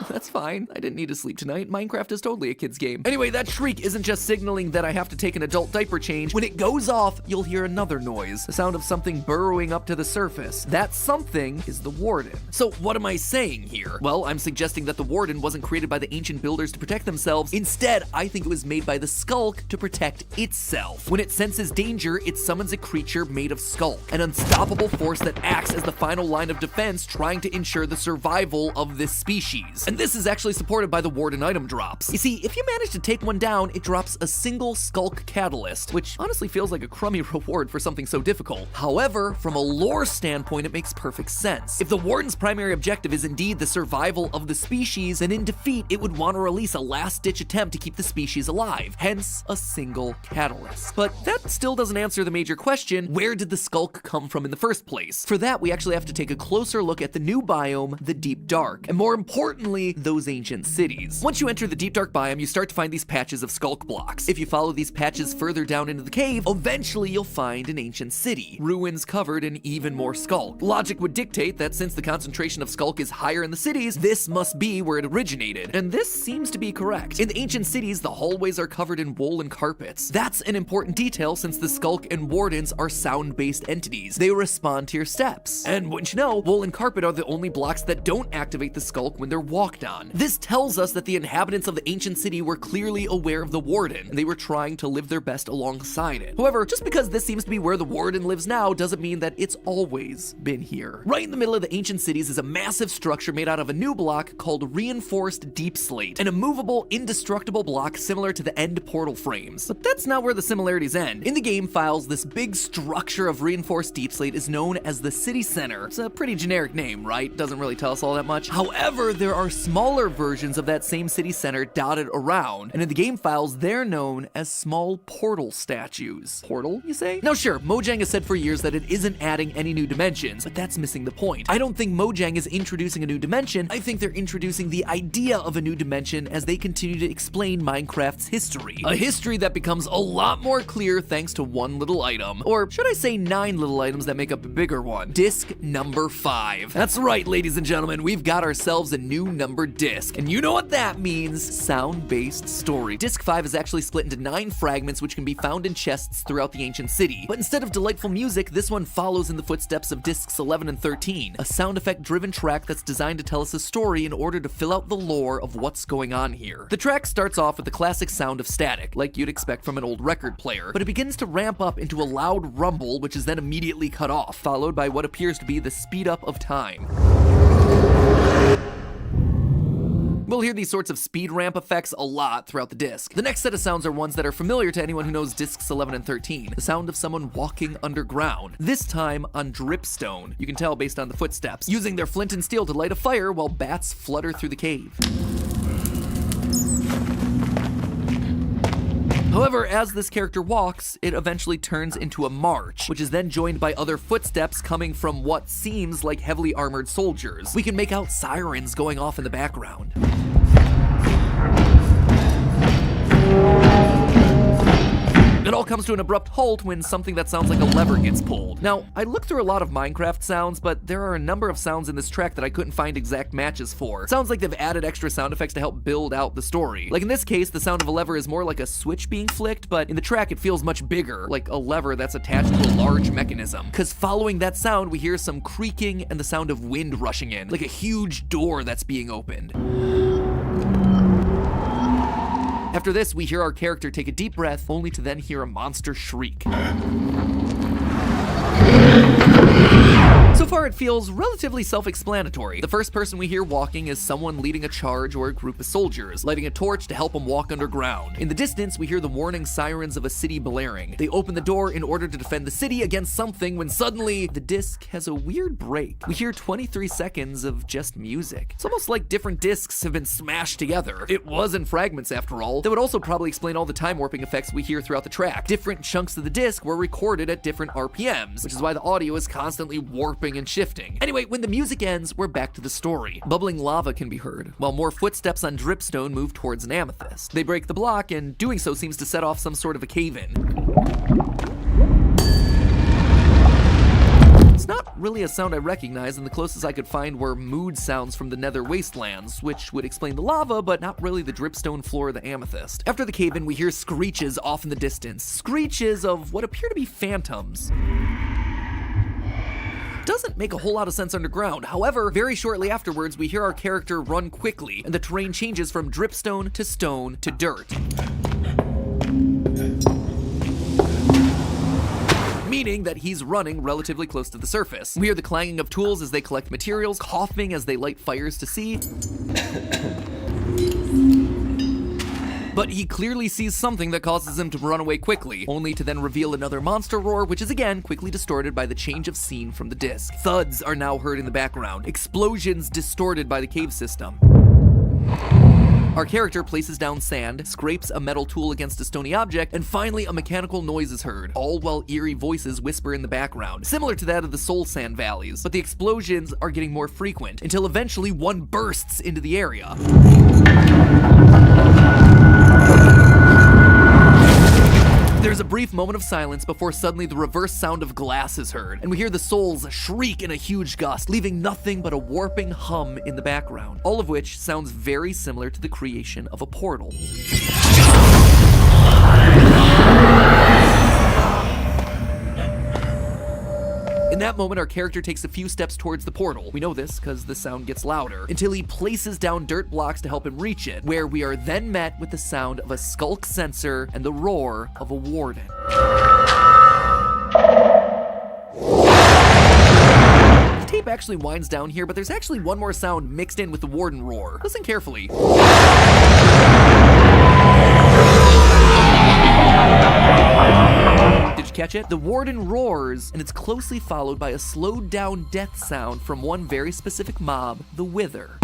That's fine. I didn't need to sleep tonight. Minecraft is totally a kid's game. Anyway, that shriek isn't just signaling that I have to take an adult diaper change. When it goes off, you'll hear another noise, the sound of something burrowing up to the surface. That something is the Warden. So what am I saying here? Well, I'm suggesting that the Warden wasn't created by the ancient builders to protect themselves. Instead, I think it was made by the Skulk to protect itself. When it senses danger, it summons a creature made of Skulk, an unstoppable force that acts as the final line of defense, trying to ensure the survival of this species. And this is actually supported by the Warden item drops. You see, if you manage to take one down, it drops a single Skulk Catalyst, which honestly feels like a crummy reward for something so difficult. However, from a lore standpoint, it makes perfect sense. If the Warden's primary objective is indeed the survival of the species, then in defeat, it would want to release a last-ditch attempt to keep the species alive, hence a single catalyst. But that still doesn't answer the major question, where did the Skulk come from in the first place? For that, we actually have to take a closer look at the new biome, the Deep Dark, and more importantly, those ancient cities. Once you enter the Deep Dark biome, you start to find these patches of Skulk blocks. If you follow these patches further down into the cave, eventually you'll find an ancient city, ruins covered in even more Skulk. Logic would dictate that since the concentration of Skulk is higher in the cities, this must be where it originated. And this seems to be correct. In the ancient cities, the hallways are covered in woolen carpets. That's an important detail since the Skulk and Wardens are sound-based entities. They respond to your steps. And wouldn't you know, woolen carpet are the only blocks that don't activate the Skulk when they're walked on. This tells us that the inhabitants of the ancient city were clearly aware of the Warden, and they were trying to live their best alongside it. However, just because this seems to be where the Warden lives now doesn't mean that it's always been here. Right in the middle of the ancient cities is a massive structure made out of a new block called Reinforced Deep Slate, an immovable, indestructible block similar to the end portal frames. But that's not where the similarities end. In the game files, this big structure of Reinforced Deep Slate is known as the City Center. It's a pretty generic name, right? Doesn't really tell us all that much. However, there are smaller versions of that same city center dotted around, and in the game files, they're known as small portal statues. Portal, you say? Now sure, Mojang has said for years that it isn't adding any new dimensions, but that's missing the point. I don't think Mojang is introducing a new dimension, I think they're introducing the idea of a new dimension as they continue to explain Minecraft's history. A history that becomes a lot more clear thanks to one little item. Or should I say 9 little items that make up a bigger one? Disc number 5. That's right, ladies and gentlemen, we've got ourselves a new numbered disc. And you know what that means? Sound-based story. Disc 5 is actually split into 9 fragments which can be found in chests throughout the ancient city. But instead of delightful music, this one follows in the footsteps of discs 11 and 13, a sound effect-driven track that's designed to tell us a story in order to fill out the lore of what's going on here. The track starts off with the classic sound of static, like you'd expect from an old record player, but it begins to ramp up into a loud rumble, which is then immediately cut off, followed by what appears to be the speed up of time. We'll hear these sorts of speed ramp effects a lot throughout the disc. The next set of sounds are ones that are familiar to anyone who knows discs 11 and 13. The sound of someone walking underground, this time on dripstone. You can tell based on the footsteps, using their flint and steel to light a fire while bats flutter through the cave. However, as this character walks, it eventually turns into a march, which is then joined by other footsteps coming from what seems like heavily armored soldiers. We can make out sirens going off in the background. It all comes to an abrupt halt when something that sounds like a lever gets pulled. Now, I looked through a lot of Minecraft sounds, but there are a number of sounds in this track that I couldn't find exact matches for. Sounds like they've added extra sound effects to help build out the story. Like in this case, the sound of a lever is more like a switch being flicked, but in the track it feels much bigger, like a lever that's attached to a large mechanism. Cause following that sound, we hear some creaking and the sound of wind rushing in, like a huge door that's being opened. After this, we hear our character take a deep breath, only to then hear a monster shriek. So far, it feels relatively self-explanatory. The first person we hear walking is someone leading a charge or a group of soldiers, lighting a torch to help them walk underground. In the distance, we hear the warning sirens of a city blaring. They open the door in order to defend the city against something when suddenly, the disc has a weird break. We hear 23 seconds of just music. It's almost like different discs have been smashed together. It was in fragments after all. That would also probably explain all the time warping effects we hear throughout the track. Different chunks of the disc were recorded at different RPMs, which is why the audio is constantly warping and shifting. Anyway, when the music ends, we're back to the story. Bubbling lava can be heard, while more footsteps on dripstone move towards an amethyst. They break the block, and doing so seems to set off some sort of a cave-in. It's not really a sound I recognize, and the closest I could find were mood sounds from the nether wastelands, which would explain the lava, but not really the dripstone floor of the amethyst. After the cave-in, we hear screeches off in the distance. Screeches of what appear to be phantoms. Doesn't make a whole lot of sense underground. However, very shortly afterwards, we hear our character run quickly, and the terrain changes from dripstone to stone to dirt. Meaning that he's running relatively close to the surface. We hear the clanging of tools as they collect materials, coughing as they light fires to see. But he clearly sees something that causes him to run away quickly, only to then reveal another monster roar, which is again quickly distorted by the change of scene from the disc. Thuds are now heard in the background, explosions distorted by the cave system. Our character places down sand, scrapes a metal tool against a stony object, and finally a mechanical noise is heard, all while eerie voices whisper in the background, similar to that of the Soul Sand valleys, but the explosions are getting more frequent, until eventually one bursts into the area. There's a brief moment of silence before suddenly the reverse sound of glass is heard, and we hear the souls shriek in a huge gust, leaving nothing but a warping hum in the background, all of which sounds very similar to the creation of a portal. In that moment, our character takes a few steps towards the portal. We know this because the sound gets louder, until he places down dirt blocks to help him reach it, where we are then met with the sound of a skulk sensor and the roar of a warden. The tape actually winds down here, but there's actually one more sound mixed in with the warden roar. Listen carefully. Did you catch it? The warden roars, and it's closely followed by a slowed down death sound from one very specific mob, the Wither.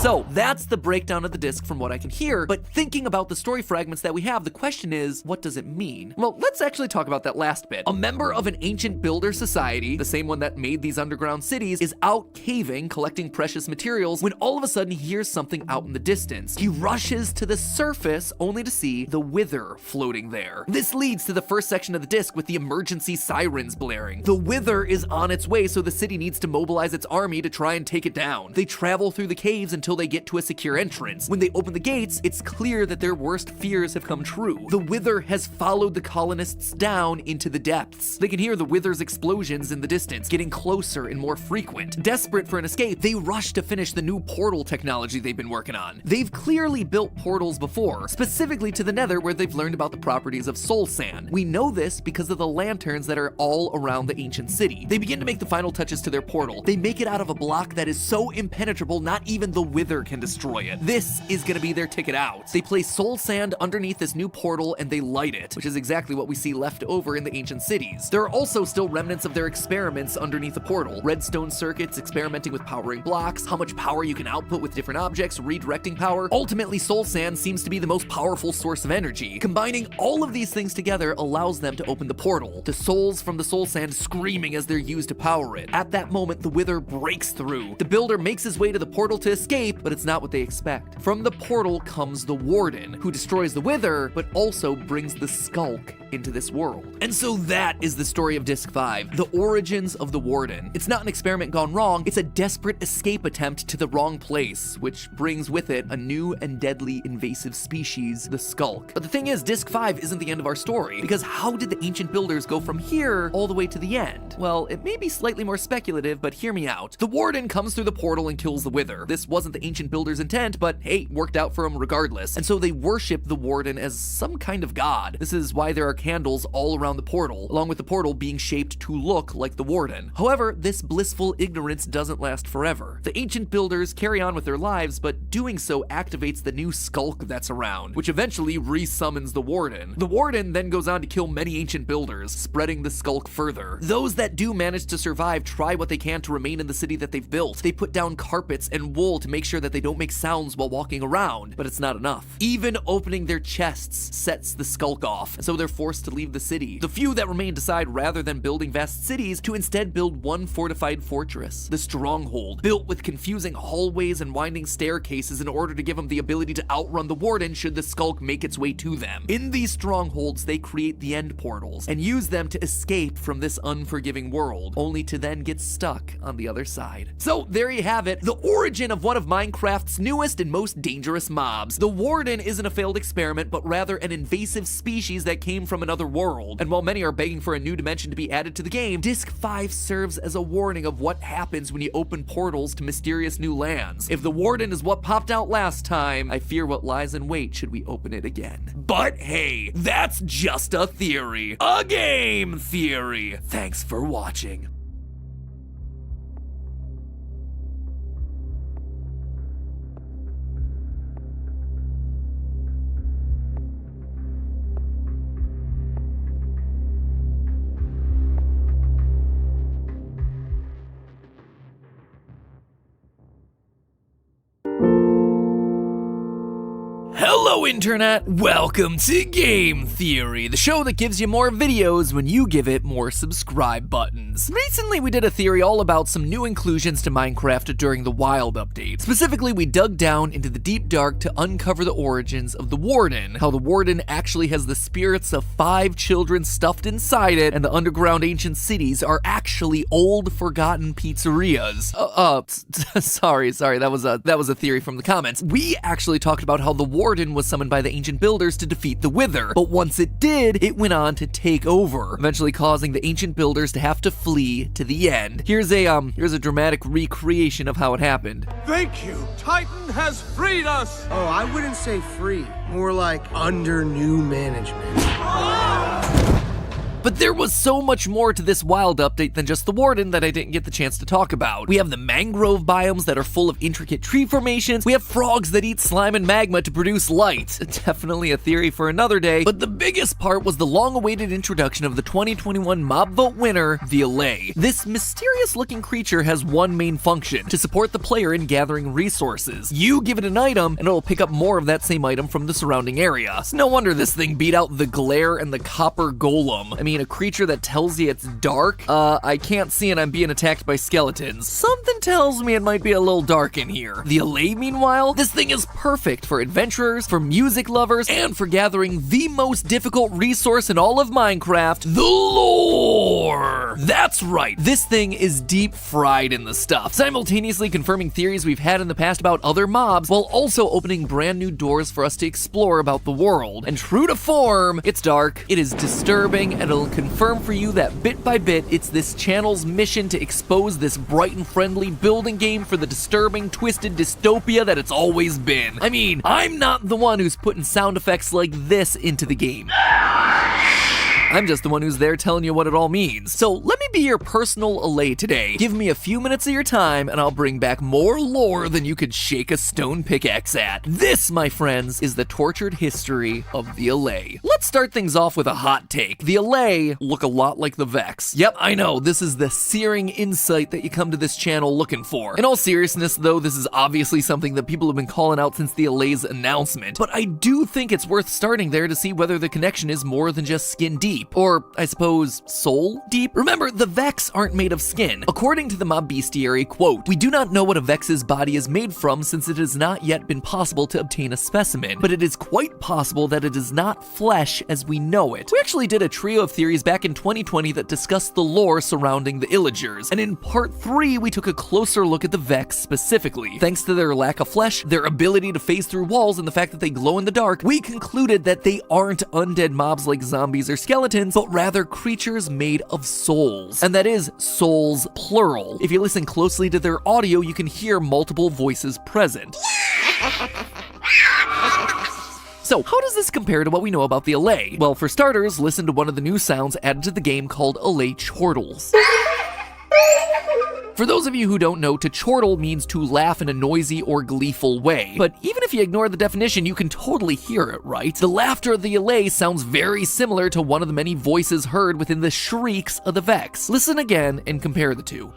So that's the breakdown of the disc from what I can hear, but thinking about the story fragments that we have, the question is, what does it mean? Well, let's actually talk about that last bit. A member of an ancient builder society, the same one that made these underground cities, is out caving, collecting precious materials, when all of a sudden he hears something out in the distance. He rushes to the surface only to see the Wither floating there. This leads to the first section of the disc with the emergency sirens blaring. The Wither is on its way, so the city needs to mobilize its army to try and take it down. They travel through the caves until they get to a secure entrance. When they open the gates, it's clear that their worst fears have come true. The Wither has followed the colonists down into the depths. They can hear the Wither's explosions in the distance, getting closer and more frequent. Desperate for an escape, they rush to finish the new portal technology they've been working on. They've clearly built portals before, specifically to the Nether, where they've learned about the properties of soul sand. We know this because of the lanterns that are all around the ancient city. They begin to make the final touches to their portal. They make it out of a block that is so impenetrable not even the Wither can destroy it. This is gonna be their ticket out. They place soul sand underneath this new portal and they light it, which is exactly what we see left over in the ancient cities. There are also still remnants of their experiments underneath the portal. Redstone circuits, experimenting with powering blocks, how much power you can output with different objects, redirecting power. Ultimately, soul sand seems to be the most powerful source of energy. Combining all of these things together allows them to open the portal. The souls from the soul sand screaming as they're used to power it. At that moment, the Wither breaks through. The builder makes his way to the portal to escape, but it's not what they expect. From the portal comes the Warden, who destroys the Wither, but also brings the Skulk into this world. And so that is the story of Disc 5, the origins of the Warden. It's not an experiment gone wrong, it's a desperate escape attempt to the wrong place, which brings with it a new and deadly invasive species, the Skulk. But the thing is, Disc 5 isn't the end of our story, because how did the ancient builders go from here all the way to the end? Well, it may be slightly more speculative, but hear me out. The Warden comes through the portal and kills the Wither. This wasn't the ancient builders' intent, but hey, worked out for them regardless. And so they worship the Warden as some kind of god. This is why there are candles all around the portal, along with the portal being shaped to look like the Warden. However, this blissful ignorance doesn't last forever. The ancient builders carry on with their lives, but doing so activates the new Skulk that's around, which eventually re-summons the Warden. The Warden then goes on to kill many ancient builders, spreading the Skulk further. Those that do manage to survive try what they can to remain in the city that they've built. They put down carpets and wool to make sure that they don't make sounds while walking around, but it's not enough. Even opening their chests sets the Skulk off, and so they're forced to leave the city. The few that remain decide, rather than building vast cities, to instead build one fortified fortress, the Stronghold, built with confusing hallways and winding staircases in order to give them the ability to outrun the Warden should the Skulk make its way to them. In these strongholds, they create the end portals and use them to escape from this unforgiving world, only to then get stuck on the other side. So there you have it, the origin of one of Minecraft's newest and most dangerous mobs. The Warden isn't a failed experiment, but rather an invasive species that came from another world. And while many are begging for a new dimension to be added to the game, Disc 5 serves as a warning of what happens when you open portals to mysterious new lands. If the Warden is what popped out last time, I fear what lies in wait should we open it again. But hey, that's just a theory. A game theory. Thanks for watching. Hello Internet, welcome to Game Theory, the show that gives you more videos when you give it more subscribe buttons. Recently we did a theory all about some new inclusions to Minecraft during the Wild update. Specifically, we dug down into the deep dark to uncover the origins of the Warden, how the Warden actually has the spirits of 5 children stuffed inside it, and the underground ancient cities are actually old forgotten pizzerias. Sorry, that was a theory from the comments. We actually talked about how the Warden was summoned by the ancient builders to defeat the Wither, but once it did, it went on to take over, eventually causing the ancient builders to have to flee to the end. Here's a dramatic recreation of how it happened. Thank you! Titan has freed us! Oh, I wouldn't say free. More like under new management. But But there was so much more to this wild update than just the warden that I didn't get the chance to talk about. We have the mangrove biomes that are full of intricate tree formations. We have frogs that eat slime and magma to produce light. Definitely a theory for another day, but the biggest part was the long-awaited introduction of the 2021 mob vote winner, the laay. This mysterious-looking creature has one main function: to support the player in gathering resources. You give it an item, and it'll pick up more of that same item from the surrounding area. It's no wonder this thing beat out the glare and the copper golem. I mean, a creature that tells you it's dark? I can't see and I'm being attacked by skeletons. Something tells me it might be a little dark in here. The laay, meanwhile, this thing is perfect for adventurers, for music lovers, and for gathering the most difficult resource in all of Minecraft, the lore! That's right, this thing is deep fried in the stuff, simultaneously confirming theories we've had in the past about other mobs, while also opening brand new doors for us to explore about the world. And true to form, it's dark, it is disturbing, and it'll confirm for you that bit by bit, it's this channel's mission to expose this bright and friendly building game for the disturbing, twisted dystopia that it's always been. I mean, I'm not the one who's putting sound effects like this into the game. I'm just the one who's there telling you what it all means. So let me be your personal laay today. Give me a few minutes of your time and I'll bring back more lore than you could shake a stone pickaxe at. This, my friends, is the tortured history of the laay. Let's start things off with a hot take. The laay look a lot like the Vex. Yep, I know, this is the searing insight that you come to this channel looking for. In all seriousness though, this is obviously something that people have been calling out since the lay's announcement, but I do think it's worth starting there to see whether the connection is more than just skin deep. Or, I suppose, soul deep? Remember, the Vex aren't made of skin. According to the mob bestiary, quote, "We do not know what a Vex's body is made from since it has not yet been possible to obtain a specimen, but it is quite possible that it is not flesh as we know it." We actually did a trio of theories back in 2020 that discussed the lore surrounding the illagers, and in part 3, we took a closer look at the Vex specifically. Thanks to their lack of flesh, their ability to phase through walls, and the fact that they glow in the dark, we concluded that they aren't undead mobs like zombies or skeletons, but rather creatures made of souls. And that is souls plural. If you listen closely to their audio, you can hear multiple voices present. So, how does this compare to what we know about the laay? Well, for starters, listen to one of the new sounds added to the game called laay chortles. For those of you who don't know, to chortle means to laugh in a noisy or gleeful way. But even if you ignore the definition, you can totally hear it, right? The laughter of the laay sounds very similar to one of the many voices heard within the shrieks of the Vex. Listen again and compare the two.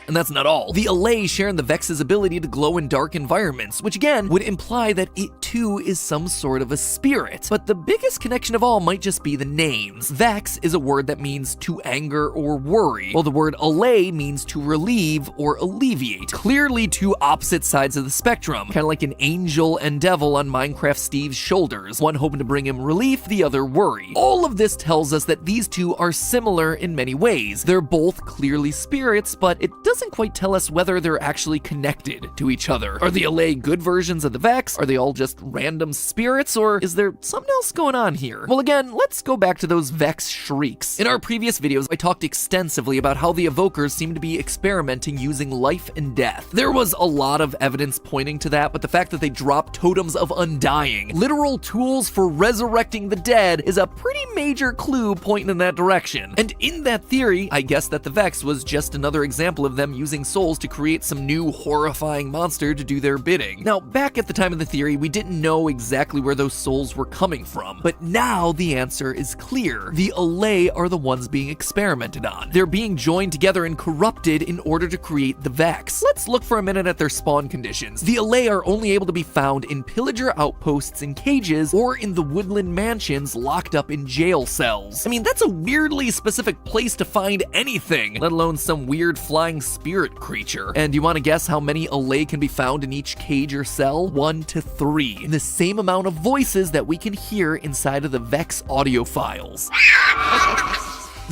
And that's not all. The laay share in the Vex's ability to glow in dark environments, which again would imply that it too is some sort of a spirit. But the biggest connection of all might just be the names. Vex is a word that means to anger or worry, while the word laay means to relieve or alleviate. Clearly two opposite sides of the spectrum, kind of like an angel and devil on Minecarft Steve's shoulders, one hoping to bring him relief, the other worry. All of this tells us that these two are similar in many ways. They're both clearly spirits, but it doesn't quite tell us whether they're actually connected to each other. Are the laay good versions of the Vex? Are they all just random spirits, or is there something else going on here? Well, again, let's go back to those Vex shrieks. In our previous videos, I talked extensively about how the evokers seem to be experimenting using life and death. There was a lot of evidence pointing to that, but the fact that they drop totems of undying, literal tools for resurrecting the dead, is a pretty major clue pointing in that direction. And in that theory, I guess that the Vex was just another example of them using souls to create some new horrifying monster to do their bidding. Now, back at the time of the theory, we didn't know exactly where those souls were coming from, but now the answer is clear. The laay are the ones being experimented on. They're being joined together and corrupted in order to create the Vex. Let's look for a minute at their spawn conditions. The laay are only able to be found in pillager outposts and cages, or in the woodland mansions locked up in jail cells. I mean, that's a weirdly specific place to find anything, let alone some weird flying spirit creature. And you want to guess how many laay can be found in each cage or cell? 1 to 3. The same amount of voices that we can hear inside of the Vex audio files.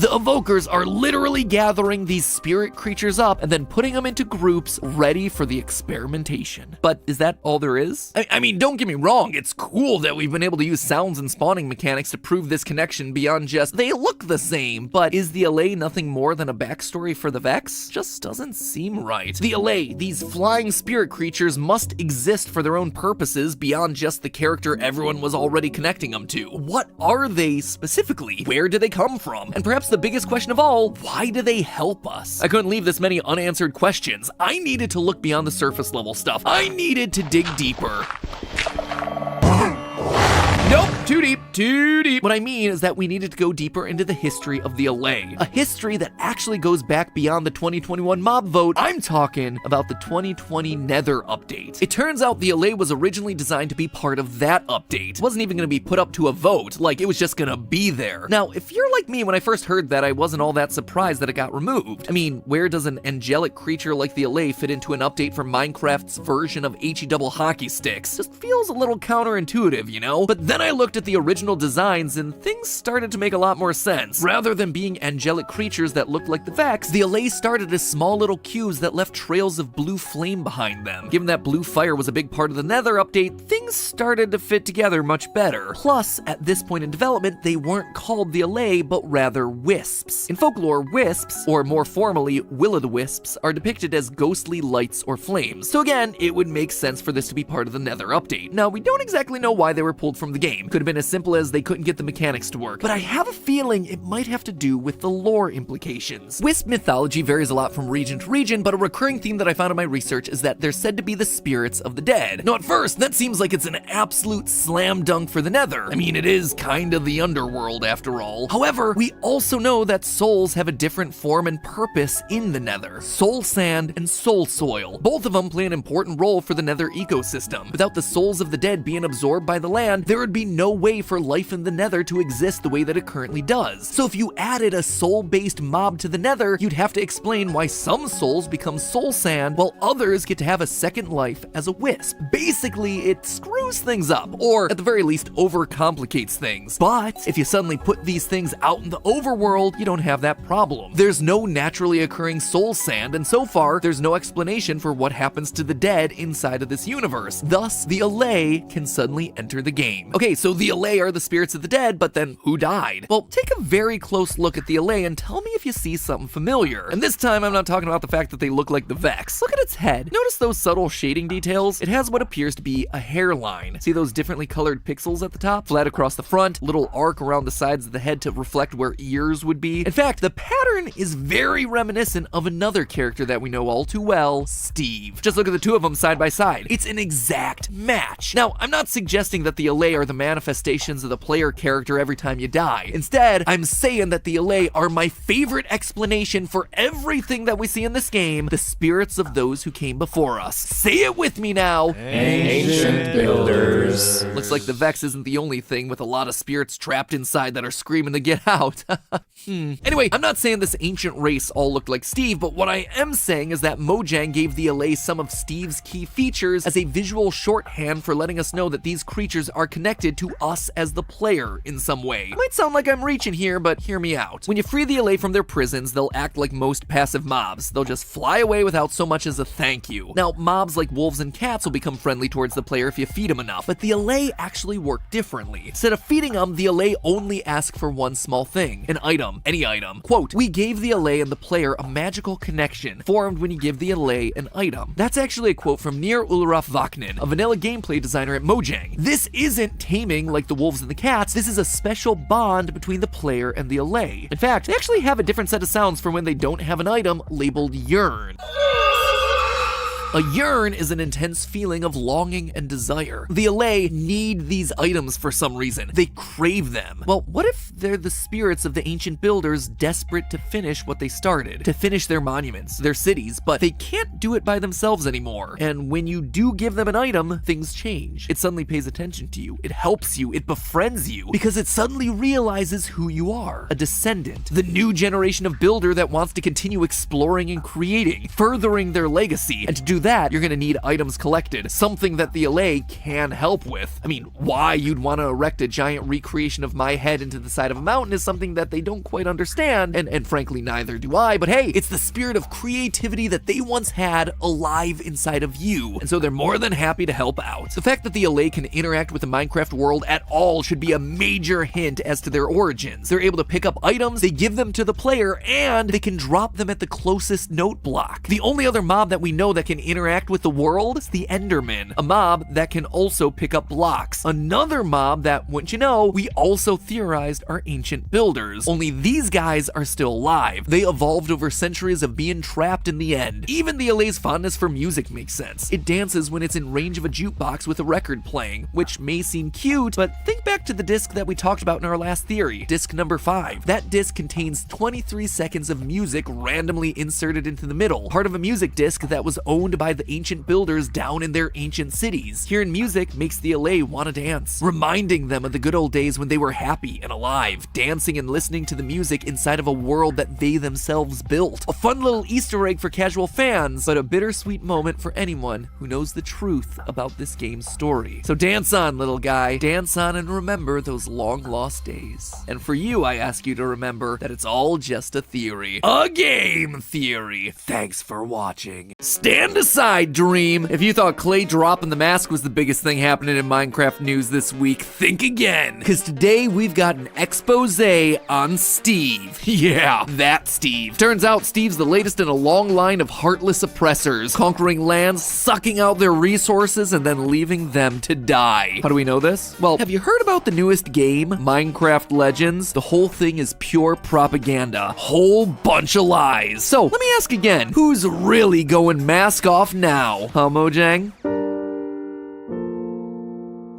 The evokers are literally gathering these spirit creatures up and then putting them into groups ready for the experimentation. But is that all there is? I mean, don't get me wrong, it's cool that we've been able to use sounds and spawning mechanics to prove this connection beyond just they look the same, but is the allay nothing more than a backstory for the Vex? Just doesn't seem right. The allay, these flying spirit creatures, must exist for their own purposes beyond just the character everyone was already connecting them to. What are they specifically? Where do they come from? And perhaps the biggest question of all, why do they help us? I couldn't leave this many unanswered questions. I needed to look beyond the surface level stuff. I needed to dig deeper. Nope, too deep, too deep. What I mean is that we needed to go deeper into the history of the allay. A history that actually goes back beyond the 2021 mob vote. I'm talking about the 2020 Nether update. It turns out the allay was originally designed to be part of that update. It wasn't even gonna be put up to a vote, like it was just gonna be there. Now, if you're like me, when I first heard that, I wasn't all that surprised that it got removed. I mean, where does an angelic creature like the allay fit into an update for Minecraft's version of HE double hockey sticks? Just feels a little counterintuitive, you know? But then I looked at the original designs and things started to make a lot more sense. Rather than being angelic creatures that looked like the Vex, the allay started as small little cubes that left trails of blue flame behind them. Given that blue fire was a big part of the Nether update, things started to fit together much better. Plus, at this point in development, they weren't called the allay, but rather wisps. In folklore, wisps, or more formally, will-o'-the-wisps, are depicted as ghostly lights or flames. So again, it would make sense for this to be part of the Nether update. Now, we don't exactly know why they were pulled from the game. Could have been as simple as they couldn't get the mechanics to work, but I have a feeling it might have to do with the lore implications. Wisp mythology varies a lot from region to region, but a recurring theme that I found in my research is that they're said to be the spirits of the dead. Now at first, that seems like it's an absolute slam dunk for the Nether. I mean, it is kind of the underworld after all. However, we also know that souls have a different form and purpose in the Nether. Soul sand and soul soil. Both of them play an important role for the Nether ecosystem. Without the souls of the dead being absorbed by the land, there would be no way for life in the Nether to exist the way that it currently does. So if you added a soul-based mob to the Nether, you'd have to explain why some souls become soul sand while others get to have a second life as a wisp. Basically, it screws things up, or at the very least overcomplicates things. But if you suddenly put these things out in the overworld, you don't have that problem. There's no naturally occurring soul sand, and so far, there's no explanation for what happens to the dead inside of this universe. Thus, the allay can suddenly enter the game. Okay, so the allay are the spirits of the dead, but then who died? Well, take a very close look at the allay and tell me if you see something familiar. And this time, I'm not talking about the fact that they look like the Vex. Look at its head. Notice those subtle shading details? It has what appears to be a hairline. See those differently colored pixels at the top? Flat across the front, little arc around the sides of the head to reflect where ears would be. In fact, the pattern is very reminiscent of another character that we know all too well, Steve. Just look at the two of them side by side. It's an exact match. Now, I'm not suggesting that the allay are the manifestations of the player character every time you die. Instead, I'm saying that the allay are my favorite explanation for everything that we see in this game, the spirits of those who came before us. Say it with me now. Ancient builders. Looks like the Vex isn't the only thing with a lot of spirits trapped inside that are screaming to get out. Anyway, I'm not saying this ancient race all looked like Steve, but what I am saying is that Mojang gave the allay some of Steve's key features as a visual shorthand for letting us know that these creatures are connected to us as the player in some way. It might sound like I'm reaching here, but hear me out. When you free the allay from their prisons, they'll act like most passive mobs. They'll just fly away without so much as a thank you. Now, mobs like wolves and cats will become friendly towards the player if you feed them enough, but the allay actually work differently. Instead of feeding them, the allay only ask for one small thing, an item, any item. Quote, "We gave the allay and the player a magical connection, formed when you give the allay an item." That's actually a quote from Nir Ulraf Vaknin, a vanilla gameplay designer at Mojang. This isn't taming like the wolves and the cats, this is a special bond between the player and the allay. In fact, they actually have a different set of sounds for when they don't have an item labeled yearn. A yearn is an intense feeling of longing and desire. The allay need these items for some reason. They crave them. Well, what if they're the spirits of the ancient builders desperate to finish what they started? To finish their monuments, their cities, but they can't do it by themselves anymore. And when you do give them an item, things change. It suddenly pays attention to you. It helps you. It befriends you. Because it suddenly realizes who you are. A descendant. The new generation of builder that wants to continue exploring and creating, furthering their legacy. And to do that, you're gonna need items collected, something that the laay can help with. I mean, why you'd want to erect a giant recreation of my head into the side of a mountain is something that they don't quite understand, and frankly neither do I, but hey, it's the spirit of creativity that they once had alive inside of you, and so they're more than happy to help out. The fact that the laay can interact with the Minecraft world at all should be a major hint as to their origins. They're able to pick up items, they give them to the player, and they can drop them at the closest note block. The only other mob that we know that can interact with the world is the Endermen, a mob that can also pick up blocks. Another mob that, wouldn't you know, we also theorized are ancient builders, only these guys are still alive. They evolved over centuries of being trapped in the end. Even the lay's fondness for music makes sense. It dances when it's in range of a jukebox with a record playing, which may seem cute, but think back to the disc that we talked about in our last theory, disc number 5. That disc contains 23 seconds of music randomly inserted into the middle, part of a music disc that was owned by the ancient builders down in their ancient cities. Hearing music makes the laay want to dance, reminding them of the good old days when they were happy and alive, dancing and listening to the music inside of a world that they themselves built. A fun little Easter egg for casual fans, but a bittersweet moment for anyone who knows the truth about this game's story. So dance on, little guy. Dance on and remember those long lost days. And for you, I ask you to remember that it's all just a theory. A game theory. Thanks for watching. Stand aside, Dream. If you thought Clay dropping the mask was the biggest thing happening in Minecraft news this week, think again. Because today we've got an expose on Steve. Yeah, that Steve. Turns out Steve's the latest in a long line of heartless oppressors, conquering lands, sucking out their resources, and then leaving them to die. How do we know this? Well, have you heard about the newest game, Minecraft Legends? The whole thing is pure propaganda. Whole bunch of lies. So, let me ask again, who's really going mask off now? Huh, Mojang?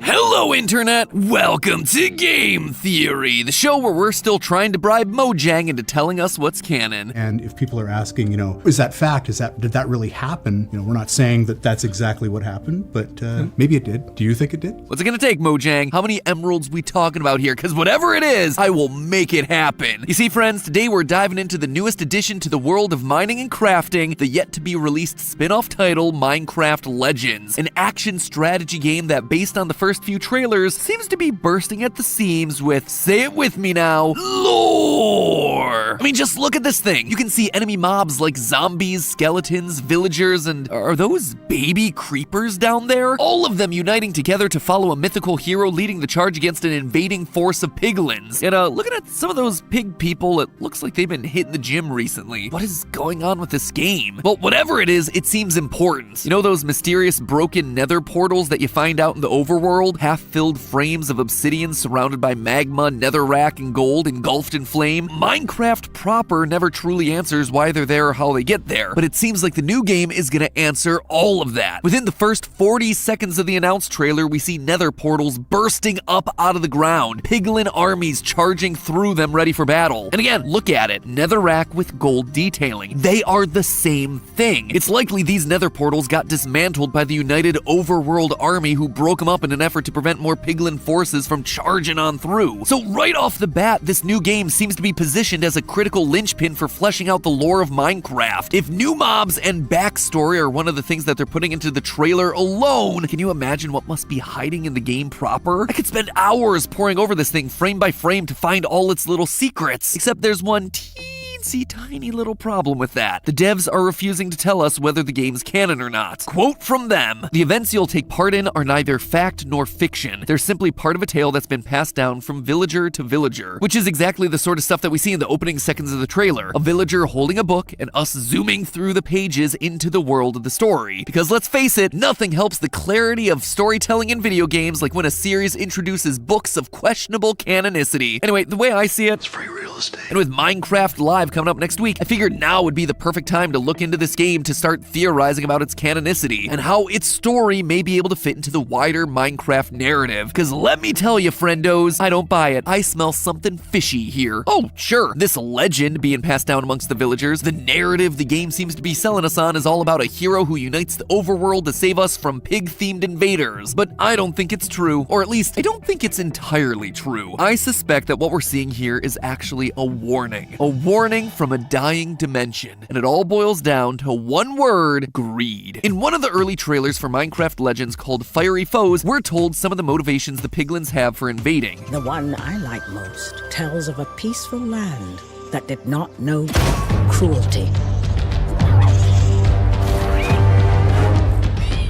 Hello, Internet! Welcome to Game Theory, the show where we're still trying to bribe Mojang into telling us what's canon. And if people are asking, is that fact? Did that really happen? We're not saying that that's exactly what happened, but maybe it did. Do you think it did? What's it gonna take, Mojang? How many emeralds we talking about here? Because whatever it is, I will make it happen. You see, friends, today we're diving into the newest addition to the world of mining and crafting, the yet-to-be-released spin-off title, Minecarft Legends, an action strategy game that, based on the first few trailers, seems to be bursting at the seams with, say it with me now, lore! I mean, just look at this thing. You can see enemy mobs like zombies, skeletons, villagers, and are those baby creepers down there? All of them uniting together to follow a mythical hero leading the charge against an invading force of piglins. And looking at some of those pig people, it looks like they've been hitting the gym recently. What is going on with this game? Well, whatever it is, it seems important. You know those mysterious broken nether portals that you find out in the overworld? Half-filled frames of obsidian surrounded by magma, netherrack, and gold engulfed in flame? Minecraft proper never truly answers why they're there or how they get there, but it seems like the new game is gonna answer all of that. Within the first 40 seconds of the announced trailer, we see nether portals bursting up out of the ground, piglin armies charging through them ready for battle. And again, look at it, netherrack with gold detailing. They are the same thing. It's likely these nether portals got dismantled by the united overworld army who broke them up in an effort to prevent more piglin forces from charging on through. So right off the bat, this new game seems to be positioned as a critical linchpin for fleshing out the lore of Minecraft. If new mobs and backstory are one of the things that they're putting into the trailer alone, can you imagine what must be hiding in the game proper? I could spend hours poring over this thing frame by frame to find all its little secrets, except there's one tiny little problem with that. The devs are refusing to tell us whether the game's canon or not. Quote from them: "The events you'll take part in are neither fact nor fiction. They're simply part of a tale that's been passed down from villager to villager," which is exactly the sort of stuff that we see in the opening seconds of the trailer. A villager holding a book and us zooming through the pages into the world of the story. Because let's face it, nothing helps the clarity of storytelling in video games like when a series introduces books of questionable canonicity. Anyway, the way I see it, it's free real estate. And with Minecraft Live coming up next week, I figured now would be the perfect time to look into this game to start theorizing about its canonicity and how its story may be able to fit into the wider Minecraft narrative. Because let me tell you, friendos, I don't buy it. I smell something fishy here. Oh, sure, this legend being passed down amongst the villagers, the narrative the game seems to be selling us on is all about a hero who unites the overworld to save us from pig-themed invaders. But I don't think it's true, or at least I don't think it's entirely true. I suspect that what we're seeing here is actually a warning. A warning coming from a dying dimension, and it all boils down to one word: greed. In one of the early trailers for Minecraft Legends called Fiery Foes, we're told some of the motivations the piglins have for invading. The one I like most tells of a peaceful land that did not know cruelty.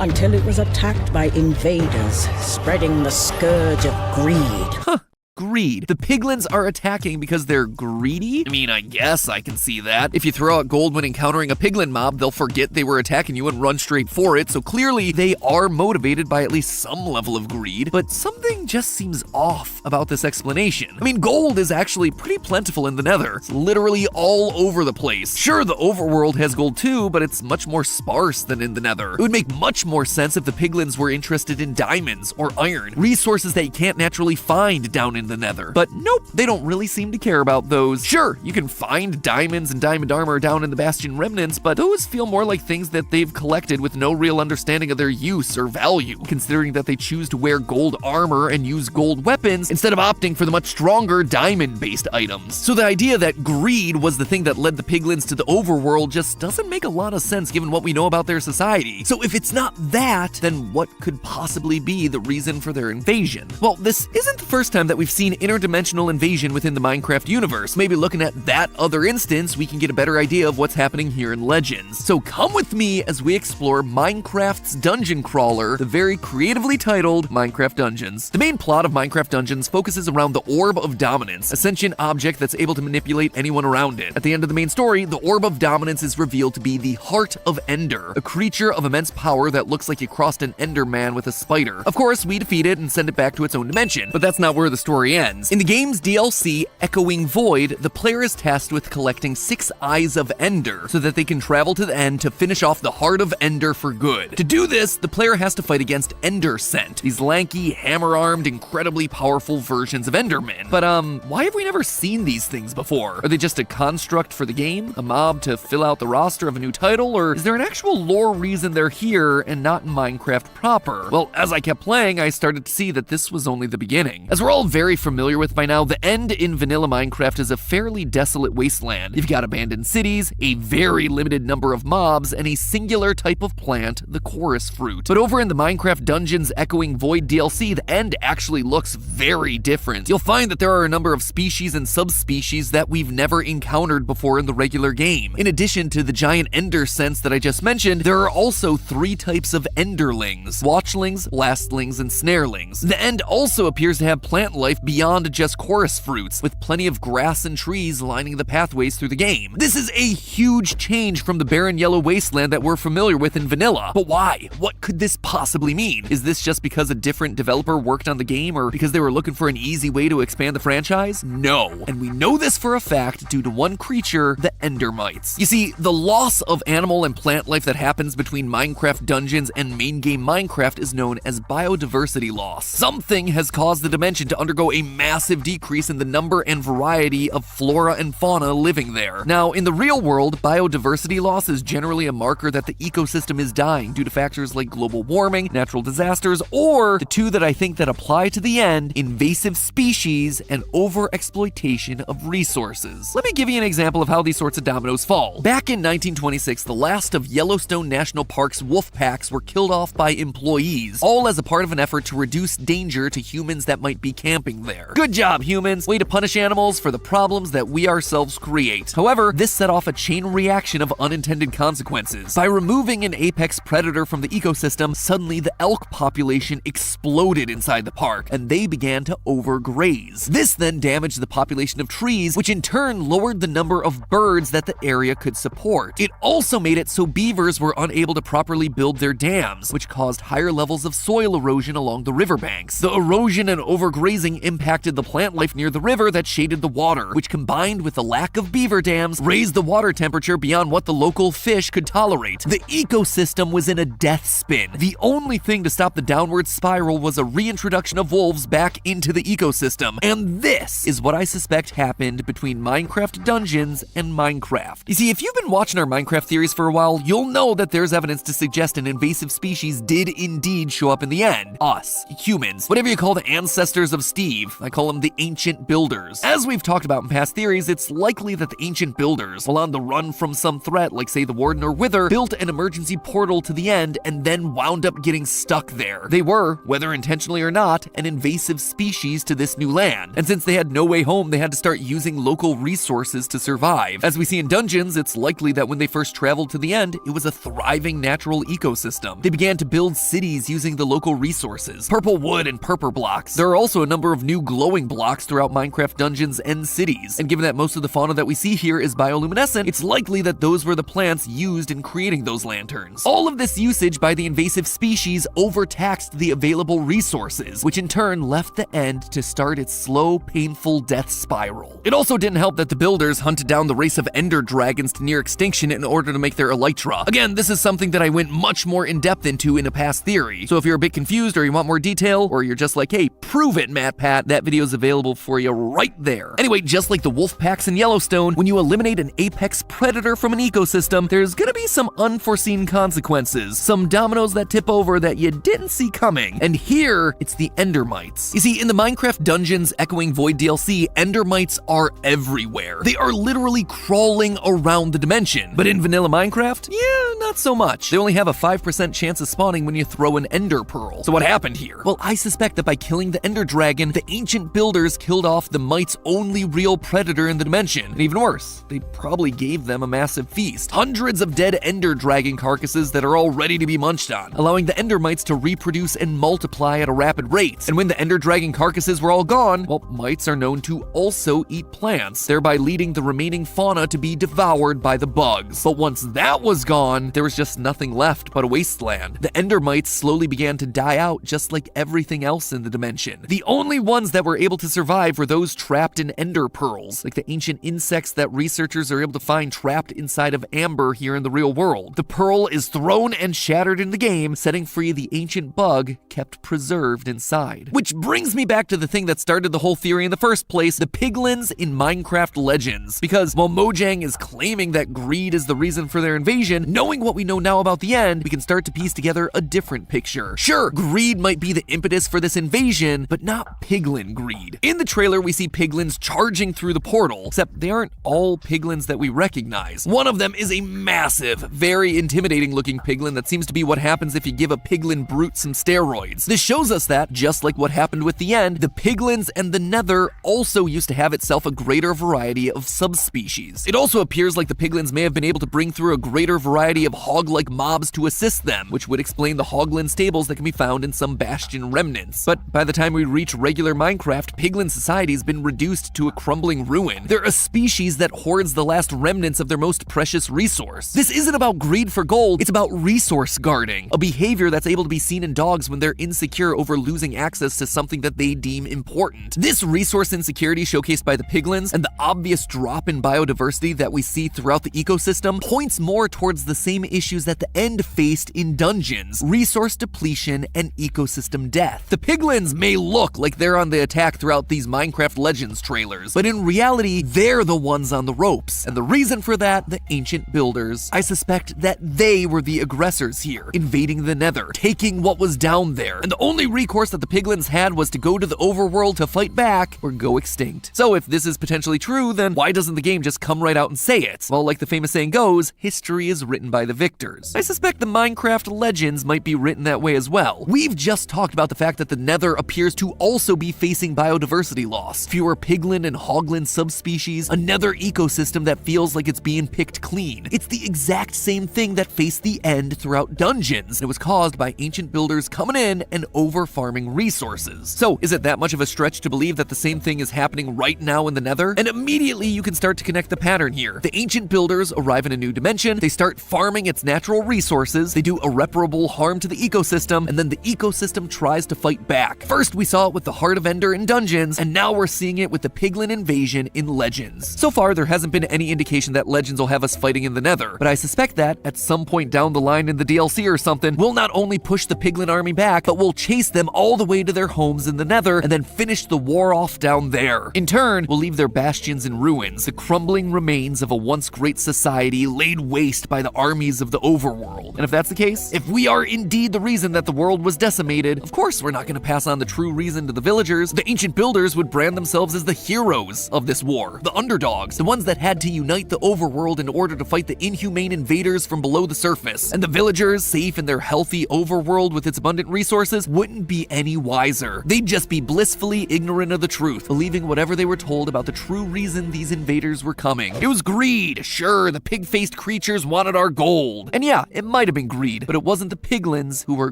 Until it was attacked by invaders, spreading the scourge of greed. Huh. Greed. The piglins are attacking because they're greedy? I mean, I guess I can see that. If you throw out gold when encountering a piglin mob, they'll forget they were attacking you and run straight for it, so clearly they are motivated by at least some level of greed, but something just seems off about this explanation. I mean, gold is actually pretty plentiful in the nether. It's literally all over the place. Sure, the overworld has gold too, but it's much more sparse than in the nether. It would make much more sense if the piglins were interested in diamonds or iron, resources that you can't naturally find down in the nether. But nope, they don't really seem to care about those. Sure, you can find diamonds and diamond armor down in the Bastion remnants, but those feel more like things that they've collected with no real understanding of their use or value, considering that they choose to wear gold armor and use gold weapons instead of opting for the much stronger diamond-based items. So the idea that greed was the thing that led the piglins to the overworld just doesn't make a lot of sense given what we know about their society. So if it's not that, then what could possibly be the reason for their invasion? Well, this isn't the first time that we've seen interdimensional invasion within the Minecraft universe. Maybe looking at that other instance, we can get a better idea of what's happening here in Legends. So come with me as we explore Minecraft's dungeon crawler, the very creatively titled Minecraft Dungeons. The main plot of Minecraft Dungeons focuses around the Orb of Dominance, a sentient object that's able to manipulate anyone around it. At the end of the main story, the Orb of Dominance is revealed to be the Heart of Ender, a creature of immense power that looks like you crossed an Enderman with a spider. Of course, we defeat it and send it back to its own dimension, but that's not where the story ends. In the game's DLC, Echoing Void, the player is tasked with collecting 6 Eyes of Ender so that they can travel to the end to finish off the Heart of Ender for good. To do this, the player has to fight against Endersent, these lanky, hammer-armed, incredibly powerful versions of Endermen. But why have we never seen these things before? Are they just a construct for the game? A mob to fill out the roster of a new title? Or is there an actual lore reason they're here and not in Minecraft proper? Well, as I kept playing, I started to see that this was only the beginning. As we're all very familiar with by now, the end in vanilla Minecraft is a fairly desolate wasteland. You've got abandoned cities, a very limited number of mobs, and a singular type of plant, the chorus fruit. But over in the Minecraft Dungeons Echoing Void DLC, the end actually looks very different. You'll find that there are a number of species and subspecies that we've never encountered before in the regular game. In addition to the giant ender scents that I just mentioned, there are also 3 types of enderlings: watchlings, lastlings, and snarelings. The end also appears to have plant life beyond just chorus fruits, with plenty of grass and trees lining the pathways through the game. This is a huge change from the barren yellow wasteland that we're familiar with in vanilla. But why? What could this possibly mean? Is this just because a different developer worked on the game, or because they were looking for an easy way to expand the franchise? No. And we know this for a fact due to one creature, the endermites. You see, the loss of animal and plant life that happens between Minecraft Dungeons and main game Minecraft is known as biodiversity loss. Something has caused the dimension to undergo a massive decrease in the number and variety of flora and fauna living there. Now, in the real world, biodiversity loss is generally a marker that the ecosystem is dying due to factors like global warming, natural disasters, or the two that I think that apply to the end, invasive species and overexploitation of resources. Let me give you an example of how these sorts of dominoes fall. Back in 1926, the last of Yellowstone National Park's wolf packs were killed off by employees, all as a part of an effort to reduce danger to humans that might be camping there. Good job, humans! Way to punish animals for the problems that we ourselves create. However, this set off a chain reaction of unintended consequences. By removing an apex predator from the ecosystem, suddenly the elk population exploded inside the park, and they began to overgraze. This then damaged the population of trees, which in turn lowered the number of birds that the area could support. It also made it so beavers were unable to properly build their dams, which caused higher levels of soil erosion along the riverbanks. The erosion and overgrazing impacted the plant life near the river that shaded the water, which combined with the lack of beaver dams, raised the water temperature beyond what the local fish could tolerate. The ecosystem was in a death spin. The only thing to stop the downward spiral was a reintroduction of wolves back into the ecosystem. And this is what I suspect happened between Minecraft Dungeons and Minecraft. You see, if you've been watching our Minecraft theories for a while, you'll know that there's evidence to suggest an invasive species did indeed show up in the end. Us, humans, whatever you call the ancestors of Steve. believe. I call them the ancient builders. As we've talked about in past theories, it's likely that the ancient builders, while on the run from some threat like say the Warden or Wither, built an emergency portal to the end and then wound up getting stuck there. They were, whether intentionally or not, an invasive species to this new land. And since they had no way home, they had to start using local resources to survive. As we see in Dungeons, it's likely that when they first traveled to the end, it was a thriving natural ecosystem. They began to build cities using the local resources, purple wood and purple blocks. There are also a number of new glowing blocks throughout Minecraft Dungeons and cities. And given that most of the fauna that we see here is bioluminescent, it's likely that those were the plants used in creating those lanterns. All of this usage by the invasive species overtaxed the available resources, which in turn left the end to start its slow, painful death spiral. It also didn't help that the builders hunted down the race of ender dragons to near extinction in order to make their elytra. Again, this is something that I went much more in depth into in a past theory, so if you're a bit confused or you want more detail, or you're just like, hey, prove it, MatPat, that video is available for you right there. Anyway, just like the wolf packs in Yellowstone, when you eliminate an apex predator from an ecosystem, there's gonna be some unforeseen consequences, some dominoes that tip over that you didn't see coming. And here, it's the endermites. You see, in the Minecraft Dungeons Echoing Void DLC, endermites are everywhere. They are literally crawling around the dimension. But in vanilla Minecraft, yeah, not so much. They only have a 5% chance of spawning when you throw an ender pearl. So what happened here? Well, I suspect that by killing the ender dragon, the ancient builders killed off the mites' only real predator in the dimension. And even worse, they probably gave them a massive feast. Hundreds of dead ender dragon carcasses that are all ready to be munched on, allowing the endermites to reproduce and multiply at a rapid rate. And when the ender dragon carcasses were all gone, well, mites are known to also eat plants, thereby leading the remaining fauna to be devoured by the bugs. But once that was gone, there was just nothing left but a wasteland. The endermites slowly began to die out just like everything else in the dimension. The only ones that were able to survive were those trapped in ender pearls, like the ancient insects that researchers are able to find trapped inside of amber here in the real world. The pearl is thrown and shattered in the game, setting free the ancient bug kept preserved inside. Which brings me back to the thing that started the whole theory in the first place, the piglins in Minecraft Legends. Because while Mojang is claiming that greed is the reason for their invasion, knowing what we know now about the end, we can start to piece together a different picture. Sure, greed might be the impetus for this invasion, but not piglin greed. In the trailer, we see piglins charging through the portal, except they aren't all piglins that we recognize. One of them is a massive, very intimidating looking piglin that seems to be what happens if you give a piglin brute some steroids. This shows us that, just like what happened with the end, the piglins and the nether also used to have itself a greater variety of subspecies. It also appears like the piglins may have been able to bring through a greater variety of hog-like mobs to assist them, which would explain the hoglin stables that can be found in some bastion remnants. But by the time we reach regular Minecraft, piglin society's been reduced to a crumbling ruin. They're a species that hoards the last remnants of their most precious resource. This isn't about greed for gold, it's about resource guarding, a behavior that's able to be seen in dogs when they're insecure over losing access to something that they deem important. This resource insecurity showcased by the piglins and the obvious drop in biodiversity that we see throughout the ecosystem points more towards the same issues that the end faced in Dungeons: resource depletion and ecosystem death. The piglins may look like they're on the attack throughout these Minecraft Legends trailers, but in reality, they're the ones on the ropes. And the reason for that, the ancient builders. I suspect that they were the aggressors here, invading the nether, taking what was down there, and the only recourse that the piglins had was to go to the overworld to fight back or go extinct. So if this is potentially true, then why doesn't the game just come right out and say it? Well, like the famous saying goes, history is written by the victors. I suspect the Minecraft Legends might be written that way as well. We've just talked about the fact that the nether appears to also be facing biodiversity loss, fewer piglin and hoglin subspecies, a nether ecosystem that feels like it's being picked clean. It's the exact same thing that faced the end throughout Dungeons. It was caused by ancient builders coming in and over-farming resources. So is it that much of a stretch to believe that the same thing is happening right now in the nether? And immediately you can start to connect the pattern here. The ancient builders arrive in a new dimension, they start farming its natural resources, they do irreparable harm to the ecosystem, and then the ecosystem tries to fight back. First we saw it with the Heart of Ender in Dungeons, and now we're seeing it with the piglin invasion in Legends. So far there hasn't been any indication that Legends will have us fighting in the nether, but I suspect that at some point down the line in the DLC or something, we'll not only push the piglin army back, but we'll chase them all the way to their homes in the nether and then finish the war off down there. In turn, we'll leave their bastions in ruins, the crumbling remains of a once great society laid waste by the armies of the overworld. And if that's the case, if we are indeed the reason that the world was decimated, of course we're not going to pass on the true reason to the villagers. villagers, the ancient builders would brand themselves as the heroes of this war, the underdogs, the ones that had to unite the overworld in order to fight the inhumane invaders from below the surface. And the villagers, safe in their healthy overworld with its abundant resources, wouldn't be any wiser. They'd just be blissfully ignorant of the truth, believing whatever they were told about the true reason these invaders were coming. It was greed. Sure, the pig-faced creatures wanted our gold. And yeah, it might have been greed, but it wasn't the piglins who were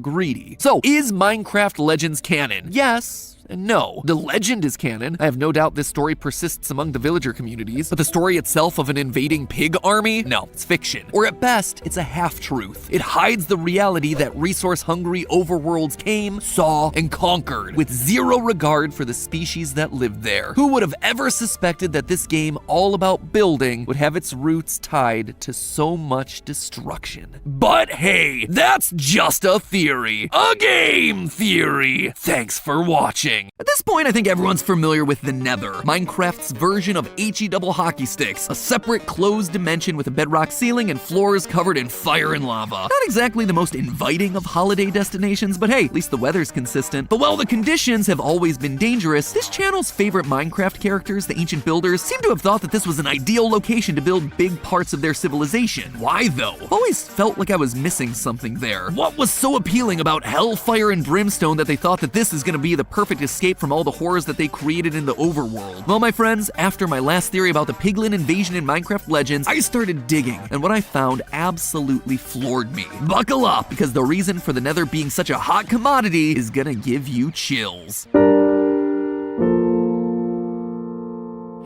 greedy. So, is Minecraft Legends canon? Yes. And no, the legend is canon. I have no doubt this story persists among the villager communities, but the story itself of an invading pig army? No, it's fiction. Or at best, it's a half-truth. It hides the reality that resource-hungry overworlds came, saw, and conquered, with zero regard for the species that lived there. Who would have ever suspected that this game, all about building, would have its roots tied to so much destruction? But hey, that's just a theory. A game theory! Thanks for watching. At this point, I think everyone's familiar with the Nether, Minecraft's version of HE double hockey sticks, a separate closed dimension with a bedrock ceiling and floors covered in fire and lava. Not exactly the most inviting of holiday destinations, but hey, at least the weather's consistent. But while the conditions have always been dangerous, this channel's favorite Minecraft characters, the ancient builders, seem to have thought that this was an ideal location to build big parts of their civilization. Why though? I've always felt like I was missing something there. What was so appealing about hellfire and brimstone that they thought that this is gonna be the perfect escape from all the horrors that they created in the overworld? Well, my friends, after my last theory about the piglin invasion in Minecraft Legends, I started digging, and what I found absolutely floored me. Buckle up, because the reason for the Nether being such a hot commodity is gonna give you chills.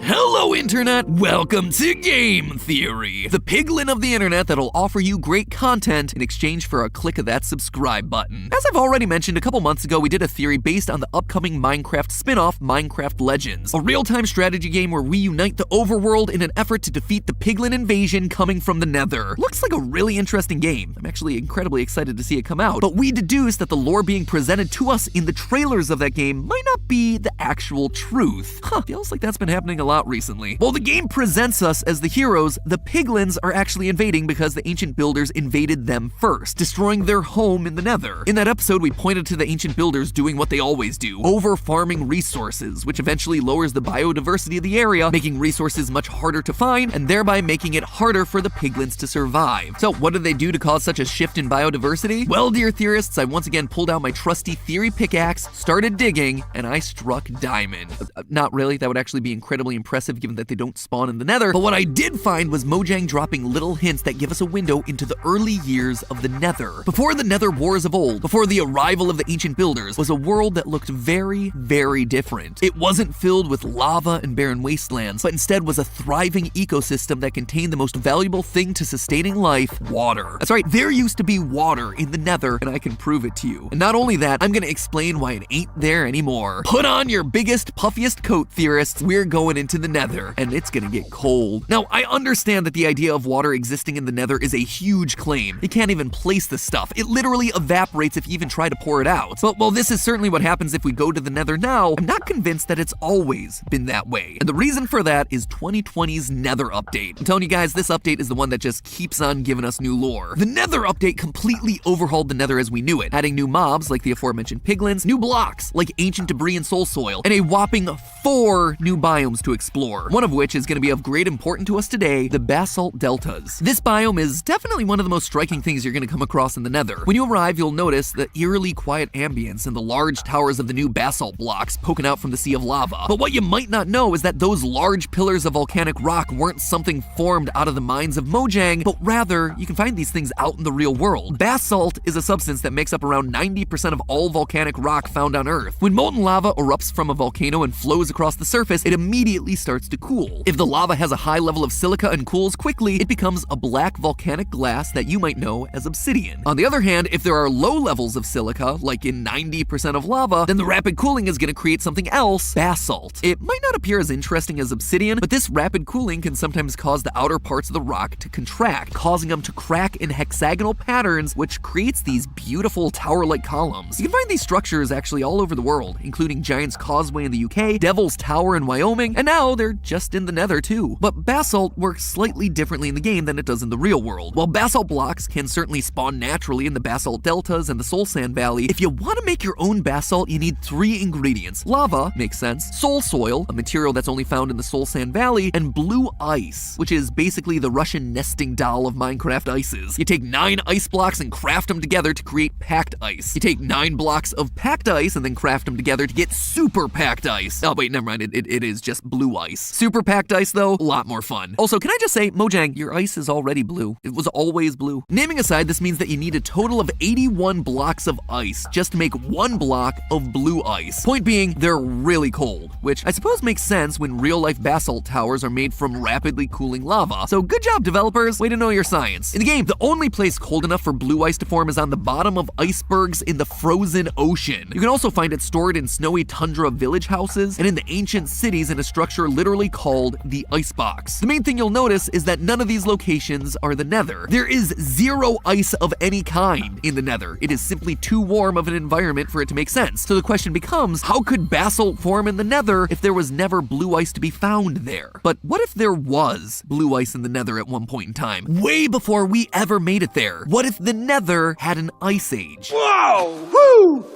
Hello Internet, welcome to Game Theory, the piglin of the internet that'll offer you great content in exchange for a click of that subscribe button. As I've already mentioned, a couple months ago we did a theory based on the upcoming Minecraft spin-off, Minecraft Legends, a real-time strategy game where we unite the overworld in an effort to defeat the piglin invasion coming from the Nether. Looks like a really interesting game. I'm actually incredibly excited to see it come out, but we deduced that the lore being presented to us in the trailers of that game might not be the actual truth. Feels like that's been happening a lot recently. While the game presents us as the heroes, the piglins are actually invading because the ancient builders invaded them first, destroying their home in the Nether. In that episode, we pointed to the ancient builders doing what they always do, over-farming resources, which eventually lowers the biodiversity of the area, making resources much harder to find, and thereby making it harder for the piglins to survive. So what did they do to cause such a shift in biodiversity? Well, dear theorists, I once again pulled out my trusty theory pickaxe, started digging, and I struck diamond. Not really, that would actually be incredibly impressive given that they don't spawn in the Nether, but what I did find was Mojang dropping little hints that give us a window into the early years of the Nether. Before the Nether wars of old, before the arrival of the ancient builders, was a world that looked very, very different. It wasn't filled with lava and barren wastelands, but instead was a thriving ecosystem that contained the most valuable thing to sustaining life, water. That's right, there used to be water in the Nether, and I can prove it to you. And not only that, I'm gonna explain why it ain't there anymore. Put on your biggest, puffiest coat, theorists. We're going into the Nether, and it's gonna get cold. Now, I understand that the idea of water existing in the Nether is a huge claim. You can't even place the stuff. It literally evaporates if you even try to pour it out. But while this is certainly what happens if we go to the Nether now, I'm not convinced that it's always been that way. And the reason for that is 2020's Nether update. I'm telling you guys, this update is the one that just keeps on giving us new lore. The Nether update completely overhauled the Nether as we knew it, adding new mobs like the aforementioned piglins, new blocks like ancient debris and soul soil, and a whopping 4 new biomes to explore, one of which is going to be of great importance to us today, the basalt deltas. This biome is definitely one of the most striking things you're going to come across in the Nether. When you arrive, you'll notice the eerily quiet ambience and the large towers of the new basalt blocks poking out from the sea of lava. But what you might not know is that those large pillars of volcanic rock weren't something formed out of the minds of Mojang, but rather, you can find these things out in the real world. Basalt is a substance that makes up around 90% of all volcanic rock found on Earth. When molten lava erupts from a volcano and flows across the surface, it immediately starts to cool. If the lava has a high level of silica and cools quickly, it becomes a black volcanic glass that you might know as obsidian. On the other hand, if there are low levels of silica, like in 90% of lava, then the rapid cooling is going to create something else, basalt. It might not appear as interesting as obsidian, but this rapid cooling can sometimes cause the outer parts of the rock to contract, causing them to crack in hexagonal patterns, which creates these beautiful tower-like columns. You can find these structures actually all over the world, including Giant's Causeway in the UK, Devil's Tower in Wyoming, and now they're just exist in the nether too. But basalt works slightly differently in the game than it does in the real world. While basalt blocks can certainly spawn naturally in the basalt deltas and the soul sand valley, if you want to make your own basalt, you need 3 ingredients. Lava, makes sense, soul soil, a material that's only found in the soul sand valley, and blue ice, which is basically the Russian nesting doll of Minecraft ices. You take 9 ice blocks and craft them together to create packed ice. You take 9 blocks of packed ice and then craft them together to get super packed ice. Oh wait, never mind, it is just blue ice. Super packed ice though, a lot more fun. Also, can I just say, Mojang, your ice is already blue. It was always blue. Naming aside, this means that you need a total of 81 blocks of ice just to make 1 block of blue ice. Point being, they're really cold, which I suppose makes sense when real-life basalt towers are made from rapidly cooling lava. So good job, developers. Way to know your science. In the game, the only place cold enough for blue ice to form is on the bottom of icebergs in the frozen ocean. You can also find it stored in snowy tundra village houses and in the ancient cities in a structure literally called the icebox. The main thing you'll notice is that none of these locations are the nether. There is 0 ice of any kind in the nether. It is simply too warm of an environment for it to make sense. So the question becomes, how could basalt form in the nether if there was never blue ice to be found there? But what if there was blue ice in the nether at one point in time, way before we ever made it there? What if the nether had an ice age? Whoa! Woo!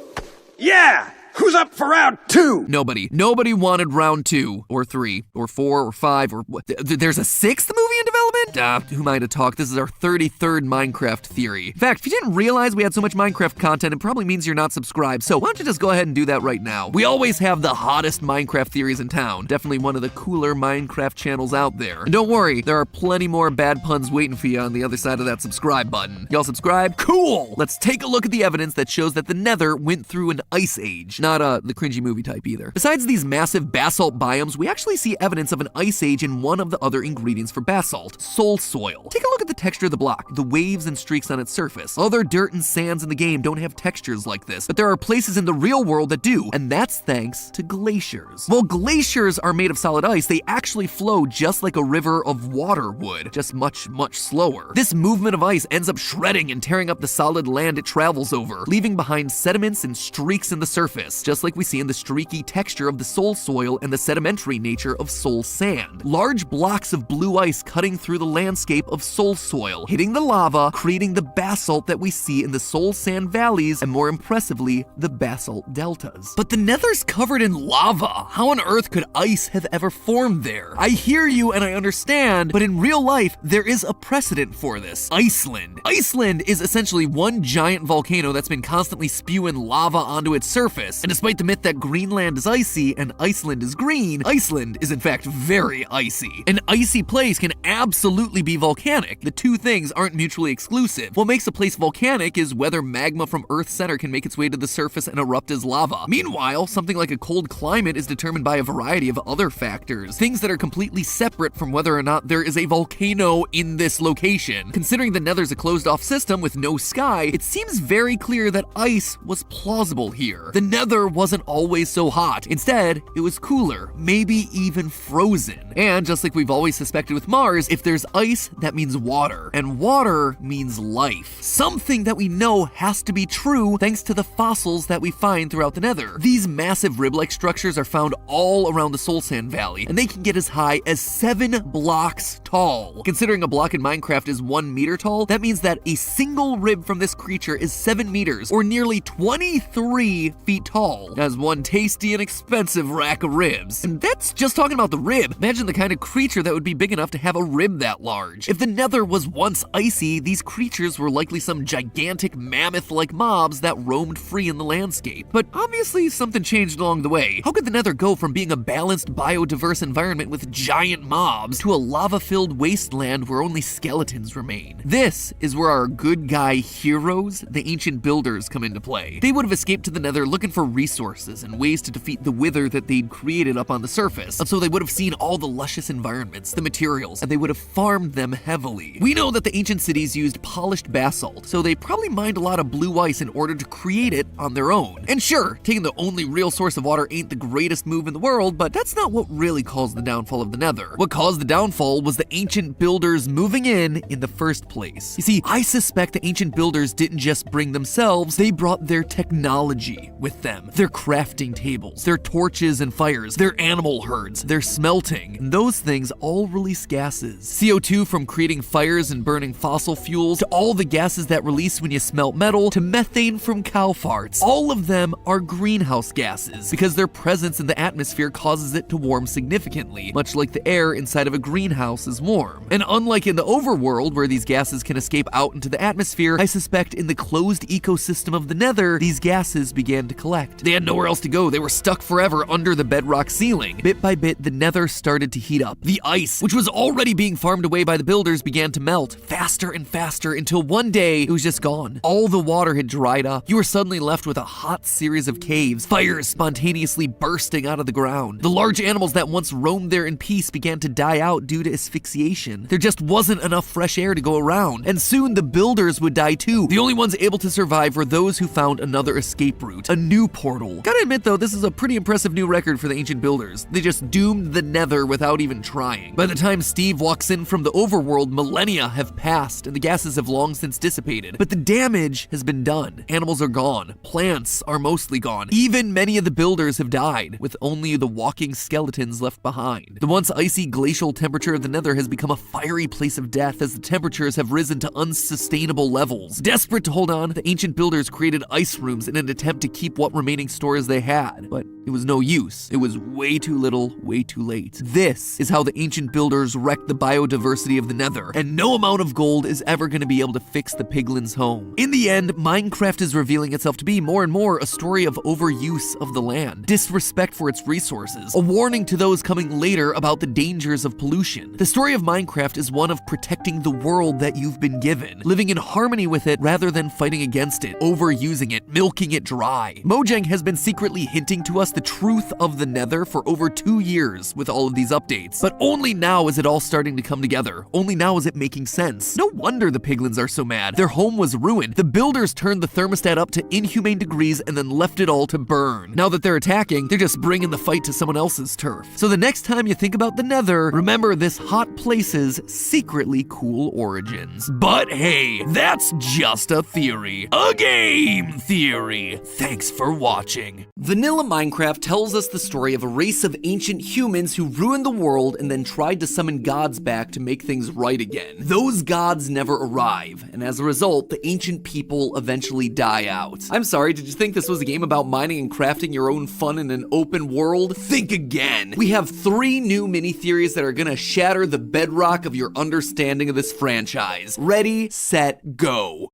Yeah! Who's up for round 2? Nobody. Nobody wanted round 2, or 3, or 4, or 5, or what? There's a 6th movie in development? Who am I to talk? This is our 33rd Minecraft theory. In fact, if you didn't realize we had so much Minecraft content, it probably means you're not subscribed, so why don't you just go ahead and do that right now? We always have the hottest Minecraft theories in town. Definitely one of the cooler Minecraft channels out there. And don't worry, there are plenty more bad puns waiting for you on the other side of that subscribe button. Y'all subscribe? Cool! Let's take a look at the evidence that shows that the nether went through an ice age. Not the cringy movie type either. Besides these massive basalt biomes, we actually see evidence of an ice age in one of the other ingredients for basalt, soul soil. Take a look at the texture of the block, the waves and streaks on its surface. Other dirt and sands in the game don't have textures like this, but there are places in the real world that do, and that's thanks to glaciers. While glaciers are made of solid ice, they actually flow just like a river of water would, just much, much slower. This movement of ice ends up shredding and tearing up the solid land it travels over, leaving behind sediments and streaks in the surface, just like we see in the streaky texture of the soul soil and the sedimentary nature of soul sand. Large blocks of blue ice cutting through the landscape of soul soil, hitting the lava, creating the basalt that we see in the soul sand valleys, and more impressively, the basalt deltas. But the nether's covered in lava. How on earth could ice have ever formed there? I hear you and I understand, but in real life, there is a precedent for this. Iceland. Iceland is essentially one giant volcano that's been constantly spewing lava onto its surface, and despite the myth that Greenland is icy and Iceland is green, Iceland is in fact very icy. An icy place can absolutely be volcanic. The two things aren't mutually exclusive. What makes a place volcanic is whether magma from Earth's center can make its way to the surface and erupt as lava. Meanwhile, something like a cold climate is determined by a variety of other factors, things that are completely separate from whether or not there is a volcano in this location. Considering the nether's a closed-off system with no sky, it seems very clear that ice was plausible here. The nether wasn't always so hot. Instead, it was cooler, maybe even frozen. And just like we've always suspected with Mars, if there's ice, that means water. And water means life. Something that we know has to be true thanks to the fossils that we find throughout the nether. These massive rib-like structures are found all around the Soul Sand Valley, and they can get as high as 7 blocks tall. Considering a block in Minecraft is 1 meter tall, that means that a single rib from this creature is 7 meters, or nearly 23 feet tall. As one tasty and expensive rack of ribs. And that's just talking about the rib. Imagine the kind of creature that would be big enough to have a rib that large. If the nether was once icy, these creatures were likely some gigantic mammoth-like mobs that roamed free in the landscape. But obviously something changed along the way. How could the nether go from being a balanced, biodiverse environment with giant mobs to a lava-filled wasteland where only skeletons remain? This is where our good guy heroes, the ancient builders, come into play. They would have escaped to the nether looking for resources and ways to defeat the wither that they'd created up on the surface. And so they would have seen all the luscious environments, the materials, and they would have farmed harmed them heavily. We know that the ancient cities used polished basalt, so they probably mined a lot of blue ice in order to create it on their own. And sure, taking the only real source of water ain't the greatest move in the world, but that's not what really caused the downfall of the Nether. What caused the downfall was the ancient builders moving in the first place. You see, I suspect the ancient builders didn't just bring themselves, they brought their technology with them. Their crafting tables, their torches and fires, their animal herds, their smelting. And those things all release gases. CO2 from creating fires and burning fossil fuels, to all the gases that release when you smelt metal, to methane from cow farts. All of them are greenhouse gases because their presence in the atmosphere causes it to warm significantly, much like the air inside of a greenhouse is warm. And unlike in the overworld where these gases can escape out into the atmosphere, I suspect in the closed ecosystem of the Nether, these gases began to collect. They had nowhere else to go. They were stuck forever under the bedrock ceiling. Bit by bit, the Nether started to heat up. The ice, which was already being farmed away by the builders, began to melt faster and faster until one day it was just gone. All the water had dried up. You were suddenly left with a hot series of caves, fires spontaneously bursting out of the ground. The large animals that once roamed there in peace began to die out due to asphyxiation. There just wasn't enough fresh air to go around, and soon the builders would die too. The only ones able to survive were those who found another escape route, a new portal. Gotta admit though, this is a pretty impressive new record for the ancient builders. They just doomed the Nether without even trying. By the time Steve walks in from the overworld, millennia have passed and the gases have long since dissipated. But the damage has been done. Animals are gone. Plants are mostly gone. Even many of the builders have died, with only the walking skeletons left behind. The once icy glacial temperature of the Nether has become a fiery place of death as the temperatures have risen to unsustainable levels. Desperate to hold on, the ancient builders created ice rooms in an attempt to keep what remaining stores they had. But it was no use. It was way too little, way too late. This is how the ancient builders wrecked the biodiversity of the Nether, and no amount of gold is ever going to be able to fix the piglins' home. In the end, Minecraft is revealing itself to be more and more a story of overuse of the land, disrespect for its resources, a warning to those coming later about the dangers of pollution. The story of Minecraft is one of protecting the world that you've been given, living in harmony with it rather than fighting against it, overusing it, milking it dry. Mojang has been secretly hinting to us the truth of the Nether for over 2 years with all of these updates, but only now is it all starting to come together. Only now is it making sense. No wonder the piglins are so mad. Their home was ruined. The builders turned the thermostat up to inhumane degrees and then left it all to burn. Now that they're attacking, they're just bringing the fight to someone else's turf. So the next time you think about the Nether, remember this hot place's secretly cool origins. But hey, that's just a theory. A game theory. Thanks for watching. Vanilla Minecraft tells us the story of a race of ancient humans who ruined the world and then tried to summon gods back to make things right again. Those gods never arrive, and as a result, the ancient people eventually die out. I'm sorry, did you think this was a game about mining and crafting your own fun in an open world? Think again. We have 3 new mini-theories that are gonna shatter the bedrock of your understanding of this franchise. Ready, set, go.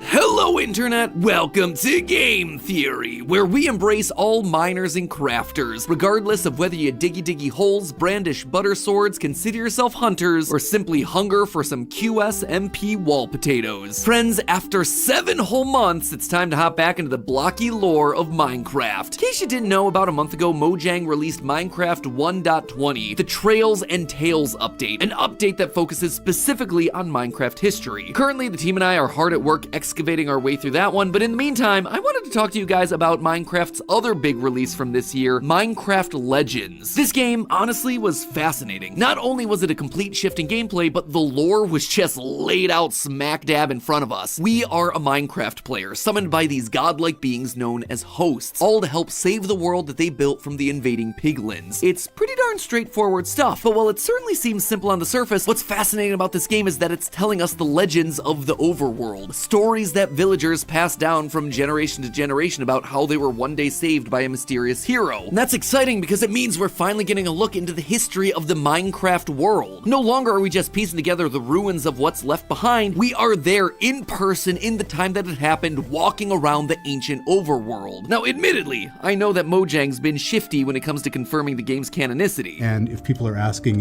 Hello Internet, welcome to Game Theory, where we embrace all miners and crafters, regardless of whether you diggy holes, brandish butter swords, consider yourself hunters, or simply hunger for some QSMP wall potatoes. Friends, after 7 whole months, it's time to hop back into the blocky lore of Minecraft. In case you didn't know, about a month ago, Mojang released Minecraft 1.20, the Trails and Tales update, an update that focuses specifically on Minecraft history. Currently, the team and I are hard at work excavating our way through that one, but in the meantime, I wanted to talk to you guys about Minecraft's other big release from this year, Minecraft Legends. This game, honestly, was fascinating. Not only was it a complete shift in gameplay, but the lore was just laid out smack dab in front of us. We are a Minecraft player, summoned by these godlike beings known as hosts, all to help save the world that they built from the invading piglins. It's pretty darn straightforward stuff, but while it certainly seems simple on the surface, what's fascinating about this game is that it's telling us the legends of the overworld, stories that villagers passed down from generation to generation about how they were one day saved by a mysterious hero. And that's exciting because it means we're finally getting a look into the history of the Minecraft world. No longer are we just piecing together the ruins of what's left behind, we are there in person in the time that it happened, walking around the ancient overworld. Now, admittedly, I know that Mojang's been shifty when it comes to confirming the game's canonicity. And if people are asking,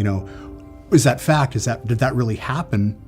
is that fact? Did that really happen?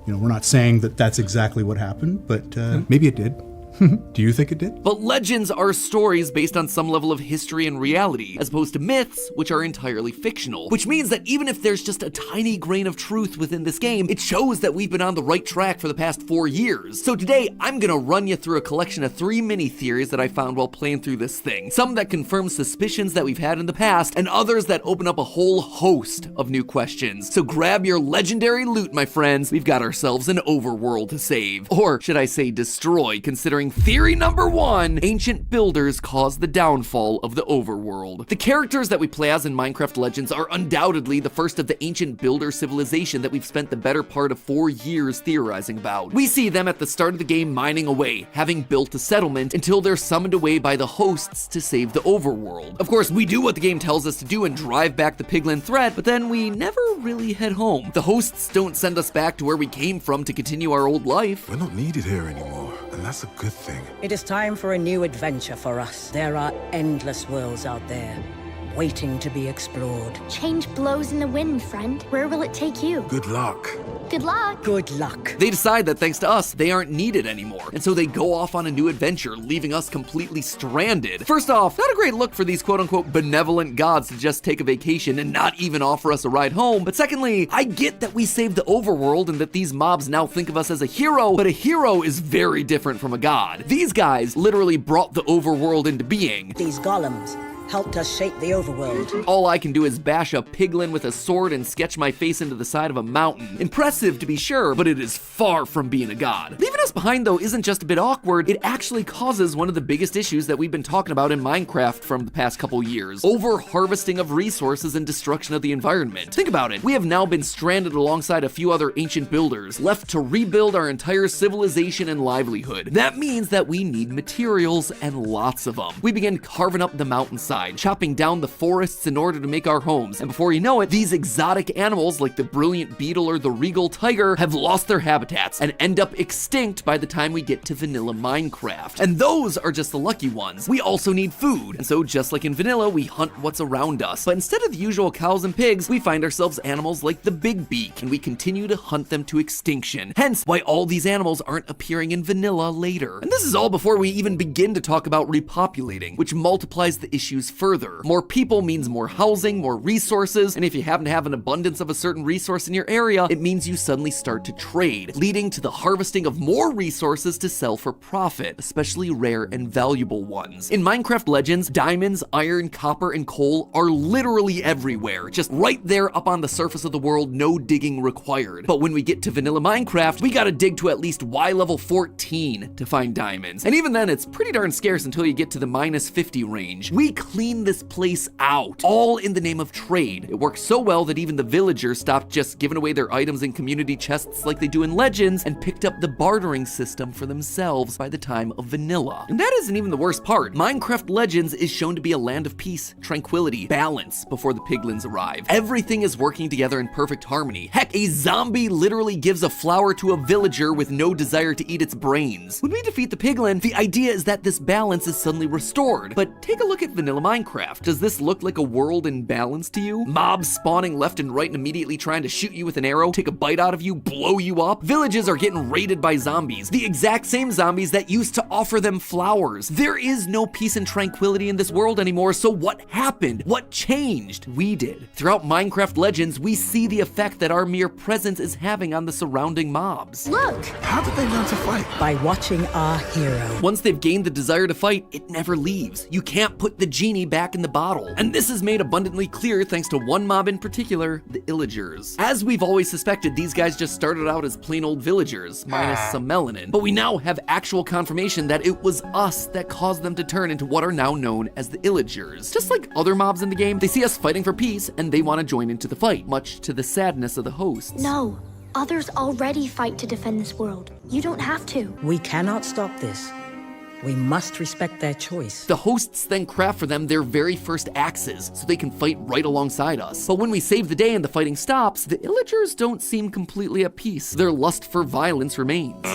We're not saying that that's exactly what happened, but maybe it did. Do you think it did? But legends are stories based on some level of history and reality, as opposed to myths, which are entirely fictional. Which means that even if there's just a tiny grain of truth within this game, it shows that we've been on the right track for the past 4 years. So today, I'm gonna run you through a collection of 3 mini theories that I found while playing through this thing. Some that confirm suspicions that we've had in the past, and others that open up a whole host of new questions. So grab your legendary loot, my friends. We've got ourselves an overworld to save. Or should I say destroy, considering theory number 1, ancient builders caused the downfall of the overworld. The characters that we play as in Minecraft Legends are undoubtedly the first of the ancient builder civilization that we've spent the better part of 4 years theorizing about. We see them at the start of the game mining away, having built a settlement until they're summoned away by the hosts to save the overworld. Of course, we do what the game tells us to do and drive back the piglin threat, but then we never really head home. The hosts don't send us back to where we came from to continue our old life. We're not needed here anymore, and that's a good thing. It is time for a new adventure for us. There are endless worlds out there, waiting to be explored. Change blows in the wind, friend. Where will it take you? Good luck. Good luck. Good luck. They decide that thanks to us, they aren't needed anymore, and so they go off on a new adventure, leaving us completely stranded. First off, not a great look for these quote-unquote benevolent gods to just take a vacation and not even offer us a ride home. But secondly, I get that we saved the overworld and that these mobs now think of us as a hero, but a hero is very different from a god. These guys literally brought the overworld into being. These golems helped us shape the overworld. All I can do is bash a piglin with a sword and sketch my face into the side of a mountain. Impressive to be sure, but it is far from being a god. Leaving us behind though isn't just a bit awkward, it actually causes one of the biggest issues that we've been talking about in Minecraft from the past couple years. Over-harvesting of resources and destruction of the environment. Think about it, we have now been stranded alongside a few other ancient builders, left to rebuild our entire civilization and livelihood. That means that we need materials and lots of them. We begin carving up the mountainside, chopping down the forests in order to make our homes, and before you know it, these exotic animals like the brilliant beetle or the regal tiger have lost their habitats and end up extinct by the time we get to vanilla Minecraft. And those are just the lucky ones. We also need food, and so just like in vanilla, we hunt what's around us. But instead of the usual cows and pigs, we find ourselves animals like the big beak, and we continue to hunt them to extinction. Hence why all these animals aren't appearing in vanilla later. And this is all before we even begin to talk about repopulating, which multiplies the issues further. More people means more housing, more resources, and if you happen to have an abundance of a certain resource in your area, it means you suddenly start to trade, leading to the harvesting of more resources to sell for profit, especially rare and valuable ones. In Minecraft Legends, diamonds, iron, copper, and coal are literally everywhere, just right there up on the surface of the world, no digging required. But when we get to vanilla Minecraft, we gotta dig to at least Y level 14 to find diamonds. And even then, it's pretty darn scarce until you get to the -50 range. We clean this place out, all in the name of trade. It works so well that even the villagers stopped just giving away their items in community chests like they do in Legends and picked up the bartering system for themselves by the time of vanilla. And that isn't even the worst part. Minecraft Legends is shown to be a land of peace, tranquility, balance before the piglins arrive. Everything is working together in perfect harmony. Heck, a zombie literally gives a flower to a villager with no desire to eat its brains. When we defeat the piglin, the idea is that this balance is suddenly restored. But take a look at vanilla Minecraft. Does this look like a world in balance to you? Mobs spawning left and right and immediately trying to shoot you with an arrow, take a bite out of you, blow you up? Villages are getting raided by zombies, the exact same zombies that used to offer them flowers. There is no peace and tranquility in this world anymore, so what happened? What changed? We did. Throughout Minecraft Legends, we see the effect that our mere presence is having on the surrounding mobs. Look! How did they learn to fight? By watching our hero. Once they've gained the desire to fight, it never leaves. You can't put the genie back in the bottle. And this is made abundantly clear thanks to one mob in particular, the illagers. As we've always suspected, these guys just started out as plain old villagers, minus some melanin. But we now have actual confirmation that it was us that caused them to turn into what are now known as the illagers. Just like other mobs in the game, they see us fighting for peace and they want to join into the fight, much to the sadness of the hosts. No, others already fight to defend this world. You don't have to. We cannot stop this. We must respect their choice. The hosts then craft for them their very first axes, so they can fight right alongside us. But when we save the day and the fighting stops, the illagers don't seem completely at peace. Their lust for violence remains.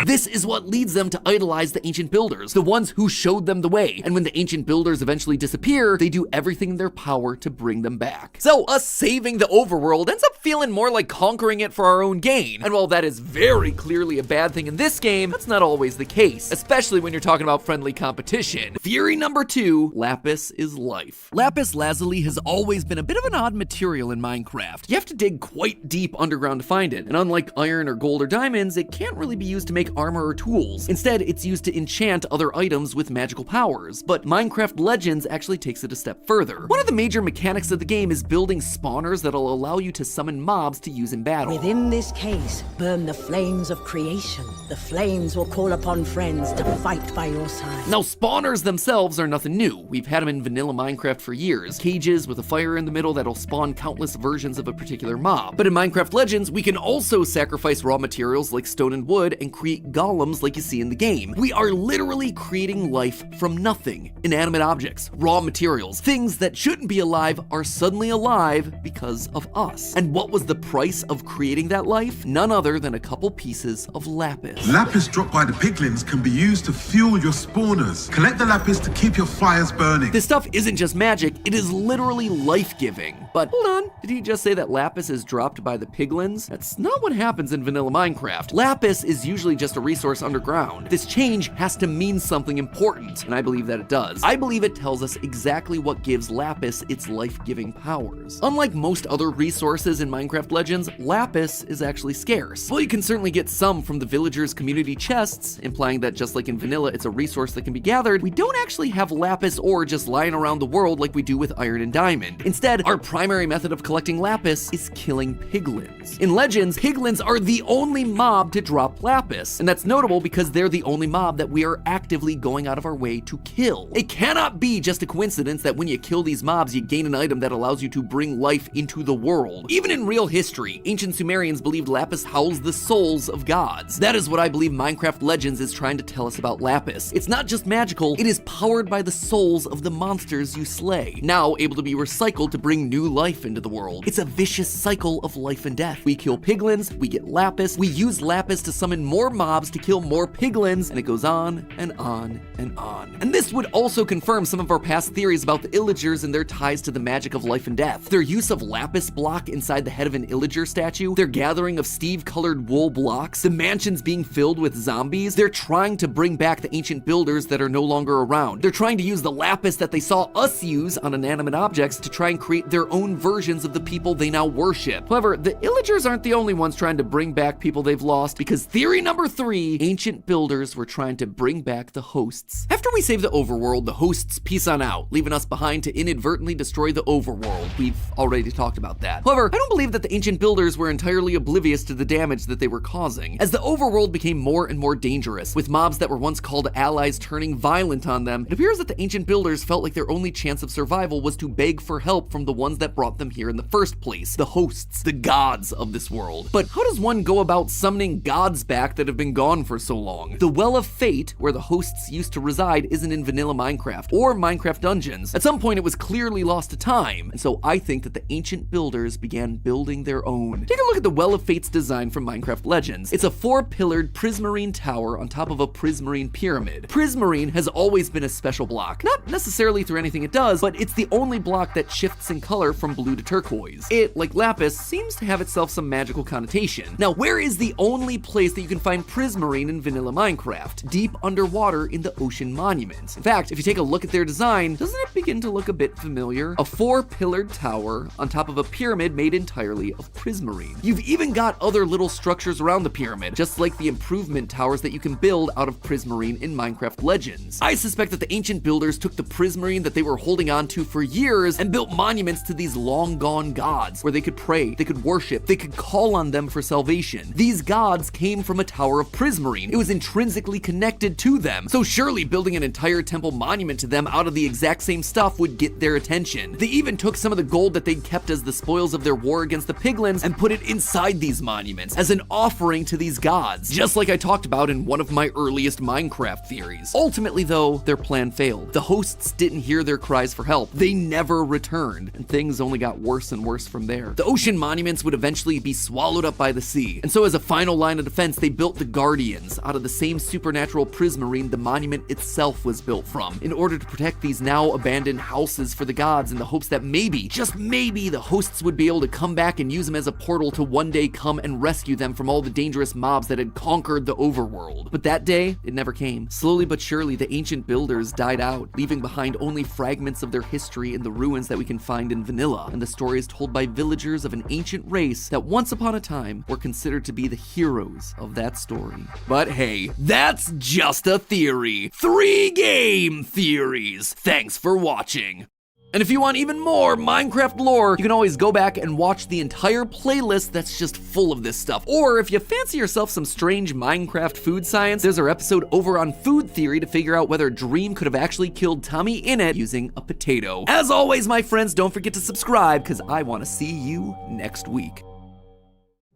This is what leads them to idolize the ancient builders, the ones who showed them the way. And when the ancient builders eventually disappear, they do everything in their power to bring them back. So us saving the overworld ends up feeling more like conquering it for our own gain. And while that is very clearly a bad thing in this game, that's not always the case, especially when you're talking about friendly competition. Theory number 2, lapis is life. Lapis lazuli has always been a bit of an odd material in Minecraft. You have to dig quite deep underground to find it, and unlike iron or gold or diamonds, it can't really be used to make armor or tools. Instead, it's used to enchant other items with magical powers, but Minecarft Legends actually takes it a step further. One of the major mechanics of the game is building spawners that'll allow you to summon mobs to use in battle. Within this case, burn the flames of creation. The flames will call upon friends to fight by your side. Now, spawners themselves are nothing new. We've had them in vanilla Minecraft for years. Cages with a fire in the middle that'll spawn countless versions of a particular mob. But in Minecraft Legends, we can also sacrifice raw materials like stone and wood and create golems like you see in the game. We are literally creating life from nothing. Inanimate objects, raw materials, things that shouldn't be alive are suddenly alive because of us. And what was the price of creating that life? None other than a couple pieces of lapis. Lapis dropped by the piglins can be used to fuel your spawners. Collect the lapis to keep your fires burning. This stuff isn't just magic, it is literally life-giving. But hold on, did he just say that lapis is dropped by the piglins? That's not what happens in vanilla Minecraft. Lapis is usually just a resource underground. This change has to mean something important, and I believe that it does. I believe it tells us exactly what gives lapis its life-giving powers. Unlike most other resources in Minecraft Legends, lapis is actually scarce. Well, you can certainly get some from the villagers' community chests, implying that just like in vanilla it's a resource that can be gathered, we don't actually have lapis ore just lying around the world like we do with iron and diamond. Instead, our primary method of collecting lapis is killing piglins. In Legends, piglins are the only mob to drop lapis, and that's notable because they're the only mob that we are actively going out of our way to kill. It cannot be just a coincidence that when you kill these mobs, you gain an item that allows you to bring life into the world. Even in real history, ancient Sumerians believed lapis housed the souls of gods. That is what I believe Minecraft Legends is trying to tell us about lapis. It's not just magical, it is powered by the souls of the monsters you slay, now able to be recycled to bring new life into the world. It's a vicious cycle of life and death. We kill piglins, we get lapis, we use lapis to summon more mobs to kill more piglins, and it goes on and on and on. And this would also confirm some of our past theories about the illagers and their ties to the magic of life and death. Their use of lapis block inside the head of an illager statue, their gathering of Steve-colored wool blocks, the mansions being filled with zombies, they're trying to bring back the ancient builders that are no longer around. They're trying to use the lapis that they saw us use on inanimate objects to try and create their own versions of the people they now worship. However, the illagers aren't the only ones trying to bring back people they've lost, because theory number 3, ancient builders were trying to bring back the hosts. After we save the overworld, the hosts peace on out, leaving us behind to inadvertently destroy the overworld. We've already talked about that. However, I don't believe that the ancient builders were entirely oblivious to the damage that they were causing. As the overworld became more and more dangerous, with mobs that were once called allies turning violent on them, it appears that the ancient builders felt like their only chance of survival was to beg for help from the ones that brought them here in the first place, the hosts, the gods of this world. But how does one go about summoning gods back that have been gone for so long? The Well of Fate, where the hosts used to reside, isn't in vanilla Minecraft or Minecraft Dungeons. At some point it was clearly lost to time, and so I think that the ancient builders began building their own. Take a look at the Well of Fate's design from Minecraft Legends. It's a 4-pillared prismarine tower on top of a prismarine pyramid. Prismarine has always been a special block, not necessarily through anything it does, but it's the only block that shifts in color from blue to turquoise. It, like lapis, seems to have itself some magical connotation. Now, where is the only place that you can find prismarine in vanilla Minecraft? Deep underwater in the ocean monuments. In fact, if you take a look at their design, doesn't it begin to look a bit familiar? A 4-pillared tower on top of a pyramid made entirely of prismarine. You've even got other little structures around the pyramid, just like the improvement towers that you can build out of prismarine in Minecraft Legends. I suspect that the ancient builders took the prismarine that they were holding on to for years and built monuments to these long gone gods where they could pray, they could worship, they could call on them for salvation. These gods came from a tower of prismarine. It was intrinsically connected to them, so surely building an entire temple monument to them out of the exact same stuff would get their attention. They even took some of the gold that they'd kept as the spoils of their war against the piglins and put it inside these monuments as an offering to these gods, just like I talked about in one of my earliest Minecraft theories. Ultimately though, their plan failed. The hosts didn't hear their cries for help. They never returned, and things resources only got worse and worse from there. The ocean monuments would eventually be swallowed up by the sea. And so as a final line of defense, they built the Guardians out of the same supernatural prismarine the monument itself was built from, in order to protect these now abandoned houses for the gods in the hopes that maybe, just maybe, the hosts would be able to come back and use them as a portal to one day come and rescue them from all the dangerous mobs that had conquered the overworld. But that day, it never came. Slowly but surely, the ancient builders died out, leaving behind only fragments of their history in the ruins that we can find in vanilla, and the story is told by villagers of an ancient race that once upon a time were considered to be the heroes of that story. But hey, that's just a theory. 3 game theories. Thanks for watching. And if you want even more Minecarft lore, you can always go back and watch the entire playlist that's just full of this stuff. Or if you fancy yourself some strange Minecraft food science, there's our episode over on food theory to figure out whether Dream could have actually killed Tommy Innit using a potato. As always, my friends, don't forget to subscribe, because I want to see you next week.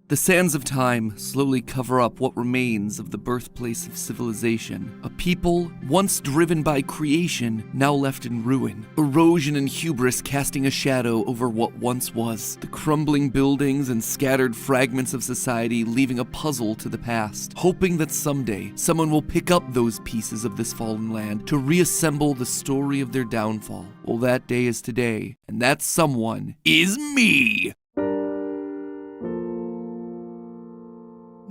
The sands of time slowly cover up what remains of the birthplace of civilization. A people once driven by creation, now left in ruin. Erosion and hubris casting a shadow over what once was. The crumbling buildings and scattered fragments of society leaving a puzzle to the past. Hoping that someday, someone will pick up those pieces of this fallen land to reassemble the story of their downfall. Well, that day is today, and that someone is me!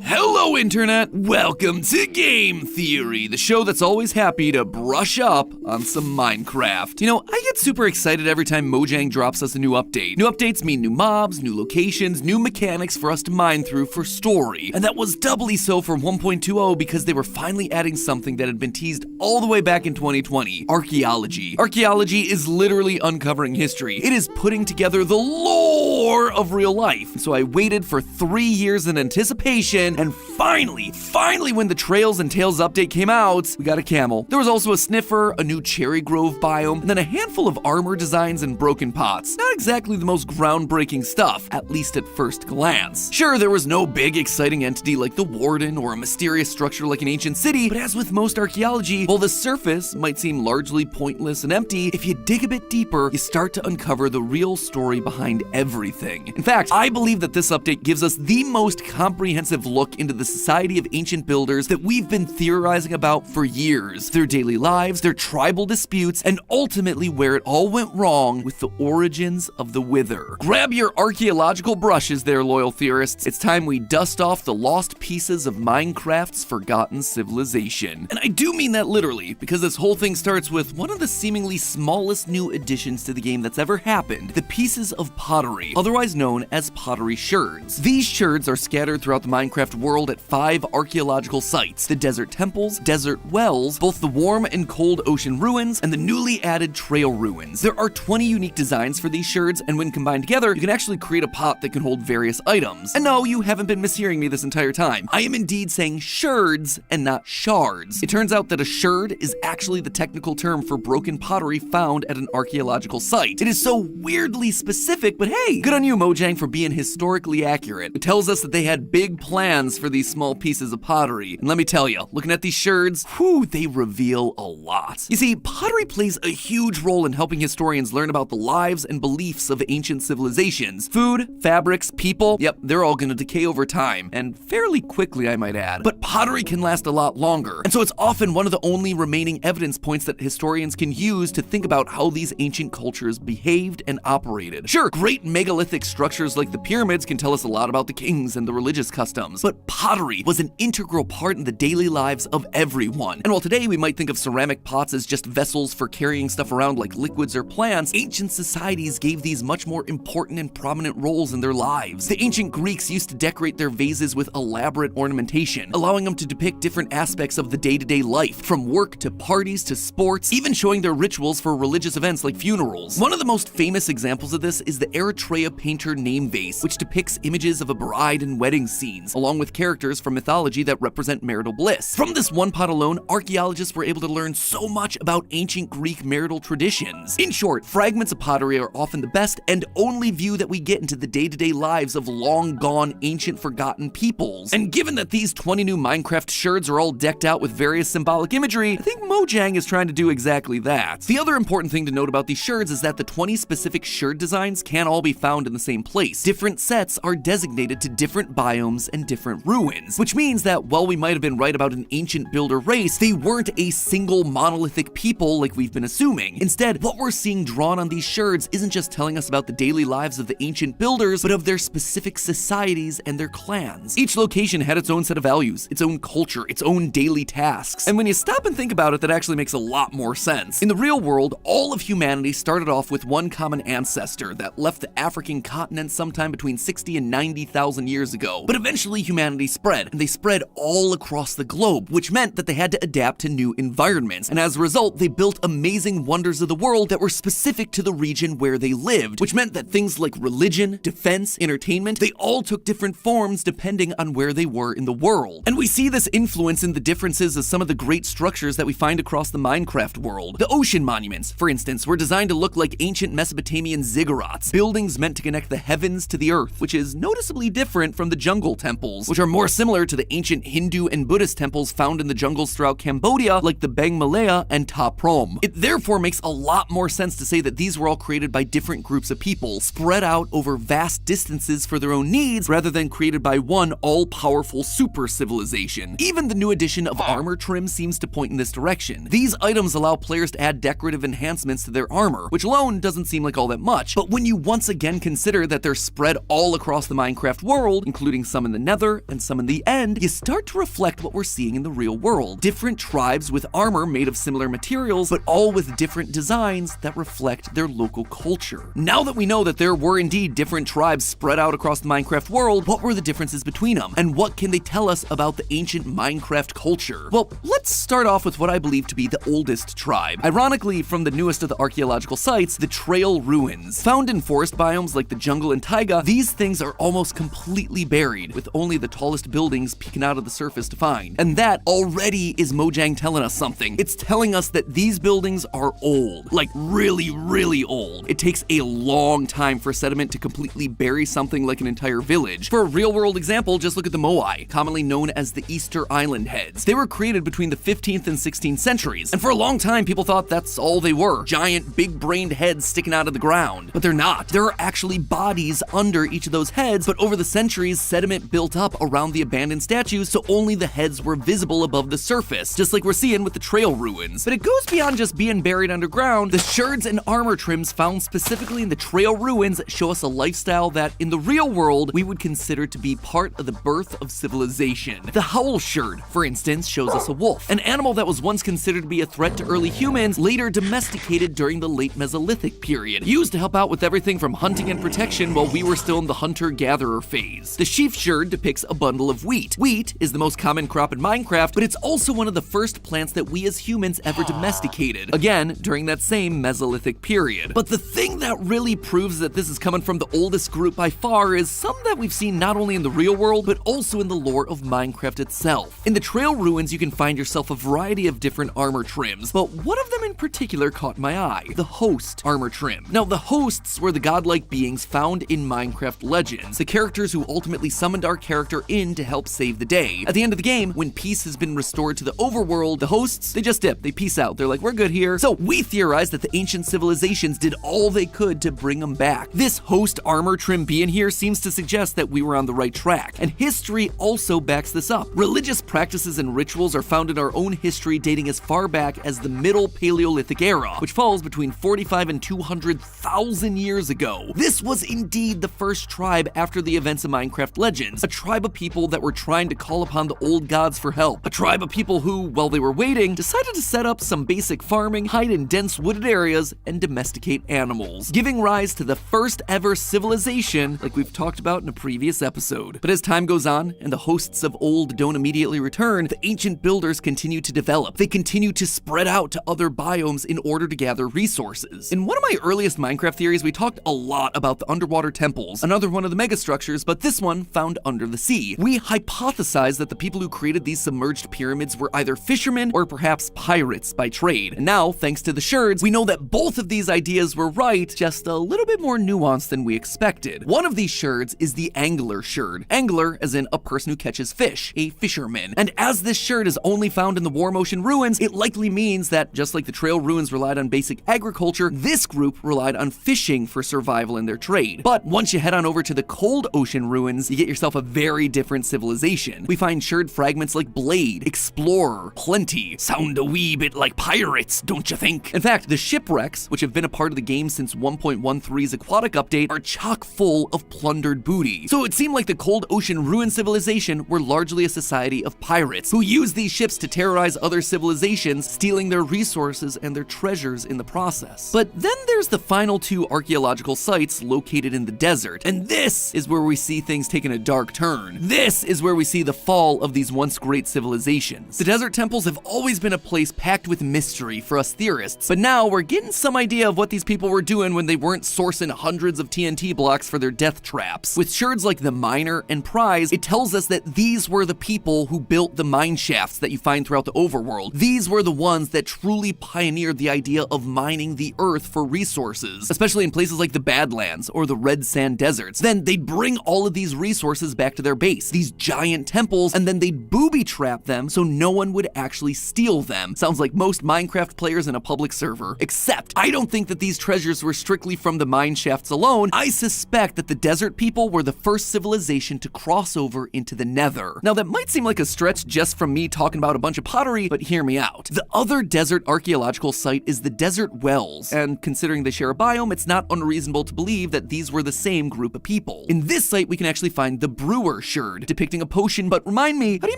Hello, Internet! Welcome to Game Theory, the show that's always happy to brush up on some Minecraft. You know, I get super excited every time Mojang drops us a new update. New updates mean new mobs, new locations, new mechanics for us to mine through for story. And that was doubly so for 1.20 because they were finally adding something that had been teased all the way back in 2020, archaeology. Archaeology is literally uncovering history. It is putting together the lore of real life. So I waited for 3 years in anticipation, and finally, when the Trails and Tales update came out, we got a camel. There was also a sniffer, a new cherry grove biome, and then a handful of armor designs and broken pots. Not exactly the most groundbreaking stuff, at least at first glance. Sure, there was no big exciting entity like the Warden or a mysterious structure like an ancient city, but as with most archaeology, while the surface might seem largely pointless and empty, if you dig a bit deeper, you start to uncover the real story behind everything. In fact, I believe that this update gives us the most comprehensive look into the society of ancient builders that we've been theorizing about for years. Their daily lives, their tribal disputes, and ultimately where it all went wrong with the origins of the Wither. Grab your archaeological brushes there, loyal theorists. It's time we dust off the lost pieces of Minecraft's forgotten civilization. And I do mean that literally, because this whole thing starts with one of the seemingly smallest new additions to the game that's ever happened, the pieces of pottery, otherwise known as pottery shards. These shards are scattered throughout the Minecraft world at 5 archaeological sites: the desert temples, desert wells, both the warm and cold ocean ruins, and the newly added trail ruins. There are 20 unique designs for these shards, and when combined together, you can actually create a pot that can hold various items. And no, you haven't been mishearing me this entire time. I am indeed saying shards and not shards. It turns out that a shard is actually the technical term for broken pottery found at an archaeological site. It is so weirdly specific, but hey, good on you, Mojang, for being historically accurate. It tells us that they had big plans for these small pieces of pottery. And let me tell you, looking at these shards, whew, they reveal a lot. You see, pottery plays a huge role in helping historians learn about the lives and beliefs of ancient civilizations. Food, fabrics, people, yep, they're all gonna decay over time, and fairly quickly, I might add. But pottery can last a lot longer, and so it's often one of the only remaining evidence points that historians can use to think about how these ancient cultures behaved and operated. Sure, great megalithic structures like the pyramids can tell us a lot about the kings and the religious customs, but pottery was an integral part in the daily lives of everyone. And while today we might think of ceramic pots as just vessels for carrying stuff around like liquids or plants, ancient societies gave these much more important and prominent roles in their lives. The ancient Greeks used to decorate their vases with elaborate ornamentation, allowing them to depict different aspects of the day-to-day life, from work to parties to sports, even showing their rituals for religious events like funerals. One of the most famous examples of this is the Eritrea painter name vase, which depicts images of a bride and wedding scenes, along with characters characters from mythology that represent marital bliss. From this one pot alone, archaeologists were able to learn so much about ancient Greek marital traditions. In short, fragments of pottery are often the best and only view that we get into the day-to-day lives of long-gone, ancient, forgotten peoples. And given that these 20 new Minecraft shards are all decked out with various symbolic imagery, I think Mojang is trying to do exactly that. The other important thing to note about these shards is that the 20 specific shard designs can't all be found in the same place. Different sets are designated to different biomes and different ruins, which means that while we might have been right about an ancient builder race, they weren't a single monolithic people like we've been assuming. Instead, what we're seeing drawn on these shards isn't just telling us about the daily lives of the ancient builders, but of their specific societies and their clans. Each location had its own set of values, its own culture, its own daily tasks. And when you stop and think about it, that actually makes a lot more sense. In the real world, all of humanity started off with one common ancestor that left the African continent sometime between 60 and 90,000 years ago. But eventually humanity spread, and they spread all across the globe, which meant that they had to adapt to new environments. And as a result, they built amazing wonders of the world that were specific to the region where they lived, which meant that things like religion, defense, entertainment, they all took different forms depending on where they were in the world. And we see this influence in the differences of some of the great structures that we find across the Minecraft world. The ocean monuments, for instance, were designed to look like ancient Mesopotamian ziggurats, buildings meant to connect the heavens to the earth, which is noticeably different from the jungle temples, which are more similar to the ancient Hindu and Buddhist temples found in the jungles throughout Cambodia, like the Bang Malaya and Ta Prohm. It therefore makes a lot more sense to say that these were all created by different groups of people, spread out over vast distances for their own needs, rather than created by one all-powerful super civilization. Even the new addition of armor trim seems to point in this direction. These items allow players to add decorative enhancements to their armor, which alone doesn't seem like all that much, but when you once again consider that they're spread all across the Minecraft world, including some in the Nether and some in the End, you start to reflect what we're seeing in the real world. Different tribes with armor made of similar materials, but all with different designs that reflect their local culture. Now that we know that there were indeed different tribes spread out across the Minecraft world, what were the differences between them? And what can they tell us about the ancient Minecraft culture? Well, let's start off with what I believe to be the oldest tribe. Ironically, from the newest of the archaeological sites, the Trail Ruins. Found in forest biomes like the jungle and taiga, these things are almost completely buried, with only the tallest buildings peeking out of the surface to find. And that already is Mojang telling us something. It's telling us that these buildings are old, like really, really old. It takes a long time for sediment to completely bury something like an entire village. For a real-world example, just look at the Moai, commonly known as the Easter Island Heads. They were created between the 15th and 16th centuries, and for a long time people thought that's all they were, giant big-brained heads sticking out of the ground. But they're not. There are actually bodies under each of those heads, but over the centuries, sediment built up around the abandoned statues, so only the heads were visible above the surface, just like we're seeing with the Trail Ruins. But it goes beyond just being buried underground. The shards and armor trims found specifically in the Trail Ruins show us a lifestyle that, in the real world, we would consider to be part of the birth of civilization. The Howl Shard, for instance, shows us a wolf, an animal that was once considered to be a threat to early humans, later domesticated during the late Mesolithic period, used to help out with everything from hunting and protection while we were still in the hunter-gatherer phase. The Sheaf Shard depicts a bundle of wheat. Wheat is the most common crop in Minecraft, but it's also one of the first plants that we as humans ever domesticated, again, during that same Mesolithic period. But the thing that really proves that this is coming from the oldest group by far is some that we've seen not only in the real world, but also in the lore of Minecraft itself. In the Trail Ruins, you can find yourself a variety of different armor trims, but one of them in particular caught my eye, the Host armor trim. Now, the Hosts were the godlike beings found in Minecraft Legends, the characters who ultimately summoned our character in to help save the day. At the end of the game, when peace has been restored to the overworld, the Hosts, they just dip, they peace out. They're like, we're good here. So we theorize that the ancient civilizations did all they could to bring them back. This Host armor trim being here seems to suggest that we were on the right track, and history also backs this up. Religious practices and rituals are found in our own history dating as far back as the Middle Paleolithic era, which falls between 45 and 200,000 years ago. This was indeed the first tribe after the events of Minecraft Legends, a tribe of people that were trying to call upon the old gods for help, a tribe of people who, while they were waiting, decided to set up some basic farming, hide in dense wooded areas, and domesticate animals, giving rise to the first ever civilization like we've talked about in a previous episode. But as time goes on, and the hosts of old don't immediately return, the ancient builders continue to develop. They continue to spread out to other biomes in order to gather resources. In one of my earliest Minecraft theories, we talked a lot about the underwater temples, another one of the megastructures, but this one found under the sea. We We hypothesized that the people who created these submerged pyramids were either fishermen or perhaps pirates by trade. And now, thanks to the sherds, we know that both of these ideas were right, just a little bit more nuanced than we expected. One of these sherds is the angler sherd. Angler as in a person who catches fish, a fisherman. And as this sherd is only found in the Warm Ocean ruins, it likely means that just like the Trail ruins relied on basic agriculture, this group relied on fishing for survival in their trade. But once you head on over to the Cold Ocean ruins, you get yourself a very different civilization. We find sherd fragments like Blade, Explorer, Plenty. Sound a wee bit like pirates, don't you think? In fact, the shipwrecks, which have been a part of the game since 1.13's aquatic update, are chock full of plundered booty. So it seemed like the Cold Ocean ruin civilization were largely a society of pirates who used these ships to terrorize other civilizations, stealing their resources and their treasures in the process. But then there's the final two archaeological sites located in the desert, and this is where we see things taking a dark turn. This is where we see the fall of these once great civilizations. The desert temples have always been a place packed with mystery for us theorists, but now we're getting some idea of what these people were doing when they weren't sourcing hundreds of TNT blocks for their death traps. With sherds like the Miner and Prize, it tells us that these were the people who built the mine shafts that you find throughout the overworld. These were the ones that truly pioneered the idea of mining the earth for resources, especially in places like the Badlands or the Red Sand Deserts. Then they'd bring all of these resources back to their base, these giant temples, and then they'd booby trap them so no one would actually steal them. Sounds like most Minecraft players in a public server. Except, I don't think that these treasures were strictly from the mine shafts alone. I suspect that the desert people were the first civilization to cross over into the Nether. Now that might seem like a stretch just from me talking about a bunch of pottery, but hear me out. The other desert archaeological site is the Desert Wells, and considering they share a biome, it's not unreasonable to believe that these were the same group of people. In this site, we can actually find the Brewer sherd, depicting a potion, but remind me, how do you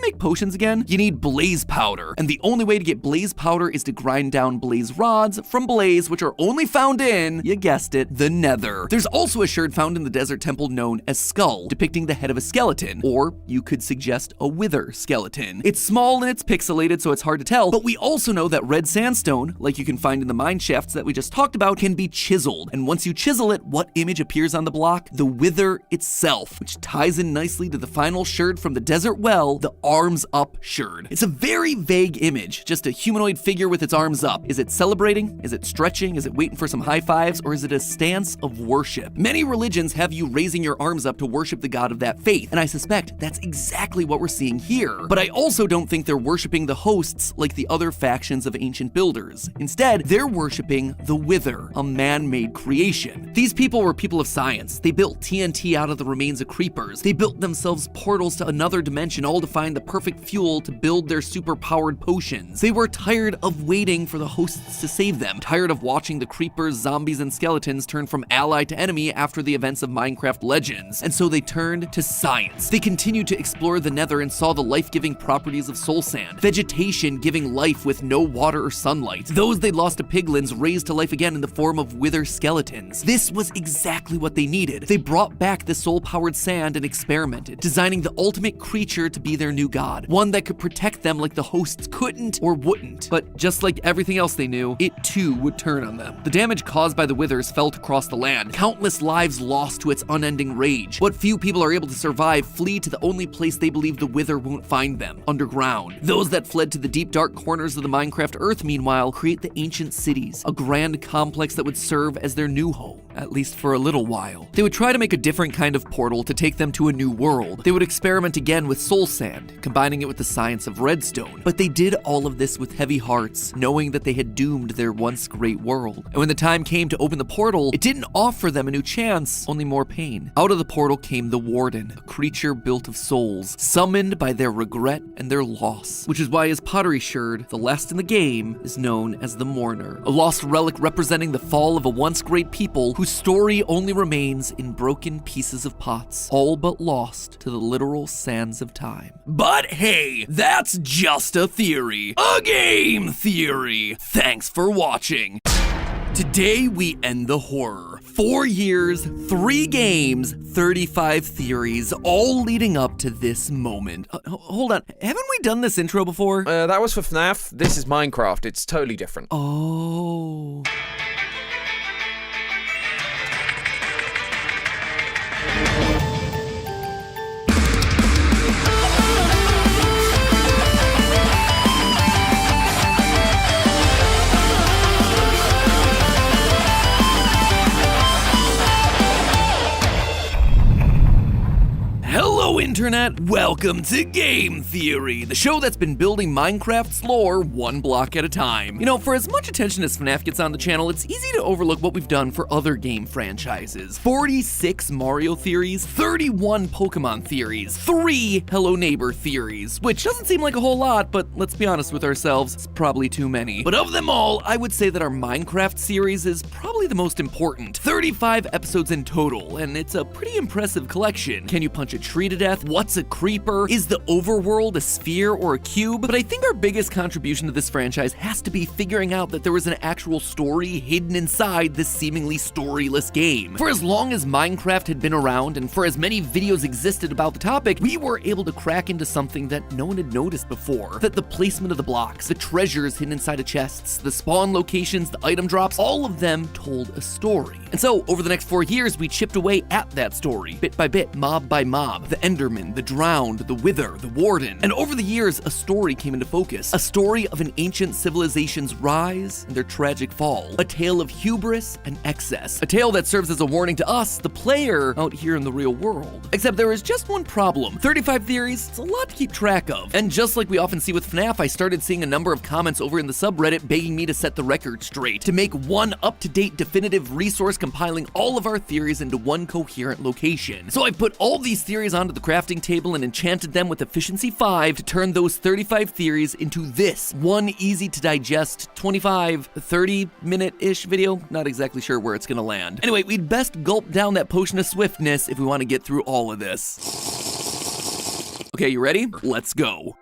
make potions again? You need blaze powder, and the only way to get blaze powder is to grind down blaze rods from blaze, which are only found in, you guessed it, the Nether. There's also a sherd found in the desert temple known as Skull, depicting the head of a skeleton, or you could suggest a wither skeleton. It's small and it's pixelated, so it's hard to tell, but we also know that red sandstone, like you can find in the mine shafts that we just talked about, can be chiseled, and once you chisel it, what image appears on the block? The wither itself, which ties in nicely to the final sherd from the Desert Well, the arms up sherd. It's a very vague image, just a humanoid figure with its arms up. Is it celebrating? Is it stretching? Is it waiting for some high fives? Or is it a stance of worship? Many religions have you raising your arms up to worship the god of that faith, and I suspect that's exactly what we're seeing here. But I also don't think they're worshiping the hosts like the other factions of ancient builders. Instead, they're worshiping the Wither, a man-made creation. These people were people of science. They built TNT out of the remains of creepers. They built themselves portals to another dimension, all to find the perfect fuel to build their super-powered potions. They were tired of waiting for the hosts to save them, tired of watching the creepers, zombies, and skeletons turn from ally to enemy after the events of Minecraft Legends. And so they turned to science. They continued to explore the Nether and saw the life-giving properties of soul sand, vegetation giving life with no water or sunlight. Those they'd lost to piglins raised to life again in the form of wither skeletons. This was exactly what they needed. They brought back the soul-powered sand and experimented, designing the ultimate creature to be their new god, one that could protect them like the hosts couldn't or wouldn't. But just like everything else they knew, it too would turn on them. The damage caused by the withers felt across the land, countless lives lost to its unending rage. What few people are able to survive flee to the only place they believe the wither won't find them, underground. Those that fled to the deep dark corners of the Minecraft Earth, meanwhile, create the ancient cities, a grand complex that would serve as their new home, at least for a little while. They would try to make a different kind of portal to take them to a new world. They would experiment again with soul sand, combining it with the science of redstone. But they did all of this with heavy hearts, knowing that they had doomed their once great world. And when the time came to open the portal, it didn't offer them a new chance, only more pain. Out of the portal came the Warden, a creature built of souls, summoned by their regret and their loss, which is why his pottery sherd, the last in the game, is known as the Mourner, a lost relic representing the fall of a once great people whose story only remains in broken pieces of pots, all but lost to the literal sands of time. But hey, that's just a theory. A game theory! Thanks for watching. Today we end the horror. 4 years, 3 games, 35 theories, all leading up to this moment. Hold on, haven't we done this intro before? That was for FNAF. This is Minecraft. It's totally different. Oh. internet, welcome to Game Theory, the show that's been building Minecarft's lore one block at a time. You know, for as much attention as FNAF gets on the channel, it's easy to overlook what we've done for other game franchises. 46 Mario theories, 31 Pokemon theories, 3 Hello Neighbor theories, which doesn't seem like a whole lot, but let's be honest with ourselves, it's probably too many. But of them all, I would say that our Minecarft series is probably the most important. 35 episodes in total, and it's a pretty impressive collection. Can you punch a tree to death? What's a creeper? Is the overworld a sphere or a cube? But I think our biggest contribution to this franchise has to be figuring out that there was an actual story hidden inside this seemingly storyless game. For as long as Minecraft had been around, and for as many videos existed about the topic, we were able to crack into something that no one had noticed before. That the placement of the blocks, the treasures hidden inside of chests, the spawn locations, the item drops, all of them told a story. And so, over the next 4 years, we chipped away at that story, bit by bit, mob by mob. The Endermen, the Drowned, the Wither, the Warden. And over the years, a story came into focus. A story of an ancient civilization's rise and their tragic fall. A tale of hubris and excess. A tale that serves as a warning to us, the player, out here in the real world. Except there is just one problem. 35 theories, it's a lot to keep track of. And just like we often see with FNAF, I started seeing a number of comments over in the subreddit begging me to set the record straight. To make one up-to-date definitive resource compiling all of our theories into one coherent location. So I put all these theories onto the crafting table and enchanted them with efficiency 5 to turn those 35 theories into this one easy to digest 30 minute-ish video. Not exactly sure where it's gonna land. Anyway, we'd best gulp down that potion of swiftness if we want to get through all of this. Okay, you ready? Let's go.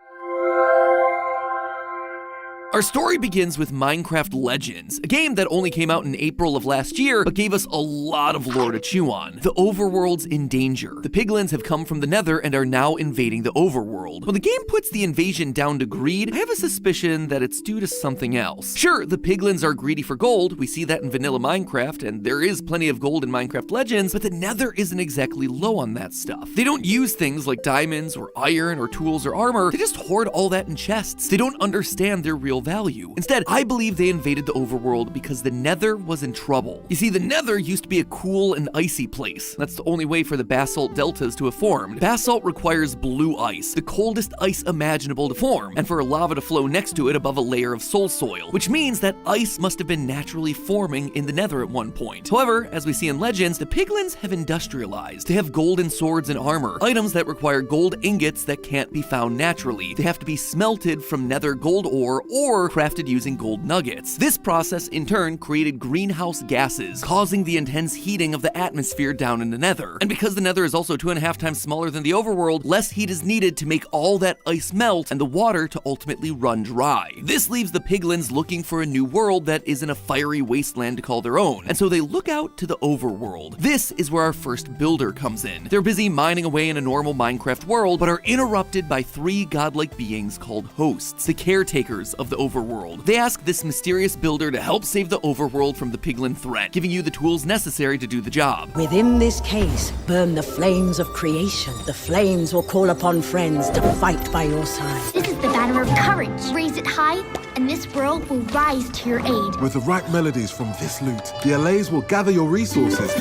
Our story begins with Minecraft Legends, a game that only came out in April of last year, but gave us a lot of lore to chew on. The overworld's in danger. The piglins have come from the nether and are now invading the overworld. When the game puts the invasion down to greed, I have a suspicion that it's due to something else. Sure, the piglins are greedy for gold, we see that in vanilla Minecraft, and there is plenty of gold in Minecraft Legends, but the nether isn't exactly low on that stuff. They don't use things like diamonds or iron or tools or armor, they just hoard all that in chests. They don't understand their real value. Instead, I believe they invaded the overworld because the nether was in trouble. You see, the nether used to be a cool and icy place. That's the only way for the basalt deltas to have formed. Basalt requires blue ice, the coldest ice imaginable to form, and for lava to flow next to it above a layer of soul soil, which means that ice must have been naturally forming in the nether at one point. However, as we see in Legends, the piglins have industrialized. They have golden swords and armor, items that require gold ingots that can't be found naturally. They have to be smelted from nether gold ore or crafted using gold nuggets. This process in turn created greenhouse gases, causing the intense heating of the atmosphere down in the nether. And because the nether is also 2.5 times smaller than the overworld, less heat is needed to make all that ice melt and the water to ultimately run dry. This leaves the piglins looking for a new world that isn't a fiery wasteland to call their own, and so they look out to the overworld. This is where our first builder comes in. They're busy mining away in a normal Minecraft world, but are interrupted by 3 godlike beings called hosts, the caretakers of the overworld. They ask this mysterious builder to help save the overworld from the piglin threat, giving you the tools necessary to do the job. Within this case, burn the flames of creation. The flames will call upon friends to fight by your side. This is the banner of courage. Raise it high, and this world will rise to your aid. With the right melodies from this loot, the allays will gather your resources,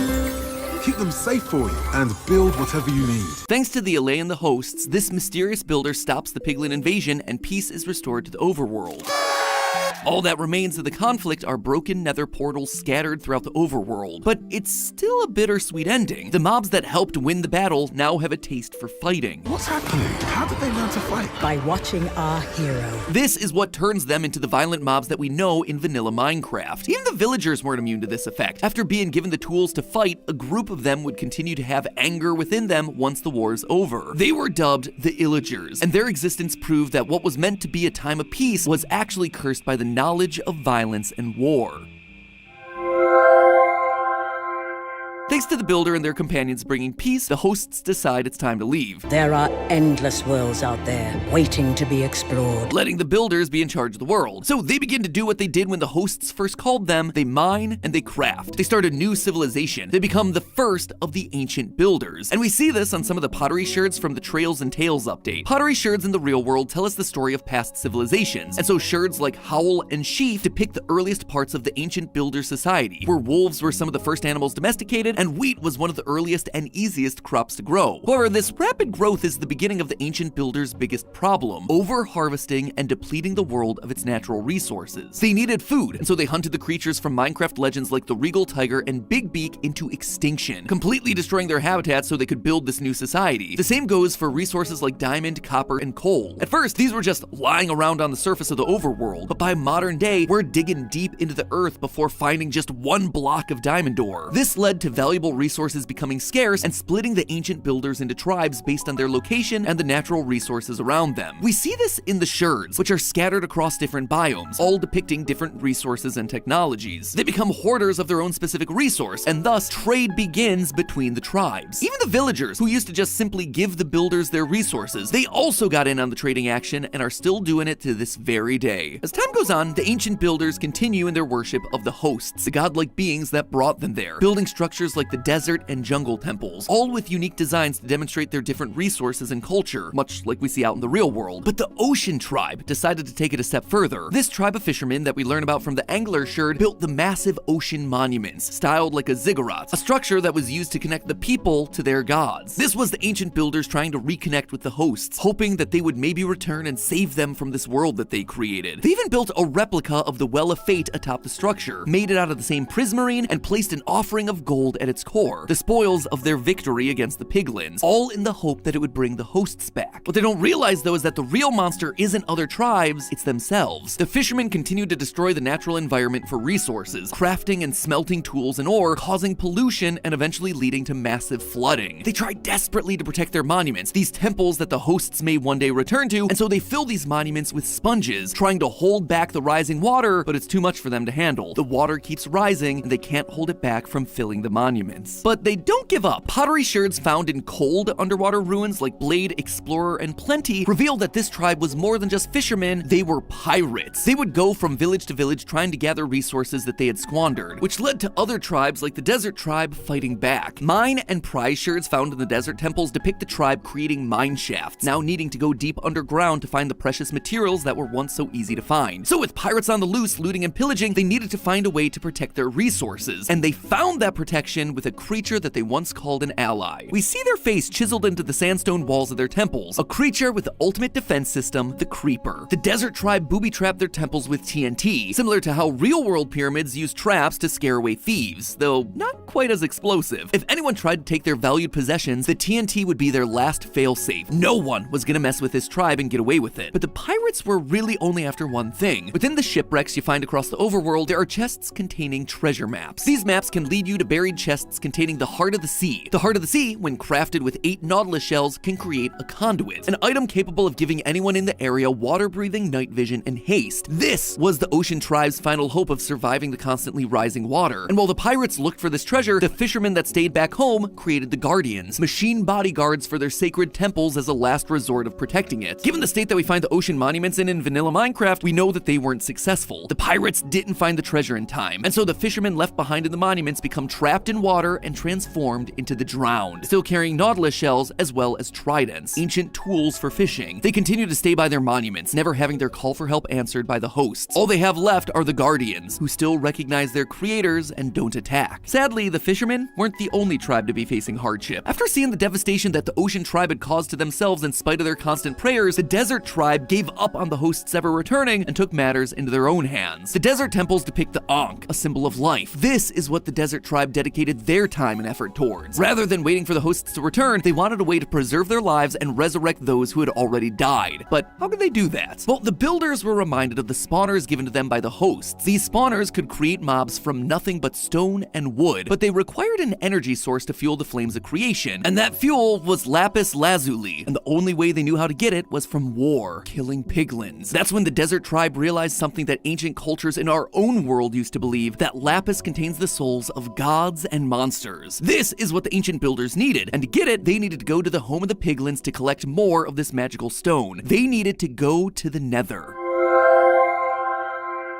keep them safe for you, and build whatever you need. Thanks to the allay and the hosts, this mysterious builder stops the piglin invasion and peace is restored to the overworld. All that remains of the conflict are broken nether portals scattered throughout the overworld, but it's still a bittersweet ending. The mobs that helped win the battle now have a taste for fighting. What's happening? How did they learn to fight? By watching our hero. This is what turns them into the violent mobs that we know in vanilla Minecraft. Even the villagers weren't immune to this effect. After being given the tools to fight, a group of them would continue to have anger within them once the war is over. They were dubbed the illagers, and their existence proved that what was meant to be a time of peace was actually cursed by the knowledge of violence and war. Thanks to the builder and their companions bringing peace, the hosts decide it's time to leave. There are endless worlds out there, waiting to be explored. Letting the builders be in charge of the world. So they begin to do what they did when the hosts first called them. They mine and they craft. They start a new civilization. They become the first of the ancient builders. And we see this on some of the Pottery shards from the Trails and Tales update. Pottery shards in the real world tell us the story of past civilizations. And so shards like Howl and Sheaf depict the earliest parts of the ancient builder society, where wolves were some of the first animals domesticated, and wheat was one of the earliest and easiest crops to grow. However, this rapid growth is the beginning of the ancient builders' biggest problem: over-harvesting and depleting the world of its natural resources. They needed food, and so they hunted the creatures from Minecraft legends like the regal tiger and Big Beak into extinction, completely destroying their habitats so they could build this new society. The same goes for resources like diamond, copper, and coal. At first, these were just lying around on the surface of the overworld, but by modern day, we're digging deep into the earth before finding just one block of diamond ore. This led to valuable resources becoming scarce and splitting the ancient builders into tribes based on their location and the natural resources around them. We see this in the shrs, which are scattered across different biomes, all depicting different resources and technologies. They become hoarders of their own specific resource, and thus trade begins between the tribes. Even the villagers, who used to just simply give the builders their resources, they also got in on the trading action and are still doing it to this very day. As time goes on, the ancient builders continue in their worship of the hosts, the godlike beings that brought them there, building structures like the desert and jungle temples, all with unique designs to demonstrate their different resources and culture, much like we see out in the real world. But the ocean tribe decided to take it a step further. This tribe of fishermen that we learn about from the Angler sherd built the massive ocean monuments, styled like a ziggurat, a structure that was used to connect the people to their gods. This was the ancient builders trying to reconnect with the hosts, hoping that they would maybe return and save them from this world that they created. They even built a replica of the Well of Fate atop the structure, made it out of the same prismarine, and placed an offering of gold at its core, the spoils of their victory against the piglins, all in the hope that it would bring the hosts back. What they don't realize, though, is that the real monster isn't other tribes, it's themselves. The fishermen continued to destroy the natural environment for resources, crafting and smelting tools and ore, causing pollution and eventually leading to massive flooding. They try desperately to protect their monuments, these temples that the hosts may one day return to, and so they fill these monuments with sponges, trying to hold back the rising water, but it's too much for them to handle. The water keeps rising, and they can't hold it back from filling the monuments. But they don't give up. Pottery sherds found in cold underwater ruins like Blade, Explorer, and Plenty reveal that this tribe was more than just fishermen, they were pirates. They would go from village to village trying to gather resources that they had squandered, which led to other tribes like the Desert Tribe fighting back. Mine and prize sherds found in the desert temples depict the tribe creating mine shafts, now needing to go deep underground to find the precious materials that were once so easy to find. So with pirates on the loose, looting and pillaging, they needed to find a way to protect their resources, and they found that protection with a creature that they once called an ally. We see their face chiseled into the sandstone walls of their temples, a creature with the ultimate defense system, the Creeper. The Desert Tribe booby-trapped their temples with TNT, similar to how real-world pyramids use traps to scare away thieves, though not quite as explosive. If anyone tried to take their valued possessions, the TNT would be their last failsafe. No one was gonna mess with this tribe and get away with it. But the pirates were really only after one thing. Within the shipwrecks you find across the overworld, there are chests containing treasure maps. These maps can lead you to buried chests containing the Heart of the Sea. The Heart of the Sea, when crafted with 8 nautilus shells, can create a conduit, an item capable of giving anyone in the area water-breathing, night vision, and haste. This was the ocean tribe's final hope of surviving the constantly rising water. And while the pirates looked for this treasure, the fishermen that stayed back home created the Guardians, machine bodyguards for their sacred temples as a last resort of protecting it. Given the state that we find the ocean monuments in vanilla Minecraft, we know that they weren't successful. The pirates didn't find the treasure in time, and so the fishermen left behind in the monuments become trapped in water and transformed into the drowned, still carrying nautilus shells as well as tridents, ancient tools for fishing. They continue to stay by their monuments, never having their call for help answered by the hosts. All they have left are the Guardians, who still recognize their creators and don't attack. Sadly, the fishermen weren't the only tribe to be facing hardship. After seeing the devastation that the ocean tribe had caused to themselves in spite of their constant prayers, the Desert Tribe gave up on the hosts ever returning and took matters into their own hands. The desert temples depict the Ankh, a symbol of life. This is what the Desert Tribe dedicated their time and effort towards. Rather than waiting for the hosts to return, they wanted a way to preserve their lives and resurrect those who had already died. But how could they do that? Well, the builders were reminded of the spawners given to them by the hosts. These spawners could create mobs from nothing but stone and wood, but they required an energy source to fuel the flames of creation, and that fuel was lapis lazuli, and the only way they knew how to get it was from war, killing piglins. That's when the Desert Tribe realized something that ancient cultures in our own world used to believe, that lapis contains the souls of gods and monsters. This is what the ancient builders needed, and to get it, they needed to go to the home of the piglins to collect more of this magical stone. They needed to go to the Nether.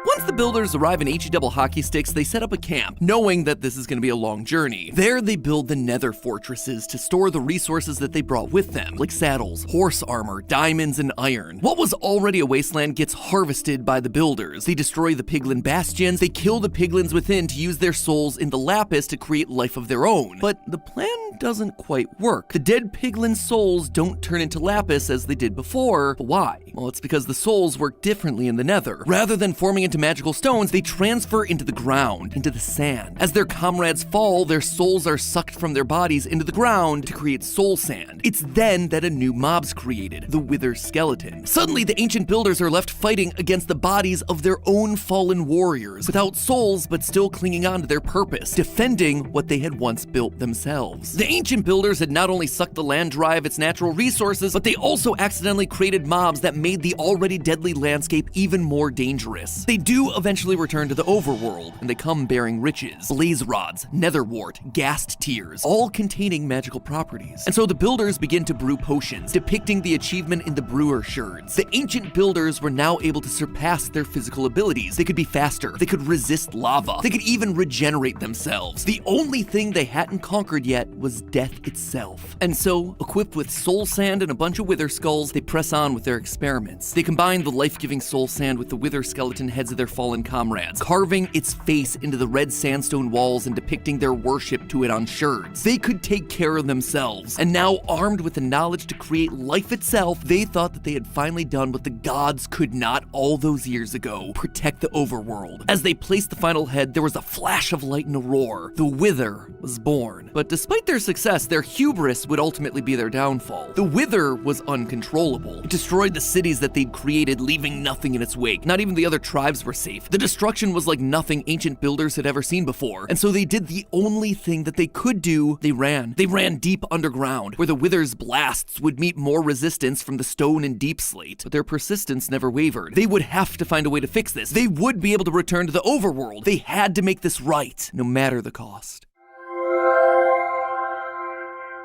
One Once the builders arrive in HE double hockey sticks, they set up a camp, knowing that this is going to be a long journey. There they build the nether fortresses to store the resources that they brought with them, like saddles, horse armor, diamonds, and iron. What was already a wasteland gets harvested by the builders. They destroy the piglin bastions, they kill the piglins within to use their souls in the lapis to create life of their own. But the plan doesn't quite work. The dead piglin souls don't turn into lapis as they did before. But why? Well, it's because the souls work differently in the nether. Rather than forming into magical stones, they transfer into the ground, into the sand. As their comrades fall, their souls are sucked from their bodies into the ground to create soul sand. It's then that a new mob's created, the wither skeleton. Suddenly, the ancient builders are left fighting against the bodies of their own fallen warriors, without souls but still clinging on to their purpose, defending what they had once built themselves. The ancient builders had not only sucked the land dry of its natural resources, but they also accidentally created mobs that made the already deadly landscape even more dangerous. They do eventually return to the overworld, and they come bearing riches, blaze rods, netherwort, ghast tears, all containing magical properties. And so the builders begin to brew potions, depicting the achievement in the brewer shards. The ancient builders were now able to surpass their physical abilities. They could be faster, they could resist lava, they could even regenerate themselves. The only thing they hadn't conquered yet was death itself. And so, equipped with soul sand and a bunch of wither skulls, they press on with their experiments. They combine the life-giving soul sand with the wither skeleton heads of their fallen comrades, carving its face into the red sandstone walls and depicting their worship to it on shards. They could take care of themselves, and now armed with the knowledge to create life itself, they thought that they had finally done what the gods could not all those years ago: protect the overworld. As they placed the final head, there was a flash of light and a roar. The wither was born. But despite their success, their hubris would ultimately be their downfall. The wither was uncontrollable. It destroyed the cities that they'd created, leaving nothing in its wake. Not even the other tribes were safe. The destruction was like nothing ancient builders had ever seen before. And so they did the only thing that they could do. They ran. They ran deep underground, where the wither's blasts would meet more resistance from the stone and deep slate. But their persistence never wavered. They would have to find a way to fix this. They would be able to return to the overworld. They had to make this right, no matter the cost.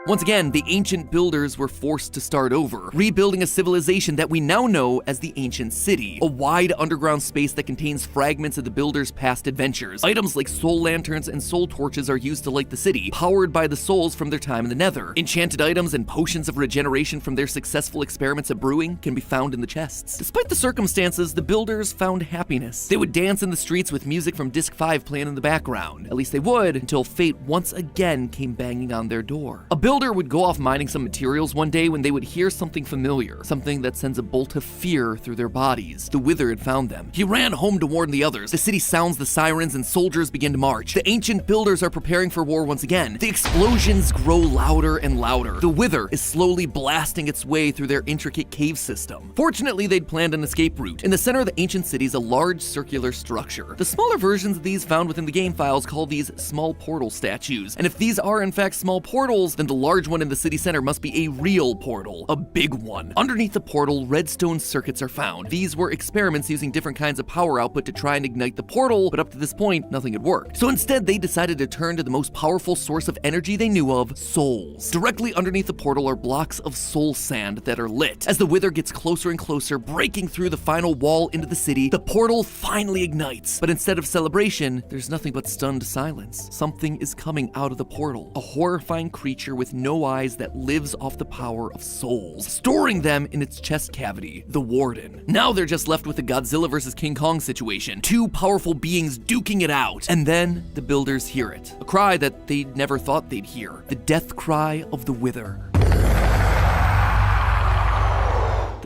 Once again, the ancient builders were forced to start over, rebuilding a civilization that we now know as the Ancient City, a wide underground space that contains fragments of the builders' past adventures. Items like soul lanterns and soul torches are used to light the city, powered by the souls from their time in the Nether. Enchanted items and potions of regeneration from their successful experiments at brewing can be found in the chests. Despite the circumstances, the builders found happiness. They would dance in the streets with music from Disc 5 playing in the background. At least they would, until fate once again came banging on their door. A builder would go off mining some materials one day when they would hear something familiar, something that sends a bolt of fear through their bodies. The wither had found them. He ran home to warn the others. The city sounds the sirens and soldiers begin to march. The ancient builders are preparing for war once again. The explosions grow louder and louder. The wither is slowly blasting its way through their intricate cave system. Fortunately, they'd planned an escape route. In the center of the ancient city is a large circular structure. The smaller versions of these found within the game files call these small portal statues. And if these are in fact small portals, then the large one in the city center must be a real portal, a big one. Underneath the portal, redstone circuits are found. These were experiments using different kinds of power output to try and ignite the portal, but up to this point, nothing had worked. So instead, they decided to turn to the most powerful source of energy they knew of: souls. Directly underneath the portal are blocks of soul sand that are lit. As the wither gets closer and closer, breaking through the final wall into the city, the portal finally ignites. But instead of celebration, there's nothing but stunned silence. Something is coming out of the portal. A horrifying creature with no eyes that lives off the power of souls, storing them in its chest cavity, the Warden. Now they're just left with the Godzilla vs. King Kong situation, two powerful beings duking it out. And then the builders hear it, a cry that they never thought they'd hear, the death cry of the wither.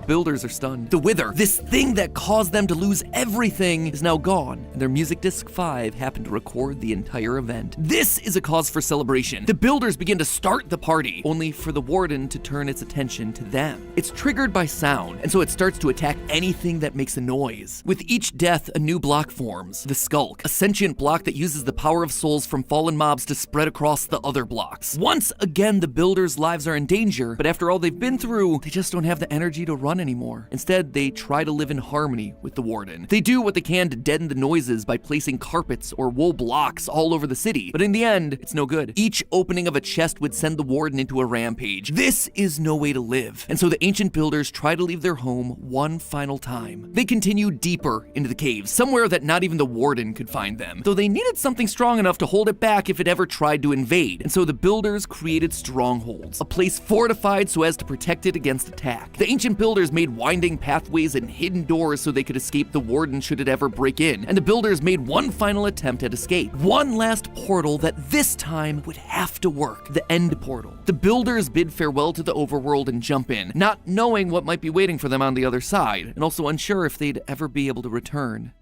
Builders are stunned. The wither, this thing that caused them to lose everything, is now gone, and their music disc 5 happened to record the entire event. This is a cause for celebration. The builders begin to start the party, only for the Warden to turn its attention to them. It's triggered by sound, and so it starts to attack anything that makes a noise. With each death, a new block forms, the Skulk, a sentient block that uses the power of souls from fallen mobs to spread across the other blocks. Once again, the builders' lives are in danger, but after all they've been through, they just don't have the energy to run fun anymore. Instead, they try to live in harmony with the warden. They do what they can to deaden the noises by placing carpets or wool blocks all over the city, but in the end, it's no good. Each opening of a chest would send the warden into a rampage. This is no way to live, and so the ancient builders try to leave their home one final time. They continue deeper into the caves, somewhere that not even the warden could find them, though they needed something strong enough to hold it back if it ever tried to invade, and so the builders created strongholds, a place fortified so as to protect it against attack. The ancient builders made winding pathways and hidden doors so they could escape the warden should it ever break in, and the builders made one final attempt at escape. One last portal that this time would have to work, the end portal. The builders bid farewell to the overworld and jump in, not knowing what might be waiting for them on the other side, and also unsure if they'd ever be able to return.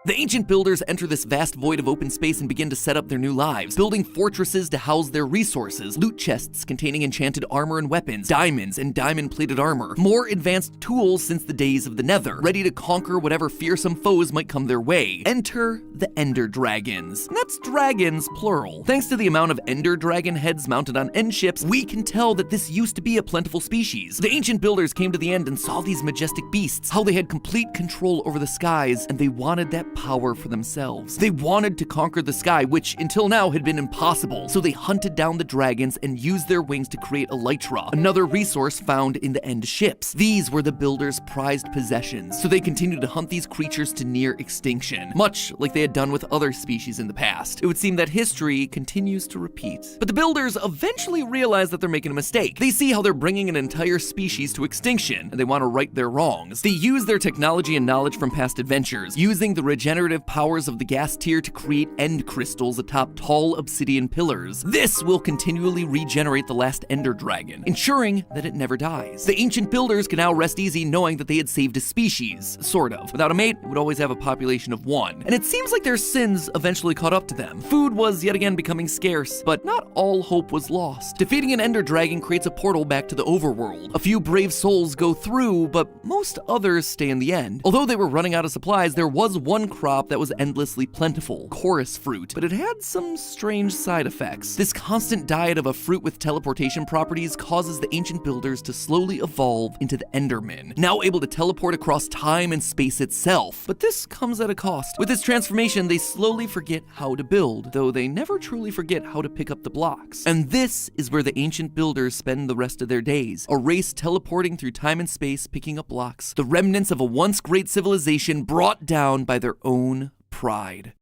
The ancient builders enter this vast void of open space and begin to set up their new lives, building fortresses to house their resources, loot chests containing enchanted armor and weapons, diamonds and diamond-plated armor, more advanced tools since the days of the Nether, ready to conquer whatever fearsome foes might come their way. Enter the Ender Dragons. And that's dragons, plural. Thanks to the amount of Ender Dragon heads mounted on end ships, we can tell that this used to be a plentiful species. The ancient builders came to the end and saw these majestic beasts, how they had complete control over the skies, and they wanted that power for themselves. They wanted to conquer the sky, which until now had been impossible, so they hunted down the dragons and used their wings to create elytra, another resource found in the end ships. These were the builders' prized possessions, so they continued to hunt these creatures to near extinction, much like they had done with other species in the past. It would seem that history continues to repeat. But the builders eventually realize that they're making a mistake. They see how they're bringing an entire species to extinction, and they want to right their wrongs. They use their technology and knowledge from past adventures, using the regenerative powers of the gas tier to create end crystals atop tall obsidian pillars. This will continually regenerate the last ender dragon, ensuring that it never dies. The ancient builders can now rest easy knowing that they had saved a species, sort of. Without a mate, it would always have a population of one. And it seems like their sins eventually caught up to them. Food was yet again becoming scarce, but not all hope was lost. Defeating an ender dragon creates a portal back to the overworld. A few brave souls go through, but most others stay in the end. Although they were running out of supplies, there was one crop that was endlessly plentiful, chorus fruit, but it had some strange side effects. This constant diet of a fruit with teleportation properties causes the ancient builders to slowly evolve into the Endermen, now able to teleport across time and space itself. But this comes at a cost. With this transformation, they slowly forget how to build, though they never truly forget how to pick up the blocks. And this is where the ancient builders spend the rest of their days, a race teleporting through time and space, picking up blocks, the remnants of a once great civilization brought down by their own pride.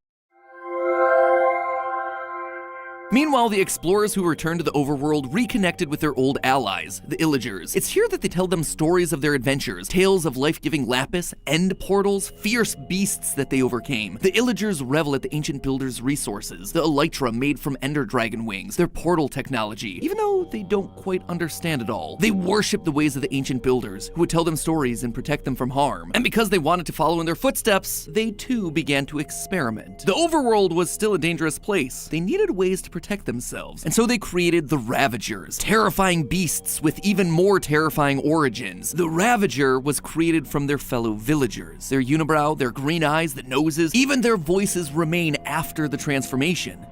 Meanwhile, the explorers who returned to the overworld reconnected with their old allies, the illagers. It's here that they tell them stories of their adventures, tales of life-giving lapis, end portals, fierce beasts that they overcame. The illagers revel at the ancient builders' resources, the elytra made from ender dragon wings, their portal technology, even though they don't quite understand it all. They worship the ways of the ancient builders, who would tell them stories and protect them from harm. And because they wanted to follow in their footsteps, they too began to experiment. The overworld was still a dangerous place. They needed ways to protect themselves, and so they created the Ravagers, terrifying beasts with even more terrifying origins. The Ravager was created from their fellow villagers. Their unibrow, their green eyes, the noses, even their voices remain after the transformation.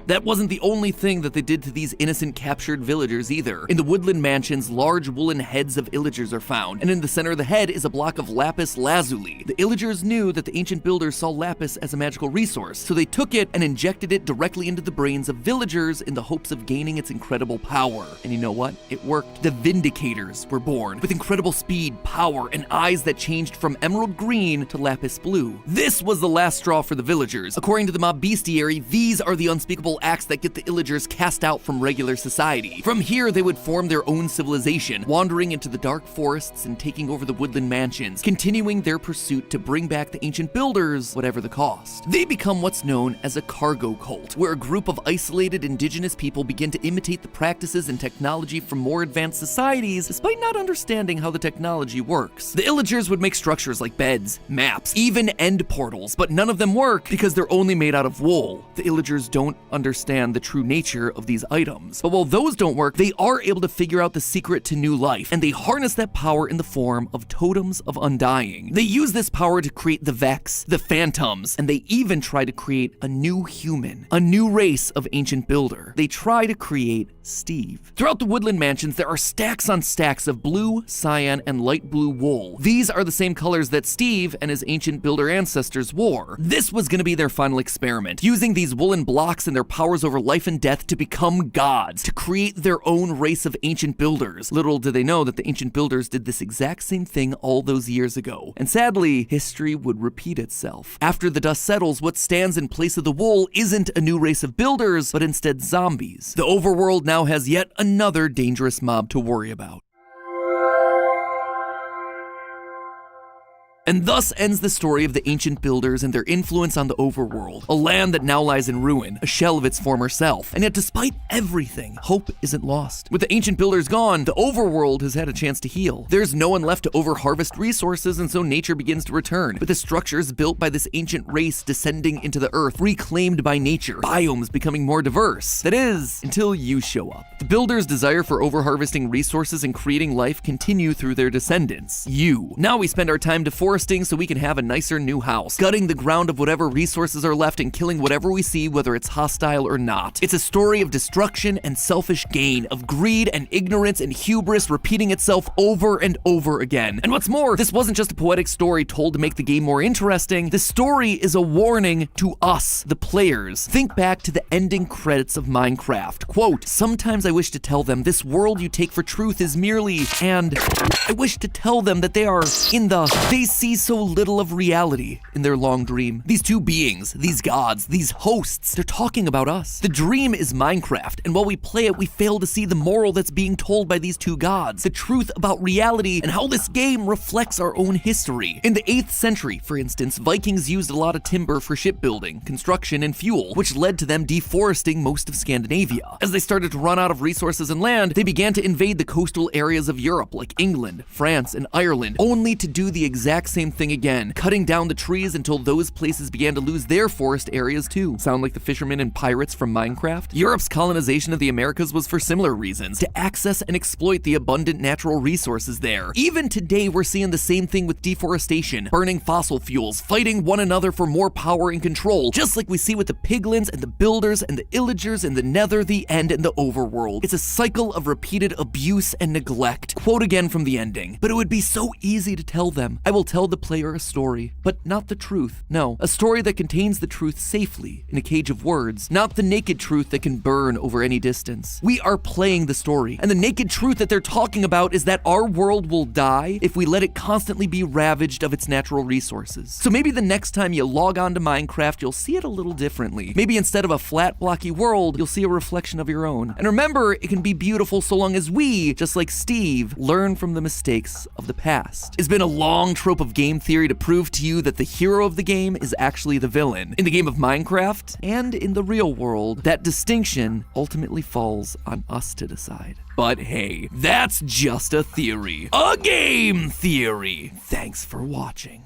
That wasn't the only thing that they did to these innocent captured villagers either. In the woodland mansions, large woolen heads of illagers are found, and in the center of the head is a block of lapis lazuli. The illagers knew that the ancient builders saw lapis as a magical resource, so they took it and injected it directly into the brains of villagers in the hopes of gaining its incredible power. And you know what? It worked. The Vindicators were born, with incredible speed, power, and eyes that changed from emerald green to lapis blue. This was the last straw for the villagers. According to the mob bestiary, these are the unspeakable acts that get the illagers cast out from regular society. From here, they would form their own civilization, wandering into the dark forests and taking over the woodland mansions, continuing their pursuit to bring back the ancient builders, whatever the cost. They become what's known as a cargo cult, where a group of isolated indigenous people begin to imitate the practices and technology from more advanced societies, despite not understanding how the technology works. The illagers would make structures like beds, maps, even end portals, but none of them work because they're only made out of wool. The illagers don't understand the true nature of these items. But while those don't work, they are able to figure out the secret to new life, and they harness that power in the form of totems of undying. They use this power to create the Vex, the Phantoms, and they even try to create a new human, a new race of ancient builder. They try to create Steve. Throughout the woodland mansions, there are stacks on stacks of blue, cyan, and light blue wool. These are the same colors that Steve and his ancient builder ancestors wore. This was going to be their final experiment, using these woolen blocks and their powers over life and death to become gods, to create their own race of ancient builders. Little did they know that the ancient builders did this exact same thing all those years ago. And sadly, history would repeat itself. After the dust settles, what stands in place of the wool isn't a new race of builders, but instead zombies. The overworld now has yet another dangerous mob to worry about. And thus ends the story of the ancient builders and their influence on the overworld, a land that now lies in ruin, a shell of its former self. And yet despite everything, hope isn't lost. With the ancient builders gone, the overworld has had a chance to heal. There's no one left to over-harvest resources, and so nature begins to return, with the structures built by this ancient race descending into the earth, reclaimed by nature, biomes becoming more diverse. That is, until you show up. The builders' desire for over-harvesting resources and creating life continue through their descendants, you. Now we spend our time deforesting so we can have a nicer new house, gutting the ground of whatever resources are left and killing whatever we see, whether it's hostile or not. It's a story of destruction and selfish gain, of greed and ignorance and hubris repeating itself over and over again. And what's more, this wasn't just a poetic story told to make the game more interesting. The story is a warning to us, the players. Think back to the ending credits of Minecarft. Quote, "Sometimes I wish to tell them this world you take for truth is merely, and I wish to tell them that they are they see so little of reality in their long dream." These two beings, these gods, these hosts, they're talking about us. The dream is Minecarft, and while we play it, we fail to see the moral that's being told by these two gods, the truth about reality and how this game reflects our own history. In the 8th century, for instance, Vikings used a lot of timber for shipbuilding, construction, and fuel, which led to them deforesting most of Scandinavia. As they started to run out of resources and land, they began to invade the coastal areas of Europe like England, France, and Ireland, only to do the exact same thing again, cutting down the trees until those places began to lose their forest areas too. Sound like the fishermen and pirates from Minecraft? Europe's colonization of the Americas was for similar reasons, to access and exploit the abundant natural resources there. Even today, we're seeing the same thing with deforestation, burning fossil fuels, fighting one another for more power and control, just like we see with the piglins and the builders and the illagers and the nether, the end, and the overworld. It's a cycle of repeated abuse and neglect. Quote again from the ending, "But it would be so easy to tell them. I will tell the player a story, but not the truth. No, a story that contains the truth safely in a cage of words, not the naked truth that can burn over any distance. We are playing the story, and the naked truth that they're talking about is that our world will die if we let it constantly be ravaged of its natural resources. So maybe the next time you log on to Minecraft, you'll see it a little differently. Maybe instead of a flat, blocky world, you'll see a reflection of your own. And remember, it can be beautiful so long as we, just like Steve, learn from the mistakes of the past." It's been a long trope of game theory to prove to you that the hero of the game is actually the villain. In the game of Minecraft, and in the real world, that distinction ultimately falls on us to decide. But hey, that's just a theory. A game theory! Thanks for watching.